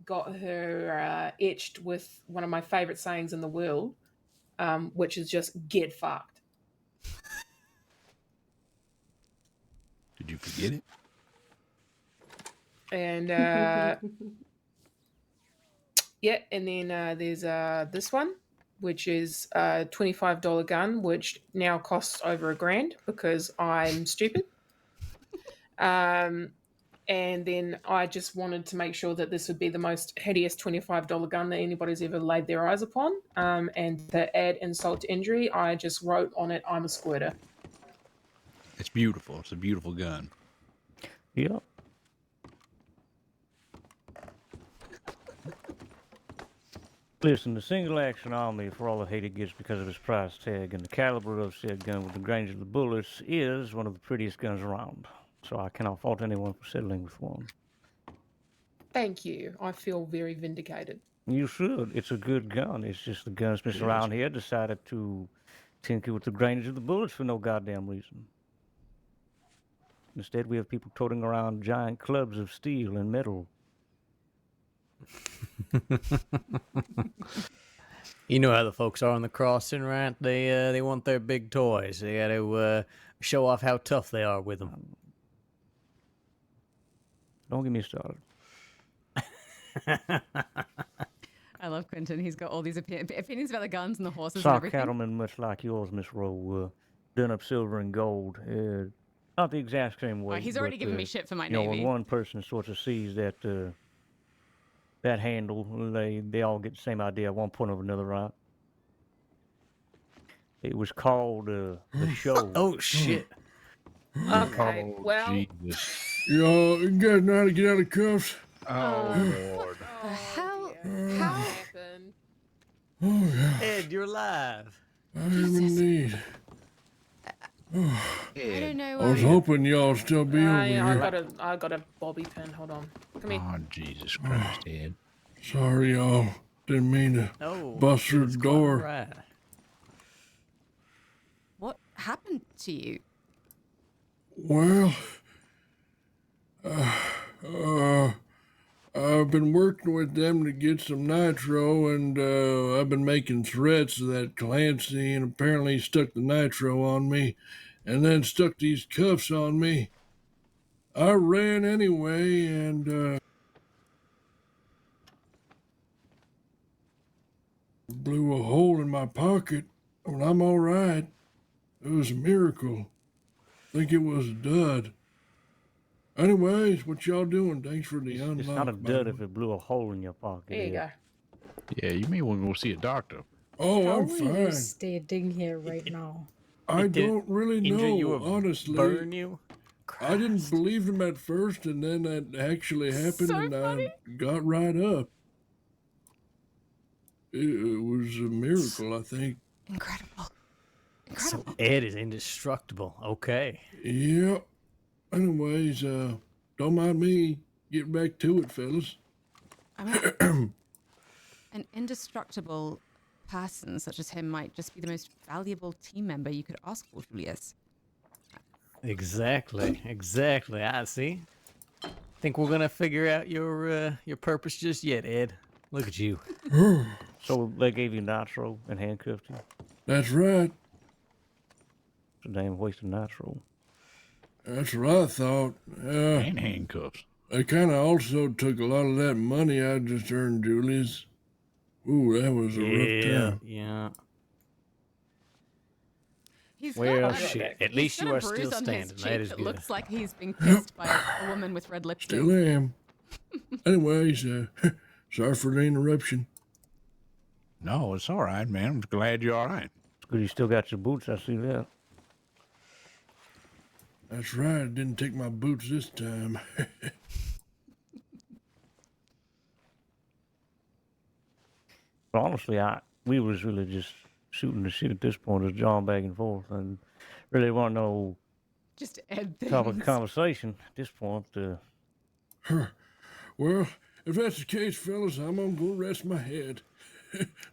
C: got her etched with one of my favorite sayings in the world, which is just "get fucked."
D: Did you forget it?
C: And yeah, and then there's this one, which is a $25 gun, which now costs over $1,000 because I'm stupid. And then I just wanted to make sure that this would be the most hideous $25 gun that anybody's ever laid their eyes upon. And to add insult to injury, I just wrote on it, "I'm a squirter."
D: It's beautiful. It's a beautiful gun.
U: Yep. Listen, the single action army, for all the hate it gets because of its price tag and the caliber of said gun with the range of the bullets, is one of the prettiest guns around. So I cannot fault anyone for settling with one.
C: Thank you. I feel very vindicated.
U: You should. It's a good gun. It's just the gunsmiths around here decided to tinker with the range of the bullets for no goddamn reason. Instead, we have people toting around giant clubs of steel and metal.
V: You know how the folks are on the crossing, right? They want their big toys. They got to show off how tough they are with them.
U: Don't get me started.
A: I love Quentin. He's got all these opinions about the guns and the horses and
U: Saw
A: everything.
U: cattlemen much like yours, Miss Rowe, done up silver and gold. Not the exact same way.
A: He's already giving me shit for my
U: you know,
A: navy.
U: when one person sort of sees that that handle, they all get the same idea at one point or another, right? It was called the show.
V: Oh shit!
C: Okay,
D: Oh,
C: well,
D: Jesus.
W: Y'all, you guys know how to get out of cuffs?
D: Oh, Lord.
A: The hell?
C: How happened?
W: Oh, yeah.
V: Ed, you're live.
W: I am indeed.
A: I don't know.
W: I was hoping y'all still be over here.
C: I got a bobby pin. Hold on. Come here.
D: Oh, Jesus Christ, Ed.
W: Sorry, y'all. Didn't mean to bust through the door.
V: Right.
A: What happened to you?
W: Well, I've been working with them to get some nitro, and I've been making threats to that Clancy, and apparently he stuck the nitro on me, and then stuck these cuffs on me. I ran anyway, and blew a hole in my pocket, but I'm all right. It was a miracle. I think it was a dud. Anyways, what y'all doing? Thanks for the unlock.
U: It's not a dud if it blew a hole in your pocket.
C: There you go.
D: Yeah, you may want to go see a doctor.
W: Oh,
P: How
W: I'm
P: are you
W: fine.
P: standing here right now?
W: I don't really
V: injure
W: know,
V: you or
W: honestly.
V: burn you?
W: I didn't believe him at first, and then that actually happened,
A: So
W: and
A: funny.
W: I got right up. It was a miracle, I think.
A: Incredible.
V: So Ed is indestructible. Okay.
W: Yep. Anyways, don't mind me. Get back to it, fellas.
A: I mean, an indestructible person such as him might just be the most valuable team member you could ask for, Julius.
V: Exactly. Exactly. I see. Think we're gonna figure out your purpose just yet, Ed? Look at you.
U: So they gave you nitro and handcuffed you?
W: That's right.
U: It's a damn waste of nitro.
W: That's what I thought.
D: And handcuffs.
W: They kind of also took a lot of that money I just earned, Julius. Ooh, that was a rough time.
V: Yeah.
A: He's
V: Well,
A: got a,
V: shit. At
A: he's
V: least
A: got
V: you
A: a
V: are
A: bruise
V: still
A: on his
V: standing.
A: cheek
V: That is
A: that
V: good.
A: looks like he's being kissed by a woman with red lipstick.
W: Still am. Anyways, sorry for the interruption.
D: No, it's all right, man. I'm glad you're all right.
U: It's good you still got your boots. I see that.
W: That's right. I didn't take my boots this time.
U: But honestly, we was really just shooting the shit at this point, just jawing back and forth, and really wasn't no
A: Just Ed
U: topic of
A: things.
U: conversation at this point.
W: Well, if that's the case, fellas, I'm gonna go rest my head.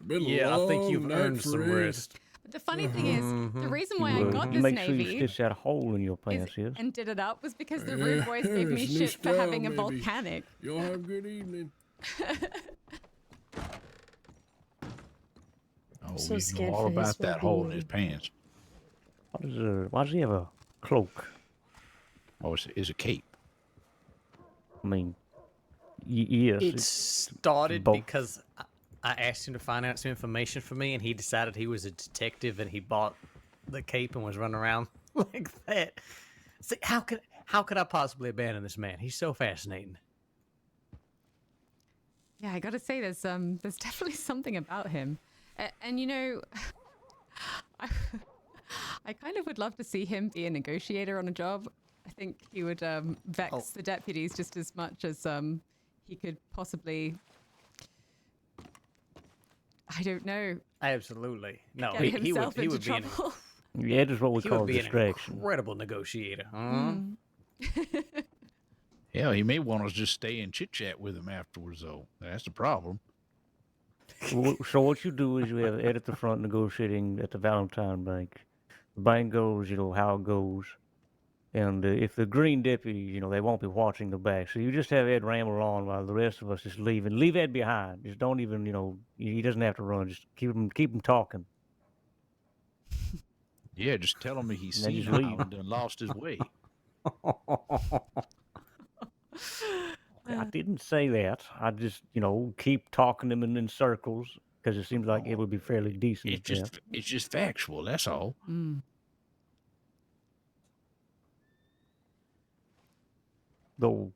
W: Been a
V: Yeah, I think you've
W: long night
V: earned
W: for
V: some
W: Ed.
V: rest.
A: But the funny thing is, the reason why I got
U: You
A: this
U: make sure you
A: navy
U: stitch that hole in your pants, yes?
A: and did it up was because the rude boys gave me
W: it's new
A: shit for having a
W: style, maybe.
A: volcanic.
W: Y'all have a good evening.
D: Oh,
P: So
D: we
P: scared
D: know all
P: for his
D: about that hole in
P: well-being.
D: his pants.
U: Why does he have a cloak?
D: Oh, it's a cape.
U: I mean, yes.
V: It started
U: both.
V: because I asked him to find out some information for me, and he decided he was a detective, and he bought the cape and was running around like that. See, how could I possibly abandon this man? He's so fascinating.
A: Yeah, I gotta say, there's definitely something about him, and you know, I kind of would love to see him be a negotiator on a job. I think he would vex the deputies just as much as he could possibly. I don't know.
V: Absolutely, no.
A: Get himself
V: He
A: into
V: would be an,
A: trouble.
U: Yeah, that's what we
V: he
U: call
V: would be an
U: distraction.
V: incredible negotiator.
D: Yeah, he may want us to just stay and chit chat with him afterwards, though. That's the problem.
U: So what you do is you have Ed at the front negotiating at the Valentine Bank. The bank goes, how it goes. And if the green deputy, they won't be watching the back. So you just have Ed ramble on while the rest of us just leave. And leave Ed behind. Just don't even, he doesn't have to run. Just keep him talking.
D: Yeah, just tell him he's
U: And then just
D: senile
U: leave.
D: and done lost his way.
U: I didn't say that. I just, keep talking them in circles because it seems like it would be fairly decent.
D: It's just factual. That's all.
U: Though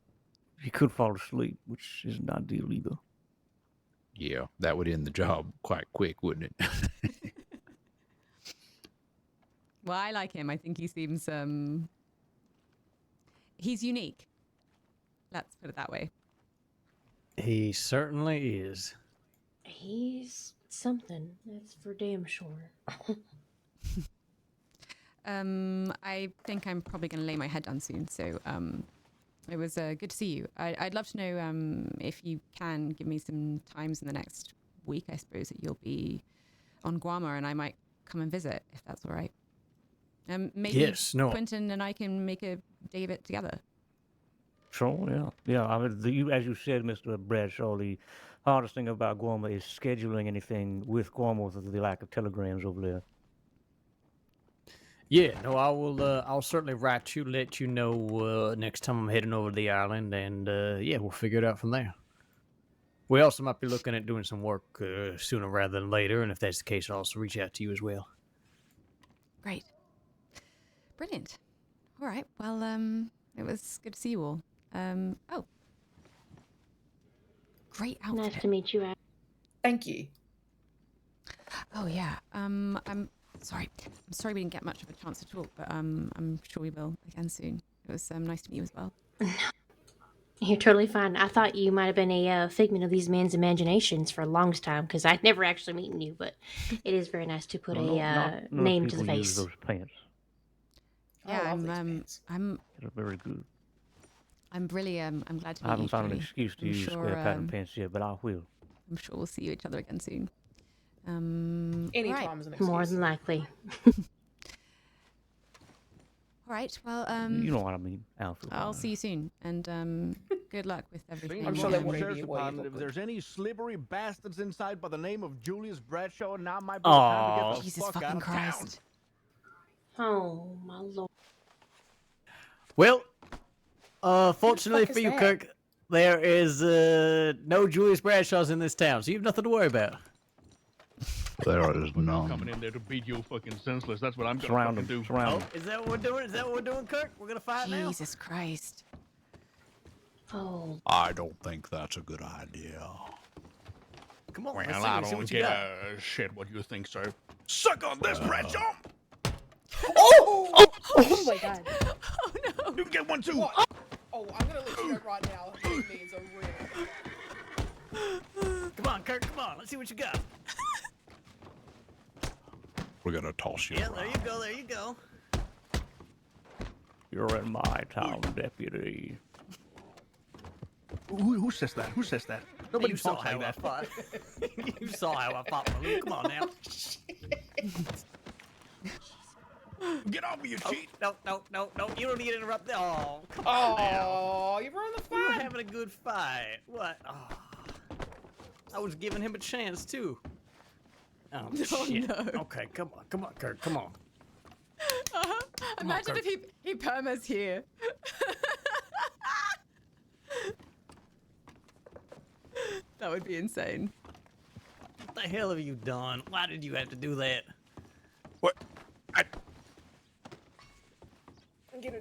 U: he could fall asleep, which is not ideal either.
D: Yeah, that would end the job quite quick, wouldn't it?
A: Well, I like him. I think he seems he's unique. Let's put it that way.
V: He certainly is.
P: He's something, that's for damn sure.
A: I think I'm probably going to lay my head down soon. So it was good to see you. I'd love to know if you can give me some times in the next week, I suppose, that you'll be on Guama, and I might come and visit, if that's all right. Maybe
V: Yes, no.
A: Quentin and I can make a day of it together.
U: Sure, yeah. Yeah, I mean, as you said, Mr. Bradshaw, the hardest thing about Guama is scheduling anything with Guama with the lack of telegrams over there.
V: Yeah, no, I will. I'll certainly write you, let you know next time I'm heading over to the island, and yeah, we'll figure it out from there. We also might be looking at doing some work sooner rather than later, and if that's the case, I'll also reach out to you as well.
A: Great. Brilliant. All right. Well, it was good to see you all. Oh. Great outfit.
X: Nice to meet you.
C: Thank you.
A: Oh yeah. I'm sorry. I'm sorry we didn't get much of a chance to talk, but I'm sure we will again soon. It was nice to meet you as well.
X: You're totally fine. I thought you might have been a figment of these men's imaginations for a long time because I'd never actually meeten you, but it is very nice to put name to the face.
U: Use those pants.
A: Yeah, I'm
U: They're very good.
A: I'm really I'm glad to meet you.
U: I haven't found an
A: Julie.
U: excuse to
A: I'm
U: use
A: sure,
U: square pattern pants yet, but I will.
A: I'm sure we'll see each other again soon.
C: Anytime
A: right.
C: is an excuse.
X: More than likely.
A: All right. Well,
U: You know what I mean, Alfred.
A: I'll see you soon, and good luck with everything.
C: I'm sure they
A: and-
C: won't
F: Sheriff's
C: be away
F: Department,
C: for
F: if
C: good.
F: there's any slippery bastards inside by the name of Julius Bradshaw, now might be the time to get the
A: Jesus
F: fuck out
A: fucking
F: of town.
A: Christ.
X: Oh, my lord.
V: Well, fortunately
C: Who the fuck
V: for
C: is
V: you,
C: that?
V: Kirk, there is no Julius Bradshaws in this town, so you have nothing to worry about.
D: There is none.
F: Coming in there to beat you fucking senseless. That's what I'm gonna
U: Surround
F: fucking
U: them.
F: do.
U: Surround them.
V: Is that what we're doing? Is that what we're doing, Kirk? We're gonna fight now?
A: Jesus Christ.
X: Oh.
D: I don't think that's a good idea.
V: Come on,
F: Well,
V: let's see,
F: I
V: see
F: don't
V: what you
F: give
V: got.
F: a shit what you think, sir. Suck on this, Bradshaw!
C: Oh my god.
A: Oh no.
F: You can get one too!
C: Oh, I'm gonna let you know right now. He means a real.
V: Come on, Kurt. Come on. Let's see what you got.
K: We're gonna toss you
V: Yeah,
K: around.
V: there you go. There you go.
U: You're in my town, deputy.
F: Who says that? Who says that? Nobody
V: You saw
F: talks
V: how
F: like
V: I
F: that.
V: fought. You saw how I fought, Baloo. Come on now.
F: Get off me, you cheat!
V: No. You don't need to interrupt. Oh, come on now.
C: Oh, you ruined the
V: We were
C: fun.
V: having a good fight. What? Oh. I was giving him a chance too. Oh, shit.
A: no.
V: Okay, come on, Kurt. Come on.
A: Imagine
V: Kurt.
A: if he permas here. That would be insane.
V: What the hell have you done? Why did you have to do that?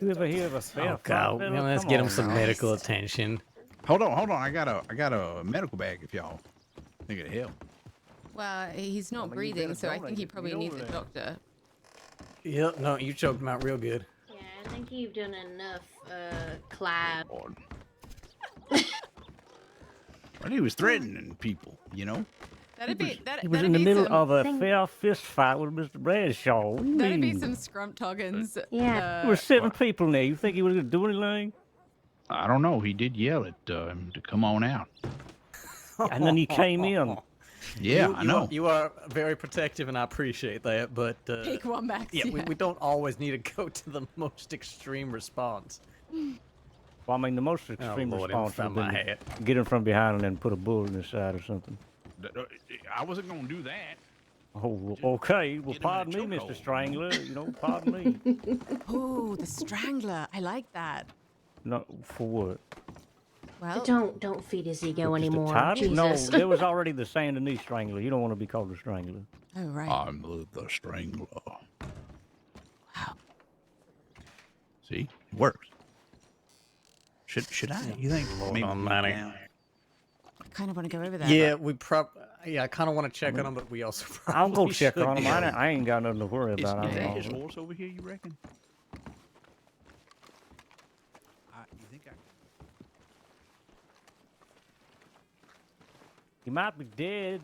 U: You ever hear of a fair
V: Oh God!
U: fight?
V: Well, let's
U: Come
V: get him
U: on
V: some
U: now.
V: medical attention.
D: Hold on. I got a medical bag if y'all think it'd help.
A: Well, he's not
U: Well, you
A: breathing,
U: better
A: so I
U: donate
A: think he
U: it.
A: probably
U: Get
A: needs
U: over
A: a
U: there.
A: doctor.
V: Yep. No, you choked him out real good.
X: Yeah, I think you've done enough, Clive.
D: Well, he was threatening people, you know.
A: That'd be that.
U: He was
A: that'd
U: in the
A: be
U: middle
A: some,
U: of a fair fist fight with Mr. Bradshaw. What do you
A: That'd be
U: mean?
A: some scrumptoggins.
X: Yeah.
U: There were 7 people in there. You think he was going to do anything?
D: I don't know. He did yell at him to come on out.
U: And then he came in.
D: Yeah, I know.
V: You are very protective, and I appreciate that. But
A: Pick one max.
V: yeah, we don't always need to go to the most extreme response.
U: Well, I mean, the most extreme
V: Lord,
U: response would
V: found my
U: have
V: hat.
U: been get him from behind and then put a bullet in his side or something.
D: I wasn't gonna do that.
U: Oh, okay. Well,
D: Get him in a
U: pardon me,
D: chokehold.
U: Mr. Strangler. You know, pardon me.
A: Oh, the strangler. I like that.
U: No, for what?
A: Well,
X: Don't feed his ego
U: Just a
X: anymore.
U: title? No,
X: Jesus.
U: there was already the Saint Denis Strangler. You don't want to be called a Strangler.
A: oh right.
D: I'm the strangler.
A: Wow.
D: See, it works. Should I? You think maybe
V: Almighty.
D: down?
A: I kind of want to go over there.
V: Yeah, I kind of want to check on him, but we also
U: I'll go
V: probably
U: check
V: should
U: on him.
V: go.
U: I ain't got nothing to worry
D: Is
U: about.
D: that
U: I'm
D: his
U: all-
D: horse over here? You reckon? You think I?
U: He might be dead.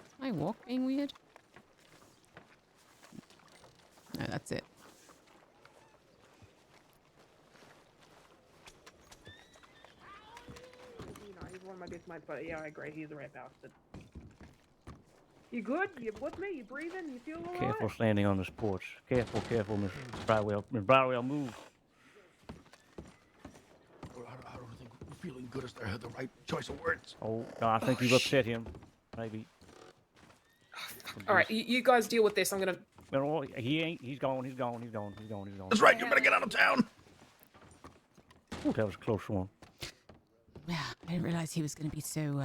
A: Is my walk being weird? No, that's it.
C: You know, he's one of my best mates, but yeah, I agree. He's a rat bastard. You good? You with me? You breathing? You feel alright?
U: Careful standing on this porch. Careful, Miss Brightwell. Miss Brightwell, move.
F: I don't think feeling good is the right choice of words.
U: Oh, no, I think you've upset him. Maybe.
C: All right, you guys deal with this. I'm gonna.
U: No, he ain't. He's gone.
F: That's right. You better get out of town.
U: Ooh, that was a close one.
A: Yeah, I didn't realize he was going to be so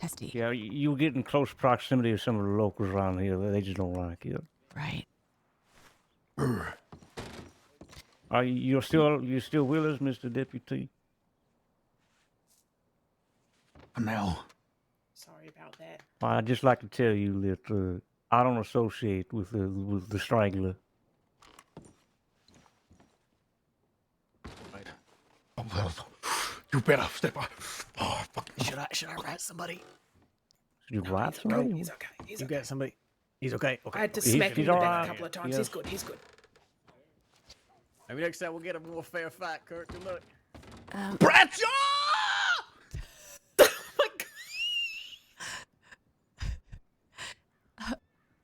A: testy.
U: Yeah, you get in close proximity with some of the locals around here. They just don't like you.
A: Right.
U: Are you still with us, Mr. Deputy?
F: Now.
C: Sorry about that.
U: I'd just like to tell you that I don't associate with the Strangler.
F: Right. Oh, well, you better step up. Oh, fucking.
V: Should I write somebody?
U: You right?
C: He's okay. He's okay. He's
V: You
C: okay.
V: got somebody? He's okay. Okay.
C: I had to
U: He's-
C: smack him in
U: he's
C: the back
U: alright.
C: a couple of times.
U: Yes.
C: He's good. He's good.
V: Maybe next time we'll get a more fair fight, Kurt. Good luck.
F: Bradshaw!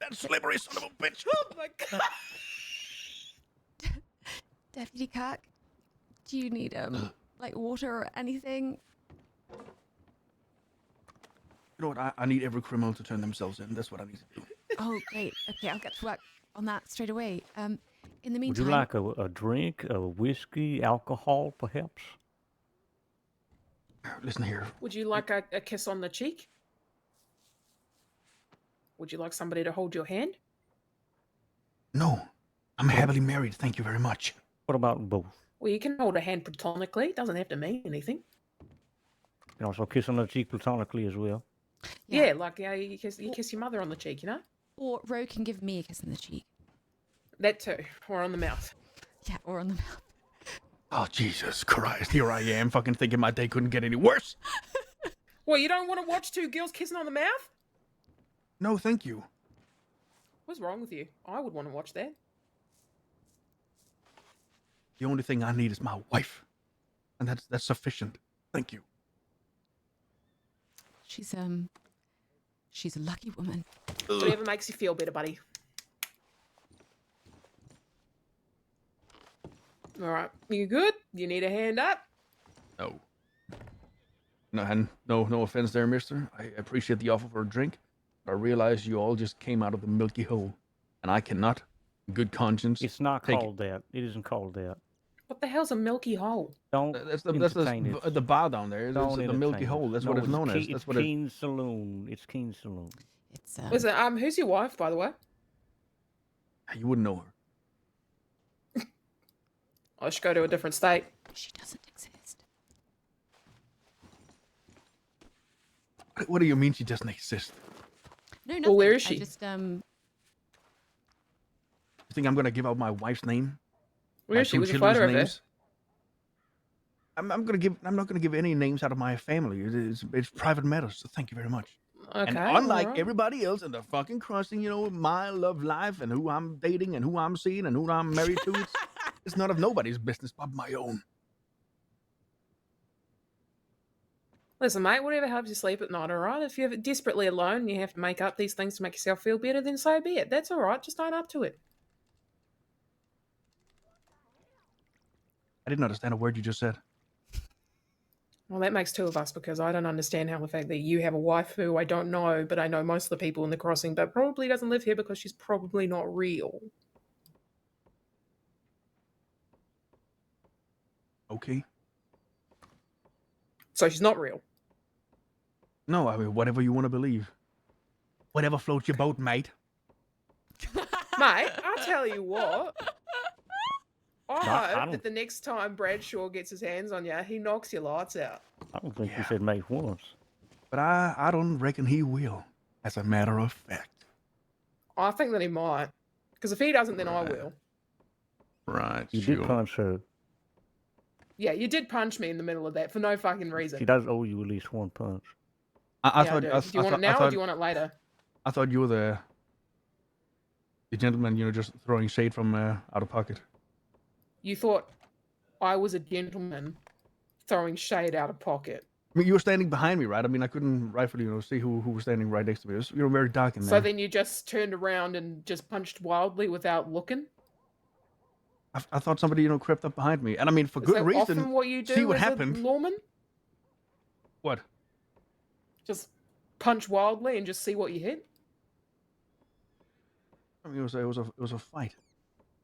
F: That slippery son of a bitch.
C: Oh my god.
A: Deputy Cock, do you need like water or anything?
F: You know what? I need every criminal to turn themselves in. That's what I need to do.
A: Oh, great. Okay, I'll get to work on that straight away. In the
U: Would
A: meantime,
U: you like a drink, a whiskey, alcohol, perhaps?
F: Listen here.
C: Would you like a kiss on the cheek? Would you like somebody to hold your hand?
F: No. I'm happily married. Thank you very much.
U: What about both?
C: Well, you can hold a hand platonically. It doesn't have to mean anything.
U: You can also kiss on the cheek platonically as well.
C: Yeah, like you kiss your mother on the cheek, you know?
A: or Ro can give me a kiss on the cheek.
C: That too, or on the mouth.
A: Yeah, or on the mouth.
F: Oh, Jesus Christ. Here I am fucking thinking my day couldn't get any worse.
C: Well, you don't want to watch two girls kissing on the mouth?
F: No, thank you.
C: What's wrong with you? I would want to watch that.
F: The only thing I need is my wife. And that's sufficient. Thank you.
A: She's a lucky woman.
C: Whatever makes you feel better, buddy. All right, you good? You need a hand up?
F: No. No offense there, mister. I appreciate the offer for a drink, but I realize you all just came out of the milky hole, and I cannot, in good conscience,
U: It's not
F: take
U: called that. It isn't called that.
C: What the hell's a milky hole?
U: Don't
F: That's
U: entertain it.
F: the bar down there. It's
U: Don't
F: the milky
U: entertain
F: hole.
U: it.
F: That's
U: No,
F: what it's known as.
U: It's
F: That's what it.
U: Keen Saloon. It's Keen Saloon.
A: It's
C: Listen, who's your wife, by the way?
F: You wouldn't know her.
C: I should go to a different state.
A: She doesn't exist.
F: What do you mean she doesn't exist?
A: No, nothing.
C: Well, where is
A: I
C: she?
A: just
F: You think I'm gonna give out my wife's name?
C: Where
F: My
C: is she?
F: two
C: With a
F: children's
C: photo of her?
F: names? I'm not gonna give any names out of my family. It's private matters. So thank you very much.
C: Okay.
F: And unlike
C: alright.
F: everybody else in the fucking crossing, my love life and who I'm dating and who I'm seeing and who I'm married to, it's none of nobody's business but my own.
C: Listen, mate, whatever helps you sleep at night, all right? If you're desperately alone and you have to make up these things to make yourself feel better, then so be it. That's all right. Just own up to it.
F: I didn't understand a word you just said.
C: Well, that makes two of us because I don't understand how the fact that you have a wife who I don't know, but I know most of the people in the crossing, but probably doesn't live here because she's probably not real.
F: Okay.
C: So she's not real.
F: No, I mean, whatever you want to believe. Whatever floats your boat, mate.
C: Mate, I tell you what. I
U: I
C: hope
U: don't-
C: that the next time Bradshaw gets his hands on you, he knocks your lights out.
U: I don't think you said mate once.
F: But I don't reckon he will, as a matter of fact.
C: I think that he might. Because if he doesn't, then I will.
F: Right,
U: You did punch her.
C: Yeah, you did punch me in the middle of that for no fucking reason.
U: She does owe you at least one punch.
F: I
C: Yeah,
F: thought.
C: do
F: I,
C: you want it now or do you want it later?
F: I thought you were the gentleman, just throwing shade from out of pocket.
C: You thought I was a gentleman throwing shade out of pocket.
F: I mean, you were standing behind me, right? I mean, I couldn't rightfully, see who was standing right next to me. You were very dark in there.
C: So then you just turned around and just punched wildly without looking?
F: I thought somebody, crept up behind me, and I mean, for
C: Is
F: good
C: that
F: reason.
C: often what you do
F: See what
C: as a
F: happened?
C: lawman?
F: What?
C: Just punch wildly and just see what you hit?
F: I mean, it was a fight.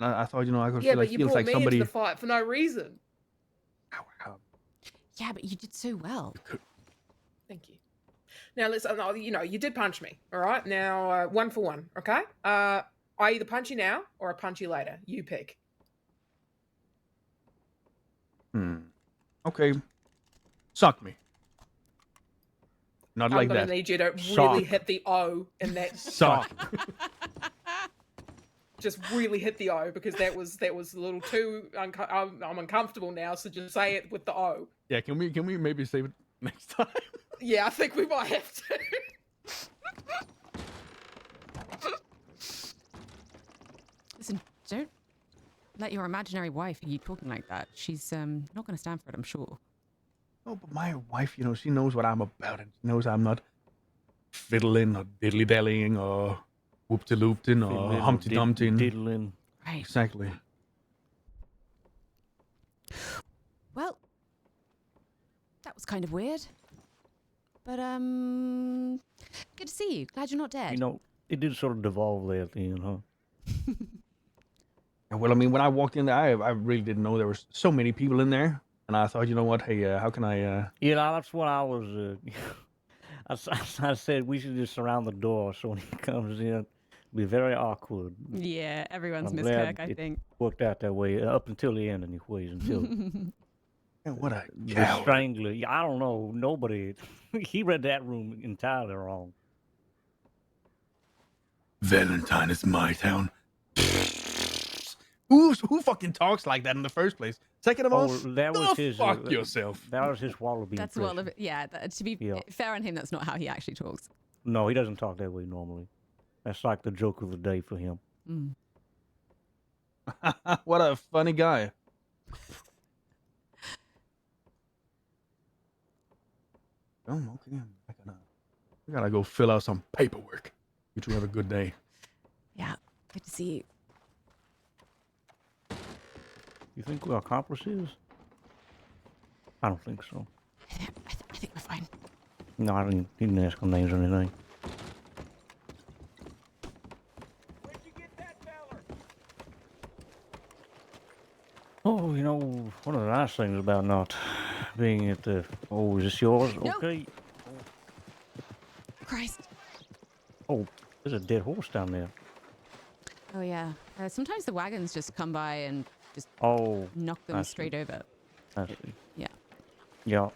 F: And I thought, I could
C: Yeah,
F: feel
C: but you
F: feels
C: brought
F: like
C: me
F: somebody.
C: into the fight for no reason.
A: Yeah, but you did so well.
C: Thank you. Now let's, you did punch me. All right. Now 1 for 1. Okay. I either punch you now or I punch you later. You pick.
F: Okay. Suck me. Not
C: I'm
F: like
C: gonna
F: that.
C: need you to
F: Sock.
C: really hit the O in that.
F: Suck.
C: Just really hit the O because that was a little too. I'm uncomfortable now, so just say it with the O.
F: Yeah, can we maybe save it next time?
C: Yeah, I think we might have to.
A: Listen, don't let your imaginary wife hear you talking like that. She's not going to stand for it, I'm sure.
F: Oh, but my wife, she knows what I'm about, and she knows I'm not fiddling or diddly dallying or whoop-de-loopting or
U: Fiddling or
F: humpty dumpty.
U: diddling.
A: Right.
F: Exactly.
A: Well, that was kind of weird. But good to see you. Glad you're not dead.
U: It did sort of devolve there at the end, huh?
F: Yeah, well, I mean, when I walked in there, I really didn't know there were so many people in there, and I thought, you know what? Hey, how can I?
U: That's what I was. I said we should just surround the door so when he comes in, it'll be very awkward.
A: Yeah, everyone's
U: I'm
A: Miss
U: glad
A: Kirk, I
U: it
A: think.
U: Worked out that way up until the end, anyways. Until
F: Yeah, what a
U: the
F: coward.
U: strangler. I don't know. Nobody. He read that room entirely wrong.
F: Valentine is my town. Who fucking talks like that in the first place? Second of all,
U: that was
F: go
U: his.
F: fuck yourself.
U: That was his wallaby
A: That's
U: impression.
A: well of it. Yeah. To be fair on him, that's not how he actually talks.
U: No, he doesn't talk that way normally. That's like the joke of the day for him.
A: Mm.
F: What a funny guy. Oh, okay. I gotta go fill out some paperwork. You two have a good day.
A: Yeah. Good to see you.
U: You think we're accomplices? I don't think so.
A: I think we're fine.
U: No, I didn't ask them names or anything. Oh, you know, one of the nice things about not being at the... Oh, is this yours?
A: No.
U: Okay.
A: Christ.
U: Oh, there's a dead horse down there.
A: Oh, yeah. Sometimes the wagons just come by and just knock them straight over.
U: I see.
A: Yeah.
U: Yeah.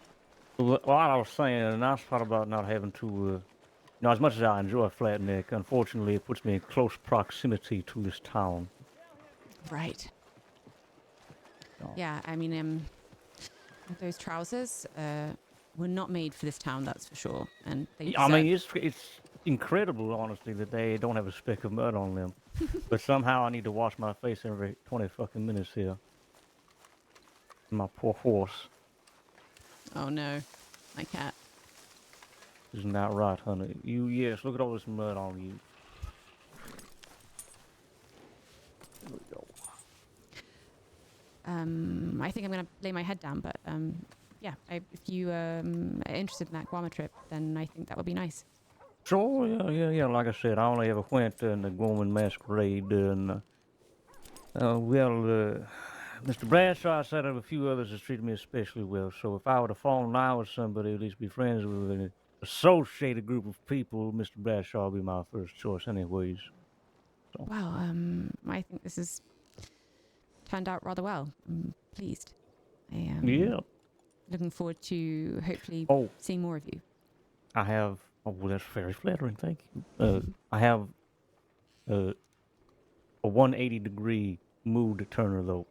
U: Well, I was saying, the nice part about not having to... you know, as much as I enjoy Flat Neck, unfortunately, it puts me in close proximity to this town.
A: Right. Yeah, I mean, those trousers were not made for this town, that's for sure. And they
U: I mean, it's incredible, honestly, that they don't have a speck of mud on them. But somehow I need to wash my face every 20 fucking minutes here. My poor horse.
A: Oh no, my cat.
U: Isn't that right, honey? Yes, look at all this mud on you. There we go.
A: I think I'm going to lay my head down, but yeah, if you are interested in that Guama trip, then I think that would be nice.
U: Sure, yeah. Like I said, I only ever went in the Gorman Masquerade, and Mr. Bradshaw said of a few others has treated me especially well. So if I were to fall in line with somebody, at least be friends with an associated group of people, Mr. Bradshaw would be my first choice, anyways. So.
A: Wow, I think this has turned out rather well. I'm pleased. I am looking forward to hopefully seeing more of you.
U: I have. Oh, well, that's very flattering. Thank you. I have a 180-degree mood turner, though.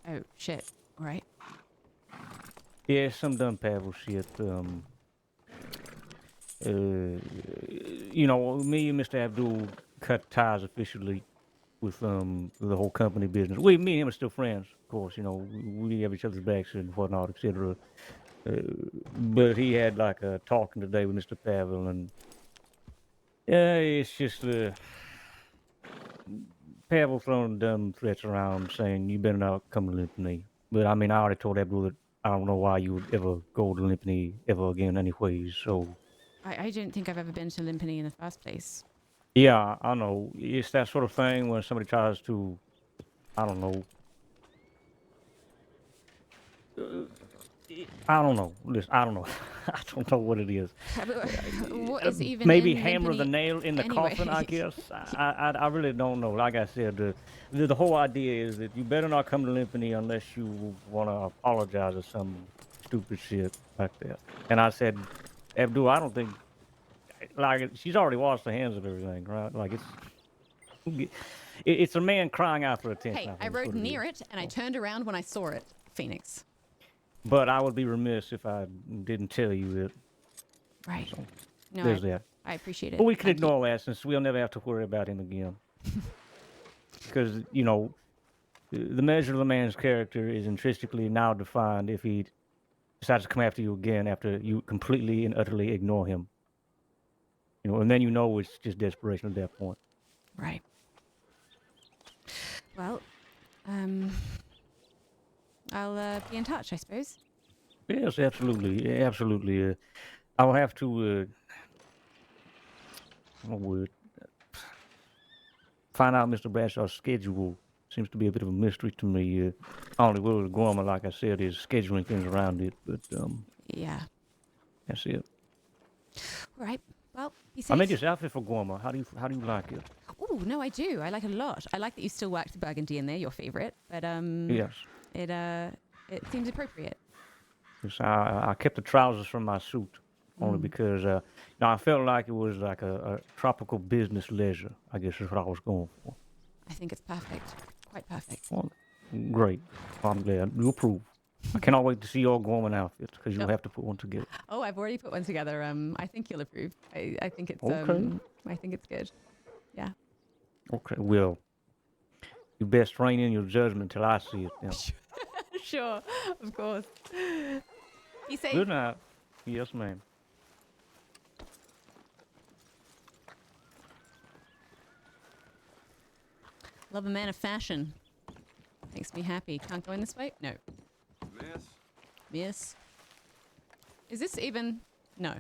A: Oh, shit. All right.
U: Yeah, some dumb Pavel shit. You know, me and Mr. Abdul cut ties officially with the whole company business. Me and him are still friends, of course. You know, we have each other's backs and whatnot, etc. But he had like a talking today with Mr. Pavel, and it's just Pavel throwing dumb threats around, saying you better not come to Limpany. But I mean, I already told Abdul that I don't know why you would ever go to Limpany ever again, anyways. So
A: I don't think I've ever been to Limpany in the first place.
U: yeah, I know. It's that sort of thing when somebody tries to, I don't know. I don't know. Listen, I don't know. I don't know what it is.
A: What is even
U: maybe
A: in
U: hammer
A: Limpany
U: the nail in the coffin, I guess. I really don't know. Like I said, the whole idea is that you better not come to Limpany unless you want to apologize or some stupid shit like that. And I said, Abdul, I don't think, like, she's already washed her hands of everything, right? Like, it's a man crying out for attention.
A: Hey, I rode near it, and I turned around when I saw it, Phoenix.
U: But I would be remiss if I didn't tell you that.
A: Right.
U: So,
A: No,
U: there's that.
A: I appreciate it.
U: But we can ignore that since we'll never have to worry about him again. Because, you know, the measure of a man's character is intrinsically now defined if he decides to come after you again after you completely and utterly ignore him. You know, and then you know it's just desperation at that point.
A: Right. Well, I'll be in touch, I suppose.
U: Yes, absolutely, absolutely. I will have to find out Mr. Bradshaw's schedule. Seems to be a bit of a mystery to me. Only Willard Gorman, like I said, is scheduling things around it, but
A: yeah,
U: that's it.
A: All right. Well, be safe.
U: I made this outfit for Gorman. How do you like it?
A: Oh no, I do. I like it a lot. I like that you still work the burgundy in there, your favorite. But
U: yes,
A: it seems appropriate.
U: Yes, I kept the trousers from my suit only because I felt like it was like a tropical business leisure. I guess is what I was going for.
A: I think it's perfect. quite perfect.
U: Well, great. I'm glad you approve. I cannot wait to see your growing outfits because you'll
A: Yep.
U: have to put one together.
A: Oh, I've already put one together. I think you'll approve. I think it's
U: Okay.
A: I think it's good. Yeah.
U: Okay, well, you best rein in your judgment till I see it. Now.
A: Sure, of course. Be safe.
U: Good night. Yes, ma'am.
A: Love a man of fashion. Makes me happy. Can't go in this way? No.
E: Miss?
A: Miss. Is this even? No.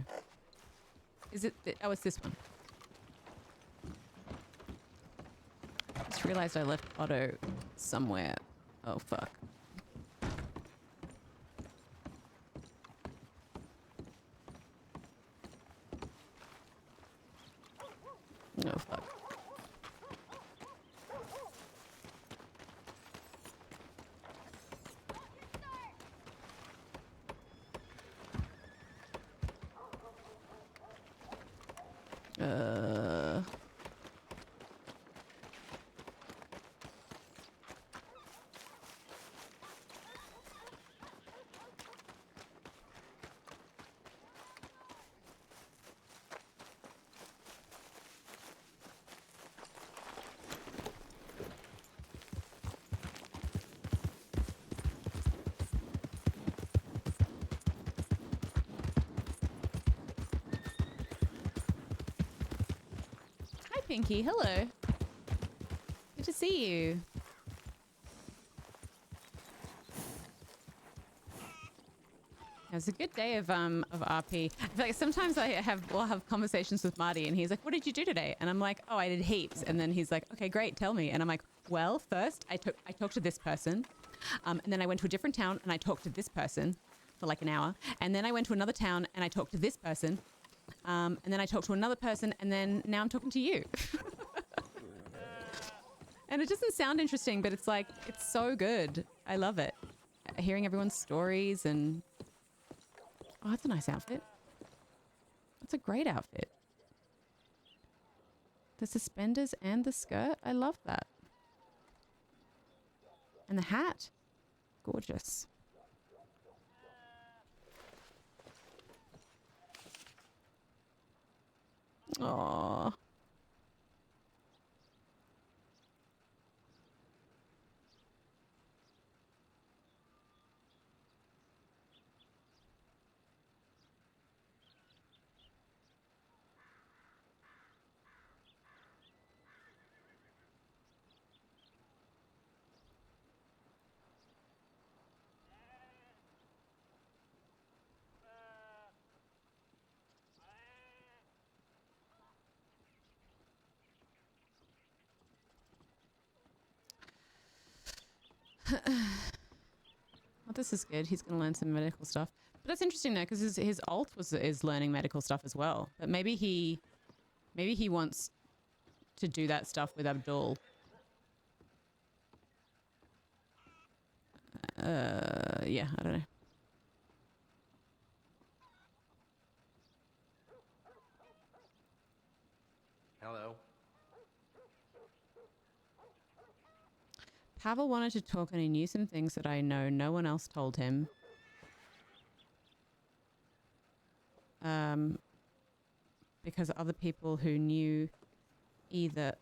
A: Is it? Oh, it's this one. Just realized I left Otto somewhere. Oh, fuck. Oh, fuck. Uh... Hi, Pinky. Hello. Good to see you. It was a good day of RP. I feel like sometimes we'll have conversations with Marty, and he's like, "What did you do today?" And I'm like, "Oh, I did heaps." And then he's like, "Okay, great, tell me." And I'm like, "Well, first I talked to this person, and then I went to a different town and I talked to this person for like an hour, and then I went to another town and I talked to this person, and then I talked to another person, and then now I'm talking to you." And it doesn't sound interesting, but it's like, it's so good. I love it. Hearing everyone's stories and... Oh, that's a nice outfit. That's a great outfit. The suspenders and the skirt. I love that. And the hat. Gorgeous. Aww. Well, this is good. He's going to learn some medical stuff. But that's interesting though, because his alt is learning medical stuff as well. But maybe he wants to do that stuff with Abdul. Yeah, I don't know.
E: Hello.
A: Pavel wanted to talk and he knew some things that I know no one else told him. Because other people who knew either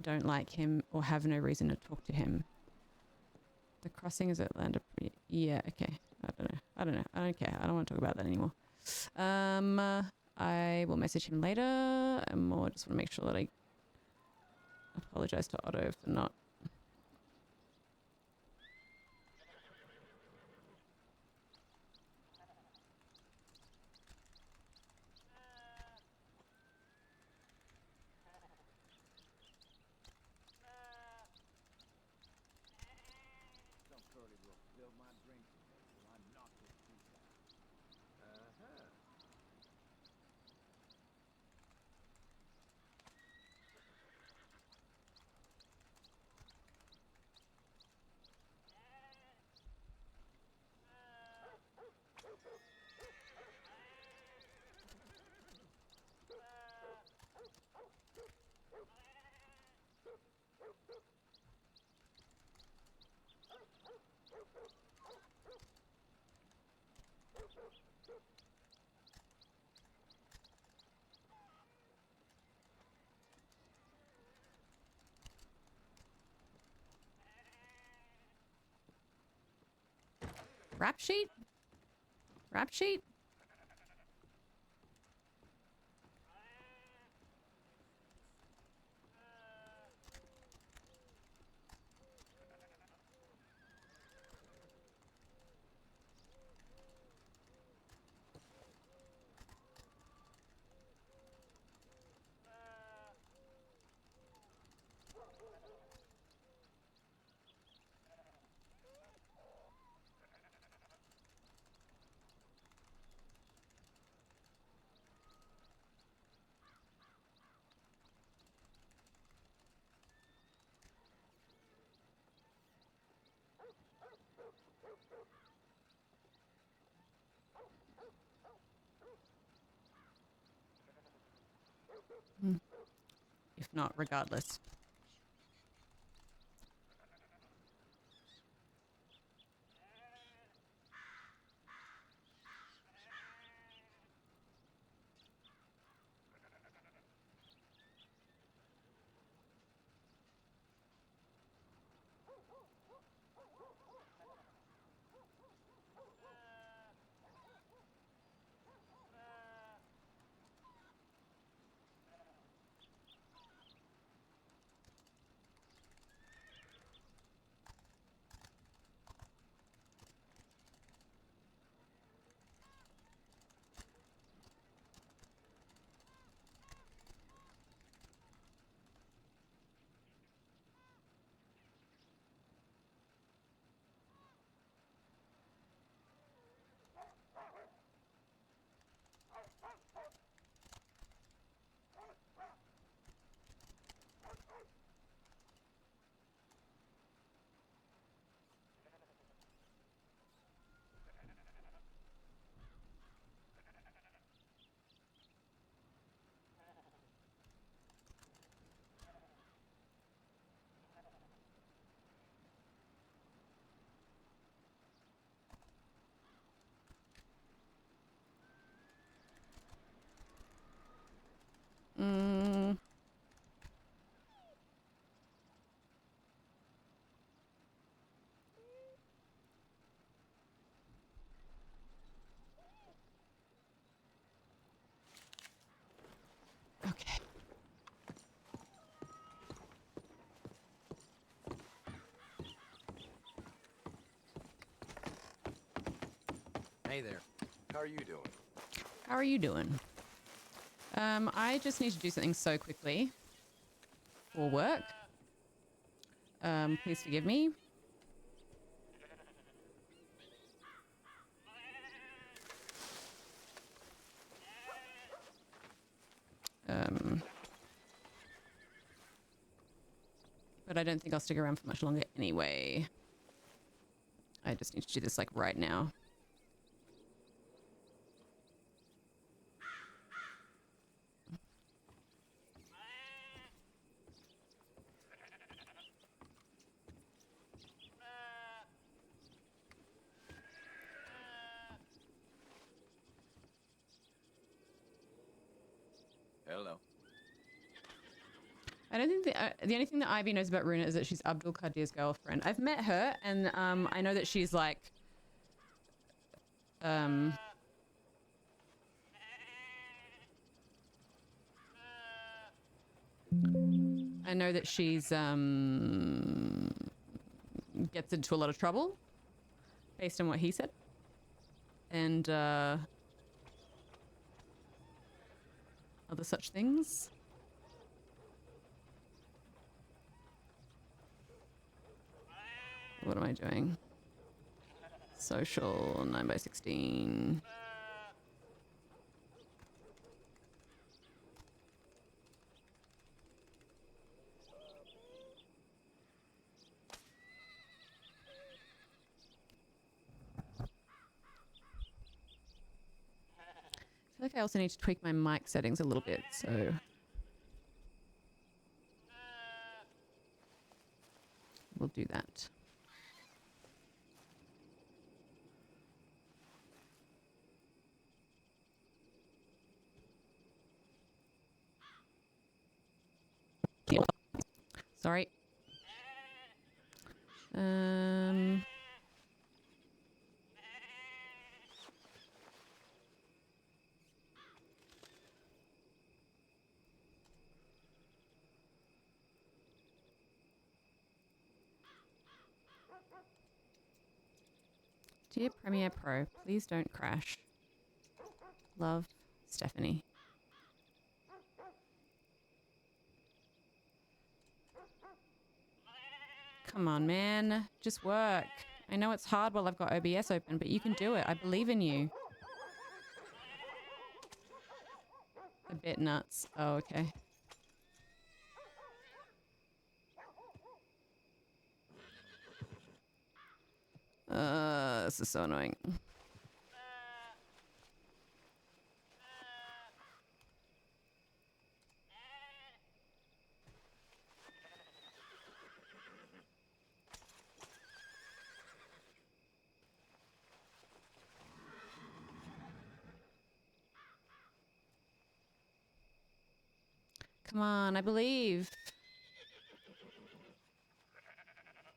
A: don't like him or have no reason to talk to him. The crossing is Atlanta. Yeah, okay. I don't know. I don't care. I don't want to talk about that anymore. I will message him later. And more just want to make sure that I apologize to Otto for not. Rap sheet? Rap sheet? If not, regardless. Mm. Okay.
E: Hey there. How are you doing?
A: How are you doing? I just need to do something so quickly for work. Please forgive me. But I don't think I'll stick around for much longer anyway. I just need to do this like right now.
E: Hello.
A: I don't think the only thing that Ivy knows about Runa is that she's Abdul Qadir's girlfriend. I've met her, and I know that she's like, I know that she's gets into a lot of trouble, based on what he said, and other such things. What am I doing? Social 9x16. I feel like I also need to tweak my mic settings a little bit, so we'll do that. Sorry. Dear Premiere Pro, please don't crash. Love, Stephanie. Come on, man. Just work. I know it's hard while I've got OBS open, but you can do it. I believe in you. A bit nuts. Oh, okay. This is so annoying. Come on, I believe.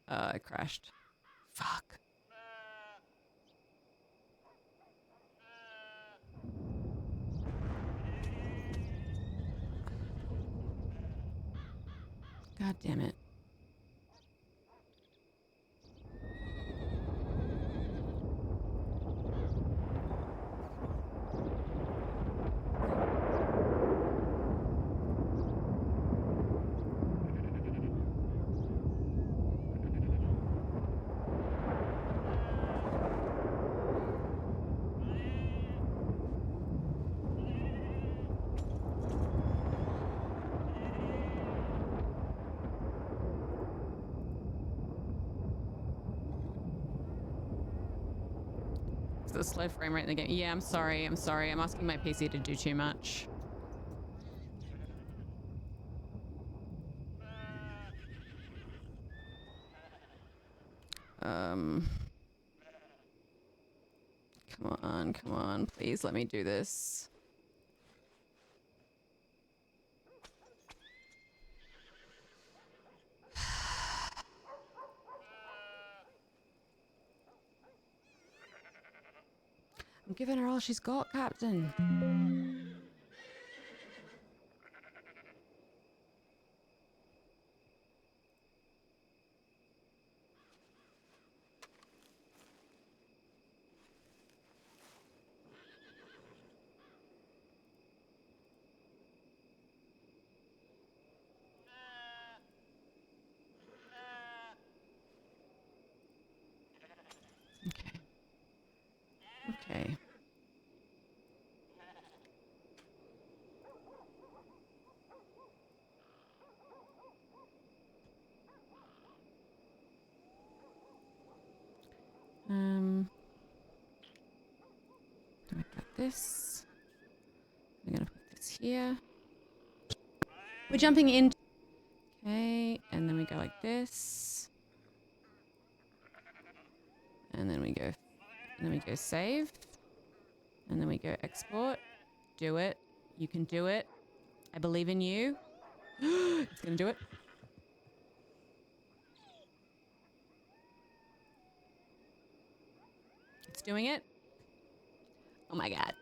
A: I crashed. Fuck. God damn it. It's the slow frame rate in the game. Yeah, I'm sorry. I'm sorry. I'm asking my PC to do too much. Come on. Please let me do this. I'm giving her all she's got, Captain. Okay. We got this. I'm gonna put this here. We're jumping in. Okay, and then we go like this. And then we go, save. And then we go export. Do it. You can do it. I believe in you. It's gonna do it. It's doing it. Oh my god.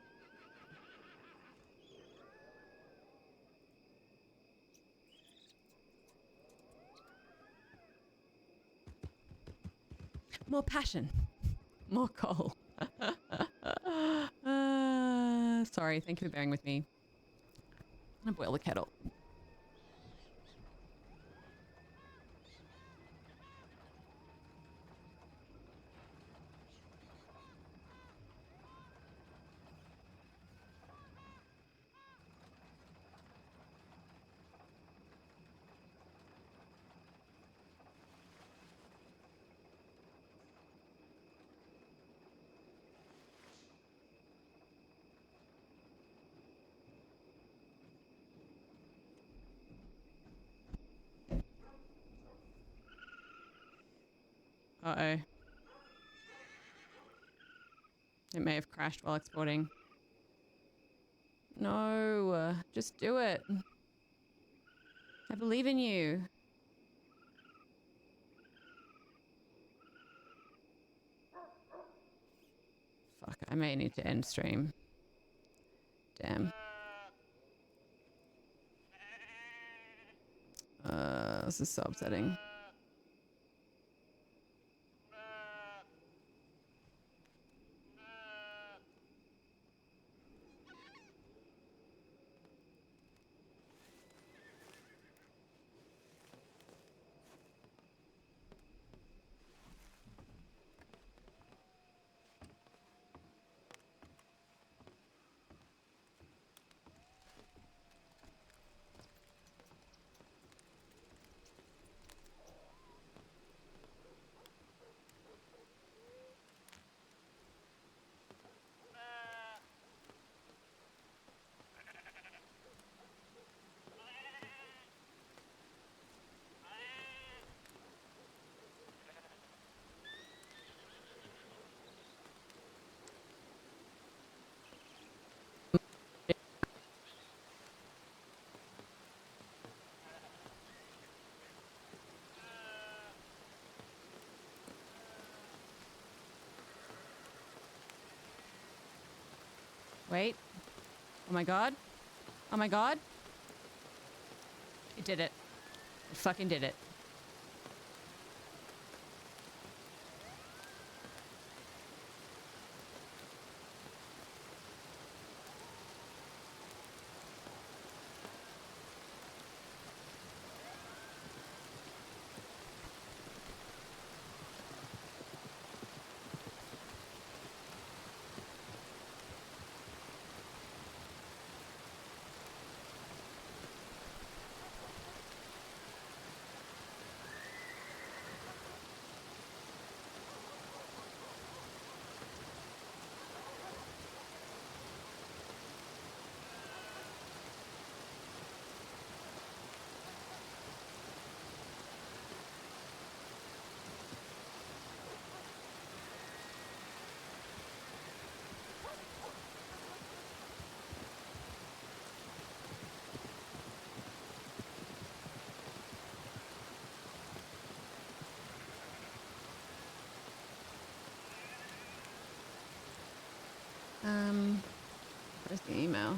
A: More passion. More coal. Sorry, thank you for bearing with me. I'm gonna boil the kettle. Uh-oh. It may have crashed while exporting. No, just do it. I believe in you. Fuck, I may need to end stream. Damn. This is so upsetting. Wait. Oh my god. Oh my god. It did it. It fucking did it. Where's the email?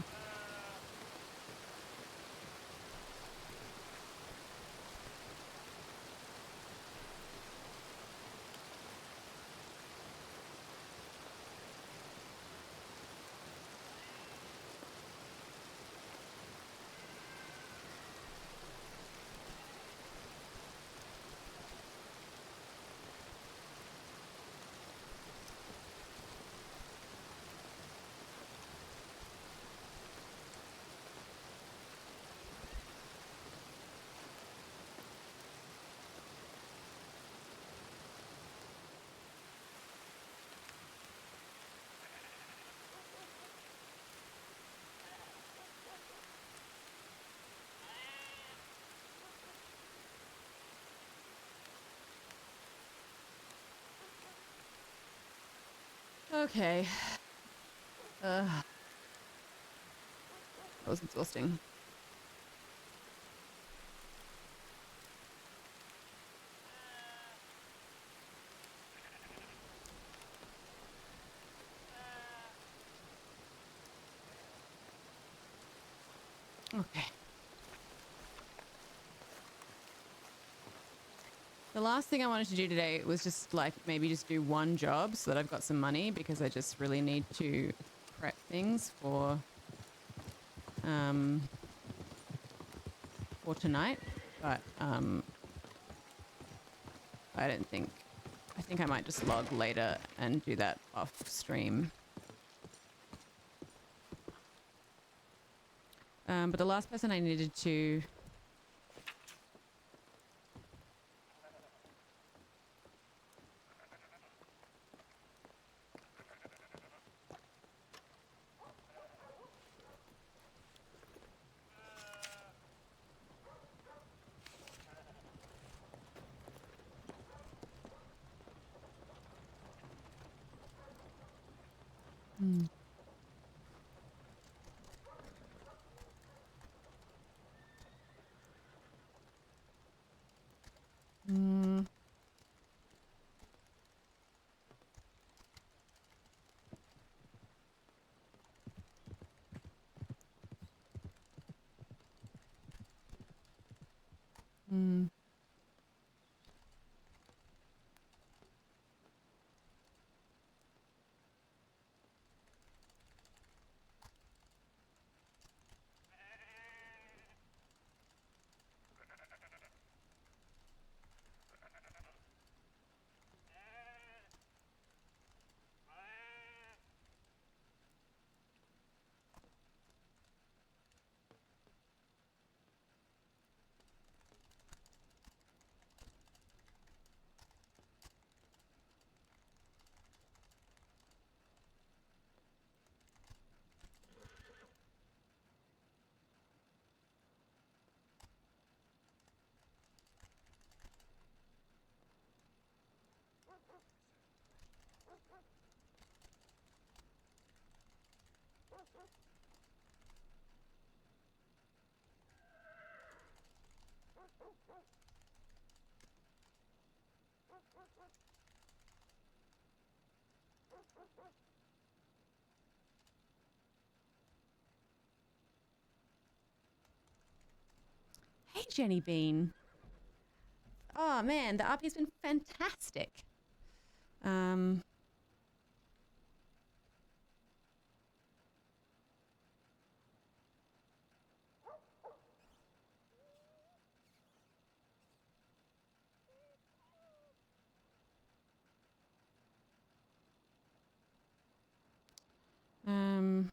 A: Okay. That was exhausting. Okay. The last thing I wanted to do today was just like maybe just do one job so that I've got some money, because I just really need to prep things for tonight. But I don't think, I think I might just log later and do that off stream. But the last person I needed to Hey, Jenny Bean. Oh man, the RP's been fantastic. Um. Um.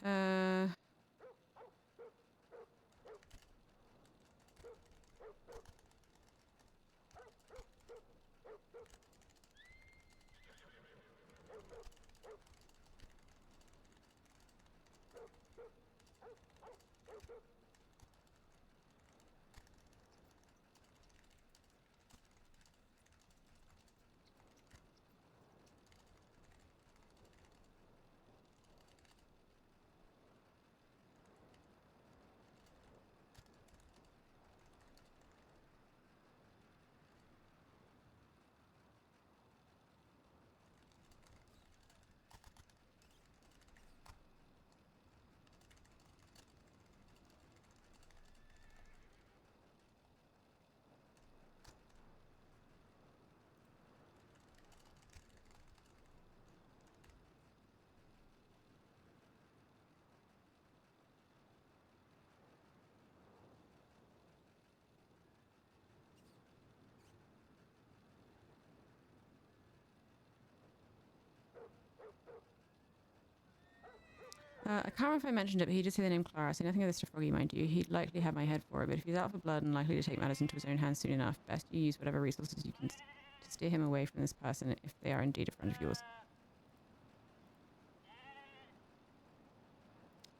A: Uh. I can't remember if I mentioned it, but he did say the name Clara. So nothing of this to Froggy, mind you. He'd likely have my head for it, but if he's out for blood and likely to take matters into his own hands soon enough, best you use whatever resources you can to steer him away from this person if they are indeed a friend of yours.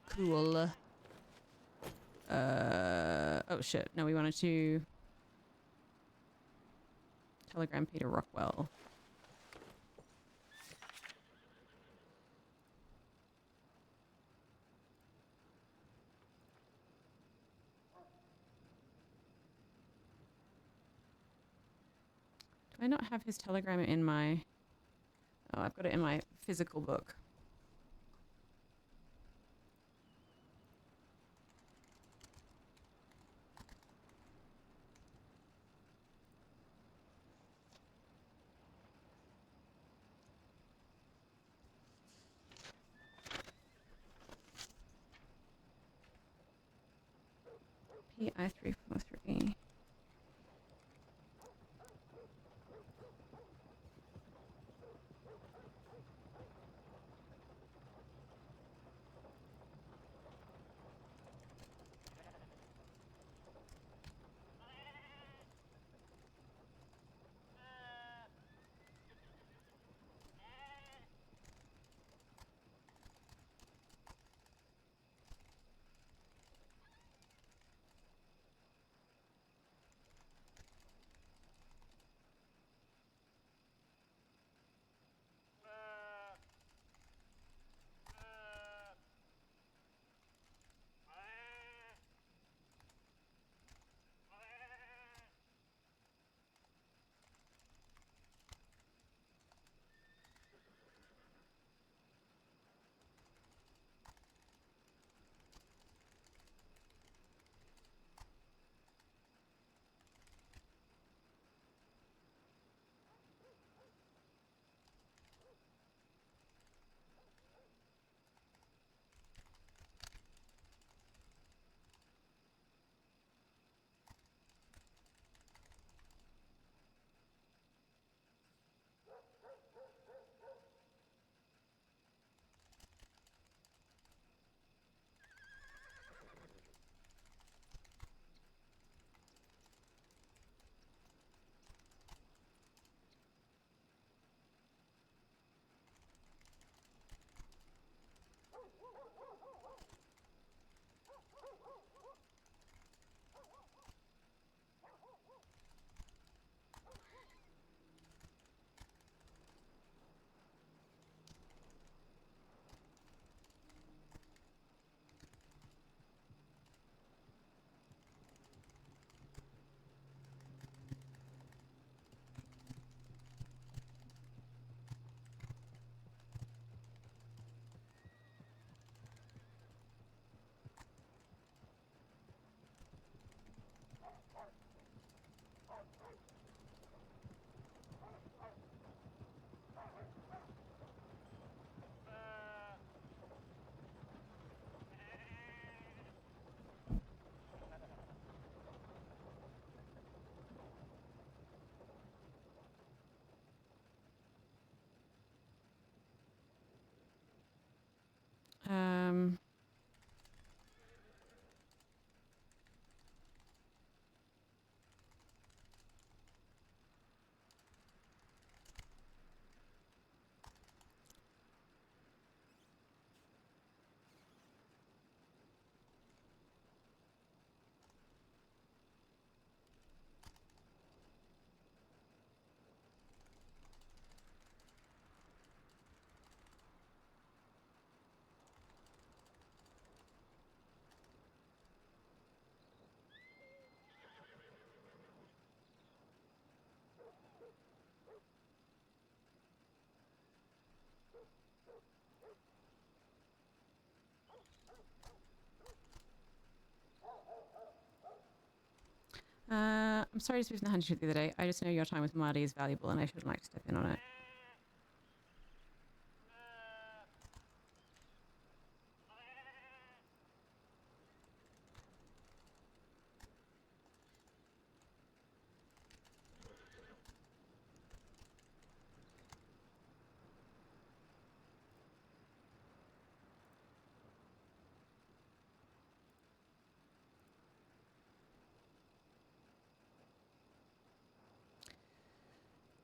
A: Cool. Oh shit. No, we wanted to telegram Peter Rockwell. Do I not have his telegram in my... Oh, I've got it in my physical book. PI343. I'm sorry to speak from the hunting trip the other day. I just know your time with Marty is valuable and I shouldn't like to step in on it.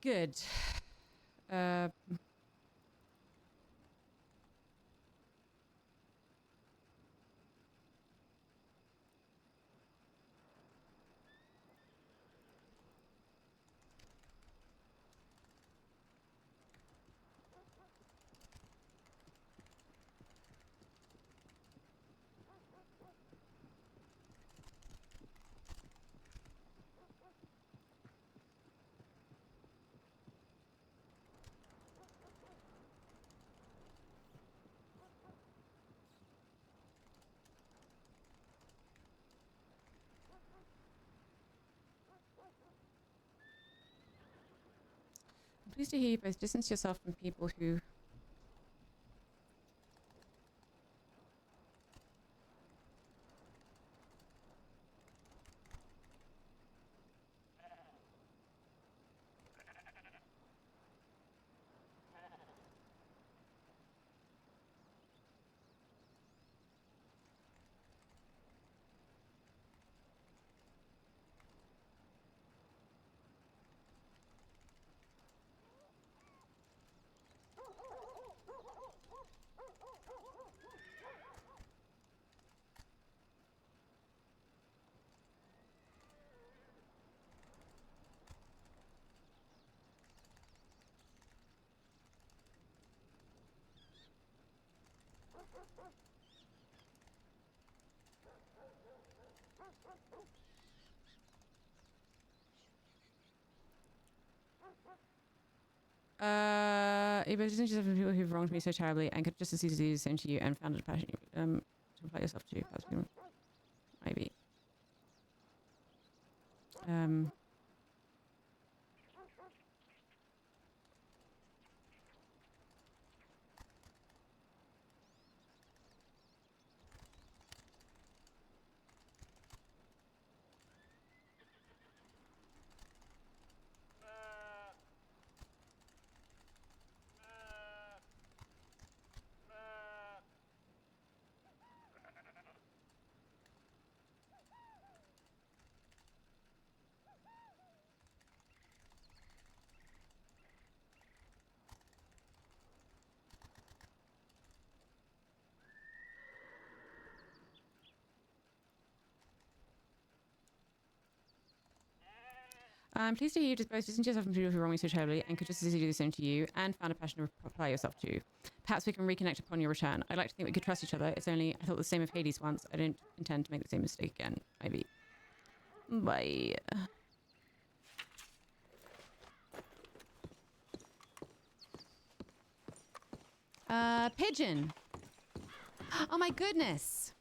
A: Good. I'm pleased to hear you both distance yourself from people who... It was just from people who've wronged me so terribly and could just as easily do the same to you and found it passion to apply yourself to. Maybe. I'm pleased to hear you both distance yourself from people who wrong me so terribly and could just as easily do the same to you and found a passion to apply yourself to. Perhaps we can reconnect upon your return. I'd like to think we could trust each other. It's only I thought the same of Hades once. I don't intend to make the same mistake again. Maybe. Bye. Pigeon. Oh my goodness.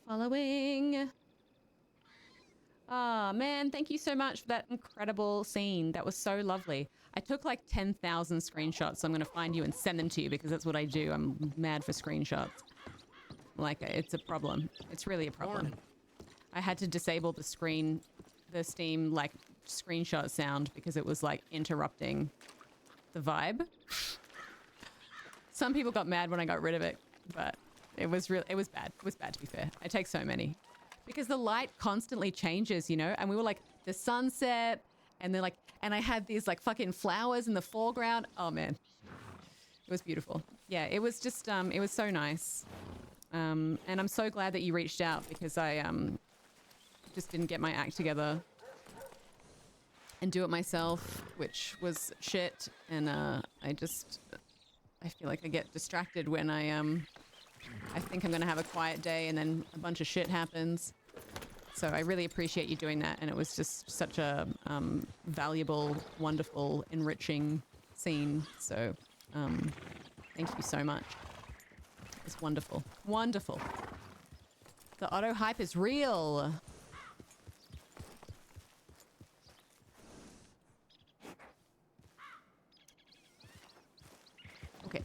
A: Following. Oh man, thank you so much for that incredible scene. That was so lovely. I took like 10,000 screenshots, so I'm going to find you and send them to you because that's what I do. I'm mad for screenshots. Like, it's a problem. It's really a problem. Morning. I had to disable the Steam like screenshot sound because it was like interrupting the vibe. Some people got mad when I got rid of it, but it was bad. It was bad, to be fair. I take so many because the light constantly changes, you know, and we were like the sunset and then like, and I had these like fucking flowers in the foreground. Oh man, it was beautiful. Yeah, it was just, it was so nice. And I'm so glad that you reached out because I, just didn't get my act together and do it myself, which was shit. And, I feel like I get distracted when I think I'm going to have a quiet day and then a bunch of shit happens. So I really appreciate you doing that. And it was just such a valuable, wonderful, enriching scene. So thank you so much. It's wonderful. Wonderful. The auto hype is real. Okay.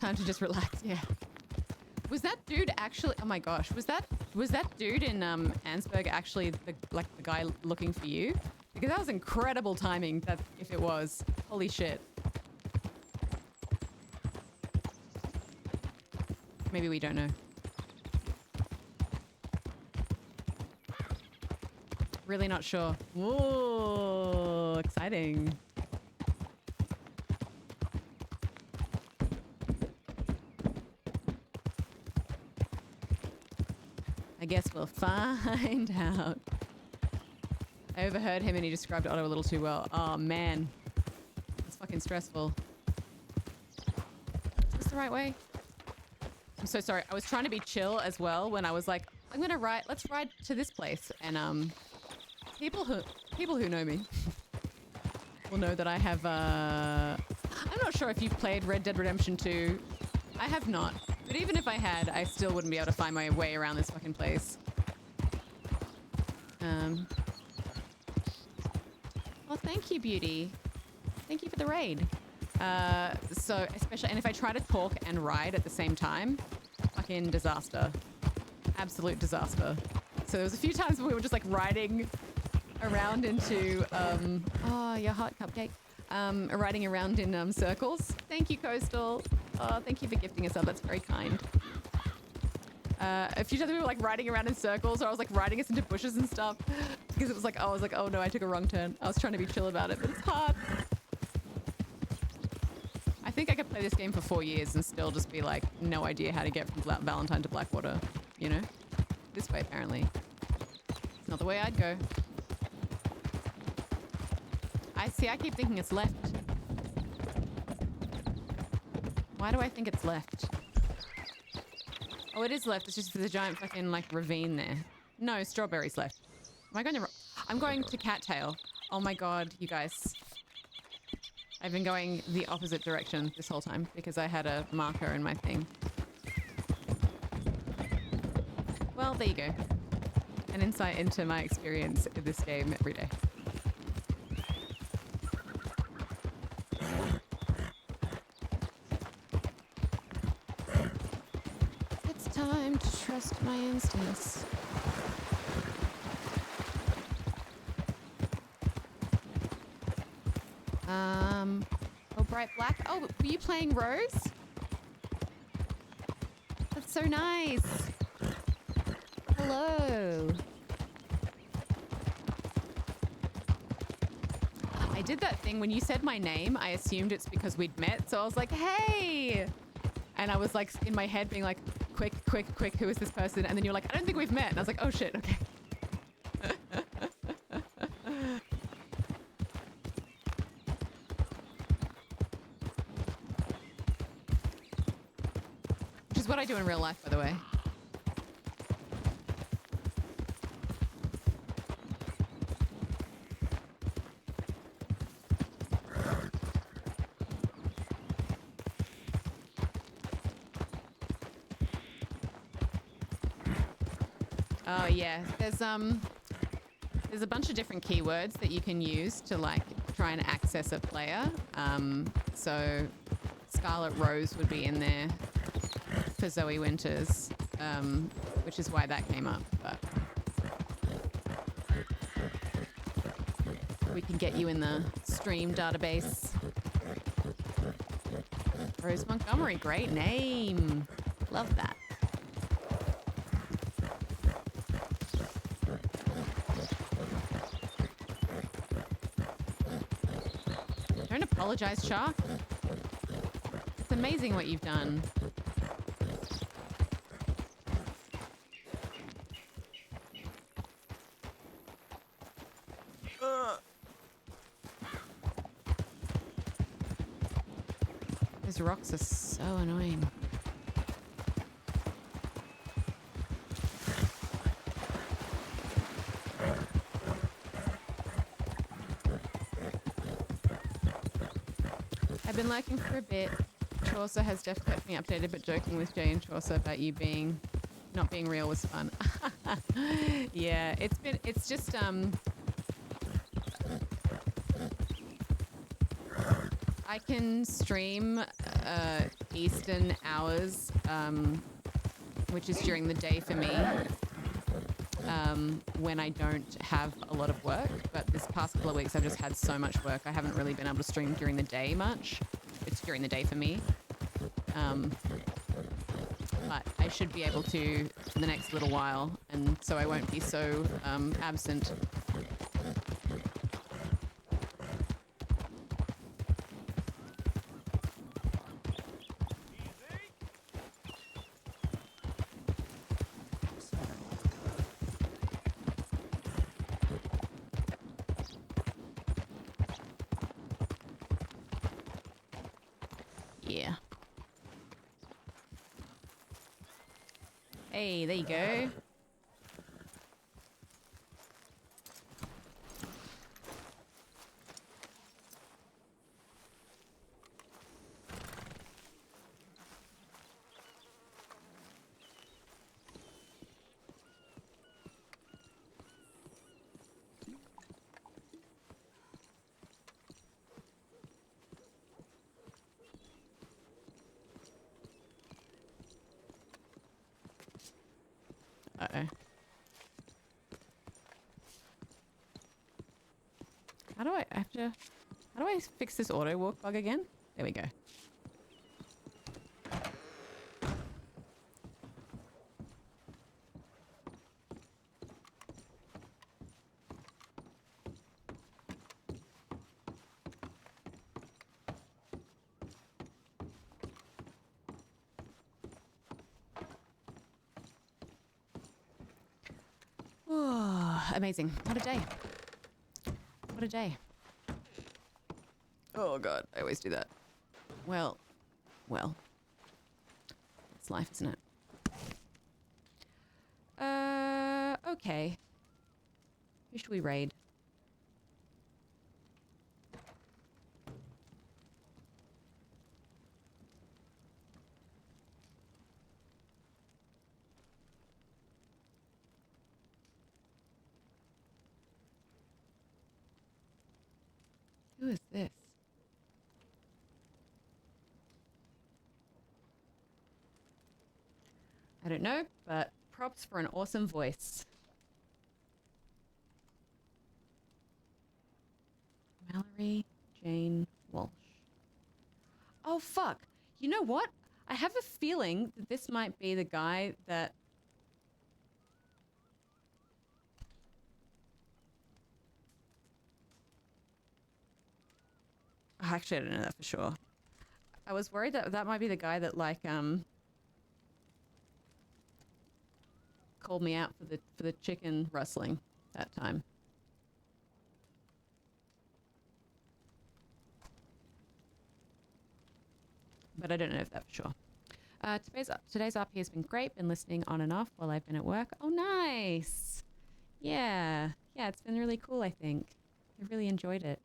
A: Time to just relax, yeah. Was that dude actually, oh my gosh, was that dude in Ansberg actually the guy looking for you? Because that was incredible timing, that if it was. Holy shit. Maybe we don't know. Really not sure. Whoa, exciting. I guess we'll find out. I overheard him and he described Otto a little too well. Oh man, it's fucking stressful. Is this the right way? I'm so sorry. I was trying to be chill as well when I was like, I'm gonna ride. Let's ride to this place. And people who know me will know that I have. I'm not sure if you've played Red Dead Redemption 2. I have not. But even if I had, I still wouldn't be able to find my way around this fucking place. Well, thank you, beauty. Thank you for the raid. So, especially, and if I try to talk and ride at the same time, fucking disaster. Absolute disaster. So there was a few times when we were just like riding around into, oh, your heart cupcake. Riding around in circles. Thank you, Coastal. Oh, thank you for gifting us up. That's very kind. A few times we were like riding around in circles, or I was like riding us into bushes and stuff because it was like, I was like, oh no, I took a wrong turn. I was trying to be chill about it, but it's hard. I think I could play this game for 4 years and still just be like, no idea how to get from Valentine to Blackwater, you know? This way, apparently. It's not the way I'd go. I keep thinking it's left. Why do I think it's left? Oh, it is left. It's just there's a giant fucking like ravine there. No, strawberries left. Am I going to? I'm going to Cattail. Oh my god, you guys. I've been going the opposite direction this whole time because I had a marker in my thing. Well, there you go. An insight into my experience in this game every day. Time to trust my instincts. Oh, bright black. Oh, were you playing Rose? That's so nice. Hello. I did that thing when you said my name. I assumed it's because we'd met, so I was like, hey. And I was like in my head being like, quick, who is this person? And then you're like, I don't think we've met. And I was like, oh shit, okay. Which is what I do in real life, by the way. Oh yeah, there's a bunch of different keywords that you can use to like try and access a player. So Scarlet Rose would be in there for Zoe Winters, which is why that came up. But we can get you in the stream database. Rose Montgomery, great name. Love that. Don't apologize, Shark. It's amazing what you've done. There's These rocks are so annoying. I've been lurking for a bit. Chaucer has definitely kept me updated, but joking with Jay and Chaucer about you not being real was fun. Yeah, it's just I can stream Eastern hours, which is during the day for me, when I don't have a lot of work. But this past couple of weeks, I've just had so much work. I haven't really been able to stream during the day much. It's during the day for me. But I should be able to for the next little while, and so I won't be so absent. Yeah. Hey, there you go. Uh-oh. How do I fix this auto walk bug again? There we go. Oh, amazing. What a day. What a day. Oh god, I always do that. Well. It's life, isn't it? Okay. Who should we raid? Who is this? I don't know, but props for an awesome voice. Mallory Jane Walsh. Oh, fuck. You know what? I have a feeling that this might be the guy that... Oh, actually, I don't know that for sure. I was worried that that might be the guy that, like, called me out for the chicken rustling that time. But I don't know if that's for sure. Today's RP has been great. Been listening on and off while I've been at work. Oh, nice. Yeah. Yeah, it's been really cool, I think. I really enjoyed it.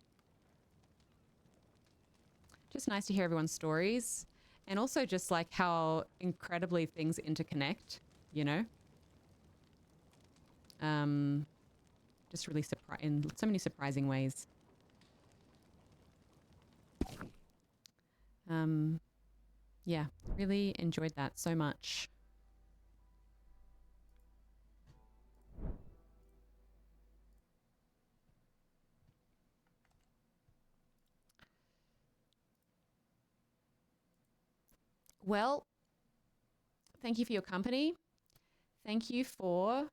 A: Just nice to hear everyone's stories. And also just like how incredibly things interconnect, you know? Just really in so many surprising ways. Yeah, really enjoyed that so much. Well, thank you for your company. Thank you for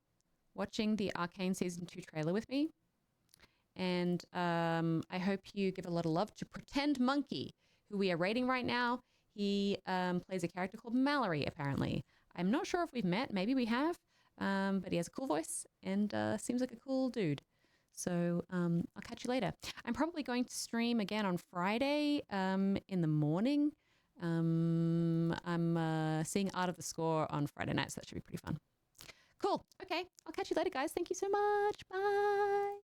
A: watching the Arcane Season 2 trailer with me. And I hope you give a lot of love to Pretend Monkey, who we are rating right now. He plays a character called Mallory, apparently. I'm not sure if we've met. Maybe we have. But he has a cool voice and seems like a cool dude. So I'll catch you later. I'm probably going to stream again on Friday in the morning. I'm seeing Art of the Score on Friday night, so that should be pretty fun. Cool. Okay, I'll catch you later, guys. Thank you so much. Bye.